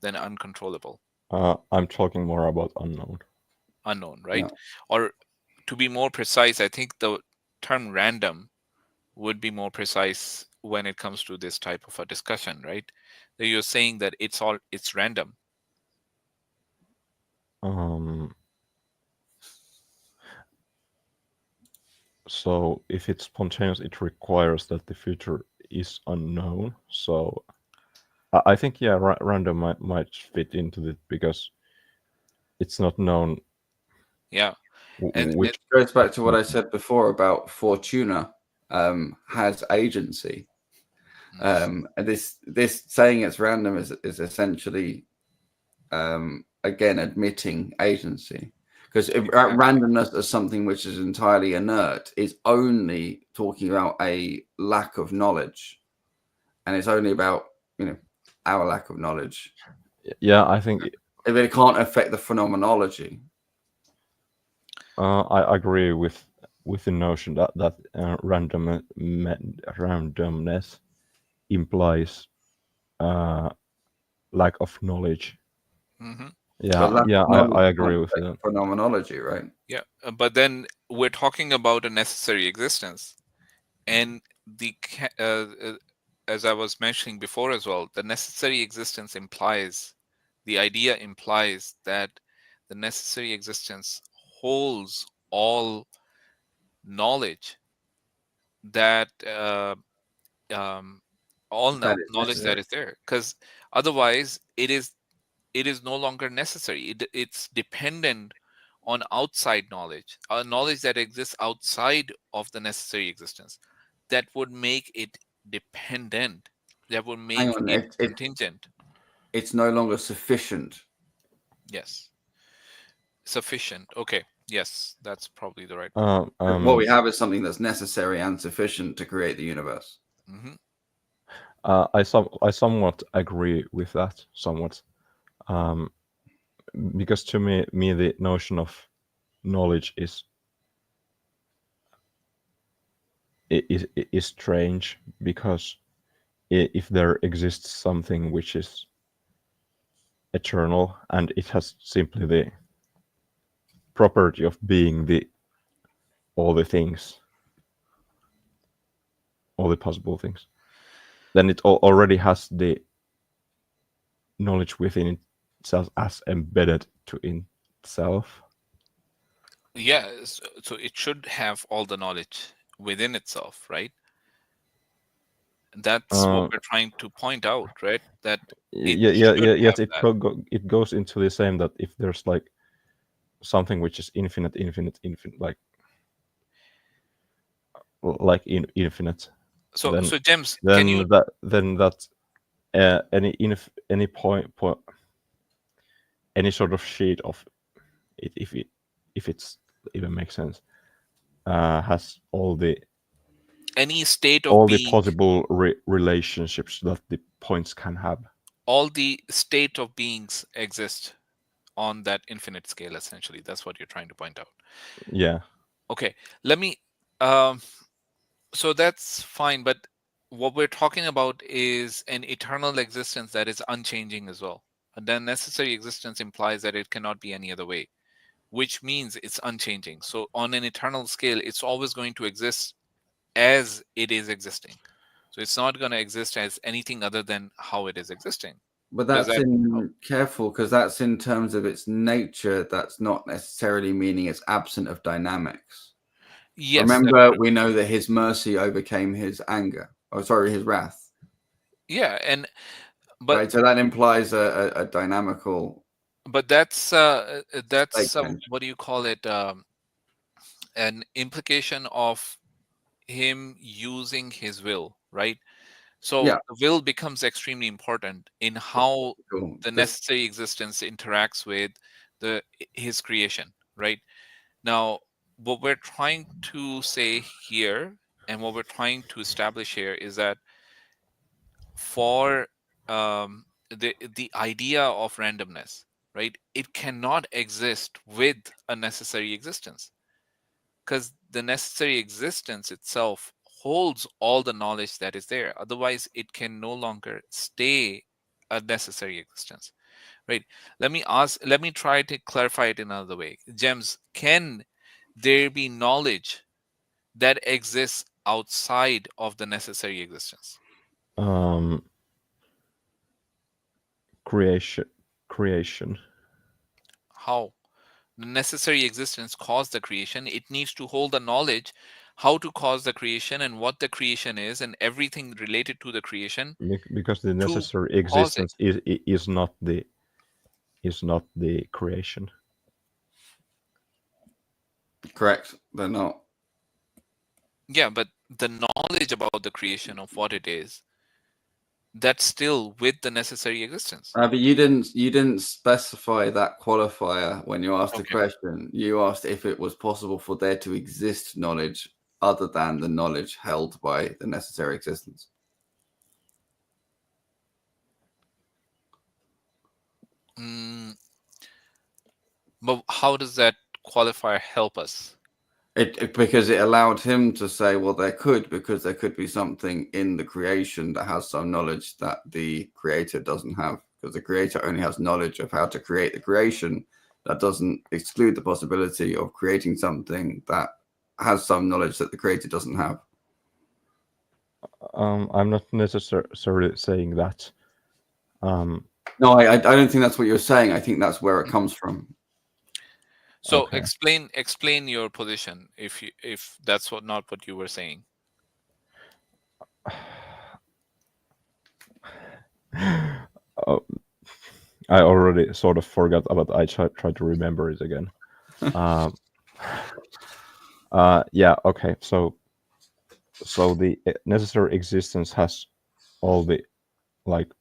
than uncontrollable. I'm talking more about unknown. Unknown, right? Yeah. Or to be more precise, I think the term random would be more precise when it comes to this type of a discussion, right? That you're saying that it's random. So if it's spontaneous, it requires that the future is unknown. So I think random might fit into it, because it's not known Yeah. And which It goes back to what I said before about Fortuna has agency. And this saying it's random is essentially again admitting agency, because randomness as something which is entirely inert is only talking about a lack of knowledge, and it's only about our lack of knowledge. Yeah, I think if it can't affect the phenomenology. I agree with the notion that randomness implies lack of knowledge. Mm-hmm. Yeah, I agree with that. Phenomenology, right? Yeah, but then we're talking about a necessary existence, and as I was mentioning before as well, the necessary existence implies, the idea implies that the necessary existence holds all knowledge that knowledge that is there, because otherwise it is no longer necessary. It's dependent on outside knowledge, knowledge that exists outside of the necessary existence, that would make it dependent, that would make it contingent. It's no longer sufficient. Yes. Sufficient. Okay. Yes, that's probably the right word. What we have is something that's necessary and sufficient to create the universe. Mm-hmm. I somewhat agree with that, somewhat. Because to me the notion of knowledge is strange, because if there exists something which is eternal and it has simply the property of being all the things, all the possible things, then it already has the knowledge within itself as embedded to itself. Yeah, so it should have all the knowledge within itself, right? That's what we're trying to point out, right? That yes, it goes into the same, that if there's like something which is infinite, like infinite. So James, then can you any point any sort of sheet of it, if it's even makes sense, has all the any state of all being, the possible relationships that the points can have. All the state of beings exist on that infinite scale, essentially. That's what you're trying to point out. Yeah. Okay, let me so that's fine, but what we're talking about is an eternal existence that is unchanging as well. And then necessary existence implies that it cannot be any other way, which means it's unchanging. So on an eternal scale, it's always going to exist as it is existing. So it's not going to exist as anything other than how it is existing. But that's careful, because that's in terms of its nature. That's not necessarily meaning it's absent of dynamics. Yes. Remember, we know that his mercy overcame his anger. Oh, sorry, his wrath. Yeah, but right, so that implies a dynamical. But that's what do you call it? An implication of him using his will, right? So the will becomes extremely important in how the necessary existence interacts with his creation, right? Now, what we're trying to say here and what we're trying to establish here is that for the idea of randomness, right, it cannot exist with a necessary existence, because the necessary existence itself holds all the knowledge that is there. Otherwise, it can no longer stay a necessary existence, right? Let me try to clarify it in another way. Gems, can there be knowledge that exists outside of the necessary existence? Creation. How? The necessary existence caused the creation. It needs to hold the knowledge how to cause the creation and what the creation is and everything related to the creation. Because the necessary existence is not the creation. Correct. They're not. Yeah, but the knowledge about the creation of what it is, that's still with the necessary existence. But you didn't specify that qualifier when you asked the Okay. question. You asked if it was possible for there to exist knowledge other than the knowledge held by the necessary existence. But how does that qualifier help us? Because it allowed him to say, well, because there could be something in the creation that has some knowledge that the creator doesn't have. Because the creator only has knowledge of how to create the creation. That doesn't exclude the possibility of creating something that has some knowledge that the creator doesn't have. I'm not necessarily saying that. No, I don't think that's what you're saying. I think that's where it comes from. So Okay. explain your position if that's not what you were saying. I already sort of forgot about. I tried to remember it again. Yeah. Okay. So the necessary existence has all the, like,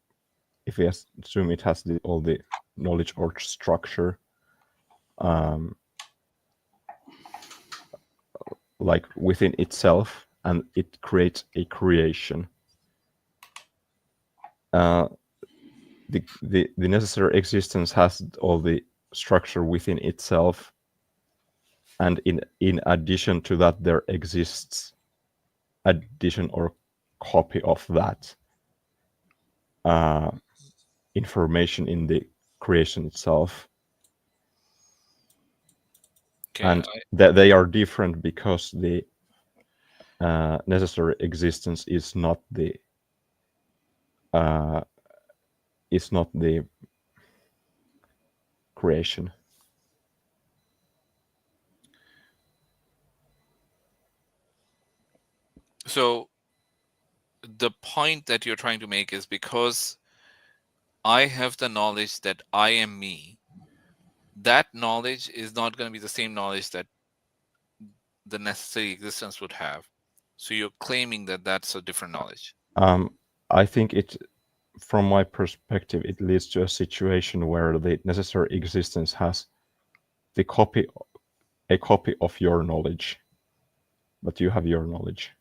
if we assume it has all the knowledge or structure, like within itself, and it creates a creation. The necessary existence has all the structure within itself, and in addition to that, there exists addition or copy of that information in the creation itself. Okay, And they are different because the necessary existence is not the creation. So the point that you're trying to make is because I have the knowledge that I am me, that knowledge is not going to be the same knowledge that the necessary existence would have. So you're claiming that that's a different knowledge. I think from my perspective, it leads to a situation where the necessary existence has a copy of your knowledge, but you have your knowledge.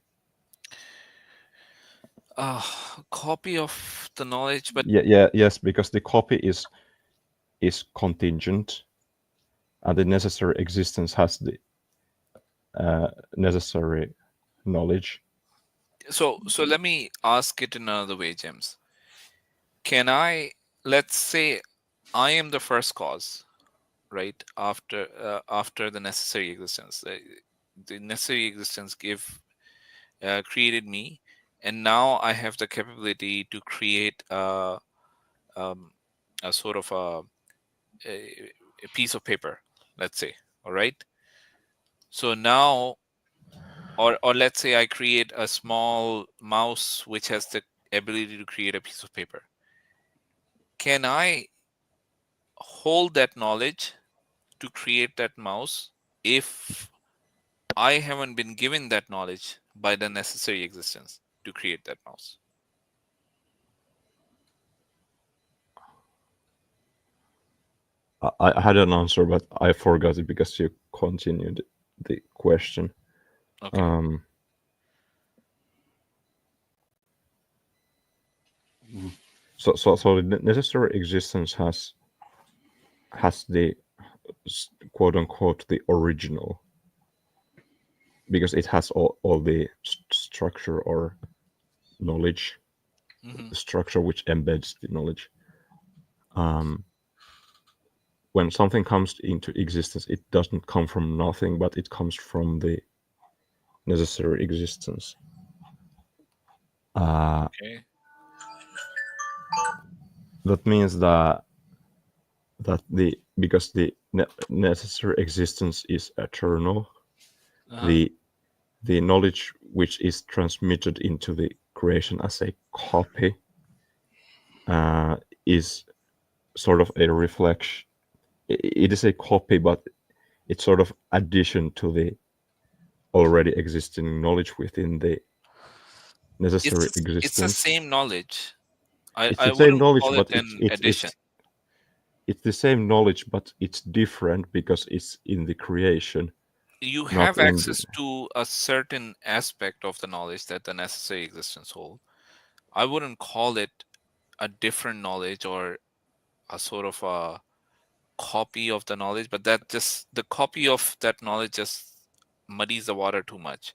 Copy of the knowledge, but yes, because the copy is contingent, and the necessary existence has the necessary knowledge. So let me ask it another way, James. Let's say I am the first cause, right? After the necessary existence, the necessary existence created me, and now I have the capability to create a sort of a piece of paper, let's say. All right. So now, or let's say I create a small mouse which has the ability to create a piece of paper. Can I hold that knowledge to create that mouse if I haven't been given that knowledge by the necessary existence to create that mouse? I had an answer, but I forgot it because you continued the question. Okay. So the necessary existence has the quote unquote the original, because it has all the structure or knowledge, the structure which embeds the knowledge. When something comes into existence, it doesn't come from nothing, but it comes from the necessary existence. Okay. That means that because the necessary existence is eternal, the knowledge which is transmitted into the creation as a copy is sort of a reflection. It is a copy, but it's sort of addition to the already existing knowledge within the necessary It's the existence. same knowledge. It's I the same wouldn't knowledge, call but it an addition. it's the same knowledge, but it's different because it's in the creation. You not have in the- access to a certain aspect of the knowledge that the necessary existence hold. I wouldn't call it a different knowledge or a sort of a copy of the knowledge, but that just the copy of that knowledge just muddies the water too much.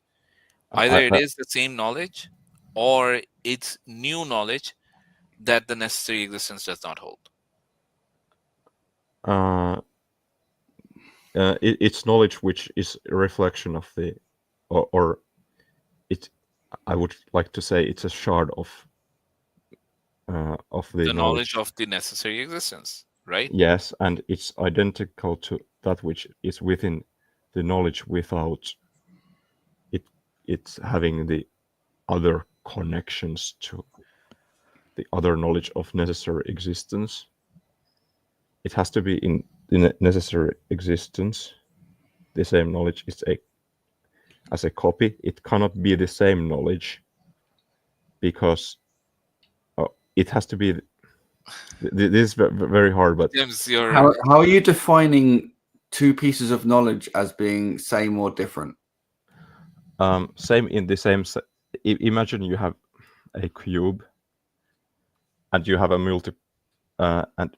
Either it is the same knowledge or it's new knowledge that the necessary existence does not hold. It's knowledge which is a reflection of the, or it. I would like to say it's a shard of the knowledge of the necessary existence, right? Yes, and it's identical to that which is within the knowledge without it's having the other connections to the other knowledge of necessary existence. It has to be in the necessary existence. The same knowledge is as a copy. It cannot be the same knowledge because it has to be. This is very hard, but James, how are you defining two pieces of knowledge as being same or different? Same in the same. Imagine you have a cube, and you have a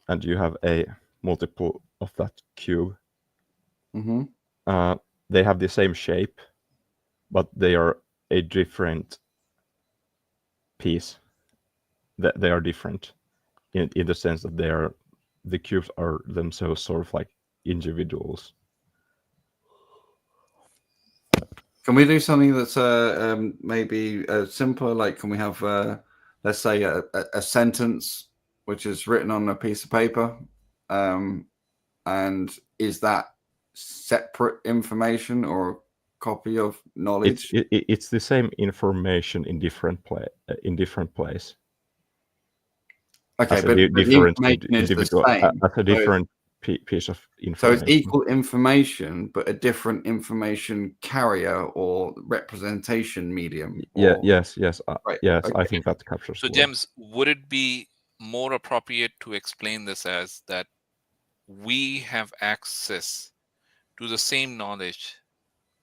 and you have a multiple of that cube. Mm-hmm. They have the same shape, but they are a different piece. That they are different in the sense that the cubes are themselves sort of like individuals. Can we do something that's maybe simpler? Like, can we have, let's say, a sentence which is written on a piece of paper, and is that separate information or a copy of knowledge? It's the same information in different place. Okay, as but a different information is the individual, same. as a different piece of So information. it's equal information, but a different information carrier or representation medium. Yeah. or- Yes. Right, Yes. I okay. think that captures. So, well. James, would it be more appropriate to explain this as that we have access to the same knowledge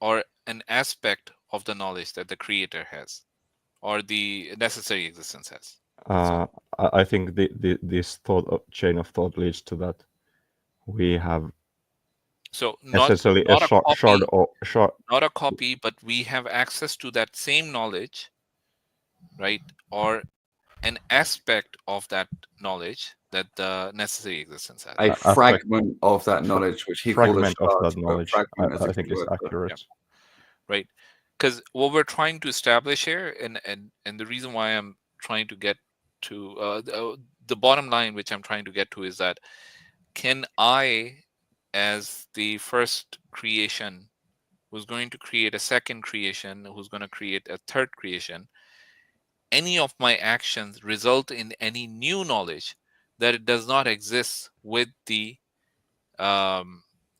or an aspect of the knowledge that the creator has or the necessary existence has? I think this chain of thought leads to that. We have So not essentially not a shard. not a copy, but we have access to that same knowledge, right? Or an aspect of that knowledge that the necessary existence has. A fragment of that knowledge, which he called a fragment of shard, that but knowledge. fragment is a I think good is word for it. accurate. Right, because what we're trying to establish here, and the reason why I'm trying to get to the bottom line, which I'm trying to get to, is that can I, as the first creation, who's going to create a second creation, who's going to create a third creation, any of my actions result in any new knowledge that it does not exist with the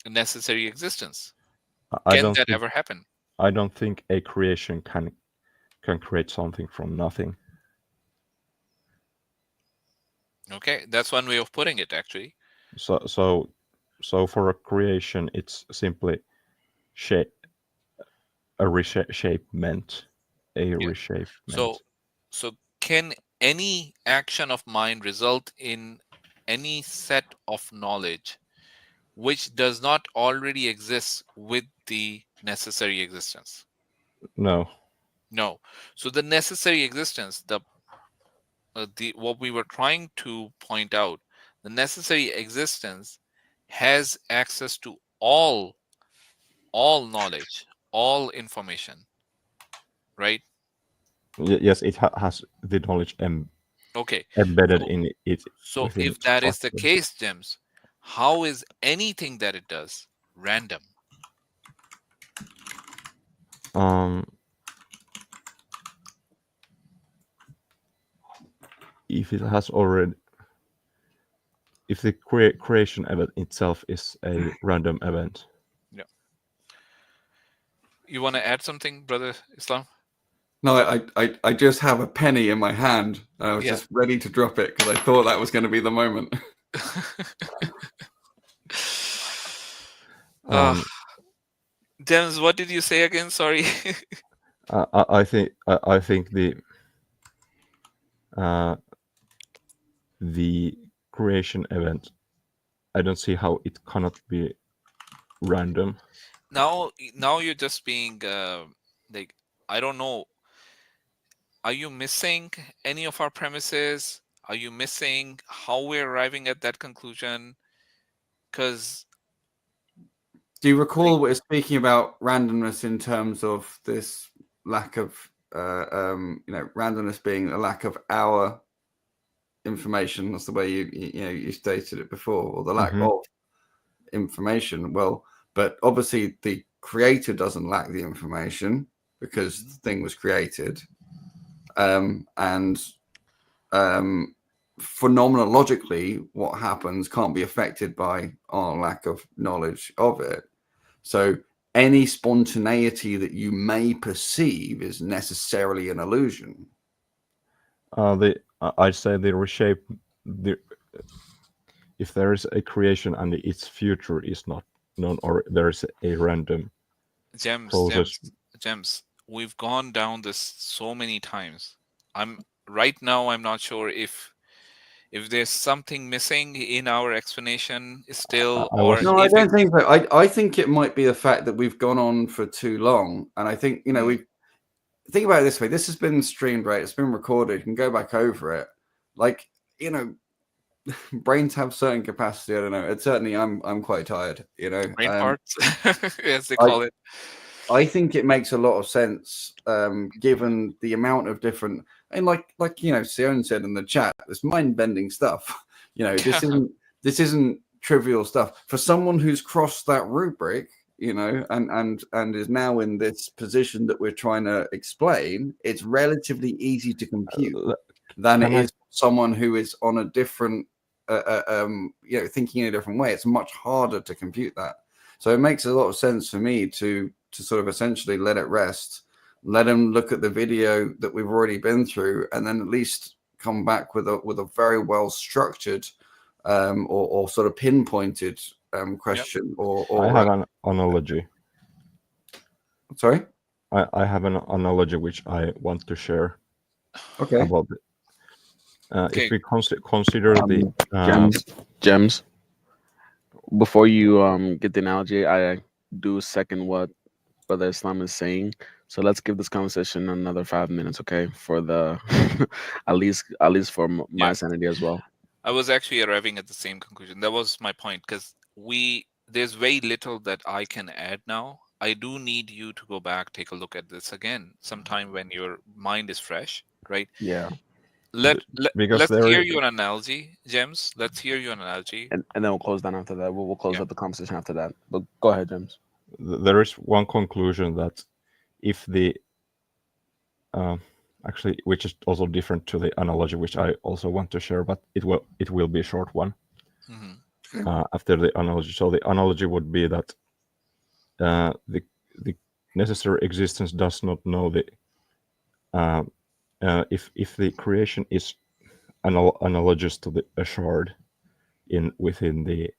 necessary existence? Can that ever happen? I don't think a creation can create something from nothing. Okay, that's one way of putting it, actually. So for a creation, it's simply reshapement. So can any action of mine result in any set of knowledge which does not already exist with the necessary existence? No. So the necessary existence, what we were trying to point out, the necessary existence has access to all knowledge, all information, right? Yes, it has the knowledge embedded in it. So if that is the case, James, how is anything that it does random? If it has already, if the creation event itself is a random event. Yeah. You want to add something, brother Islam? No, I just have a penny in my hand. And I was Yeah. just ready to drop it because I thought that was going to be the moment. James, what did you say again? Sorry. I think the creation event, I don't see how it cannot be random. Now you're just being like, I don't know. Are you missing any of our premises? Are you missing how we're arriving at that conclusion? Because do you recall we're speaking about randomness in terms of this lack of randomness being a lack of our information? That's the way you stated it before, or the lack of information. Well, but obviously the creator doesn't lack the information because the thing was created, and phenomenologically what happens can't be affected by our lack of knowledge of it. So any spontaneity that you may perceive is necessarily an illusion. I'd say the reshape, if there is a creation and its future is not known, or there is a random Gems, we've gone down this so many times. I'm not sure if there's something missing in our explanation still, no, I don't think so. I think it might be the fact that we've gone on for too long, and I think we think about it this way. This has been streamed, right? It's been recorded. You can go back over it. Like, brains have certain capacity. I don't know. It's certainly I'm quite tired. Brain parts, as they call it. I think it makes a lot of sense, given the amount of different, and like Sion said in the chat, this mind-bending stuff. This isn't trivial stuff for someone who's crossed that rubric. And is now in this position that we're trying to explain. It's relatively easy to compute than it is someone who is on a different, thinking in a different way. It's much harder to compute that. So it makes a lot of sense for me to sort of essentially let it rest, let them look at the video that we've already been through, and then at least come back with a very well structured or sort of pinpointed question. Or I have an analogy. Sorry, I have an analogy which I want to share. Okay. About it. If we consider the gems. Before you get the analogy, I do second what Brother Islam is saying. So let's give this conversation another 5 minutes, okay? For the at least for my sanity as well. I was actually arriving at the same conclusion. That was my point, because there's very little that I can add now. I do need you to go back, take a look at this again sometime when your mind is fresh, right? Yeah. Let's hear you an analogy, James. Let's hear you an analogy. And then we'll close down after that. We'll close up the conversation after that. But go ahead, James. There is one conclusion that if the actually, which is also different to the analogy, which I also want to share, but it will be a short one. After the analogy. So the analogy would be that the necessary existence does not know the if the creation is analogous to a shard within the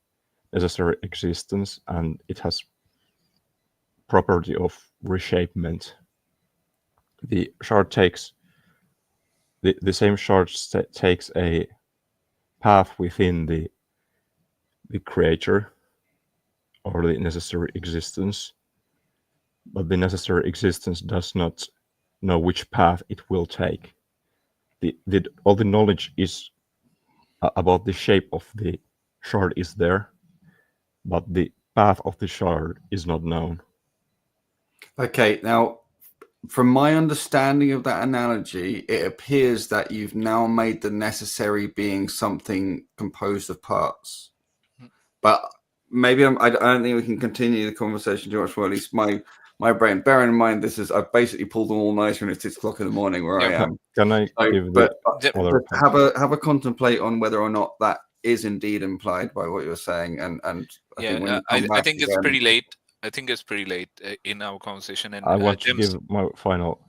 necessary existence, and it has property of reshapement. The shard takes the same shard takes a path within the creator or the necessary existence, but the necessary existence does not know which path it will take. All the knowledge is about the shape of the shard is there, but the path of the shard is not known. Okay, now from my understanding of that analogy, it appears that you've now made the necessary being something composed of parts. But maybe I don't think we can continue the conversation too much more. At least my brain. Bear in mind, I've basically pulled an all-nighter when it's 6 o'clock in the morning where I am. Can I give but have a contemplate on whether or not that is indeed implied by what you're saying, and I think it's pretty late. I think it's pretty late in our conversation. And I want to James, give my final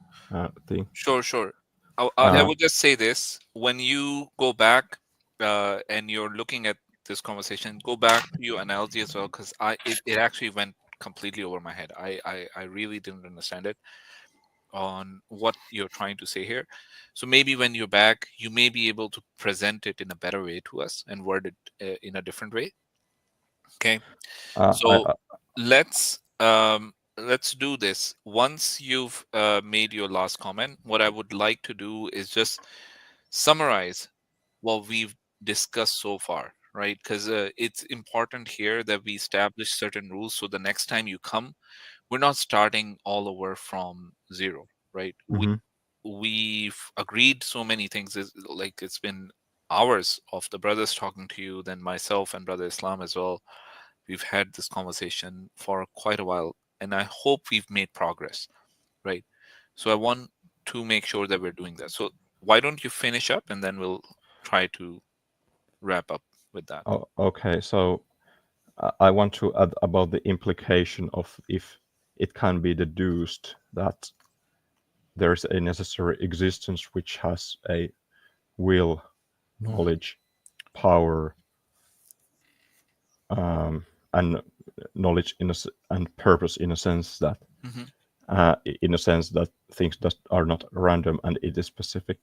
thing. sure. I Uh, would just say this: when you go back and you're looking at this conversation, go back to your analogy as well, because it actually went completely over my head. I really didn't understand it on what you're trying to say here. So maybe when you're back, you may be able to present it in a better way to us and word it in a different way. Okay. So let's do this. Once you've made your last comment, what I would like to do is just summarize what we've discussed so far, right? Because it's important here that we establish certain rules, so the next time you come, we're not starting all over from zero, right? We've agreed so many things. Like, it's been hours of the brothers talking to you, then myself and Brother Islam as well. We've had this conversation for quite a while, and I hope we've made progress, right? So I want to make sure that we're doing that. So why don't you finish up, and then we'll try to wrap up with that. Oh, okay. So I want to add about the implication of if it can be deduced that there's a necessary existence which has a will, knowledge, power, and knowledge and purpose, in a sense that things that are not random and it is specific.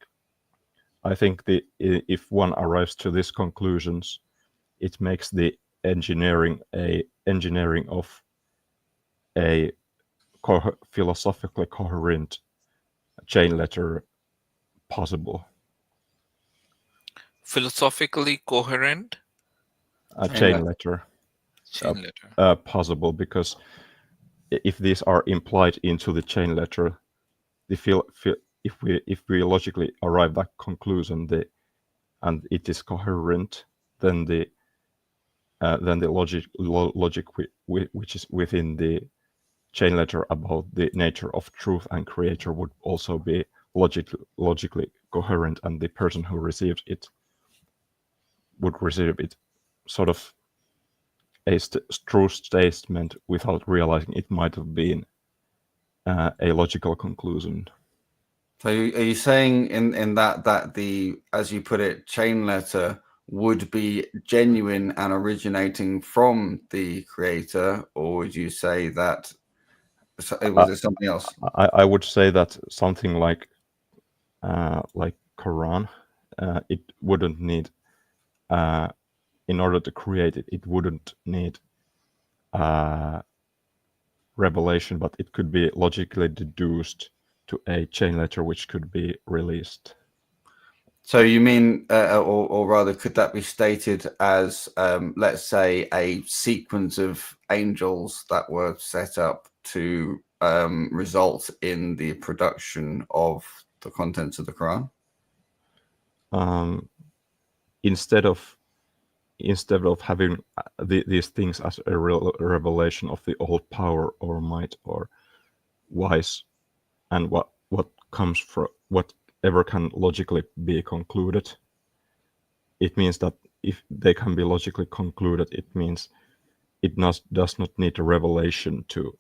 I think if one arrives to these conclusions, it makes the engineering of a philosophically coherent chain letter possible. Philosophically coherent chain letter possible, because if these are implied into the chain letter, if we logically arrive at conclusion and it is coherent, then the logic which is within the chain letter about the nature of truth and creator would also be logically coherent, and the person who receives it would receive it sort of a true statement without realizing it might have been a logical conclusion. So are you saying in that the, as you put it, chain letter would be genuine and originating from the creator, or would you say that was it something else? I would say that something like Quran, it wouldn't need in order to create it, it wouldn't need revelation, but it could be logically deduced to a chain letter which could be released. So you mean, or rather, could that be stated as, let's say, a sequence of angels that were set up to result in the production of the contents of the Quran? Instead of having these things as a revelation of the all power or might or wise, and what comes from whatever can logically be concluded, it means that if they can be logically concluded, it means it does not need a revelation to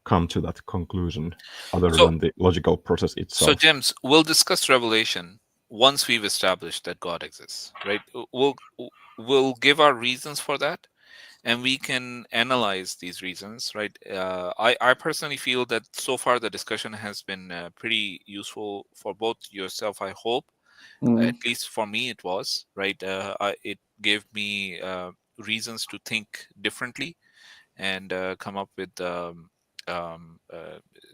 come to that conclusion other than the logical process itself. So James, we'll discuss revelation once we've established that God exists, right? We'll give our reasons for that, and we can analyze these reasons, right? I personally feel that so far the discussion has been pretty useful for both yourself, I hope. At least for me it was, right? It gave me reasons to think differently and come up with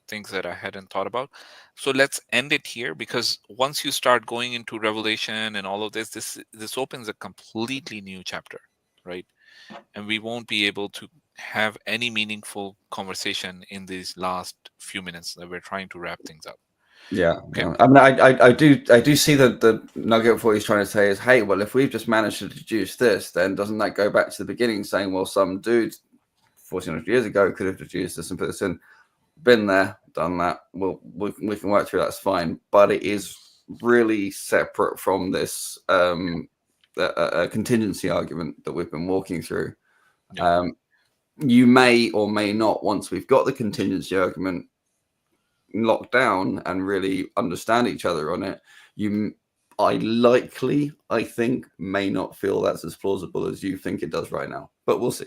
things that I hadn't thought about. So let's end it here, because once you start going into Revelation and all of this opens a completely new chapter, right? And we won't be able to have any meaningful conversation in these last few minutes that we're trying to wrap things up. Yeah. Okay. I mean, I do see the nugget of what he's trying to say is, hey, well, if we've just managed to deduce this, then doesn't that go back to the beginning, saying, well, some dude 1400 years ago could have deduced this and put this in? Been there, done that. Well, we can work through. That's fine, but it is really separate from this a contingency argument that we've been walking through. Yeah. you may or may not, once we've got the contingency argument locked down and really understand each other on it, I think may not feel that's as plausible as you think it does right now, but we'll see.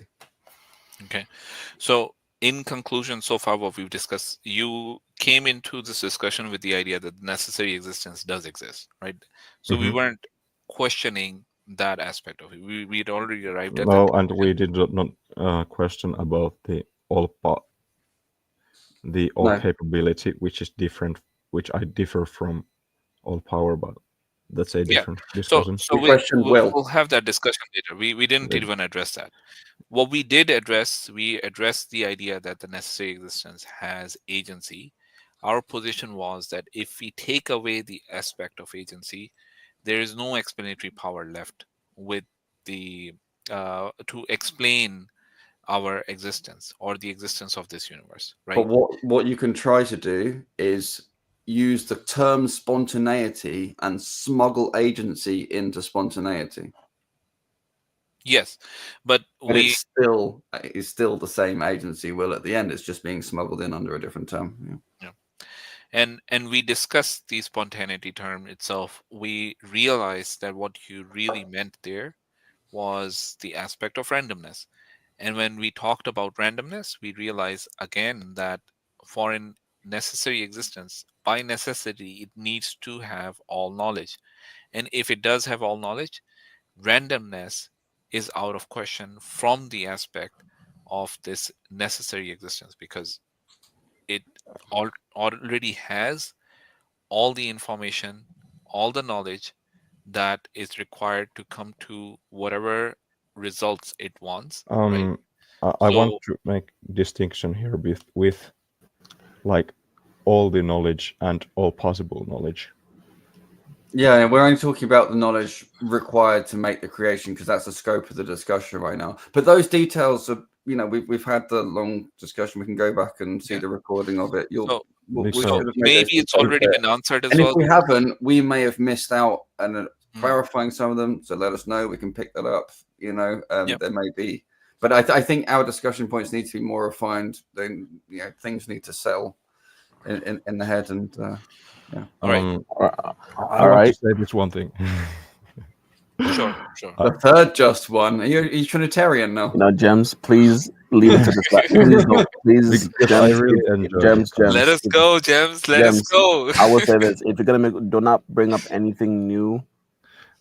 Okay, so in conclusion, so far what we've discussed, you came into this discussion with the idea that necessary existence does exist, right? So we weren't questioning that aspect of it. We'd already arrived at No, that. and we did not question about the all No. capability, which is different, which I differ from all power, but that's a different discussion. So we'll have that discussion later. We didn't even address that. What we did address, we addressed the idea that the necessary existence has agency. Our position was that if we take away the aspect of agency, there is no explanatory power left with the to explain our existence or the existence of this universe, right? But what you can try to do is use the term spontaneity and smuggle agency into spontaneity. Yes, but it's still the same agency will at the end. It's just being smuggled in under a different term. Yeah. And we discussed the spontaneity term itself. We realized that what you really meant there was the aspect of randomness. And when we talked about randomness, we realized again that for a necessary existence, by necessity, it needs to have all knowledge. And if it does have all knowledge, randomness is out of question from the aspect of this necessary existence, because it already has all the information, all the knowledge that is required to come to whatever results it wants. Right? I want to make distinction here with like all the knowledge and all possible knowledge. Yeah, we're only talking about the knowledge required to make the creation, because that's the scope of the discussion right now. But those details are, we've had the long discussion. We can go back and see the recording of it. Maybe it's already been answered as and well. If we haven't, we may have missed out and clarifying some of them. So let us know. We can pick that up. There may be, but I think our discussion points need to be more refined. Then things need to settle in the head and. Yeah. All right. I want to say this one thing. Sure. The third just one. Are you Trinitarian now? No, Gems, please leave it to the side. Please, Gems, I really enjoy Gems. Let us go, Gems. Let us go. I will say this: if you're gonna do not bring up anything new.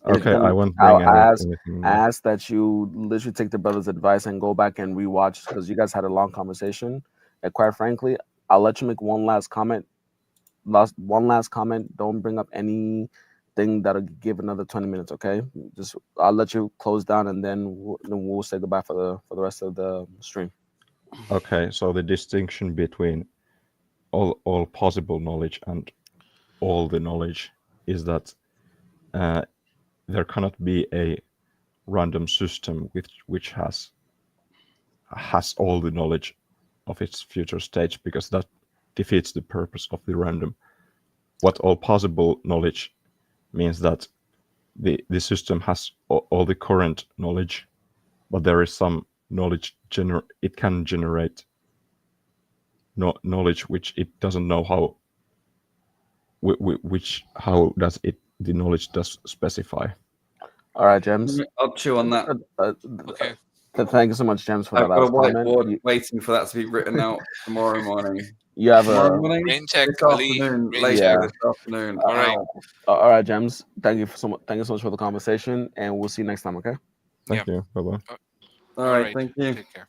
Okay, I won't bring anything new. I ask that you literally take the brother's advice and go back and rewatch, because you guys had a long conversation. And quite frankly, I'll let you make one last comment. Don't bring up anything that'll give another 20 minutes. Okay, I'll let you close down, and then we'll say goodbye for the rest of the stream. Okay, so the distinction between all possible knowledge and all the knowledge is that there cannot be a random system which has all the knowledge of its future stage, because that defeats the purpose of the random. What all possible knowledge means that the system has all the current knowledge, but there is some knowledge it can generate knowledge which it doesn't know how does it the knowledge does specify. All right, Gems. I'll chew on that. Okay. Thank you so much, Gems, for I've that got a last whiteboard comment. waiting for that to be written out tomorrow morning. You have rain check, Ali. Later this afternoon. All right. All right, Gems. Thank you so much for the conversation, and we'll see you next time. Okay. Thank you. Bye bye. All right. Thank you. Take care.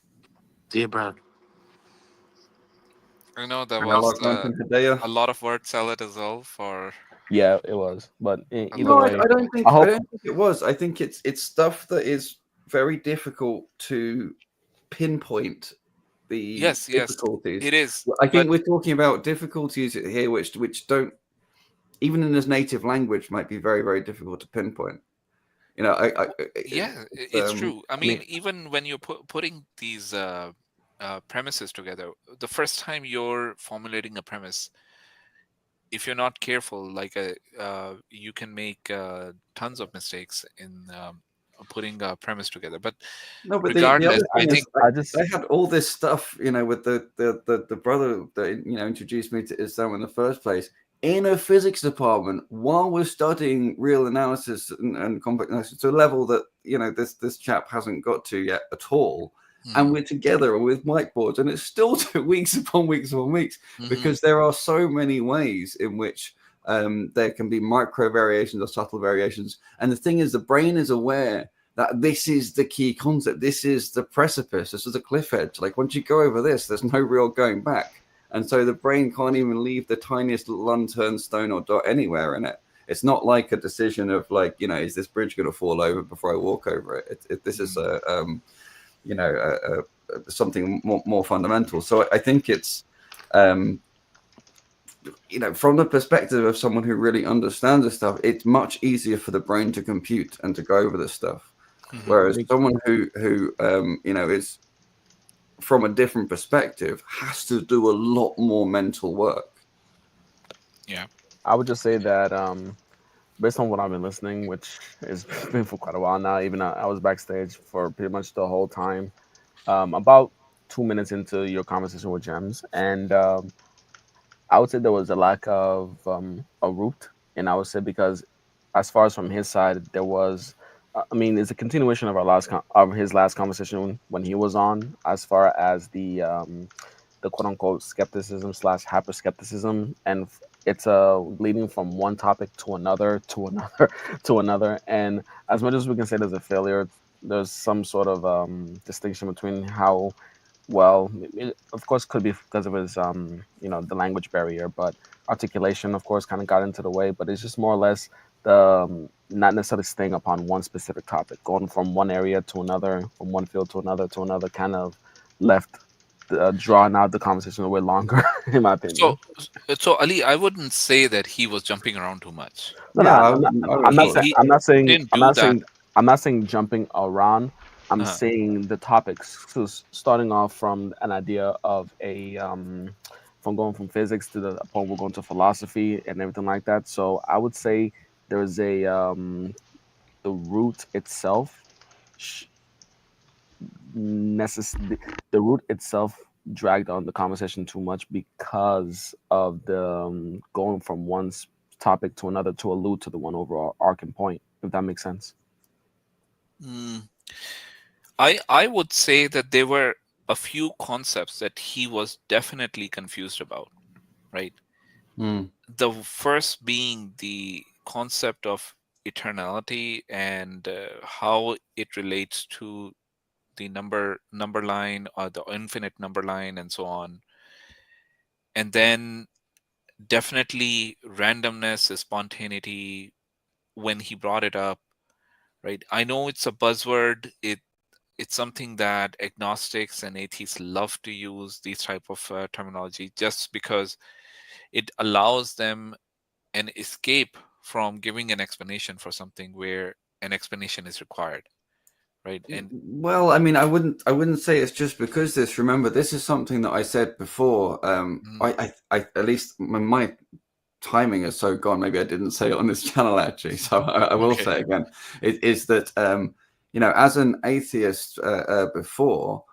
See you, bro. I know that was a lot of word salad as well for. Yeah, it was. But either way, way, I don't think it was. I think it's stuff that is very difficult to pinpoint the difficulties. It is. I think we're talking about difficulties here which don't, even in this native language, might be very, very difficult to pinpoint. It's true. I mean, even when you're putting these premises together, the first time you're formulating a premise, if you're not careful, you can make tons of mistakes in putting a premise together. But No, but regardless, the I other thing think is, I had all this stuff, with the brother that introduced me to Islam in the first place in a physics department while we're studying real analysis and complex analysis to a level that this chap hasn't got to yet at all. And we're together with whiteboards, and it still took weeks upon weeks upon weeks because there are so many ways in which there can be micro variations or subtle variations. And the thing is, the brain is aware that this is the key concept. This is the precipice. This is the cliff edge. Like once you go over this, there's no real going back. And so the brain can't even leave the tiniest little unturned stone or dot anywhere in it. It's not like a decision of is this bridge going to fall over before I walk over it? This is something more fundamental. So I think it's, from the perspective of someone who really understands this stuff, it's much easier for the brain to compute and to go over this stuff. Whereas someone who is from a different perspective has to do a lot more mental work. Yeah. I would just say that based on what I've been listening, which has been for quite a while now, even I was backstage for pretty much the whole time, about 2 minutes into your conversation with Gems, and I would say there was a lack of a root, and I would say because as far as from his side, there was, it's a continuation of his last conversation when he was on, as far as the quote unquote skepticism / hyper skepticism, and it's leading from one topic to another to another. And as much as we can say there's a failure, there's some sort of distinction between how well, it, of course, could be because of his the language barrier, but articulation, of course, kind of got into the way. But it's just more or less the not necessarily staying upon one specific topic, going from one area to another, from one field to another, kind of left drawing out the conversation a bit longer, in my opinion. So Ali, I wouldn't say that he was jumping around too much. I'm not saying jumping around. I'm saying the topics. So starting off from an idea of from going from physics to the point we're going to philosophy and everything like that. So I would say there's the root itself. The root itself dragged on the conversation too much because of the going from one topic to another to allude to the one overall arcing point, if that makes sense. I would say that there were a few concepts that he was definitely confused about, right? The first being the concept of eternality and how it relates to the number line or the infinite number line and so on. And then definitely randomness, spontaneity, when he brought it up, right? I know it's a buzzword. It's something that agnostics and atheists love to use, these type of terminology, just because it allows them an escape from giving an explanation for something where an explanation is required. Right. And well, I wouldn't say it's just because this. Remember, this is something that I said before. I at least my timing is so gone. Maybe I didn't say it on this channel actually, so I will say it again. It is that as an atheist before,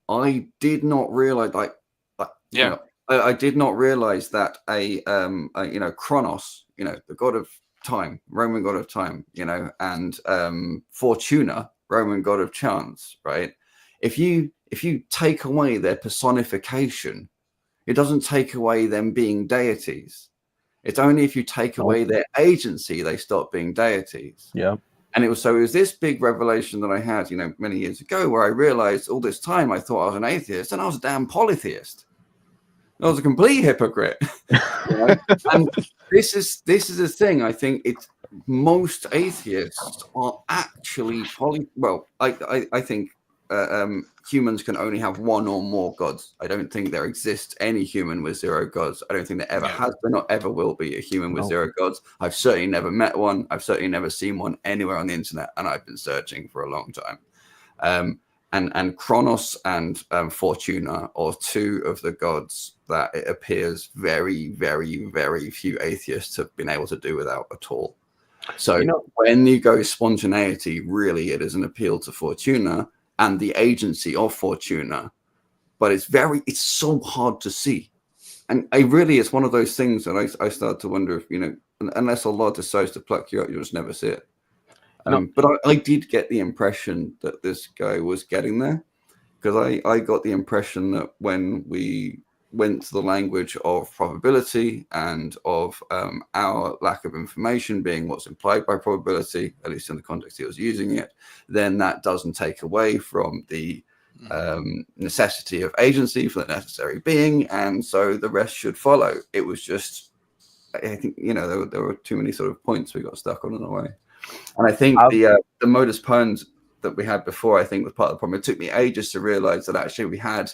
I did not realize I did not realize that Kronos, the god of time, Roman god of time, and Fortuna, Roman god of chance, right? If you take away their personification, it doesn't take away them being deities. It's only if you take away their agency they stop being deities. Yeah. And it was this big revelation that I had, many years ago, where I realized all this time I thought I was an atheist, and I was a damn polytheist. I was a complete hypocrite. And this is the thing. I think it's most atheists are actually I think humans can only have one or more gods. I don't think there exists any human with zero gods. I don't think there ever has been or ever will be a human with zero gods. I've certainly never met one. I've certainly never seen one anywhere on the internet, and I've been searching for a long time. And Kronos and Fortuna are two of the gods that it appears very, very, very few atheists have been able to do without at all. So when you go spontaneity, really it is an appeal to Fortuna and the agency of Fortuna, but it's so hard to see. And it's one of those things that I start to wonder if, unless Allah decides to pluck you out, you'll just never see it. But I did get the impression that this guy was getting there, because I got the impression that when we went to the language of probability and of our lack of information being what's implied by probability, at least in the context he was using it, then that doesn't take away from the necessity of agency for the necessary being, and so the rest should follow. It was just, I think, there were too many sort of points we got stuck on in a way. And I think the modus ponens that we had before, I think, was part of the problem. It took me ages to realize that actually we had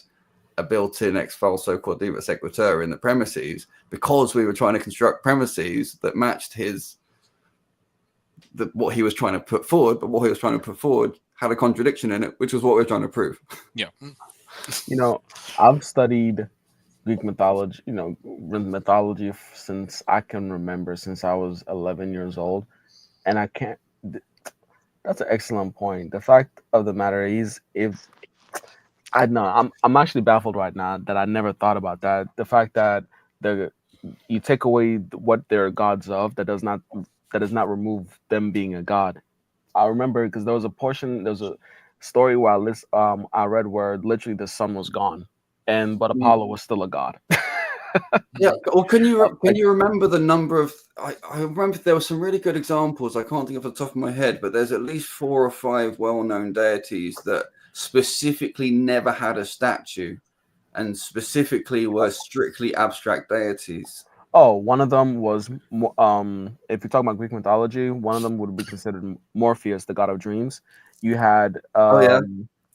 a built-in ex falso quodlibet sequitur in the premises, because we were trying to construct premises that matched what he was trying to put forward, but what he was trying to put forward had a contradiction in it, which was what we were trying to prove. Yeah. I've studied Greek mythology, mythology since I can remember, since I was 11 years old. And I can't, that's an excellent point. The fact of the matter is, I'm actually baffled right now that I never thought about that. The fact that you take away what they're gods of, that does not remove them being a god. I remember because there was a story where I read where literally the sun was gone, but Apollo was still a god. Yeah. Or can you remember the number of? I remember there were some really good examples. I can't think off the top of my head, but there's at least 4 or 5 well-known deities that specifically never had a statue, and specifically were strictly abstract deities. Oh, one of them was, if you're talking about Greek mythology, one of them would be considered Morpheus, the god of dreams. You had,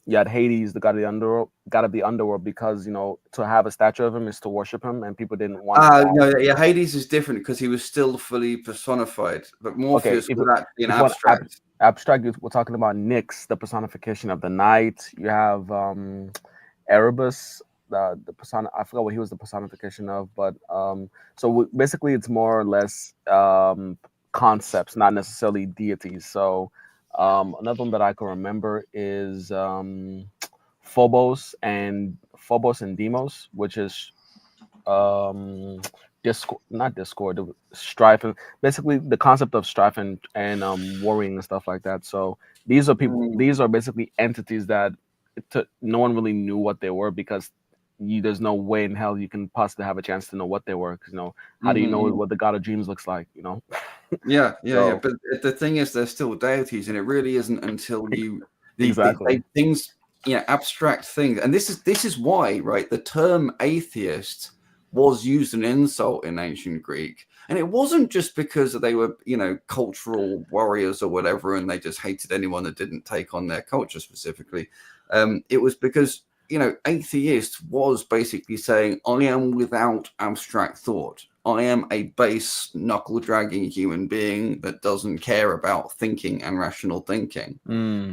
you had Hades, the god of the underworld, because to have a statue of him is to worship him, and people didn't want. Hades is different because he was still fully personified, but Morpheus was actually an abstract. Abstract, we're talking about Nyx, the personification of the night. You have Erebus, the persona. I forgot what he was the personification of, but basically it's more or less concepts, not necessarily deities. So another one that I can remember is Phobos and Deimos, which is strife, and basically the concept of strife and worrying and stuff like that. So these are people. These are basically entities that no one really knew what they were, because there's no way in hell you can possibly have a chance to know what they were. Because how do you know what the god of dreams looks like? Yeah. But the thing is, they're still deities, and it really isn't until things, abstract things. And this is why, right? The term atheist was used an insult in ancient Greek, and it wasn't just because they were, cultural warriors or whatever, and they just hated anyone that didn't take on their culture specifically. It was because atheist was basically saying, I am without abstract thought. I am a base knuckle-dragging human being that doesn't care about thinking and rational thinking.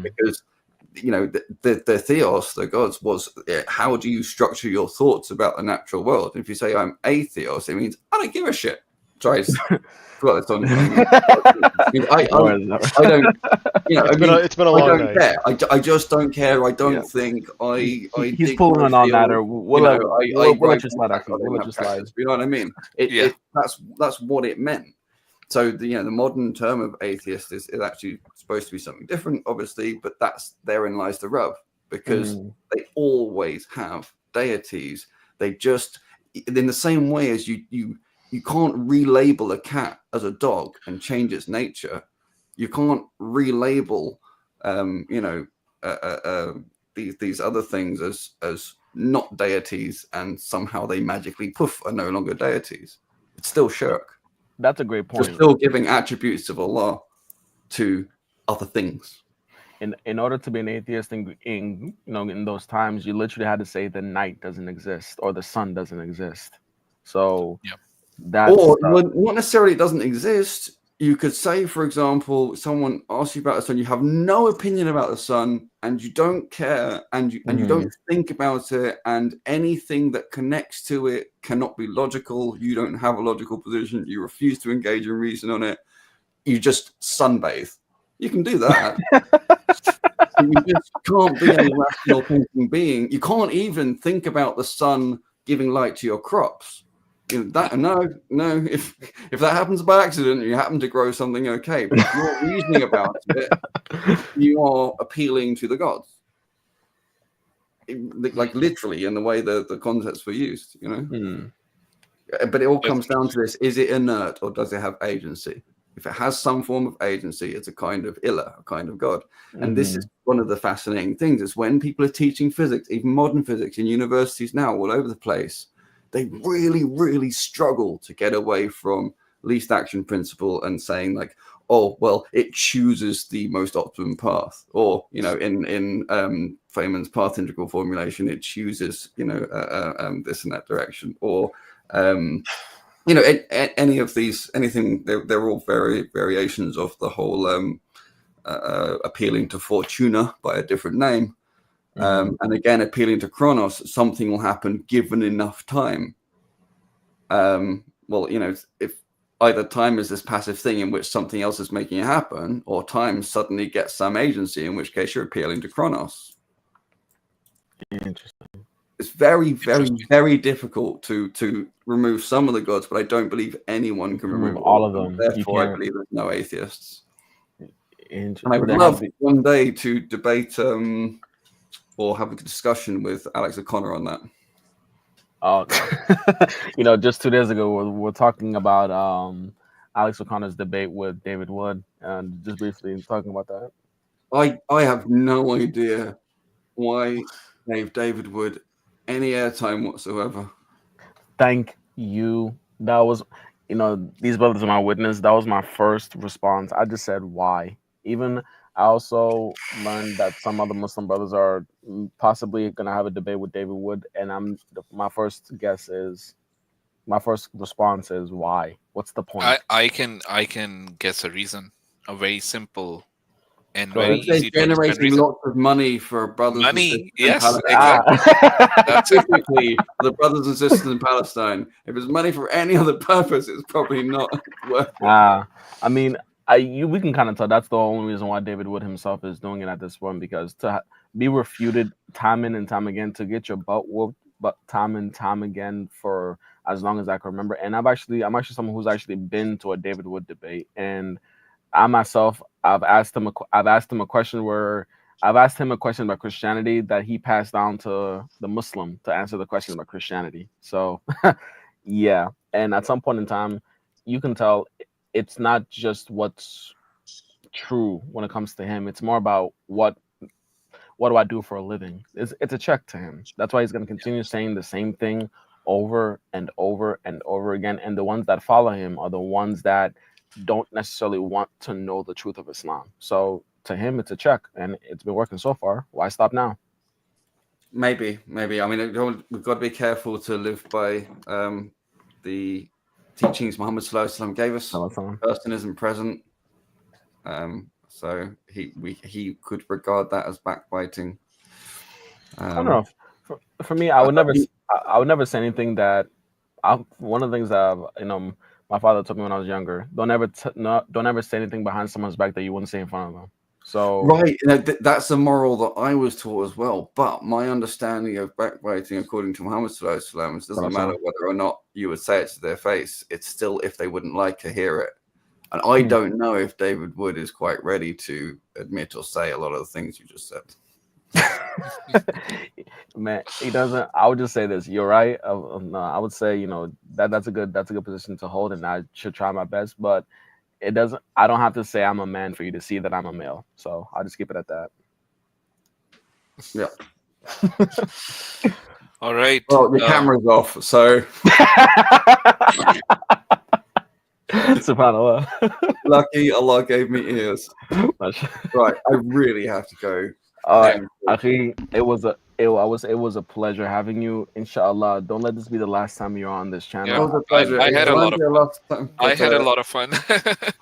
Because, the theos, the gods, was how do you structure your thoughts about the natural world? And if you say I'm a theos, it means I don't give a shit. Sorry, forgot this on. I don't. It's been a long night. Care. I just don't care. I don't think. He's pulling on all matter. We'll let you slide. Actually, we'll let you slide. You know what I mean? That's what it meant. So the modern term of atheist is actually supposed to be something different, obviously, but therein lies the rub, because they always have deities. They just, in the same way as you can't relabel a cat as a dog and change its nature. You can't relabel, these other things as not deities, and somehow they magically are no longer deities. It's still shirk. That's a great point. You're still giving attributes of Allah to other things. In order to be an atheist in those times, you literally had to say the night doesn't exist or the sun doesn't exist. So not necessarily it doesn't exist. You could say, for example, someone asks you about the sun, you have no opinion about the sun, and you don't care, and you don't think about it, and anything that connects to it cannot be logical. You don't have a logical position. You refuse to engage in reason on it. you just sunbathe. You can do that. You just can't be a rational thinking being. You can't even think about the sun giving light to your crops. You know, that no. If that happens by accident, you happen to grow something, okay. But if you're reasoning about it, you are appealing to the gods. Like literally in the way the concepts were used, you know. But it all comes down to this: is it inert or does it have agency? If it has some form of agency, it's a kind of Ilah, a kind of God. And this is one of the fascinating things, is when people are teaching physics, even modern physics in universities now all over the place, they really, really struggle to get away from least action principle and saying like, oh, well, it chooses the most optimum path. Or, you know, in Feynman's path integral formulation, it chooses, you know, this and that direction. Or, you know, any of these, anything, they're all variations of the whole appealing to Fortuna by a different name. And again, appealing to Chronos, something will happen given enough time. Well, you know, if either time is this passive thing in which something else is making it happen, or time suddenly gets some agency, in which case you're appealing to Chronos. Interesting. It's very, very, very difficult to remove some of the gods, but I don't believe anyone can remove all of them. Therefore, I believe there's no atheists. And I would love one day to debate or have a discussion with Alex O'Connor on that. Oh, you know, just 2 days ago, we're talking about Alex O'Connor's debate with David Wood, and just briefly talking about that. I have no idea why gave David Wood any airtime whatsoever. Thank you. That was, you know, these brothers are my witness. That was my first response. I just said why. Even I also learned that some other Muslim brothers are possibly going to have a debate with David Wood, and my first response is why? What's the point? I can guess a reason, a very simple and So very easy to understand generating reason. lots of money for brothers Money, and sisters yes, in Palestine. exactly. That's it. Typically, the brothers and sisters in Palestine. If it's money for any other purpose, it's probably not worth it. I mean, we can kind of tell that's the only reason why David Wood himself is doing it at this point, because to be refuted time in and time again, to get your butt whooped, but time and time again for as long as I can remember. And I'm actually someone who's actually been to a David Wood debate, and I myself, I've asked him a question about Christianity that he passed down to the Muslim to answer the question about Christianity. So yeah, and at some point in time, you can tell it's not just what's true when it comes to him. It's more about what do I do for a living? It's a check to him. That's why he's going to continue saying the same thing over and over and over again. And the ones that follow him are the ones that don't necessarily want to know the truth of Islam. So to him, it's a check, and it's been working so far. Why stop now? Maybe. I mean, we've got to be careful to live by the teachings Muhammad Sallallahu Alaihi Wasallam gave us. Person isn't present. So he could regard that as backbiting. I don't know. For me, I would never say anything that. One of the things that my father told me when I was younger: don't ever say anything behind someone's back that you wouldn't say in front of them. So right, that's a moral that I was taught as well. But my understanding of backbiting, according to Muhammad Sallallahu Alaihi Wasallam, doesn't matter whether or not you would say it to their face. It's still if they wouldn't like to hear it. And I don't know if David Wood is quite ready to admit or say a lot of the things you just said. Man, he doesn't. I would just say this. You're right. No, I would say that's a good position to hold, and I should try my best. But it doesn't. I don't have to say I'm a man for you to see that I'm a male. So I'll just keep it at that. Yeah. All right. Well, the camera's off, so. SubhanAllah. Lucky Allah gave me ears. Right, I really have to go. Akhi, it was a pleasure having you. Inshallah, don't let this be the last time you're on this channel. Yeah, I had a lot of fun. I had a lot of fun.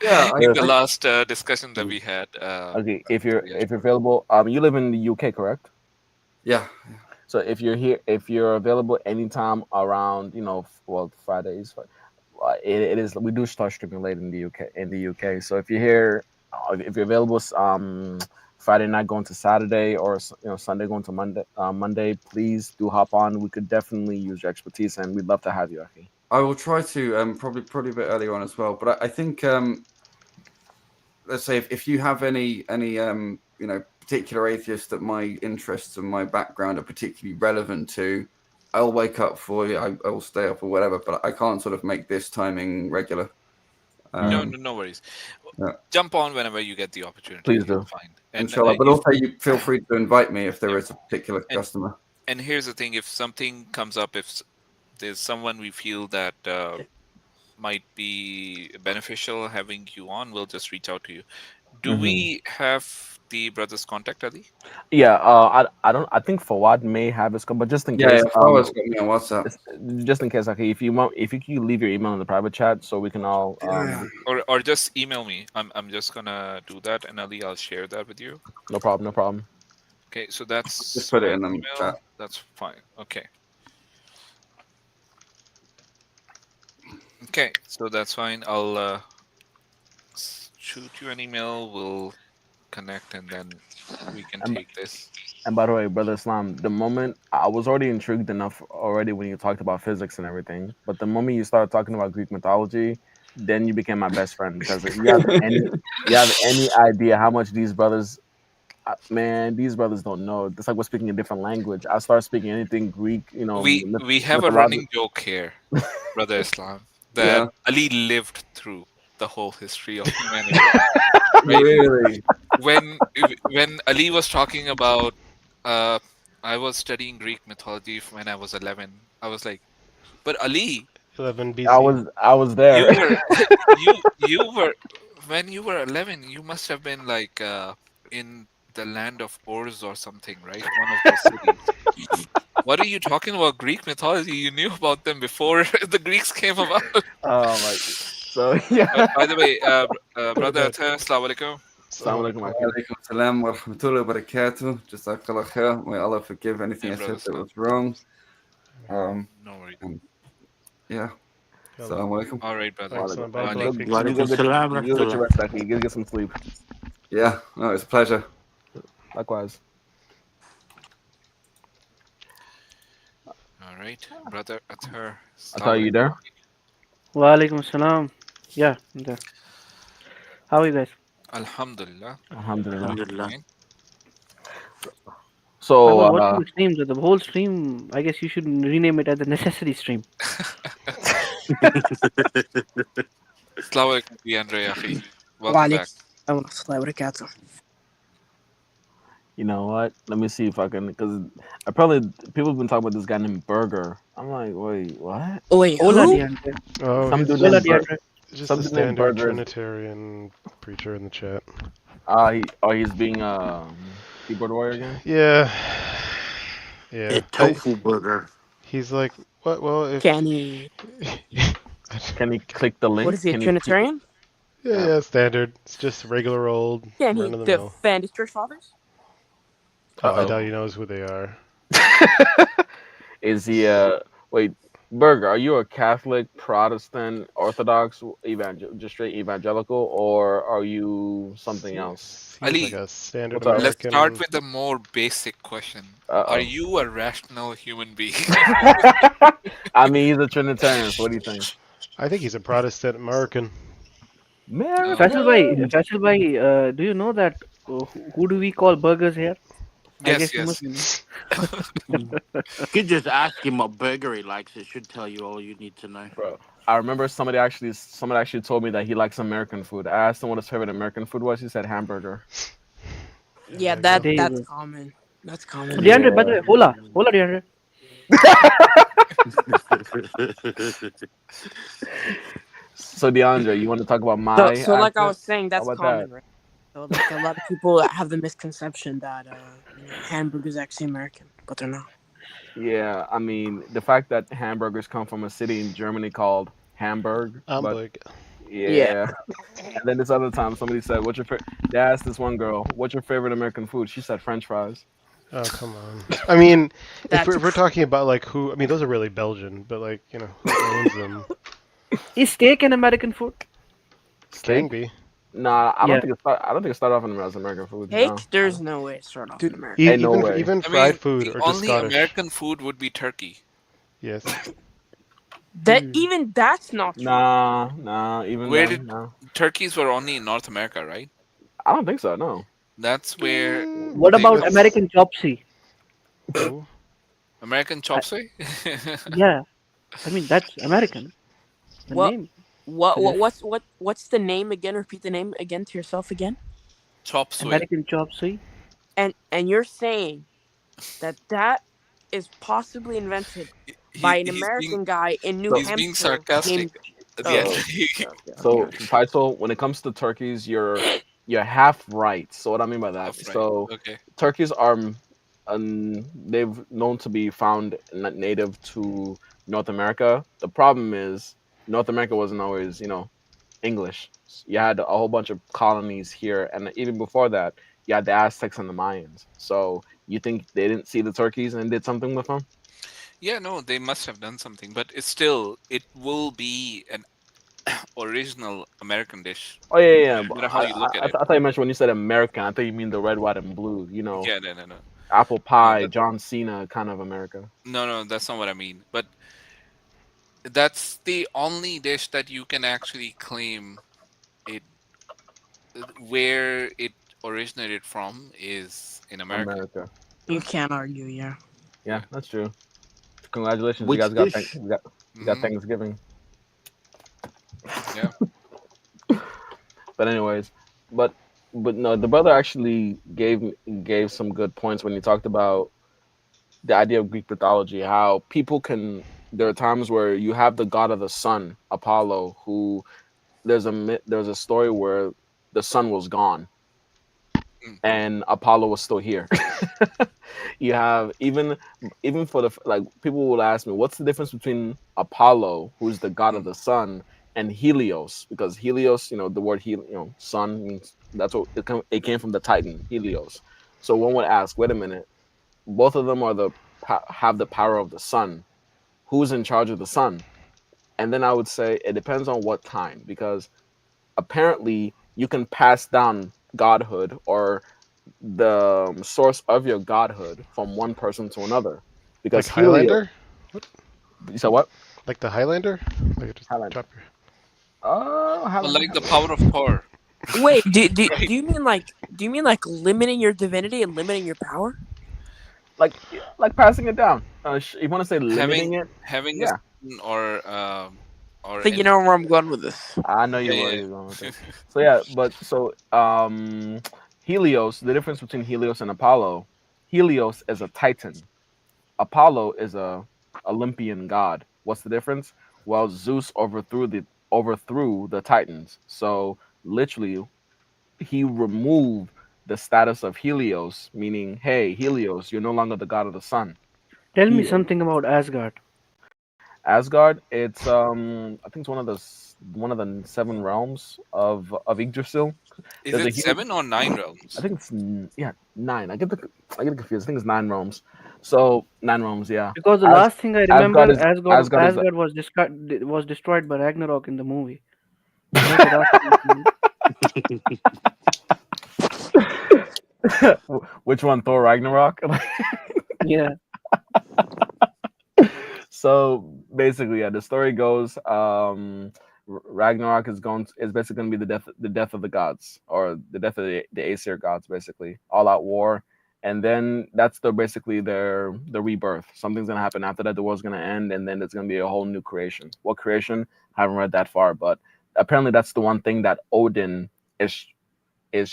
Yeah, in the last discussion that we had. Okay, if you're available, you live in the UK, correct? Yeah. So if you're available anytime around, Fridays. it is. We do start streaming late in the UK. So if you're here, if you're available, Friday night going to Saturday, or Sunday going to Monday, please do hop on. We could definitely use your expertise, and we'd love to have you, Aki. I will try to probably a bit earlier on as well. But I think let's say if you have any particular atheists that my interests and my background are particularly relevant to, I'll wake up for you. I will stay up or whatever. But I can't sort of make this timing regular. No worries. Yeah. Jump on whenever you get the opportunity. Please do. Fine. Inshallah. But also, you feel free to invite me if there is a particular customer. And here's the thing: if something comes up, if there's someone we feel that might be beneficial having you on, we'll just reach out to you. Do we have the brother's contact, Ali? Yeah, I don't. I think Fawad may have his, but just in case, Fawad's got me on WhatsApp. Just in case, okay. If you can leave your email in the private chat, so we can all. Or just email me. I'm just gonna do that, and Ali, I'll share that with you. No problem. Okay, so that's Just put it in the email. chat. That's fine. Okay, so that's fine. I'll shoot you an email. We'll connect, and then we can take this. And by the way, Brother Islam, the moment I was already intrigued enough already when you talked about physics and everything, but the moment you started talking about Greek mythology, then you became my best friend, because you have any idea how much these brothers, man, these brothers don't know. It's like we're speaking a different language. I start speaking anything Greek, We have a running joke here, Brother Islam, that Ali lived through the whole history of humanity. Really? When Ali was talking about, I was studying Greek mythology when I was 11. I was like, but Ali, 11 BC. I was there. You were when you were 11. You must have been like in the land of Urs or something, right? One of those cities. What are you talking about? Greek mythology? You knew about them before the Greeks came about. Oh my! So yeah. By the way, brother, assalamu alaikum. Assalamu alaikum. Alaikum salam wa rahmatullahi wa barakatuh. Jazakallah khair. May Allah forgive anything I said that was wrong. No worries. Yeah. Assalamu alaikum. All right, brother. Get some sleep. Yeah. No, it's a pleasure. Likewise. All right, brother Athar. Are you there? Wa alaikum salam. Yeah, I'm there. How are you guys? Alhamdulillah. Alhamdulillah. So, So, watching the stream, the whole stream, I guess you should rename it as the necessity stream. Assalamu alaikum, Andre Akhi. Wa Welcome back. alaikum warahmatullahi wabarakatuh. you know what? Let me see if I can, because people have been talking about this guy named Burger. I'm like, wait, what? Wait, Hola, who? DeAndre. Oh, Some he's dude Hola, named DeAndre. just some a dude named standard Burger. Trinitarian preacher in the chat. He's being keyboard warrior again. Yeah. A tofu burger. He's like, what? Well, if Can he? Can he click the link? What is he, a Can Trinitarian? yeah, standard. It's just regular old Can he run of the mill. defend his church fathers? I doubt he knows who they are. Is he wait, Burger, are you a Catholic, Protestant, Orthodox, just straight evangelical, or are you something else? He's Ali, like a standard what's up? let's American. start with a more basic question. Uh-oh. Are you a rational human being? I mean, he's a Trinitarian, so what do you think? I think he's a Protestant American. Man, Faisal bhai, do you know that who do we call burgers here? I Yes, guess you yes. must You could just ask him what burger he likes. It should tell you all you need to know. bro. I remember somebody actually told me that he likes American food. I asked him what his favorite American food was. He said hamburger. Yeah, There you that's go. common. That's common. DeAndre, by the way, hola, DeAndre. So DeAndre, you want to talk about my? So like I accent? was saying, that's How about common, that? right? So like a lot of people have the misconception that hamburger's actually American, but they're not. Yeah, I mean the fact that hamburgers come from a city in Germany called Hamburg. But Hamburg. yeah. And then this other time somebody said, "What's your favorite?" They asked this one girl, "What's your favorite American food?" She said French fries. Oh, come on. I mean, if That's we're talking about like who, I mean, those are really Belgian, but like, who owns them? Is steak an American food? Can be. Nah, I Yeah. don't think it start. I don't think it started off in as American food. Cake? No. There's no way it started off in Dude, America. Ain't no Even way. even I fried mean, food the or just only Scottish. American food would be turkey. Yes. That even that's not true. Nah. Even Where then, did no. turkeys were only in North America, right? I don't think so. No. That's where What they about come American chopsy? Oh, American chop suey? Yeah, I mean that's American. The What? name. What's the name again? Repeat the name again to yourself again. Chop suey. American chop suey. And you're saying that is possibly invented by an American guy in New He's Hampshire. being sarcastic. named- At the end. So, Faisal, when it comes to turkeys, you're half right. So what I mean by that, Half right, so okay. turkeys are, they've known to be found native to North America. The problem is North America wasn't always, English. You had a whole bunch of colonies here, and even before that, you had the Aztecs and the Mayans. So you think they didn't see the turkeys and did something with them? Yeah, no, they must have done something, but it will be an original American dish. Oh yeah. No matter how you look at I it. thought you mentioned when you said American. I thought you mean the red, white, and blue. Yeah, no. Apple pie, John Cena kind of America. No, that's not what I mean. But that's the only dish that you can actually claim it where it originated from is in America. You can't argue, yeah. Yeah, that's true. Congratulations, Which you guys got dish? you got Thanksgiving. Yeah. But anyways, but no, the brother actually gave some good points when he talked about the idea of Greek mythology, how people there are times where you have the god of the sun, Apollo, who there's a story where the sun was gone and Apollo was still here. You have even for people will ask me, what's the difference between Apollo, who's the god of the sun, and Helios? Because Helios, the word sun means, that's what it came from, the Titan, Helios. So one would ask, wait a minute, both of them have the power of the sun. Who's in charge of the sun? And then I would say it depends on what time, because apparently you can pass down godhood or the source of your godhood from one person to another. Because like Highlander? What? You said what? Like the Highlander? Like just Highlander. chop your... Like the power of Thor. Wait, do you mean like limiting your divinity and limiting your power? Like passing it down. You want to say limiting having it? Yeah. Or I think you know where I'm going with this. I know you're going with this. So yeah, Helios, the difference between Helios and Apollo, Helios is a Titan. Apollo is a Olympian god. What's the difference? Well, Zeus overthrew the Titans. So literally, he removed the status of Helios, meaning, hey, Helios, you're no longer the god of the sun. Tell me something about Asgard. Asgard, it's I think it's one of the 7 realms of Yggdrasil. Is it 7 or 9 realms? I think it's 9. I get confused. I think it's 9 realms. So 9 realms, yeah. Because the last thing I remember, Asgard was was destroyed by Ragnarok in the movie. Which one? Thor Ragnarok? Yeah. So basically, yeah, the story goes, Ragnarok is basically going to be the death of the gods, or the death of the Aesir gods, basically all out war, and then that's basically the rebirth. Something's going to happen after that. The world's going to end, and then there's going to be a whole new creation. What creation? I haven't read that far, but apparently that's the one thing that Odin is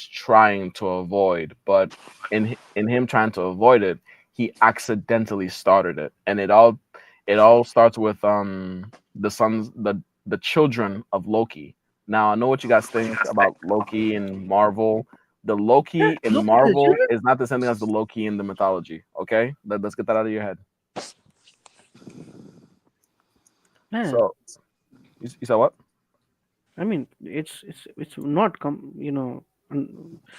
trying to avoid. But in him trying to avoid it, he accidentally started it, and it all starts with the children of Loki. Now I know what you guys think about Loki and Marvel. The Loki in Marvel is not the same thing as the Loki in the mythology. Okay, let's get that out of your head. Man. So you said what? I mean, it's not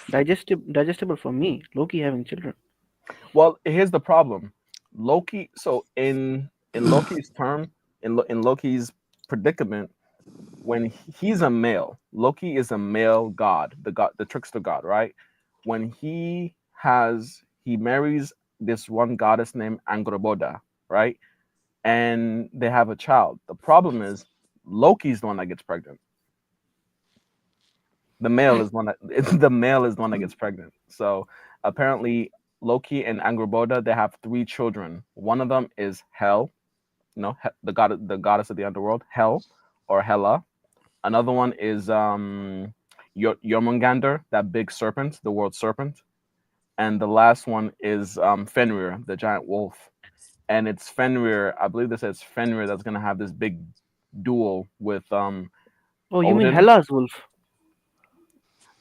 digestible for me. Loki having children. Well, here's the problem. Loki. So in Loki's term, in Loki's predicament, when he's a male, Loki is a male god, the trickster god, right? When he marries this one goddess named Angrboda, right? And they have a child. The problem is Loki's the one that gets pregnant. The male is one that the male is the one that gets pregnant. So apparently Loki and Angrboda, they have 3 children. One of them is Hel, the goddess of the underworld, Hel or Hela. Another one is Jormungandr, that big serpent, the world serpent. And the last one is Fenrir, the giant wolf. And it's Fenrir, I believe this is Fenrir that's gonna have this big duel with Oh, you mean Odin. Hela's wolf?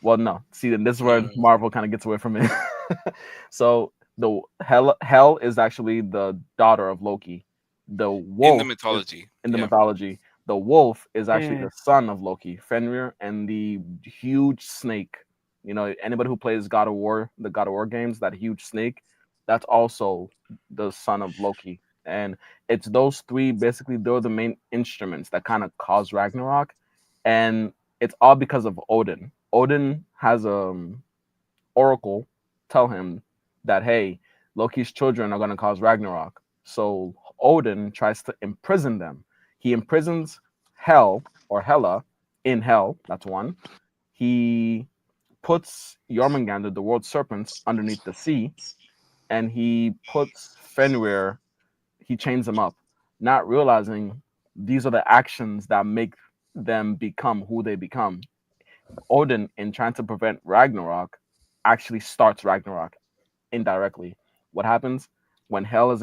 Well, no. See, then this is where Marvel kind of gets away from it. So the Hel is actually the daughter of Loki. The wolf In the mythology. in the Yeah. mythology. The wolf is actually Yeah. the son of Loki, Fenrir, and the huge snake. Anybody who plays God of War, the God of War games, that huge snake, that's also the son of Loki. And it's those 3, basically, they're the main instruments that kind of cause Ragnarok. And it's all because of Odin. Odin has oracle tell him that, hey, Loki's children are going to cause Ragnarok. So Odin tries to imprison them. He imprisons Hel or Hela in hell. That's one. He puts Jormungandr, the world serpent, underneath the sea, and he puts Fenrir. He chains them up, not realizing these are the actions that make them become who they become. Odin, in trying to prevent Ragnarok, actually starts Ragnarok indirectly. What happens when Hela is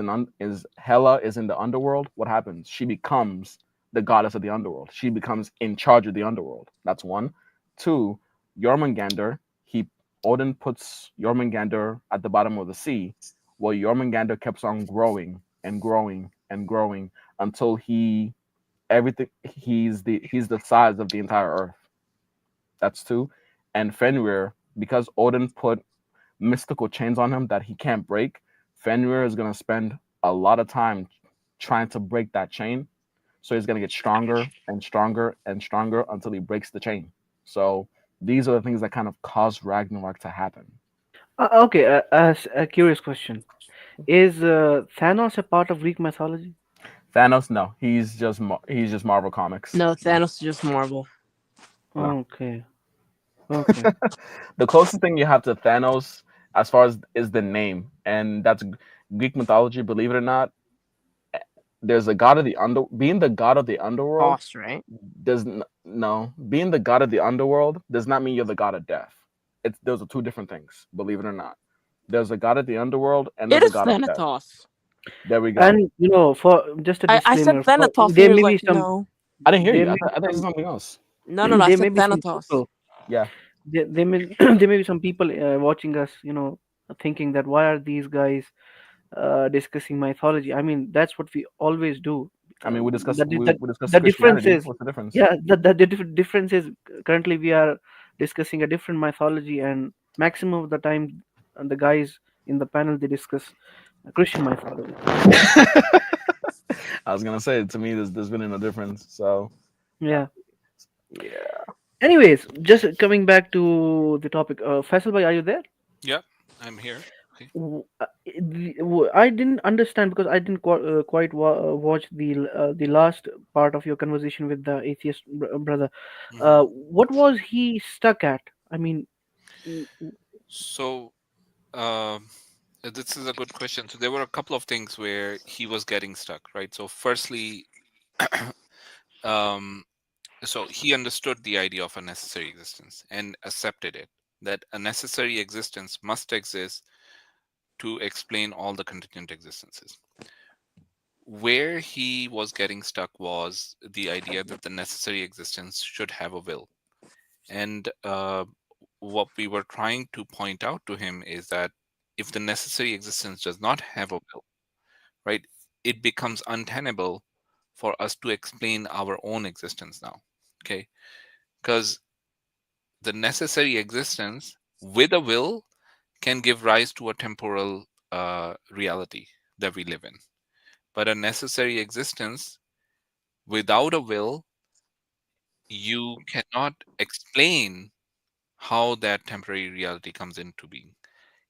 in the underworld? What happens? She becomes the goddess of the underworld. She becomes in charge of the underworld. That's one. 2, Jormungandr. Odin puts Jormungandr at the bottom of the sea. Well, Jormungandr keeps on growing and growing and growing until he's the size of the entire earth. That's 2. And Fenrir, because Odin put mystical chains on him that he can't break, Fenrir is going to spend a lot of time trying to break that chain. So he's going to get stronger and stronger and stronger until he breaks the chain. So these are the things that kind of cause Ragnarok to happen. Okay, a curious question. Is Thanos a part of Greek mythology? Thanos, no, he's just Marvel Comics. No, Thanos is just Marvel. No. Okay. Okay. The closest thing you have to Thanos, as far as, is the name, and that's Greek mythology. Believe it or not, there's a god of the being the god of the underworld. Boss, right? No, being the god of the underworld does not mean you're the god of death. Those are 2 different things. Believe it or not, there's a god of the underworld and It there's is a god of death. Thanatos. There we go. And I for just a said disclaimer, Thanatos. there and may you're be like, some. no. I didn't hear There you. I may thought it be was some. something else. No, I There said may be some Thanatos. people. Yeah. There may there may be some people watching us, thinking that why are these guys discussing mythology? I mean, that's what we always do. I mean, we discussed The difference Christianity. is, What's the difference? yeah, the difference is currently we are discussing a different mythology, and maximum of the time, the guys in the panel they discuss Christian mythology. I was gonna say, to me, there's really no difference. So Yeah. yeah. Anyways, just coming back to the topic, Faisal bhai, are you there? Yeah, I'm here. Okay. I didn't understand because I didn't quite watch the last part of your conversation with the atheist brother. What was he stuck at? I mean, So, this is a good question. So there were a couple of things where he was getting stuck, right? So firstly, so he understood the idea of a necessary existence and accepted it, that a necessary existence must exist to explain all the contingent existences. Where he was getting stuck was the idea that the necessary existence should have a will. And what we were trying to point out to him is that if the necessary existence does not have a will, right, it becomes untenable for us to explain our own existence now. Okay, because the necessary existence with a will can give rise to a temporal reality that we live in, but a necessary existence without a will you cannot explain how that temporary reality comes into being.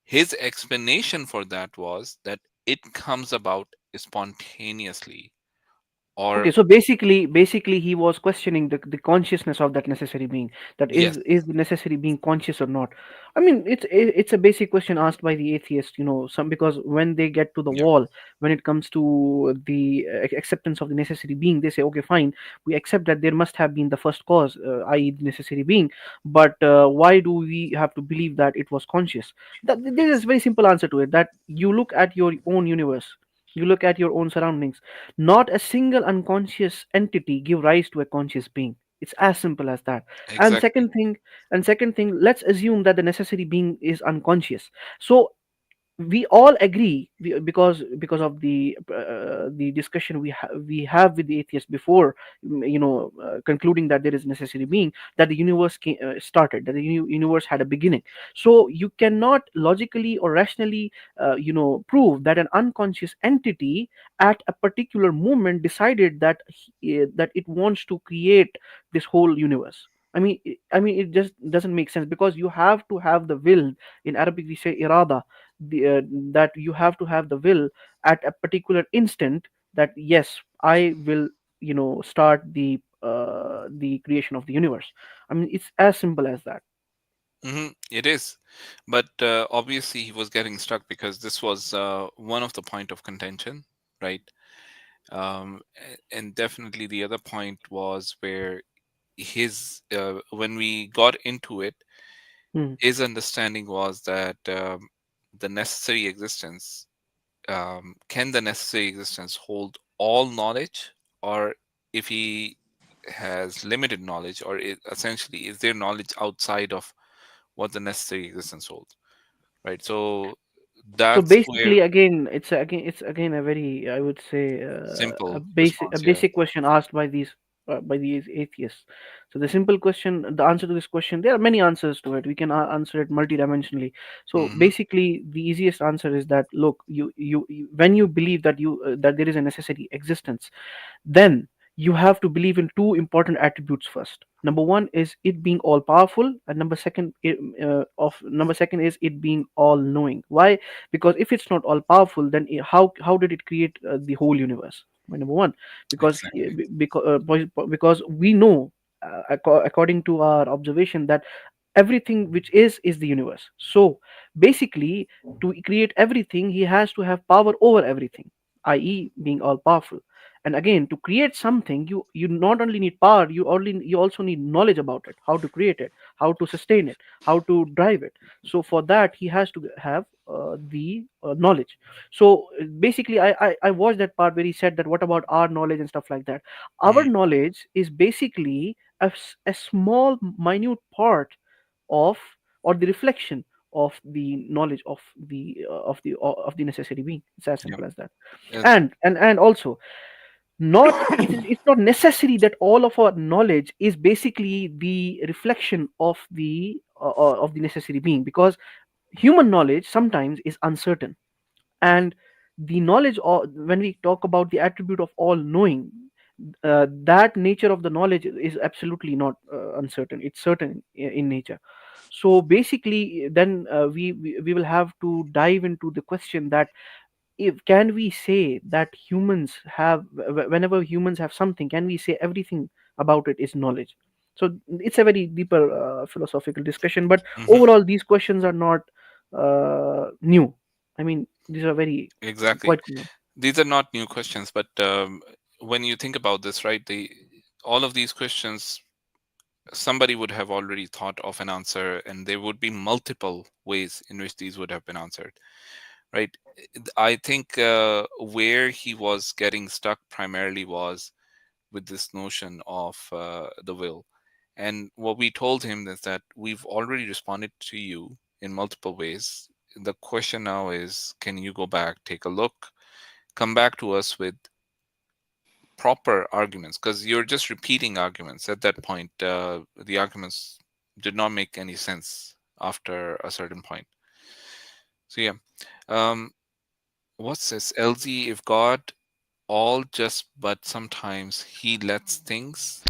His explanation for that was that it comes about spontaneously, or Okay, so basically he was questioning the consciousness of that necessary being. That yes, is the necessary being conscious or not? I mean, it's a basic question asked by the atheist, some, because when they get to the yeah, wall, when it comes to the acceptance of the necessary being, they say, okay, fine, we accept that there must have been the first cause, i.e., the necessary being, but why do we have to believe that it was conscious? There is a very simple answer to it. That you look at your own universe, you look at your own surroundings. Not a single unconscious entity give rise to a conscious being. It's as simple as that. And exactly. second thing, let's assume that the necessary being is unconscious. So we all agree, because of the discussion we have with the atheist before, concluding that there is necessary being, that the universe started, that the universe had a beginning. So you cannot logically or rationally prove that an unconscious entity at a particular moment decided that that it wants to create this whole universe. I mean it just doesn't make sense, because you have to have the will. In Arabic we say irada, that you have to have the will at a particular instant, that yes, I will start the creation of the universe. I mean, it's as simple as that. It is, but obviously he was getting stuck because this was one of the point of contention, right? And definitely the other point was where his when we got into it, Hmm. his understanding was that the necessary existence can the necessary existence hold all knowledge, or if he has limited knowledge, or essentially is there knowledge outside of what the necessary existence holds, right? So So that's where basically, again, it's again a very, I would say, a simple basic a response, yeah. basic question asked by these atheists. So the simple question, the answer to this question, there are many answers to it. We can answer it multidimensionally. So Hmm. basically, the easiest answer is that, look, when you believe that that there is a necessary existence, then you have to believe in two important attributes first. Number one is it being all powerful, and number second is it being all knowing. Why? Because if it's not all powerful, then how did it create the whole universe? Point number one. Because Exactly. because we know, according to our observation, that everything which is the universe. So basically, to create everything, he has to have power over everything, i.e., being all powerful. And again, to create something, you not only need power, you also need knowledge about it, how to create it, how to sustain it, how to drive it. So for that, he has to have the knowledge. So basically, I watched that part where he said that, what about our knowledge and stuff like that? Our Mhm. knowledge is basically a small minute part of, or the reflection of the knowledge of the necessary being. It's as Yeah. simple as that. Uh, And also, not it's not necessary that all of our knowledge is basically the reflection of the necessary being, because human knowledge sometimes is uncertain. And the knowledge, of when we talk about the attribute of all knowing, that nature of the knowledge is absolutely not uncertain. It's certain in nature. So basically, then we will have to dive into the question that, if can we say that humans have, whenever humans have something, can we say everything about it is knowledge? So it's a very deeper philosophical discussion, but mhm. overall these questions are not new. I mean, these are very Exactly. quite common. These are not new questions, but when you think about this, right, all of these questions, somebody would have already thought of an answer, and there would be multiple ways in which these would have been answered, right? I think where he was getting stuck primarily was with this notion of the will. And what we told him is that we've already responded to you in multiple ways. The question now is, can you go back, take a look, come back to us with proper arguments? Because you're just repeating arguments. At that point, the arguments did not make any sense after a certain point. So, yeah. Um, what's this? LZ, if God all just, but sometimes he lets things.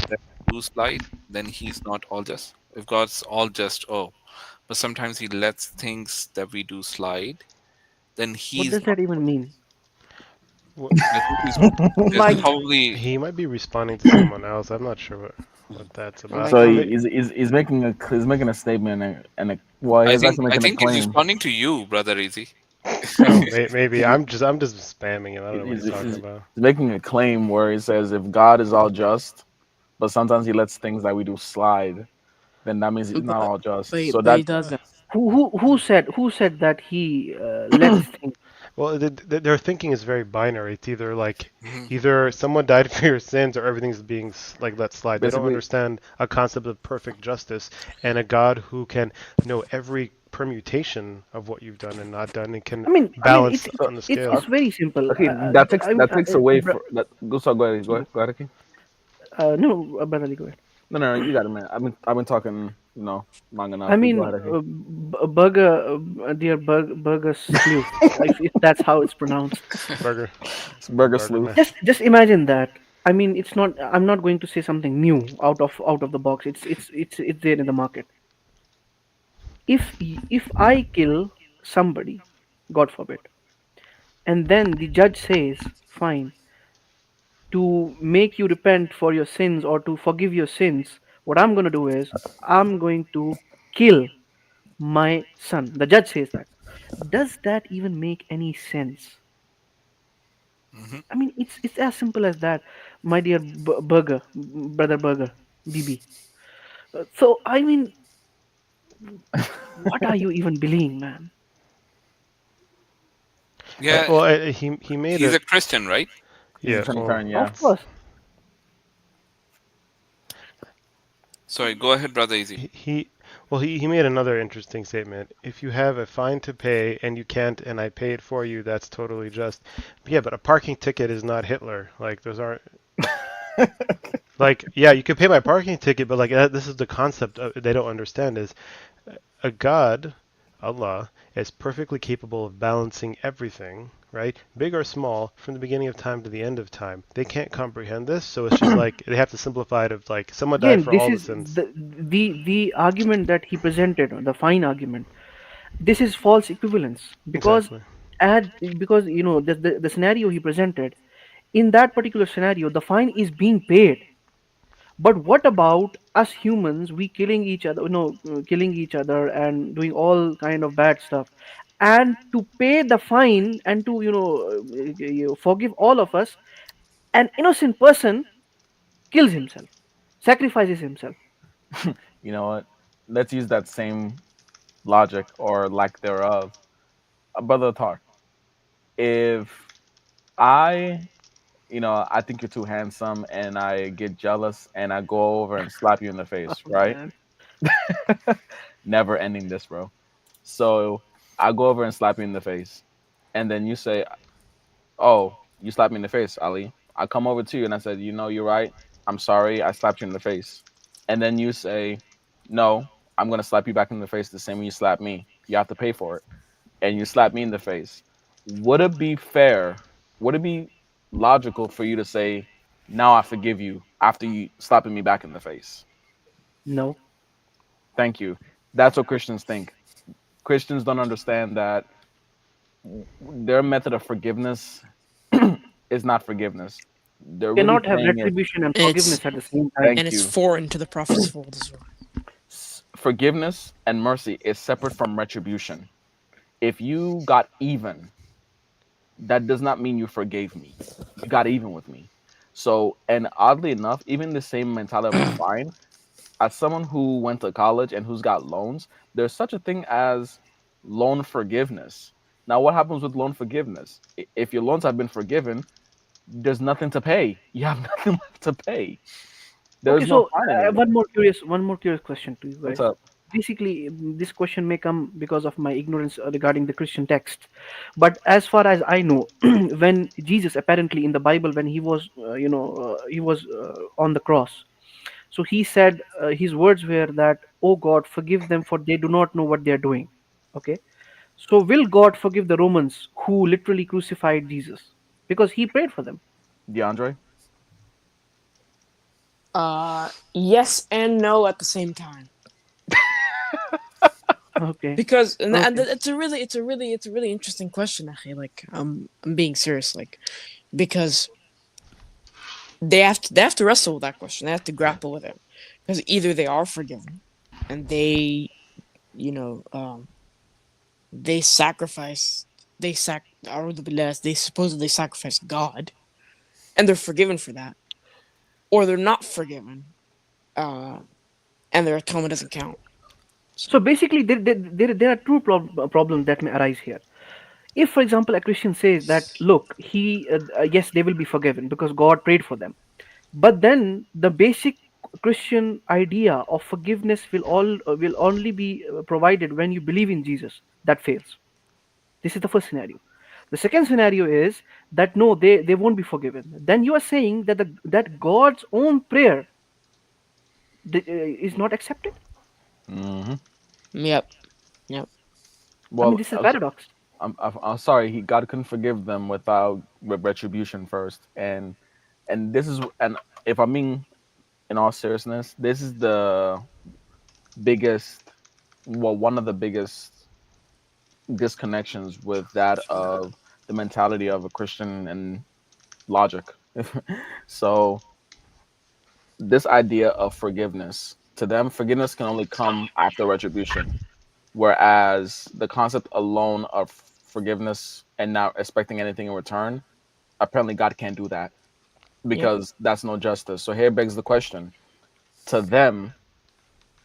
do slide, then he's not all just. If God's all just, oh, but sometimes he lets things that we do slide, then What he's does that even mean? Well, I think he's My probably he might be responding to someone else. I'm not sure what that's my about. So God. he's making a statement and a well, I he's think actually making a he's claim. responding to you, brother Easy. Oh, maybe I'm just spamming him. I don't know what He's, he's talking he's, about. he's making a claim where he says if God is all just, but sometimes he lets things that we do slide, then that means he's not all just. So But he that doesn't. Who said that he lets things? Well, their thinking is very binary. It's either like Mhm. either someone died for your sins or everything's being like let slide. They don't basically, understand a concept of perfect justice and a God who can know every permutation of what you've done and not done and can I mean, balance so, on the it's scales. very simple. okay, that takes away for that. Go ahead, King. No, brother, go ahead. No, you got it, man. I've been talking, long enough. I You go mean, ahead, King. dear Burger Sleuth, if that's how it's pronounced. Burger, It's Burger Burger Sleuth. man. Just imagine that. I mean, it's not. I'm not going to say something new out of the box. It's there in the market. If I kill somebody, God forbid, and then the judge says, fine, to make you repent for your sins or to forgive your sins, what I'm going to do is I'm going to kill my son. The judge says that. Does that even make any sense? Mhm. I mean, it's as simple as that, my dear Burger, brother Burger, BB. So I mean, what are you even believing, man? Yeah, Well, he made he's a it. Christian, right? He's a Yeah. Trinitarian, Well, yeah. Of course. Sorry, go ahead, brother Easy. he made another interesting statement. If you have a fine to pay and you can't, and I pay it for you, that's totally just. Yeah, but a parking ticket is not Hitler. Like those aren't. Like, yeah, you can pay my parking ticket, but like this is the concept they don't understand is a God, Allah, is perfectly capable of balancing everything, right? Big or small, from the beginning of time to the end of time. They can't comprehend this, so it's just like they have to simplify it of like someone died Again, for this all the is sins. the argument that he presented, the fine argument. This is false equivalence because Exactly. because the scenario he presented, in that particular scenario the fine is being paid, but what about us humans, we killing each other, killing each other and doing all kind of bad stuff, and to pay the fine and to forgive all of us, an innocent person kills himself, sacrifices himself. You know what? Let's use that same logic or lack thereof. Brother Tar, if I, I think you're too handsome and I get jealous and I go over and slap you in the face, Oh, right? man. Never ending this, bro. So I go over and slap you in the face. And then you say, oh, you slapped me in the face, Ali. I come over to you and I said, you're right. I'm sorry. I slapped you in the face. And then you say, no, I'm going to slap you back in the face the same way you slapped me. You have to pay for it. And you slap me in the face. Would it be fair? Would it be logical for you to say, now I forgive you after you slapping me back in the face? No. Thank you. That's what Christians think. Christians don't understand that their method of forgiveness is not forgiveness. They're really Cannot have playing it. retribution and It's forgiveness at the same time. Thank and it's you. foreign to the Prophet's fold as well. Forgiveness and mercy is separate from retribution. If you got even, that does not mean you forgave me. You got even with me. So, and oddly enough, even the same mentality of a fine, as someone who went to college and who's got loans, there's such a thing as loan forgiveness. Now, what happens with loan forgiveness? If your loans have been forgiven, there's nothing to pay. You have nothing left to pay. There's Okay, no so fine anymore. one more curious question to you guys. What's up? Basically, this question may come because of my ignorance regarding the Christian text, but as far as I know, when Jesus apparently in the Bible, when he was on the cross, so he said his words were that, "Oh God, forgive them, for they do not know what they are doing." Okay, so will God forgive the Romans who literally crucified Jesus because he prayed for them? DeAndre? Yes and no at the same time. Okay. Because and Okay. it's a really interesting question, akhi. Like I'm being serious, like because they have to wrestle with that question. They have to grapple with it because either they are forgiven and they, you know, they sacrifice, a'udhu billah, they supposedly sacrifice God, and they're forgiven for that, or they're not forgiven, and their atonement doesn't count. So basically, there are two problems that may arise here. If, for example, a Christian says that, look, yes, they will be forgiven because God prayed for them, but then the basic Christian idea of forgiveness will only be provided when you believe in Jesus. That fails. This is the first scenario. The second scenario is that no, they won't be forgiven. Then you are saying that that God's own prayer is not accepted. Mm-hmm. Yep. I Well, mean, this is paradox. I'm sorry. God couldn't forgive them without retribution first, and this is, and if I'm being in all seriousness, this is the biggest, well, one of the biggest disconnections with that of the mentality of a Christian and logic. So this idea of forgiveness, to them, forgiveness can only come after retribution, whereas the concept alone of forgiveness and not expecting anything in return, apparently God can't do that because that's no justice. So here begs the question: to them,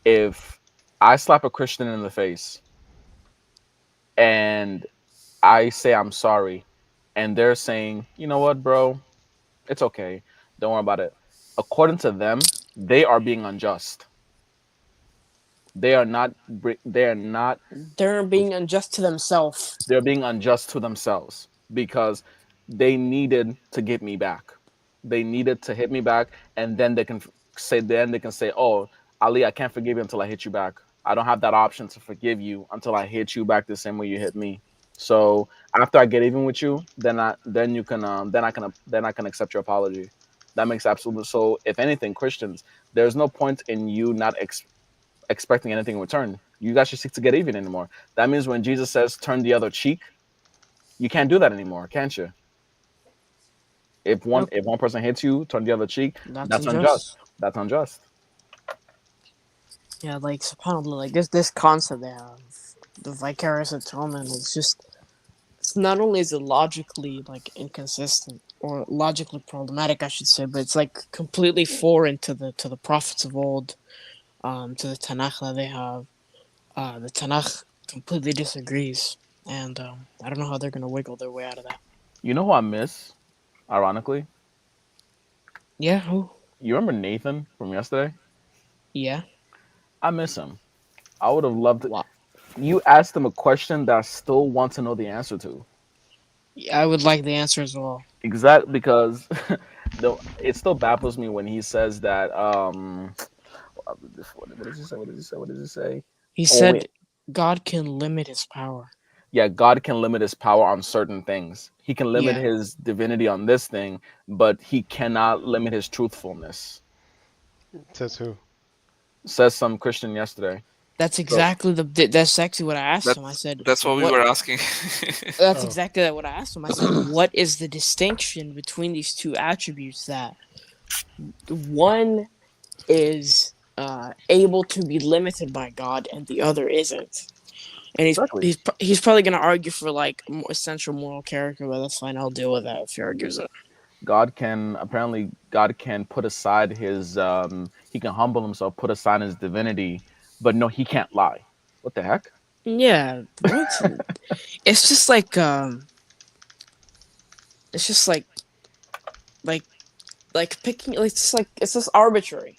if I slap a Christian in the face and I say I'm sorry, and they're saying, you know what, bro, it's okay, don't worry about it. According to them, they are being unjust. They are not. They are not. They're being unjust to themselves. They're being unjust to themselves because they needed to get me back. They needed to hit me back, and then they can say. Then they can say, "Oh, Ali, I can't forgive you until I hit you back. I don't have that option to forgive you until I hit you back the same way you hit me. So after I get even with you, then you can then I can accept your apology." That makes absolute. So if anything, Christians, there's no point in you not expecting anything in return. You guys should seek to get even anymore. That means when Jesus says turn the other cheek, you can't do that anymore, can't you? If one person hits you, turn the other cheek, that's unjust. That's unjust. Yeah, like subhanAllah, like this concept they have, the vicarious atonement, it's not only is it logically like inconsistent or logically problematic, I should say, but it's like completely foreign to the prophets of old, to the Tanakh that they have. The Tanakh completely disagrees, and I don't know how they're gonna wiggle their way out of that. You know who I miss, ironically? Yeah, who? You remember Nathan from yesterday? Yeah. I miss him. I would have loved it. You asked him a question that I still want to know the answer to. Yeah, I would like the answer as well. Exactly, because it still baffles me when he says that. What does he say? What does he say? What does he say? He said God can limit his power. Yeah, God can limit his power on certain things. He can limit Yeah. his divinity on this thing, but he cannot limit his truthfulness. Says who? Says some Christian yesterday. That's exactly that's actually what I asked him. I said that's what we were asking. That's exactly what I asked him. I said, what is the distinction between these two attributes that one is able to be limited by God and the other isn't? And he's probably going to argue for like essential moral character, but that's fine. I'll deal with that if he argues it. God can put aside his he can humble himself, put aside his divinity, but no, he can't lie. What the heck? Yeah, what? It's just like picking. It's just arbitrary.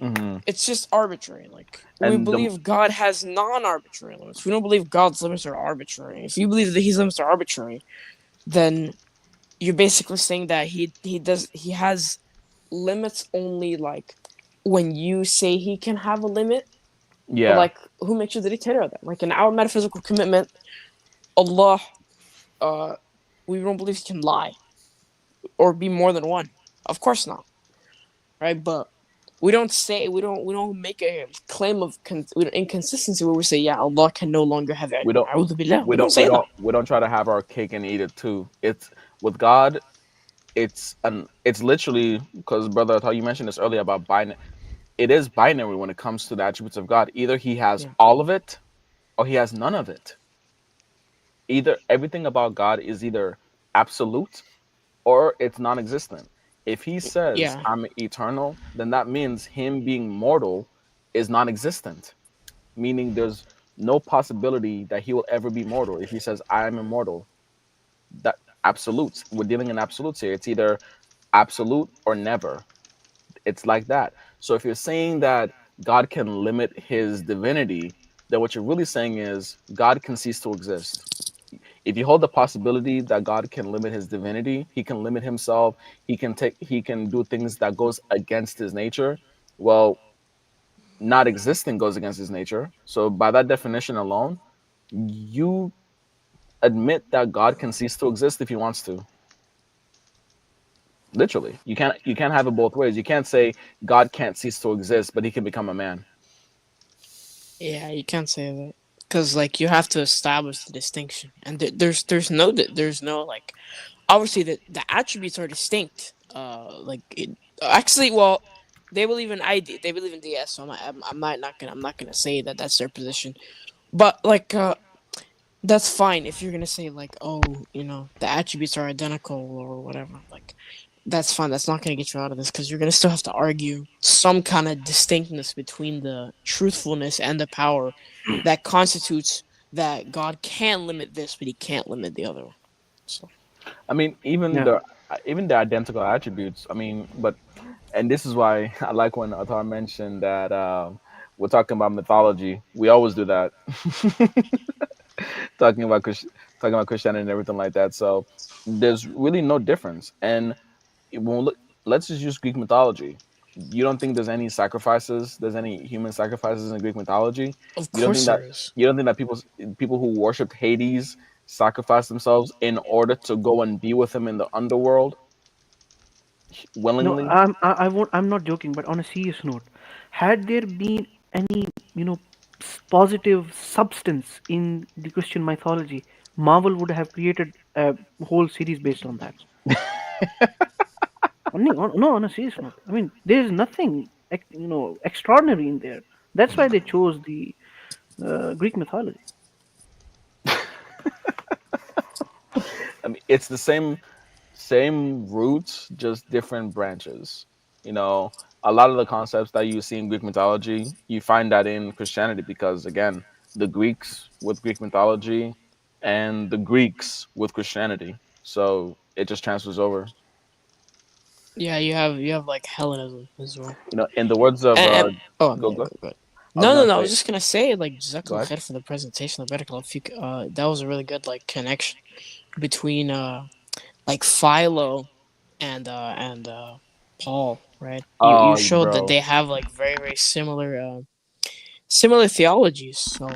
Mm-hmm. It's just arbitrary. Like we And believe God has non-arbitrary limits. We don't believe God's limits are arbitrary. If you believe that His limits are arbitrary, then you're basically saying that he has limits only like when you say he can have a limit. Yeah. But like who makes sure that he can have that? Like in our metaphysical commitment, Allah, we don't believe he can lie or be more than one. Of course not. Right? But we don't make a claim of inconsistency where we say, yeah, Allah can no longer have ilm. We don't A'udhu billah. we We don't don't say we that. don't we don't try to have our cake and eat it too. It's with God. It's literally, because brother, I thought you mentioned this earlier about binary. It is binary when it comes to the attributes of God. Either he has Yeah. all of it, or he has none of it. Either everything about God is either absolute or it's non-existent. If he says Yeah. I'm eternal, then that means him being mortal is non-existent, meaning there's no possibility that he will ever be mortal. If he says I am immortal, that absolutes. We're dealing in absolutes here. It's either absolute or never. It's like that. So if you're saying that God can limit his divinity, then what you're really saying is God can cease to exist. If you hold the possibility that God can limit his divinity, he can limit himself, he can do things that goes against his nature. Well, not existing goes against his nature. So by that definition alone, you admit that God can cease to exist if he wants to. Literally, you can't have it both ways. You can't say God can't cease to exist, but he can become a man. Yeah, you can't say that because like you have to establish the distinction, and there's no like obviously the attributes are distinct. Actually, well, they believe in ID, they believe in DS, so I'm not gonna say that that's their position, but like that's fine if you're gonna say like, oh, the attributes are identical or whatever. Like that's fine. That's not gonna get you out of this because you're gonna still have to argue some kind of distinctness between the truthfulness and the power that constitutes that God can limit this, but he can't limit the other one. So I mean, even Yeah. the identical attributes. I mean, and this is why I like when Atar mentioned that we're talking about mythology. We always do that, talking about Christianity and everything like that. So there's really no difference. And let's just use Greek mythology. You don't think there's any sacrifices? There's any human sacrifices in Greek mythology? of You don't course think there that is. you don't think that people who worshipped Hades sacrificed themselves in order to go and be with him in the underworld No, willingly? I'm not joking, but on a serious note, had there been any, positive substance in the Christian mythology, Marvel would have created a whole series based on that. On a serious note, I mean, there's nothing, extraordinary in there. That's why they chose the Greek mythology. I mean, it's the same roots, just different branches. A lot of the concepts that you see in Greek mythology, you find that in Christianity because, again, the Greeks with Greek mythology and the Greeks with Christianity. So it just transfers over. Yeah, you have like Hellenism as well. In the words of Oh, go yeah, go. go. I was No, gonna I was say, just gonna say like go Jazakallah ahead. khair for the presentation of Barakallah Fik. That was a really good like connection between like Philo and Paul, right? You Oh, showed that bro, they have like very very similar theologies. So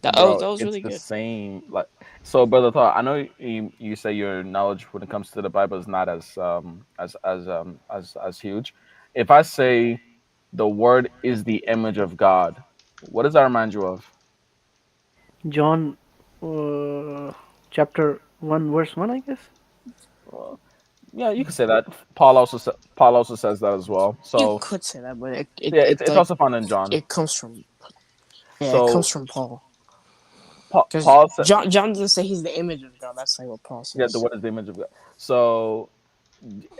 that was it's really the good. same. Like, so, brother Thought, I know you say your knowledge when it comes to the Bible is not as huge. If I say the word is the image of God, what does that remind you of? John, chapter 1, verse 1, I guess. Uh, yeah, you can say that. Paul also says that as well. You So could say that, but yeah, it's also found in John. it comes from So Paul. Paul Because said, John doesn't say he's the image of God. That's like what Paul yeah, the says. word is the image of God. So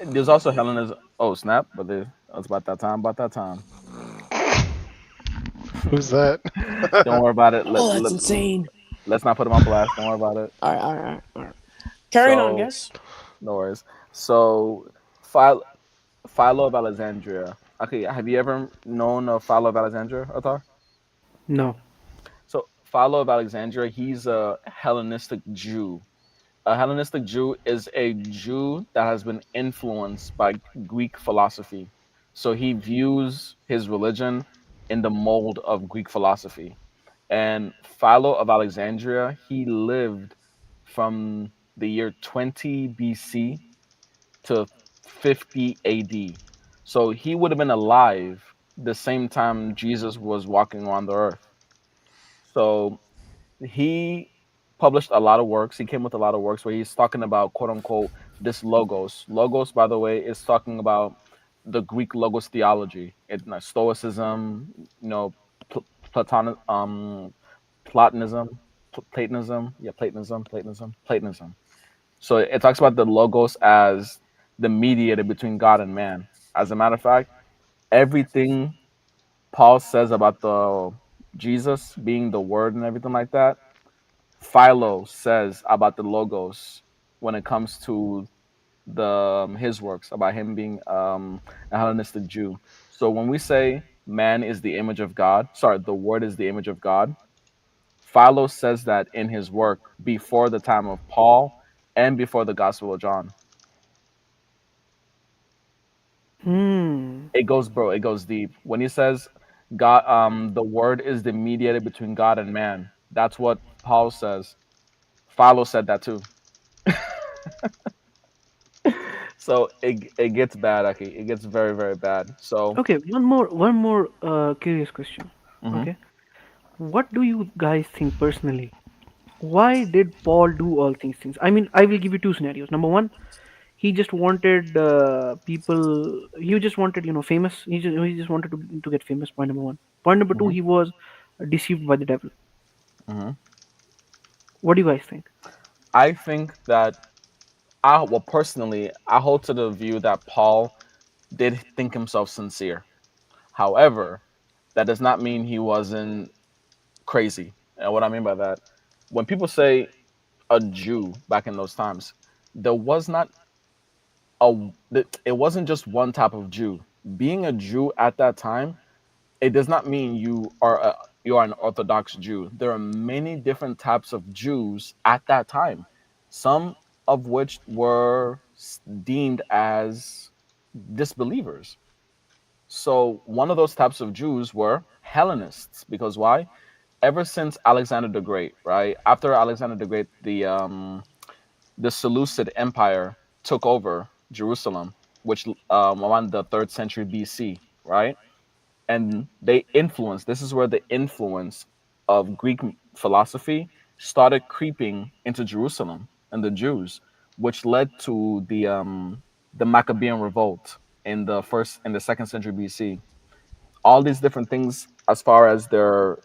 there's also Hellenism. Oh snap! But it's about that time. About that time. Who's that? Don't worry about it. Oh, that's insane. Let's not put him on blast. Don't worry about it. All right. Carrying on, So guys. no worries. So Philo of Alexandria. Okay, have you ever known of Philo of Alexandria, Athar? No. So Philo of Alexandria, he's a Hellenistic Jew. A Hellenistic Jew is a Jew that has been influenced by Greek philosophy. So he views his religion in the mold of Greek philosophy. And Philo of Alexandria, he lived from the year 20 BC to 50 AD. So he would have been alive the same time Jesus was walking on the earth. So he published a lot of works. He came with a lot of works where he's talking about quote unquote this logos. Logos, by the way, is talking about the Greek logos theology. It's Stoicism, Platonic, Platonism, Platonism. So it talks about the logos as the mediator between God and man. As a matter of fact, everything Paul says about the Jesus being the word and everything like that, Philo says about the logos when it comes to the his works about him being a Hellenistic Jew. So when we say man is the image of God, sorry, the word is the image of God, Philo says that in his work before the time of Paul and before the Gospel of John. It goes deep. When he says God, the word is the mediator between God and man. That's what Paul says. Philo said that too. So it gets bad, okay. It gets very, very bad. So Okay, one more curious question. mhm. Okay, what do you guys think personally? Why did Paul do all these things? I mean, I will give you two scenarios. Number one, he just wanted people. He just wanted, famous. He just wanted to get famous. Point number one. Point number two, Mhm. he was deceived by the devil. Mhm. What do you guys think? I think that personally, I hold to the view that Paul did think himself sincere. However, that does not mean he wasn't crazy. And what I mean by that, when people say a Jew back in those times, there was not it wasn't just one type of Jew. Being a Jew at that time, it does not mean you are an Orthodox Jew. There are many different types of Jews at that time, some of which were deemed as disbelievers. So one of those types of Jews were Hellenists, because why? Ever since Alexander the Great, right? After Alexander the Great, the Seleucid Empire took over Jerusalem, which around the third century BC, right? And they influenced. This is where the influence of Greek philosophy started creeping into Jerusalem and the Jews, which led to the Maccabean revolt in the second century BC. All these different things, as far as their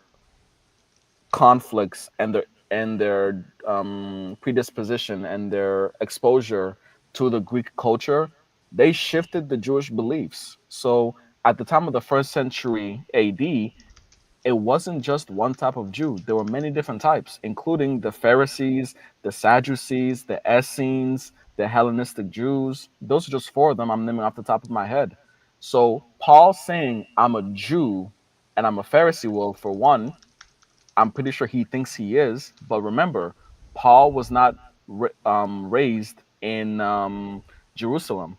conflicts and their predisposition and their exposure to the Greek culture, they shifted the Jewish beliefs. So at the time of the first century AD, it wasn't just one type of Jew. There were many different types, including the Pharisees, the Sadducees, the Essenes, the Hellenistic Jews. Those are just four of them I'm naming off the top of my head. So Paul saying I'm a Jew and I'm a Pharisee, well, for one, I'm pretty sure he thinks he is. But remember, Paul was not raised in Jerusalem.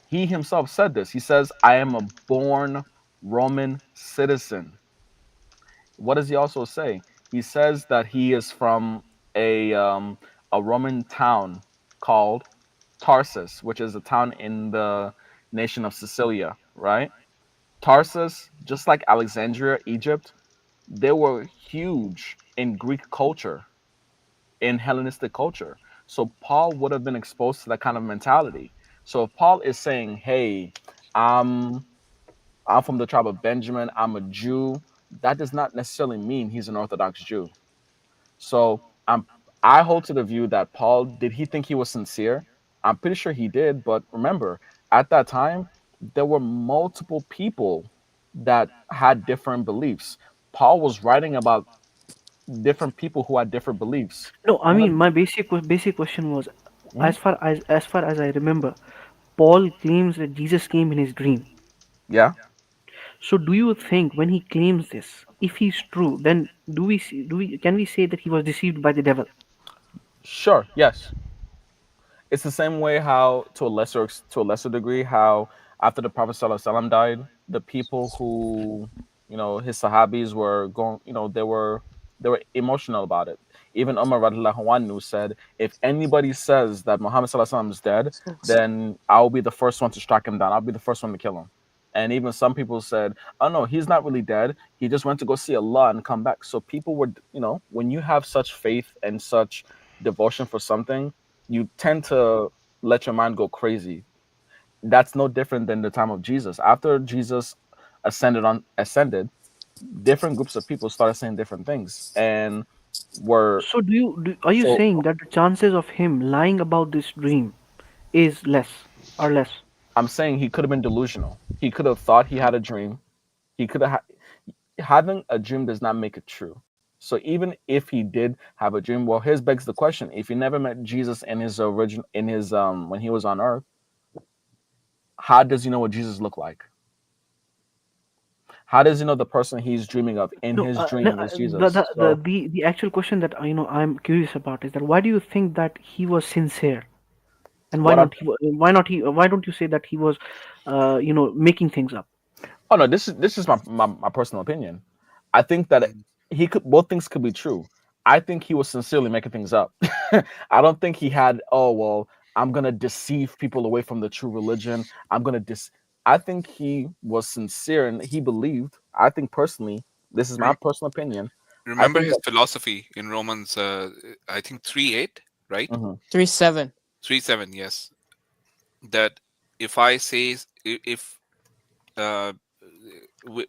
He himself said this. He says, I am a born Roman citizen. What does he also say? He says that he is from a Roman town called Tarsus, which is a town in the nation of Sicilia, right? Tarsus, just like Alexandria, Egypt, they were huge in Greek culture, in Hellenistic culture. So Paul would have been exposed to that kind of mentality. So if Paul is saying, "Hey, I'm I'm from the tribe of Benjamin, I'm a Jew," that does not necessarily mean he's an Orthodox Jew. So I hold to the view that Paul, did he think he was sincere? I'm pretty sure he did, but remember, at that time, there were multiple people that had different beliefs. Paul was writing about different people who had different beliefs. No, I One of mean, my basic question was, Mhm. as far as I remember, Paul claims that Jesus came in his dream. Yeah, So, do you think when he claims this, if he's true, then can we say that he was deceived by the devil? sure, yes. It's the same way how, to a lesser degree, how after the Prophet Sallallahu Alaihi Wasallam died, the people who, his Sahabis were going, they were emotional about it. Even Umar radiallahu anhu said, if anybody says that Muhammad Sallallahu Alaihi Wasallam is dead, then I'll be the first one to strike him down. I'll be the first one to kill him. And even some people said, "Oh no, he's not really dead. He just went to go see Allah and come back." So people were, when you have such faith and such devotion for something, you tend to let your mind go crazy. That's no different than the time of Jesus. After Jesus ascended, different groups of people started saying different things, and were So are you so. saying that the chances of him lying about this dream is are less? I'm saying he could have been delusional. He could have thought he had a dream. He could have having a dream does not make it true. So even if he did have a dream, well, here's begs the question: if he never met Jesus in his original, in his when he was on Earth, how does he know what Jesus looked like? How does he know the person he's dreaming of in No, his no, dream is the, Jesus? the the So the the actual question that I'm curious about is that why do you think that he was sincere, and what I'm why don't you say that he was, making things up? oh no, this is my personal opinion. I think that Mhm. he could both things could be true. I think he was sincerely making things up. I don't think he had, oh well, I'm gonna deceive people away from the true religion. I'm gonna I think he was sincere and he believed. I think personally, this is my Re- personal opinion. I Remember think his that philosophy in Romans, I think 3:8, right? mhm. 3-7. 3:7, yes. That if I say, if, uh,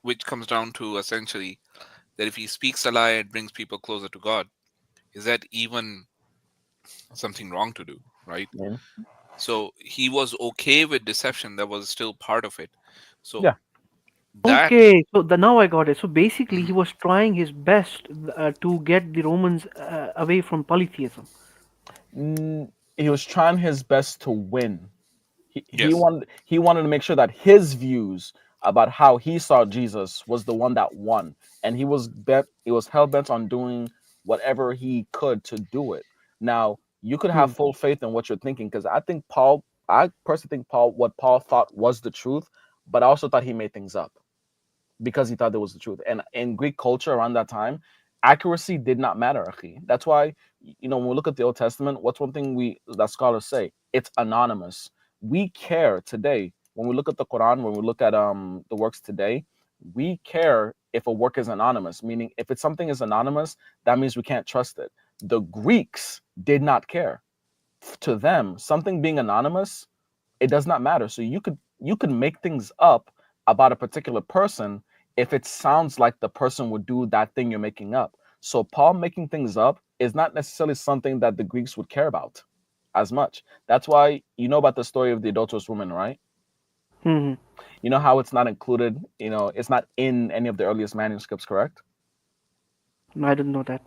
which comes down to essentially that if he speaks a lie, it brings people closer to God. Is that even something wrong to do, right? Yeah. So he was okay with deception. That was still part of it. So Yeah. that, Okay, so now I got it. So basically, he Mhm. was trying his best to get the Romans away from polytheism. He was trying his best to win. Yes. He wanted to make sure that his views about how he saw Jesus was the one that won, and he was hell bent on doing whatever he could to do it. Now you could have Hmm. full faith in what you're thinking, because I personally think what Paul thought was the truth, but I also thought he made things up because he thought there was the truth. And in Greek culture around that time, accuracy did not matter. Akhi. That's why, when we look at the Old Testament, what's one thing that scholars say? It's anonymous. We care today when we look at the Quran, when we look at the works today, we care if a work is anonymous. Meaning, if it's something is anonymous, that means we can't trust it. The Greeks did not care. To them, something being anonymous, it does not matter. So you could make things up about a particular person if it sounds like the person would do that thing you're making up. So Paul making things up is not necessarily something that the Greeks would care about as much. That's why you know about the story of the adulterous woman, right? Hmm. You know how it's not included, it's not in any of the earliest manuscripts, correct? I didn't know that.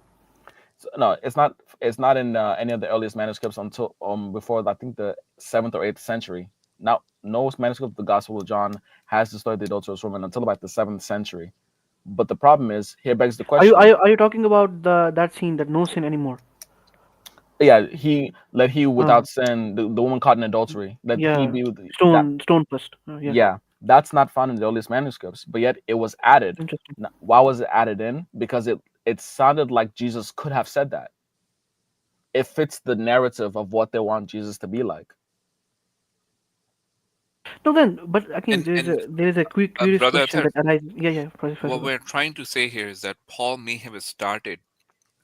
So, no, it's not in any of the earliest manuscripts until before I think the 7th or 8th century. Now, no manuscript of the Gospel of John has the story of the adulterous woman until about the 7th century. But the problem is, here begs the Are you are question. you, are you talking about that scene, that no sin anymore? Yeah, he Uh, without sin, the woman caught in adultery. Let he yeah, be with that. stone first. Yeah, Yeah, that's not found in the earliest manuscripts, but yet it was added. interesting. Why was it added in? Because it sounded like Jesus could have said that. It fits the narrative of what they want Jesus to be like. No, then, but again, and there is a quick curious brother question Athar, that arises. Yeah, yeah, what Faisal. we're trying to say here is that Paul may have started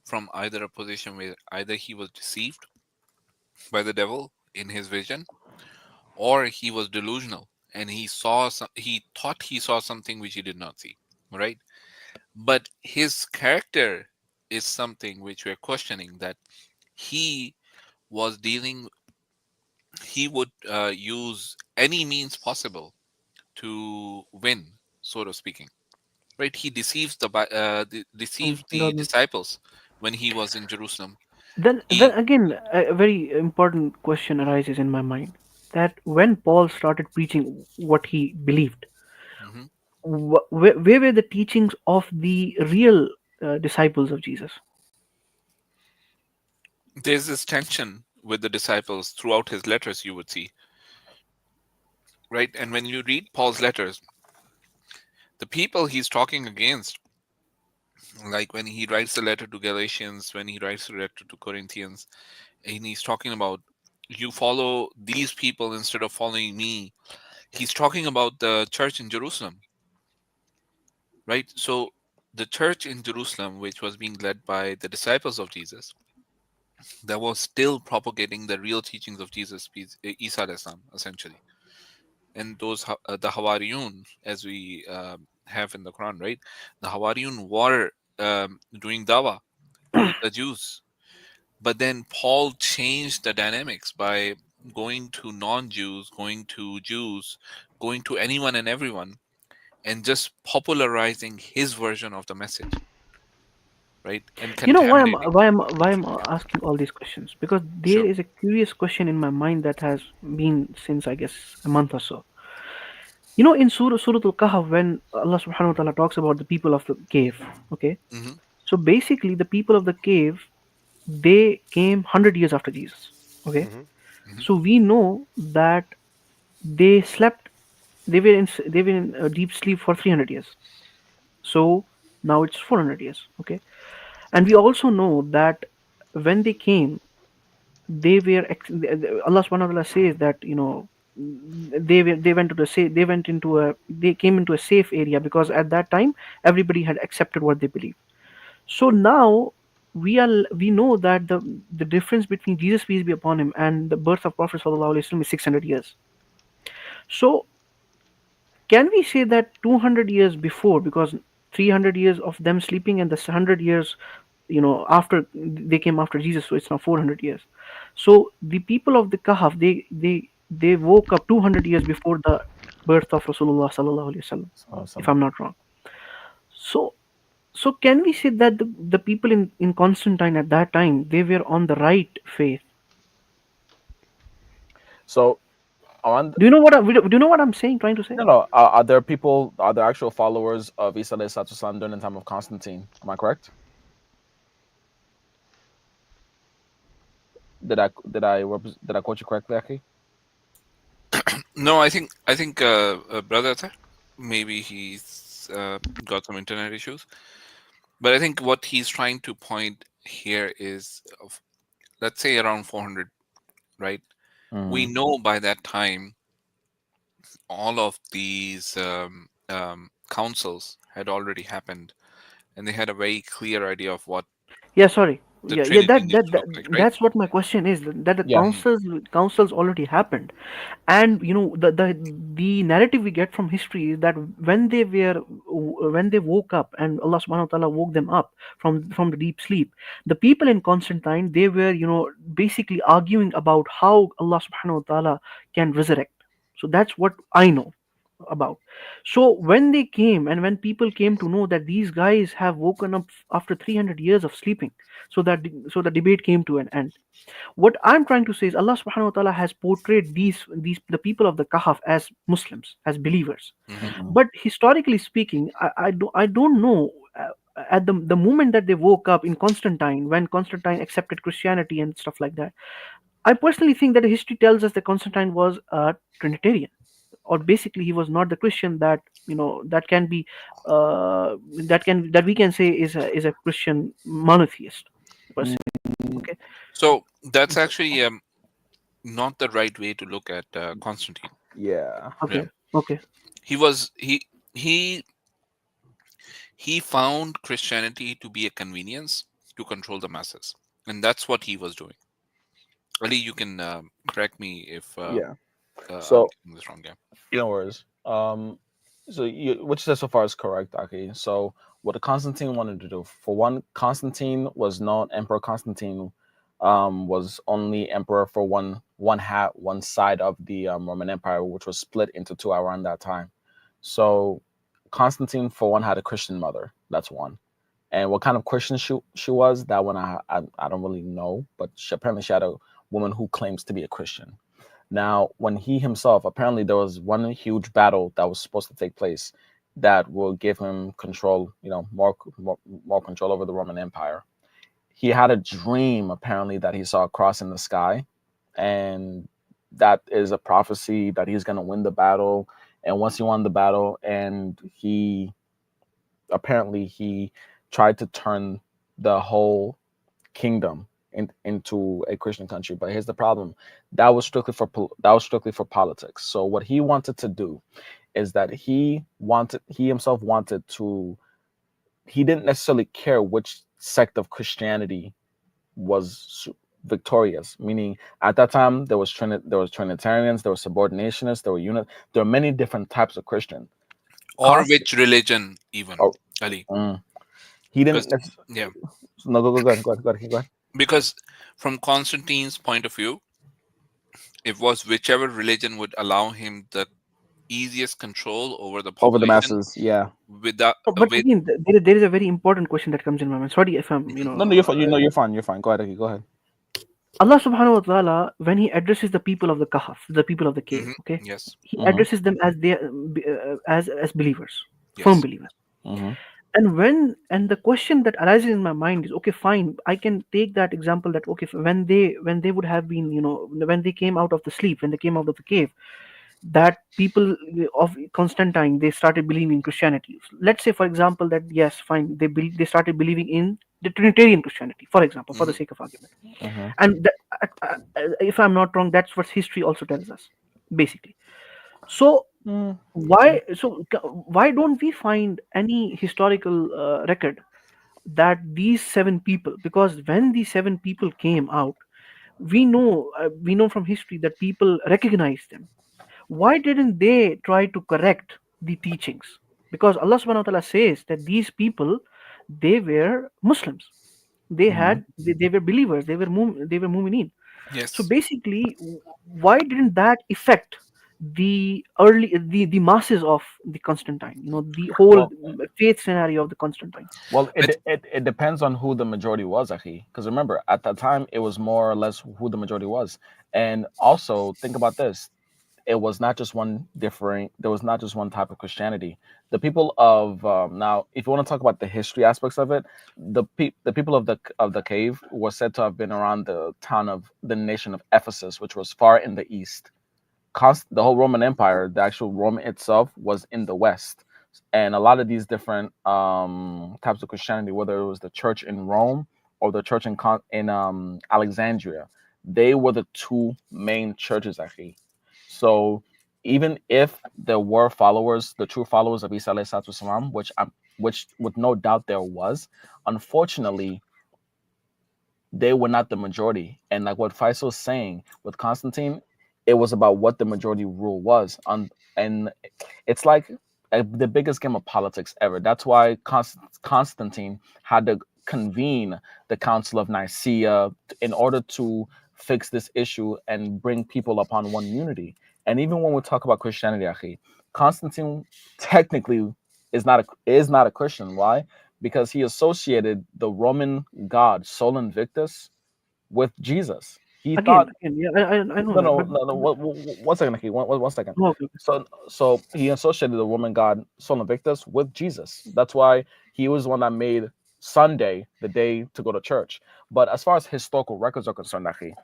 from either a position where either he was deceived by the devil in his vision, or he was delusional and he thought he saw something which he did not see, right? But his character is something which we're questioning, that he was dealing he would use any means possible to win, so to speaking, right? He deceived the God knows. disciples when he was in Jerusalem. Then He again, a very important question arises in my mind, that when Paul started preaching what he believed, Mhm. where were the teachings of the real disciples of Jesus? There's this tension with the disciples throughout his letters, you would see, right? And when you read Paul's letters, the people he's talking against, like when he writes the letter to Galatians, when he writes the letter to Corinthians, and he's talking about, you follow these people instead of following me. he's talking about the church in Jerusalem, right? So the church in Jerusalem, which was being led by the disciples of Jesus, that was still propagating the real teachings of Jesus, Isa alayhi salam, essentially. And those the Hawariyun, as we have in the Quran, right? The Hawariyun were doing dawah to the Jews, but then Paul changed the dynamics by going to non-Jews, going to Jews, going to anyone and everyone, and just popularizing his version of the message, right? And You know why I'm contaminating. why I'm asking all these questions? Because there Sure. is a curious question in my mind that has been since, I guess, a month or so. You know, in Surah Al-Kahf, when Allah Subhanahu wa Taala talks about the people of the cave, okay? Hmm. So basically, the people of the cave, they came 100 years after Jesus, okay? Hmm. So we know that they slept, they were in a deep sleep for 300 years. So now it's 400 years, okay? And we also know that when they came, they were Allah subhanahu wa ta'ala says that, you know, they went to the they came into a safe area, because at that time everybody had accepted what they believed. So now we know that the difference between Jesus, peace be upon him, and the birth of Prophet sallallahu alaihi wasallam is 600 years. So can we say that 200 years before, because 300 years of them sleeping and the 100 years, you know, after they came after Jesus, so it's now 400 years. So the people of the Kahf, they woke up 200 years before the birth of Rasulullah sallallahu alaihi wasallam, if I'm not wrong. So so can we say that the people in Constantine at that time, they were on the right faith? So on Do you know what do you know what I'm saying, trying to say? no, are there people, are there actual followers of Isa alayhi salatu wasalam during the time of Constantine? Am I correct? Did I quote you correctly, Aki? No, I think brother Athar, maybe he's got some internet issues, but I think what he's trying to point here is, let's say around 400, right? We know by that time all of these councils had already happened, and they had a very clear idea of what Yeah, sorry. the Yeah, Trinity needs to look like, right? that's what my question is. That the Yeah. councils already happened, and you know the narrative we get from history is that when they woke up and Allah Subhanahu wa Taala woke them up from the deep sleep, the people in Constantine, they were, you know, basically arguing about how Allah Subhanahu wa Taala can resurrect. So that's what I know about. So when they came, and when people came to know that these guys have woken up after 300 years of sleeping, so the debate came to an end. What I'm trying to say is Allah subhanahu wa ta'ala has portrayed these the people of the Kahf as Muslims, as believers. But historically speaking, I don't know, at the moment that they woke up in Constantine, when Constantine accepted Christianity and stuff like that, I personally think that history tells us that Constantine was a Trinitarian, or basically he was not the Christian that, you know, that can be that we can say is a Christian monotheist person. Okay. So that's actually not the right way to look at Constantine. Yeah. Okay. Okay. He found Christianity to be a convenience to control the masses, and that's what he was doing. Ali, you can correct me if Yeah. I'm So getting this wrong. Yeah. no worries. So what you said so far is correct, Aki. So what Constantine wanted to do, for one, Constantine was known, Emperor Constantine, was only emperor for one side of the Roman Empire, which was split into two around that time. So Constantine, for one, had a Christian mother. That's one. And what kind of Christian she was, that one I don't really know, but apparently she had a woman who claims to be a Christian. Now, when he himself, apparently there was one huge battle that was supposed to take place that will give him control, you know, more control over the Roman Empire. He had a dream, apparently, that he saw a cross in the sky, and that is a prophecy that he's going to win the battle. And once he won the battle, and he tried to turn the whole kingdom into a Christian country. But here's the problem: that was strictly for politics. So what he wanted to do is that he himself wanted to. He didn't necessarily care which sect of Christianity was victorious. Meaning, at that time, there was Trinitarians, there were subordinationists, there were many different types of Christian. Or which religion, even, Ali. He didn't. Yeah. No, go ahead. Because from Constantine's point of view, it was whichever religion would allow him the easiest control over the population. Over the masses, yeah. But again, there is a very important question that comes in my mind. Sorry if I'm, No, you're fine. You're fine. You're fine. Go ahead. Go ahead. Allah subhanahu wa ta'ala, when he addresses the people of the kahf, the people of the cave, okay? Yes. He addresses them as as believers, firm believers. And the question that arises in my mind is, okay, fine, I can take that example that, okay, when they would have been, when they came out of the sleep, when they came out of the cave, that people of Constantine, they started believing in Christianity. Let's say, for example, that yes, fine, they started believing in the Trinitarian Christianity, for example, for the sake of argument. And if I'm not wrong, that's what history also tells us, basically. So why don't we find any historical record that these 7 people, because when these 7 people came out, we know from history that people recognized them. Why didn't they try to correct the teachings? Because Allah subhanahu wa ta'ala says that these people, they were Muslims. They were believers. They were mu'mineen. Yes. So basically, why didn't that affect the masses of the Constantine? The whole faith scenario of the Constantine. Well, it depends on who the majority was, Akhi. Because remember, at that time, it was more or less who the majority was. And also, think about this. It was not just one there was not just one type of Christianity. The people of now, if you want to talk about the history aspects of it, the people of the cave were said to have been around the nation of Ephesus, which was far in the east. The whole Roman Empire, the actual Rome itself, was in the west. And a lot of these different types of Christianity, whether it was the church in Rome or the church in Alexandria, they were the 2 main churches, Akhi. So even if there were followers, the true followers of Isa alayhi salatu wasalam, which with no doubt there was, unfortunately, they were not the majority. And like what Faisal was saying with Constantine, it was about what the majority rule was. And it's like the biggest game of politics ever. That's why Constantine had to convene the Council of Nicaea in order to fix this issue and bring people upon one unity. And even when we talk about Christianity, Akhi, Constantine technically is not a Christian. Why? Because he associated the Roman god Sol Invictus with Jesus. He thought. I know. No. One second, Akhi. One second. Okay. So he associated the Roman god Sol Invictus with Jesus. That's why he was the one that made Sunday the day to go to church. But as far as historical records are concerned, Akhi,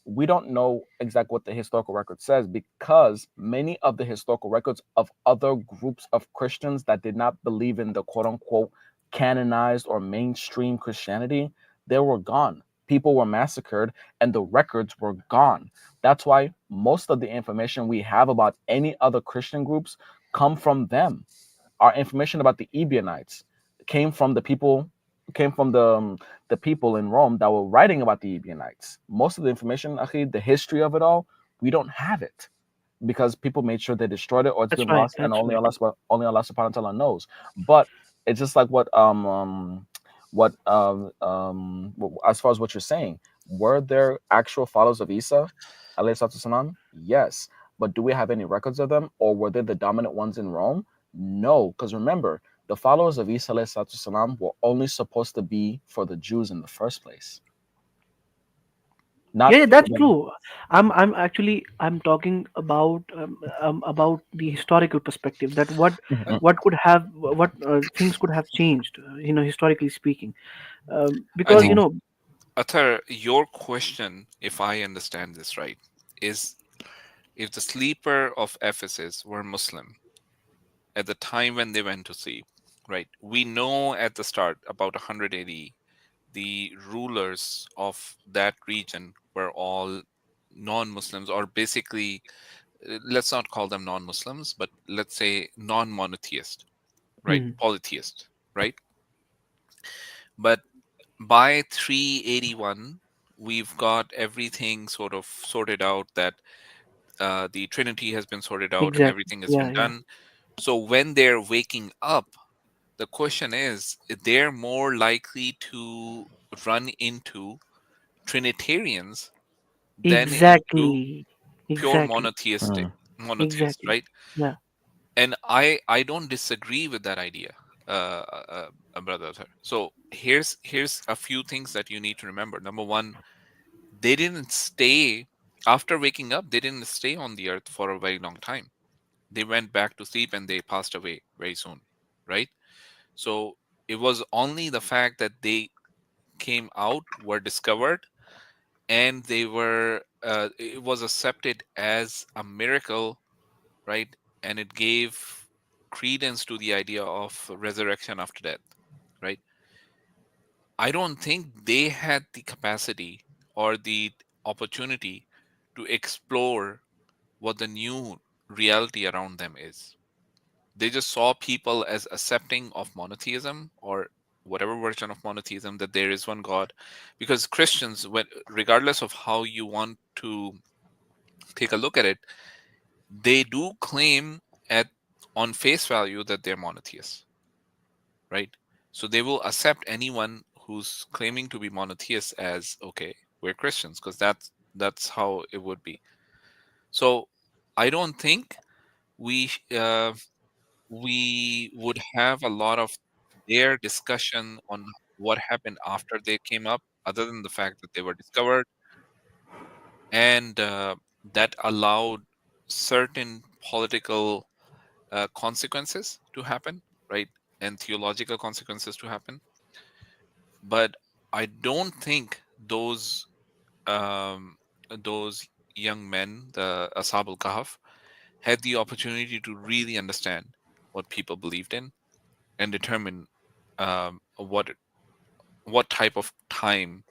we don't know exactly what the historical record says, because many of the historical records of other groups of Christians that did not believe in the quote-unquote canonized or mainstream Christianity, they were gone. People were massacred and the records were gone. That's why most of the information we have about any other Christian groups come from them. Our information about the Ebionites came from the people in Rome that were writing about the Ebionites. Most of the information, Akhi, the history of it all, we don't have it because people made sure they destroyed it or it's been lost, and only Allah subhanahu wa ta'ala knows. But it's just like what as far as what you're saying, were there actual followers of Isa alayhi salatu wasalam? Yes. But do we have any records of them, or were they the dominant ones in Rome? No, because remember, the followers of Isa alayhi salatu wasalam were only supposed to be for the Jews in the first place. Yeah, that's true. I'm talking about the historical perspective, that what could have things could have changed, historically speaking, because Athar, your question, if I understand this right, is if the sleeper of Ephesus were Muslim at the time when they went to sleep, right? We know at the start, about 100 AD, the rulers of that region were all non-Muslims, or basically, let's not call them non-Muslims, but let's say non-monotheist, right? Mhm. Polytheist, right? But by 381, we've got everything sort of sorted out, that the Trinity has been sorted out and Exactly. everything has Yeah, been yeah. done. So when they're waking up, the question is, they're more likely to run into Trinitarians than into Exactly. pure Exactly. monotheistic monotheists, Exactly. right? Yeah. And I don't disagree with that idea, brother. So here's a few things that you need to remember. Number one, they didn't stay after waking up. They didn't stay on the earth for a very long time. They went back to sleep and they passed away very soon, right? So it was only the fact that they came out, were discovered, and they were it was accepted as a miracle, right? And it gave credence to the idea of resurrection after death, right? I don't think they had the capacity or the opportunity to explore what the new reality around them is. They just saw people as accepting of monotheism, or whatever version of monotheism, that there is one God. Because Christians, regardless of how you want to take a look at it, they do claim at on face value that they're monotheists, right? So they will accept anyone who's claiming to be monotheist as, okay, we're Christians, because that's how it would be. So I don't think we we would have a lot of their discussion on what happened after they came up, other than the fact that they were discovered, and that allowed certain political consequences to happen, right? And theological consequences to happen. But I don't think those young men, the Ashab al-Kahf, had the opportunity to really understand what people believed in and determine what type of time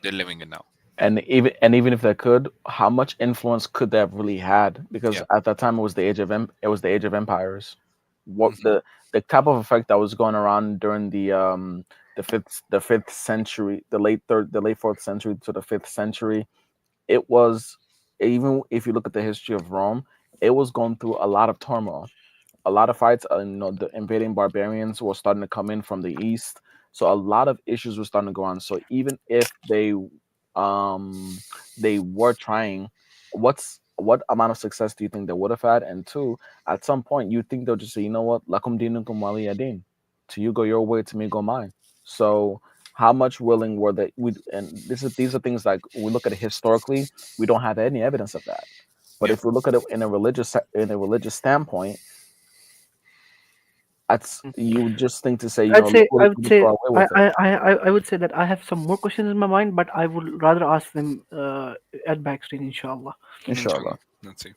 they're living in now. And even if they could, how much influence could they have really had? Because Yeah. at that time it was the age of empires. What Mhm. the type of effect that was going around during the fifth century, the late fourth century to the fifth century, it was, even if you look at the history of Rome, it was going through a lot of turmoil, a lot of fights. The invading barbarians were starting to come in from the east, so a lot of issues were starting to go on. So even if they were trying, what amount of success do you think they would have had? And two, at some point, you think they'll just say, you know what, lakum dinukum waliya din, to you go your way, to me go mine. So how much willing were they? And these are things like, we look at it historically, we don't have any evidence of that. But Yeah. if we look at it in a religious standpoint, you would just think to say, I would say go away with it. I would say that I have some more questions in my mind, but I would rather ask them at backstage, inshallah. Inshallah. Let's see.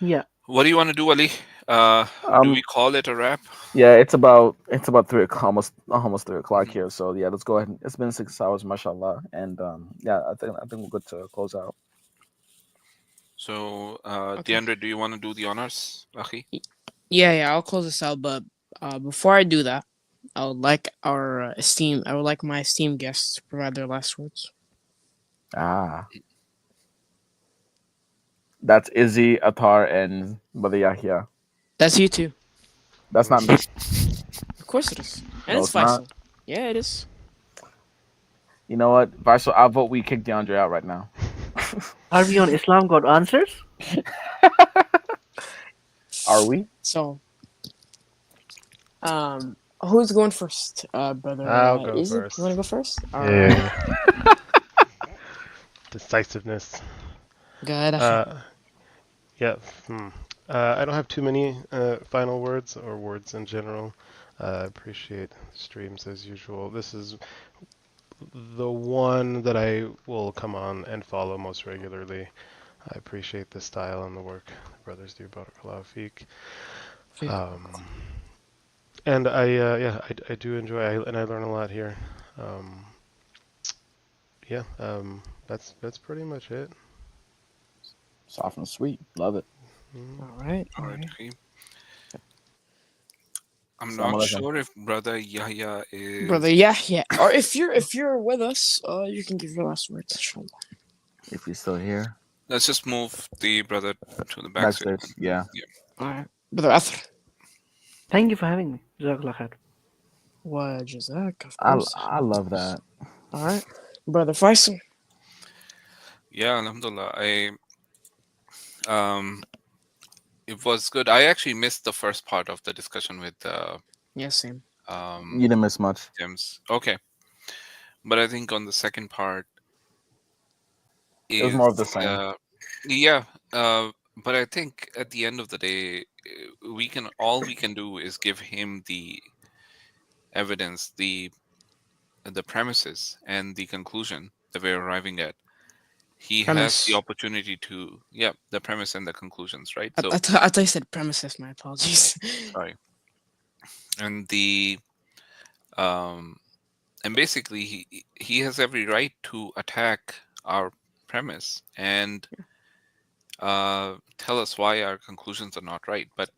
Yeah. What do you want to do, Ali? Do we call it a wrap? Yeah, it's about 3 o'clock, almost 3 o'clock here. So yeah, let's go ahead. It's been 6 hours, mashallah, and yeah, I think we're good to close out. So, Okay. DeAndre, do you want to do the honors, Akhi? Yeah, I'll close this out. But before I do that, I would like my esteemed guests to provide their last words. That's Izzy, Attar, and Brother Yahya. That's you too. That's not me. Of course it is. And No, it's it's not. Faisal. Yeah, it is. You know what, Faisal? I vote we kick DeAndre out right now. Are we on Islam Got Answers? Are we? So, who's going first, brother? I'll go Izzy? first. You want to go first? Yeah. Decisiveness. Go ahead. Yeah. I don't have too many final words or words in general. I appreciate streams as usual. This is the one that I will come on and follow most regularly. I appreciate the style and the work the brothers do. Barakallahu feek. And I do enjoy, and I learn a lot here. Um, yeah, that's pretty much it. Soft and sweet. Love it. All right. All right, Hakeem. I'm Assalamu not alaikum. sure if Brother Yahya Brother is. Yahya, or if you're with us, you can give your last words, inshallah. If he's still here. Let's just move the brother to the back seat. Backstage. Yeah. All right. Brother Athar. Thank you for having me. Jazakallah khair. Wa jazak, of course. I love that. All right. Brother Faisal. Yeah, alhamdulillah. It was good. I actually missed the first part of the discussion with Yeah, same. You didn't miss much. James. Okay. But I think on the second part It was more of the same. Yeah. But I think at the end of the day, all we can do is give him the evidence, the premises and the conclusion that we're arriving at. He has Premise. the opportunity to, the premise and the conclusions, right? So I thought you said premises. My apologies. sorry. And the and basically he has every right to attack our premise and tell us why our conclusions are not right. But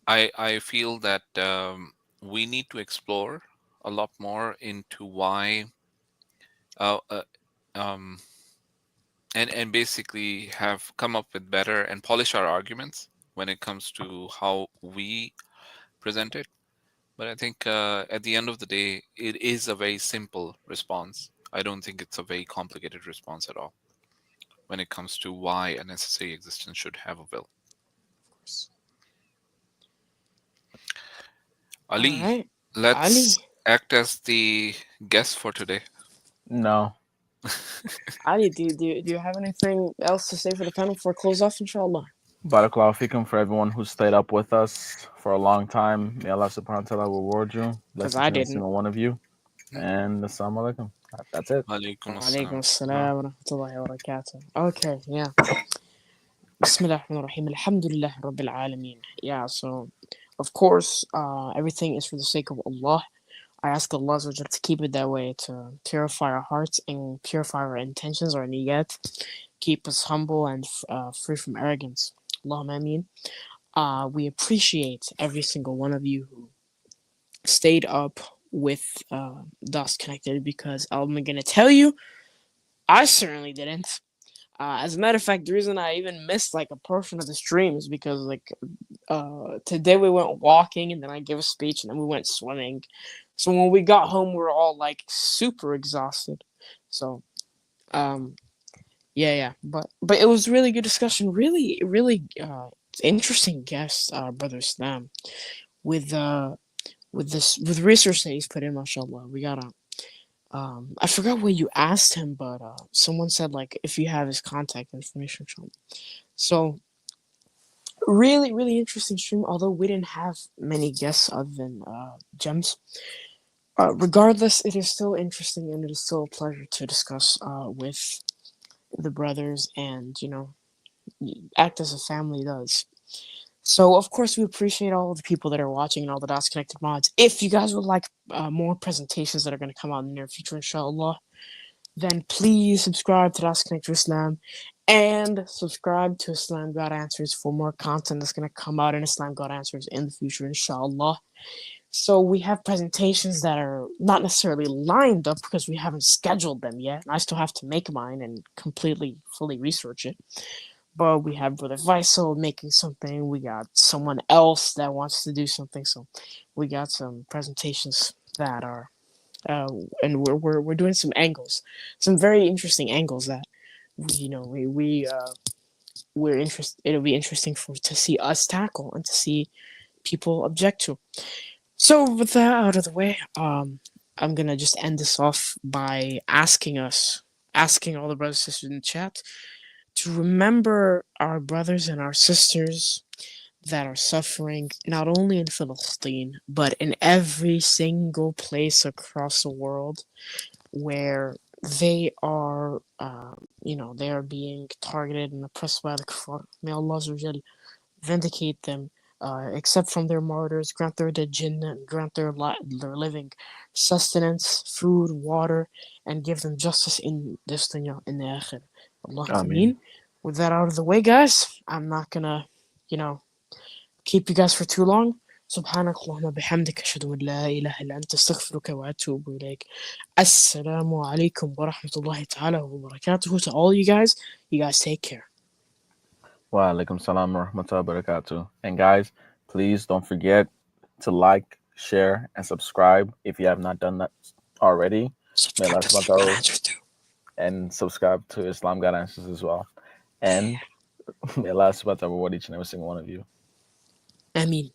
I feel that we need to explore a lot more into why and basically have come up with better and polish our arguments when it comes to how we present it. But I think at the end of the day, it is a very simple response. I don't think it's a very complicated response at all when it comes to why a necessary existence should have a will. Ali, All right. let's act as the guest for today. No. Ali, do you have anything else to say for the panel before I close off, inshallah? Barakallahu fikum for everyone who stayed up with us for a long time. May Allah subhanahu wa ta'ala reward you. Because Bless I every didn't. single one of you. And assalamu alaikum. That's it. Alaikum Alaikum assalam. assalam wa rahmatullahi wa barakatuh. Okay, yeah. Bismillah ar-Rahman ar-Rahim. Alhamdulillah Rabbil Alameen. Yeah, so of course, everything is for the sake of Allah. I ask Allah Azza wa Jalla to keep it that way, to purify our hearts and purify our intentions, our niyat, keep us humble and free from arrogance. Allahumma ameen. We appreciate every single one of you who stayed up with DOS Connected, because I'm gonna tell you, I certainly didn't. As a matter of fact, the reason I even missed like a portion of the stream is because today we went walking and then I gave a speech and then we went swimming. So when we got home, we were all like super exhausted. So, yeah. But it was really good discussion. Really, interesting guest, Brother Islam, with research that he's put in. Mashallah, we gotta. I forgot what you asked him, but someone said like if you have his contact information. So really interesting stream. Although we didn't have many guests other than Gems. Regardless, it is still interesting and it is still a pleasure to discuss with the brothers and act as a family does. So, of course, we appreciate all of the people that are watching and all the DOS Connected mods. If you guys would like more presentations that are going to come out in the near future, inshallah, then please subscribe to DOS Connected Islam and subscribe to Islam God Answers for more content that's going to come out in Islam God Answers in the future, inshallah. So we have presentations that are not necessarily lined up because we haven't scheduled them yet. I still have to make mine and fully research it. But we have Brother Faisal making something. We got someone else that wants to do something. So we got some presentations that are, and we're doing some angles, some very interesting angles that we're interested. It'll be interesting to see us tackle and to see people object to. So with that out of the way, I'm gonna just end this off by asking all the brothers and sisters in the chat to remember our brothers and our sisters that are suffering not only in Palestine, but in every single place across the world where they are, they are being targeted and oppressed by the kuffar. May Allah Azza wa Jal vindicate them except from their martyrs, grant their dead Jannah, and grant their living sustenance, food, water, and give them justice in this dunya, in the akhir. Allah Ameen. With that out of the way, guys, I'm not gonna, keep you guys for too long. سبحانك اللهم بحمدك أشهد أن لا إله إلا أنت أستغفرك وأتوب إليك. السلام عليكم ورحمة الله تعالى وبركاته. To all you guys take care. Wa alaikum salam wa rahmatullahi wa barakatuh. And guys, please don't forget to like, share, and subscribe if you have not done that already. Subscribe to Islam God Answers too. And subscribe to Islam God Answers as well. And may Allah subhanahu wa ta'ala reward each and every single one of you. Ameen.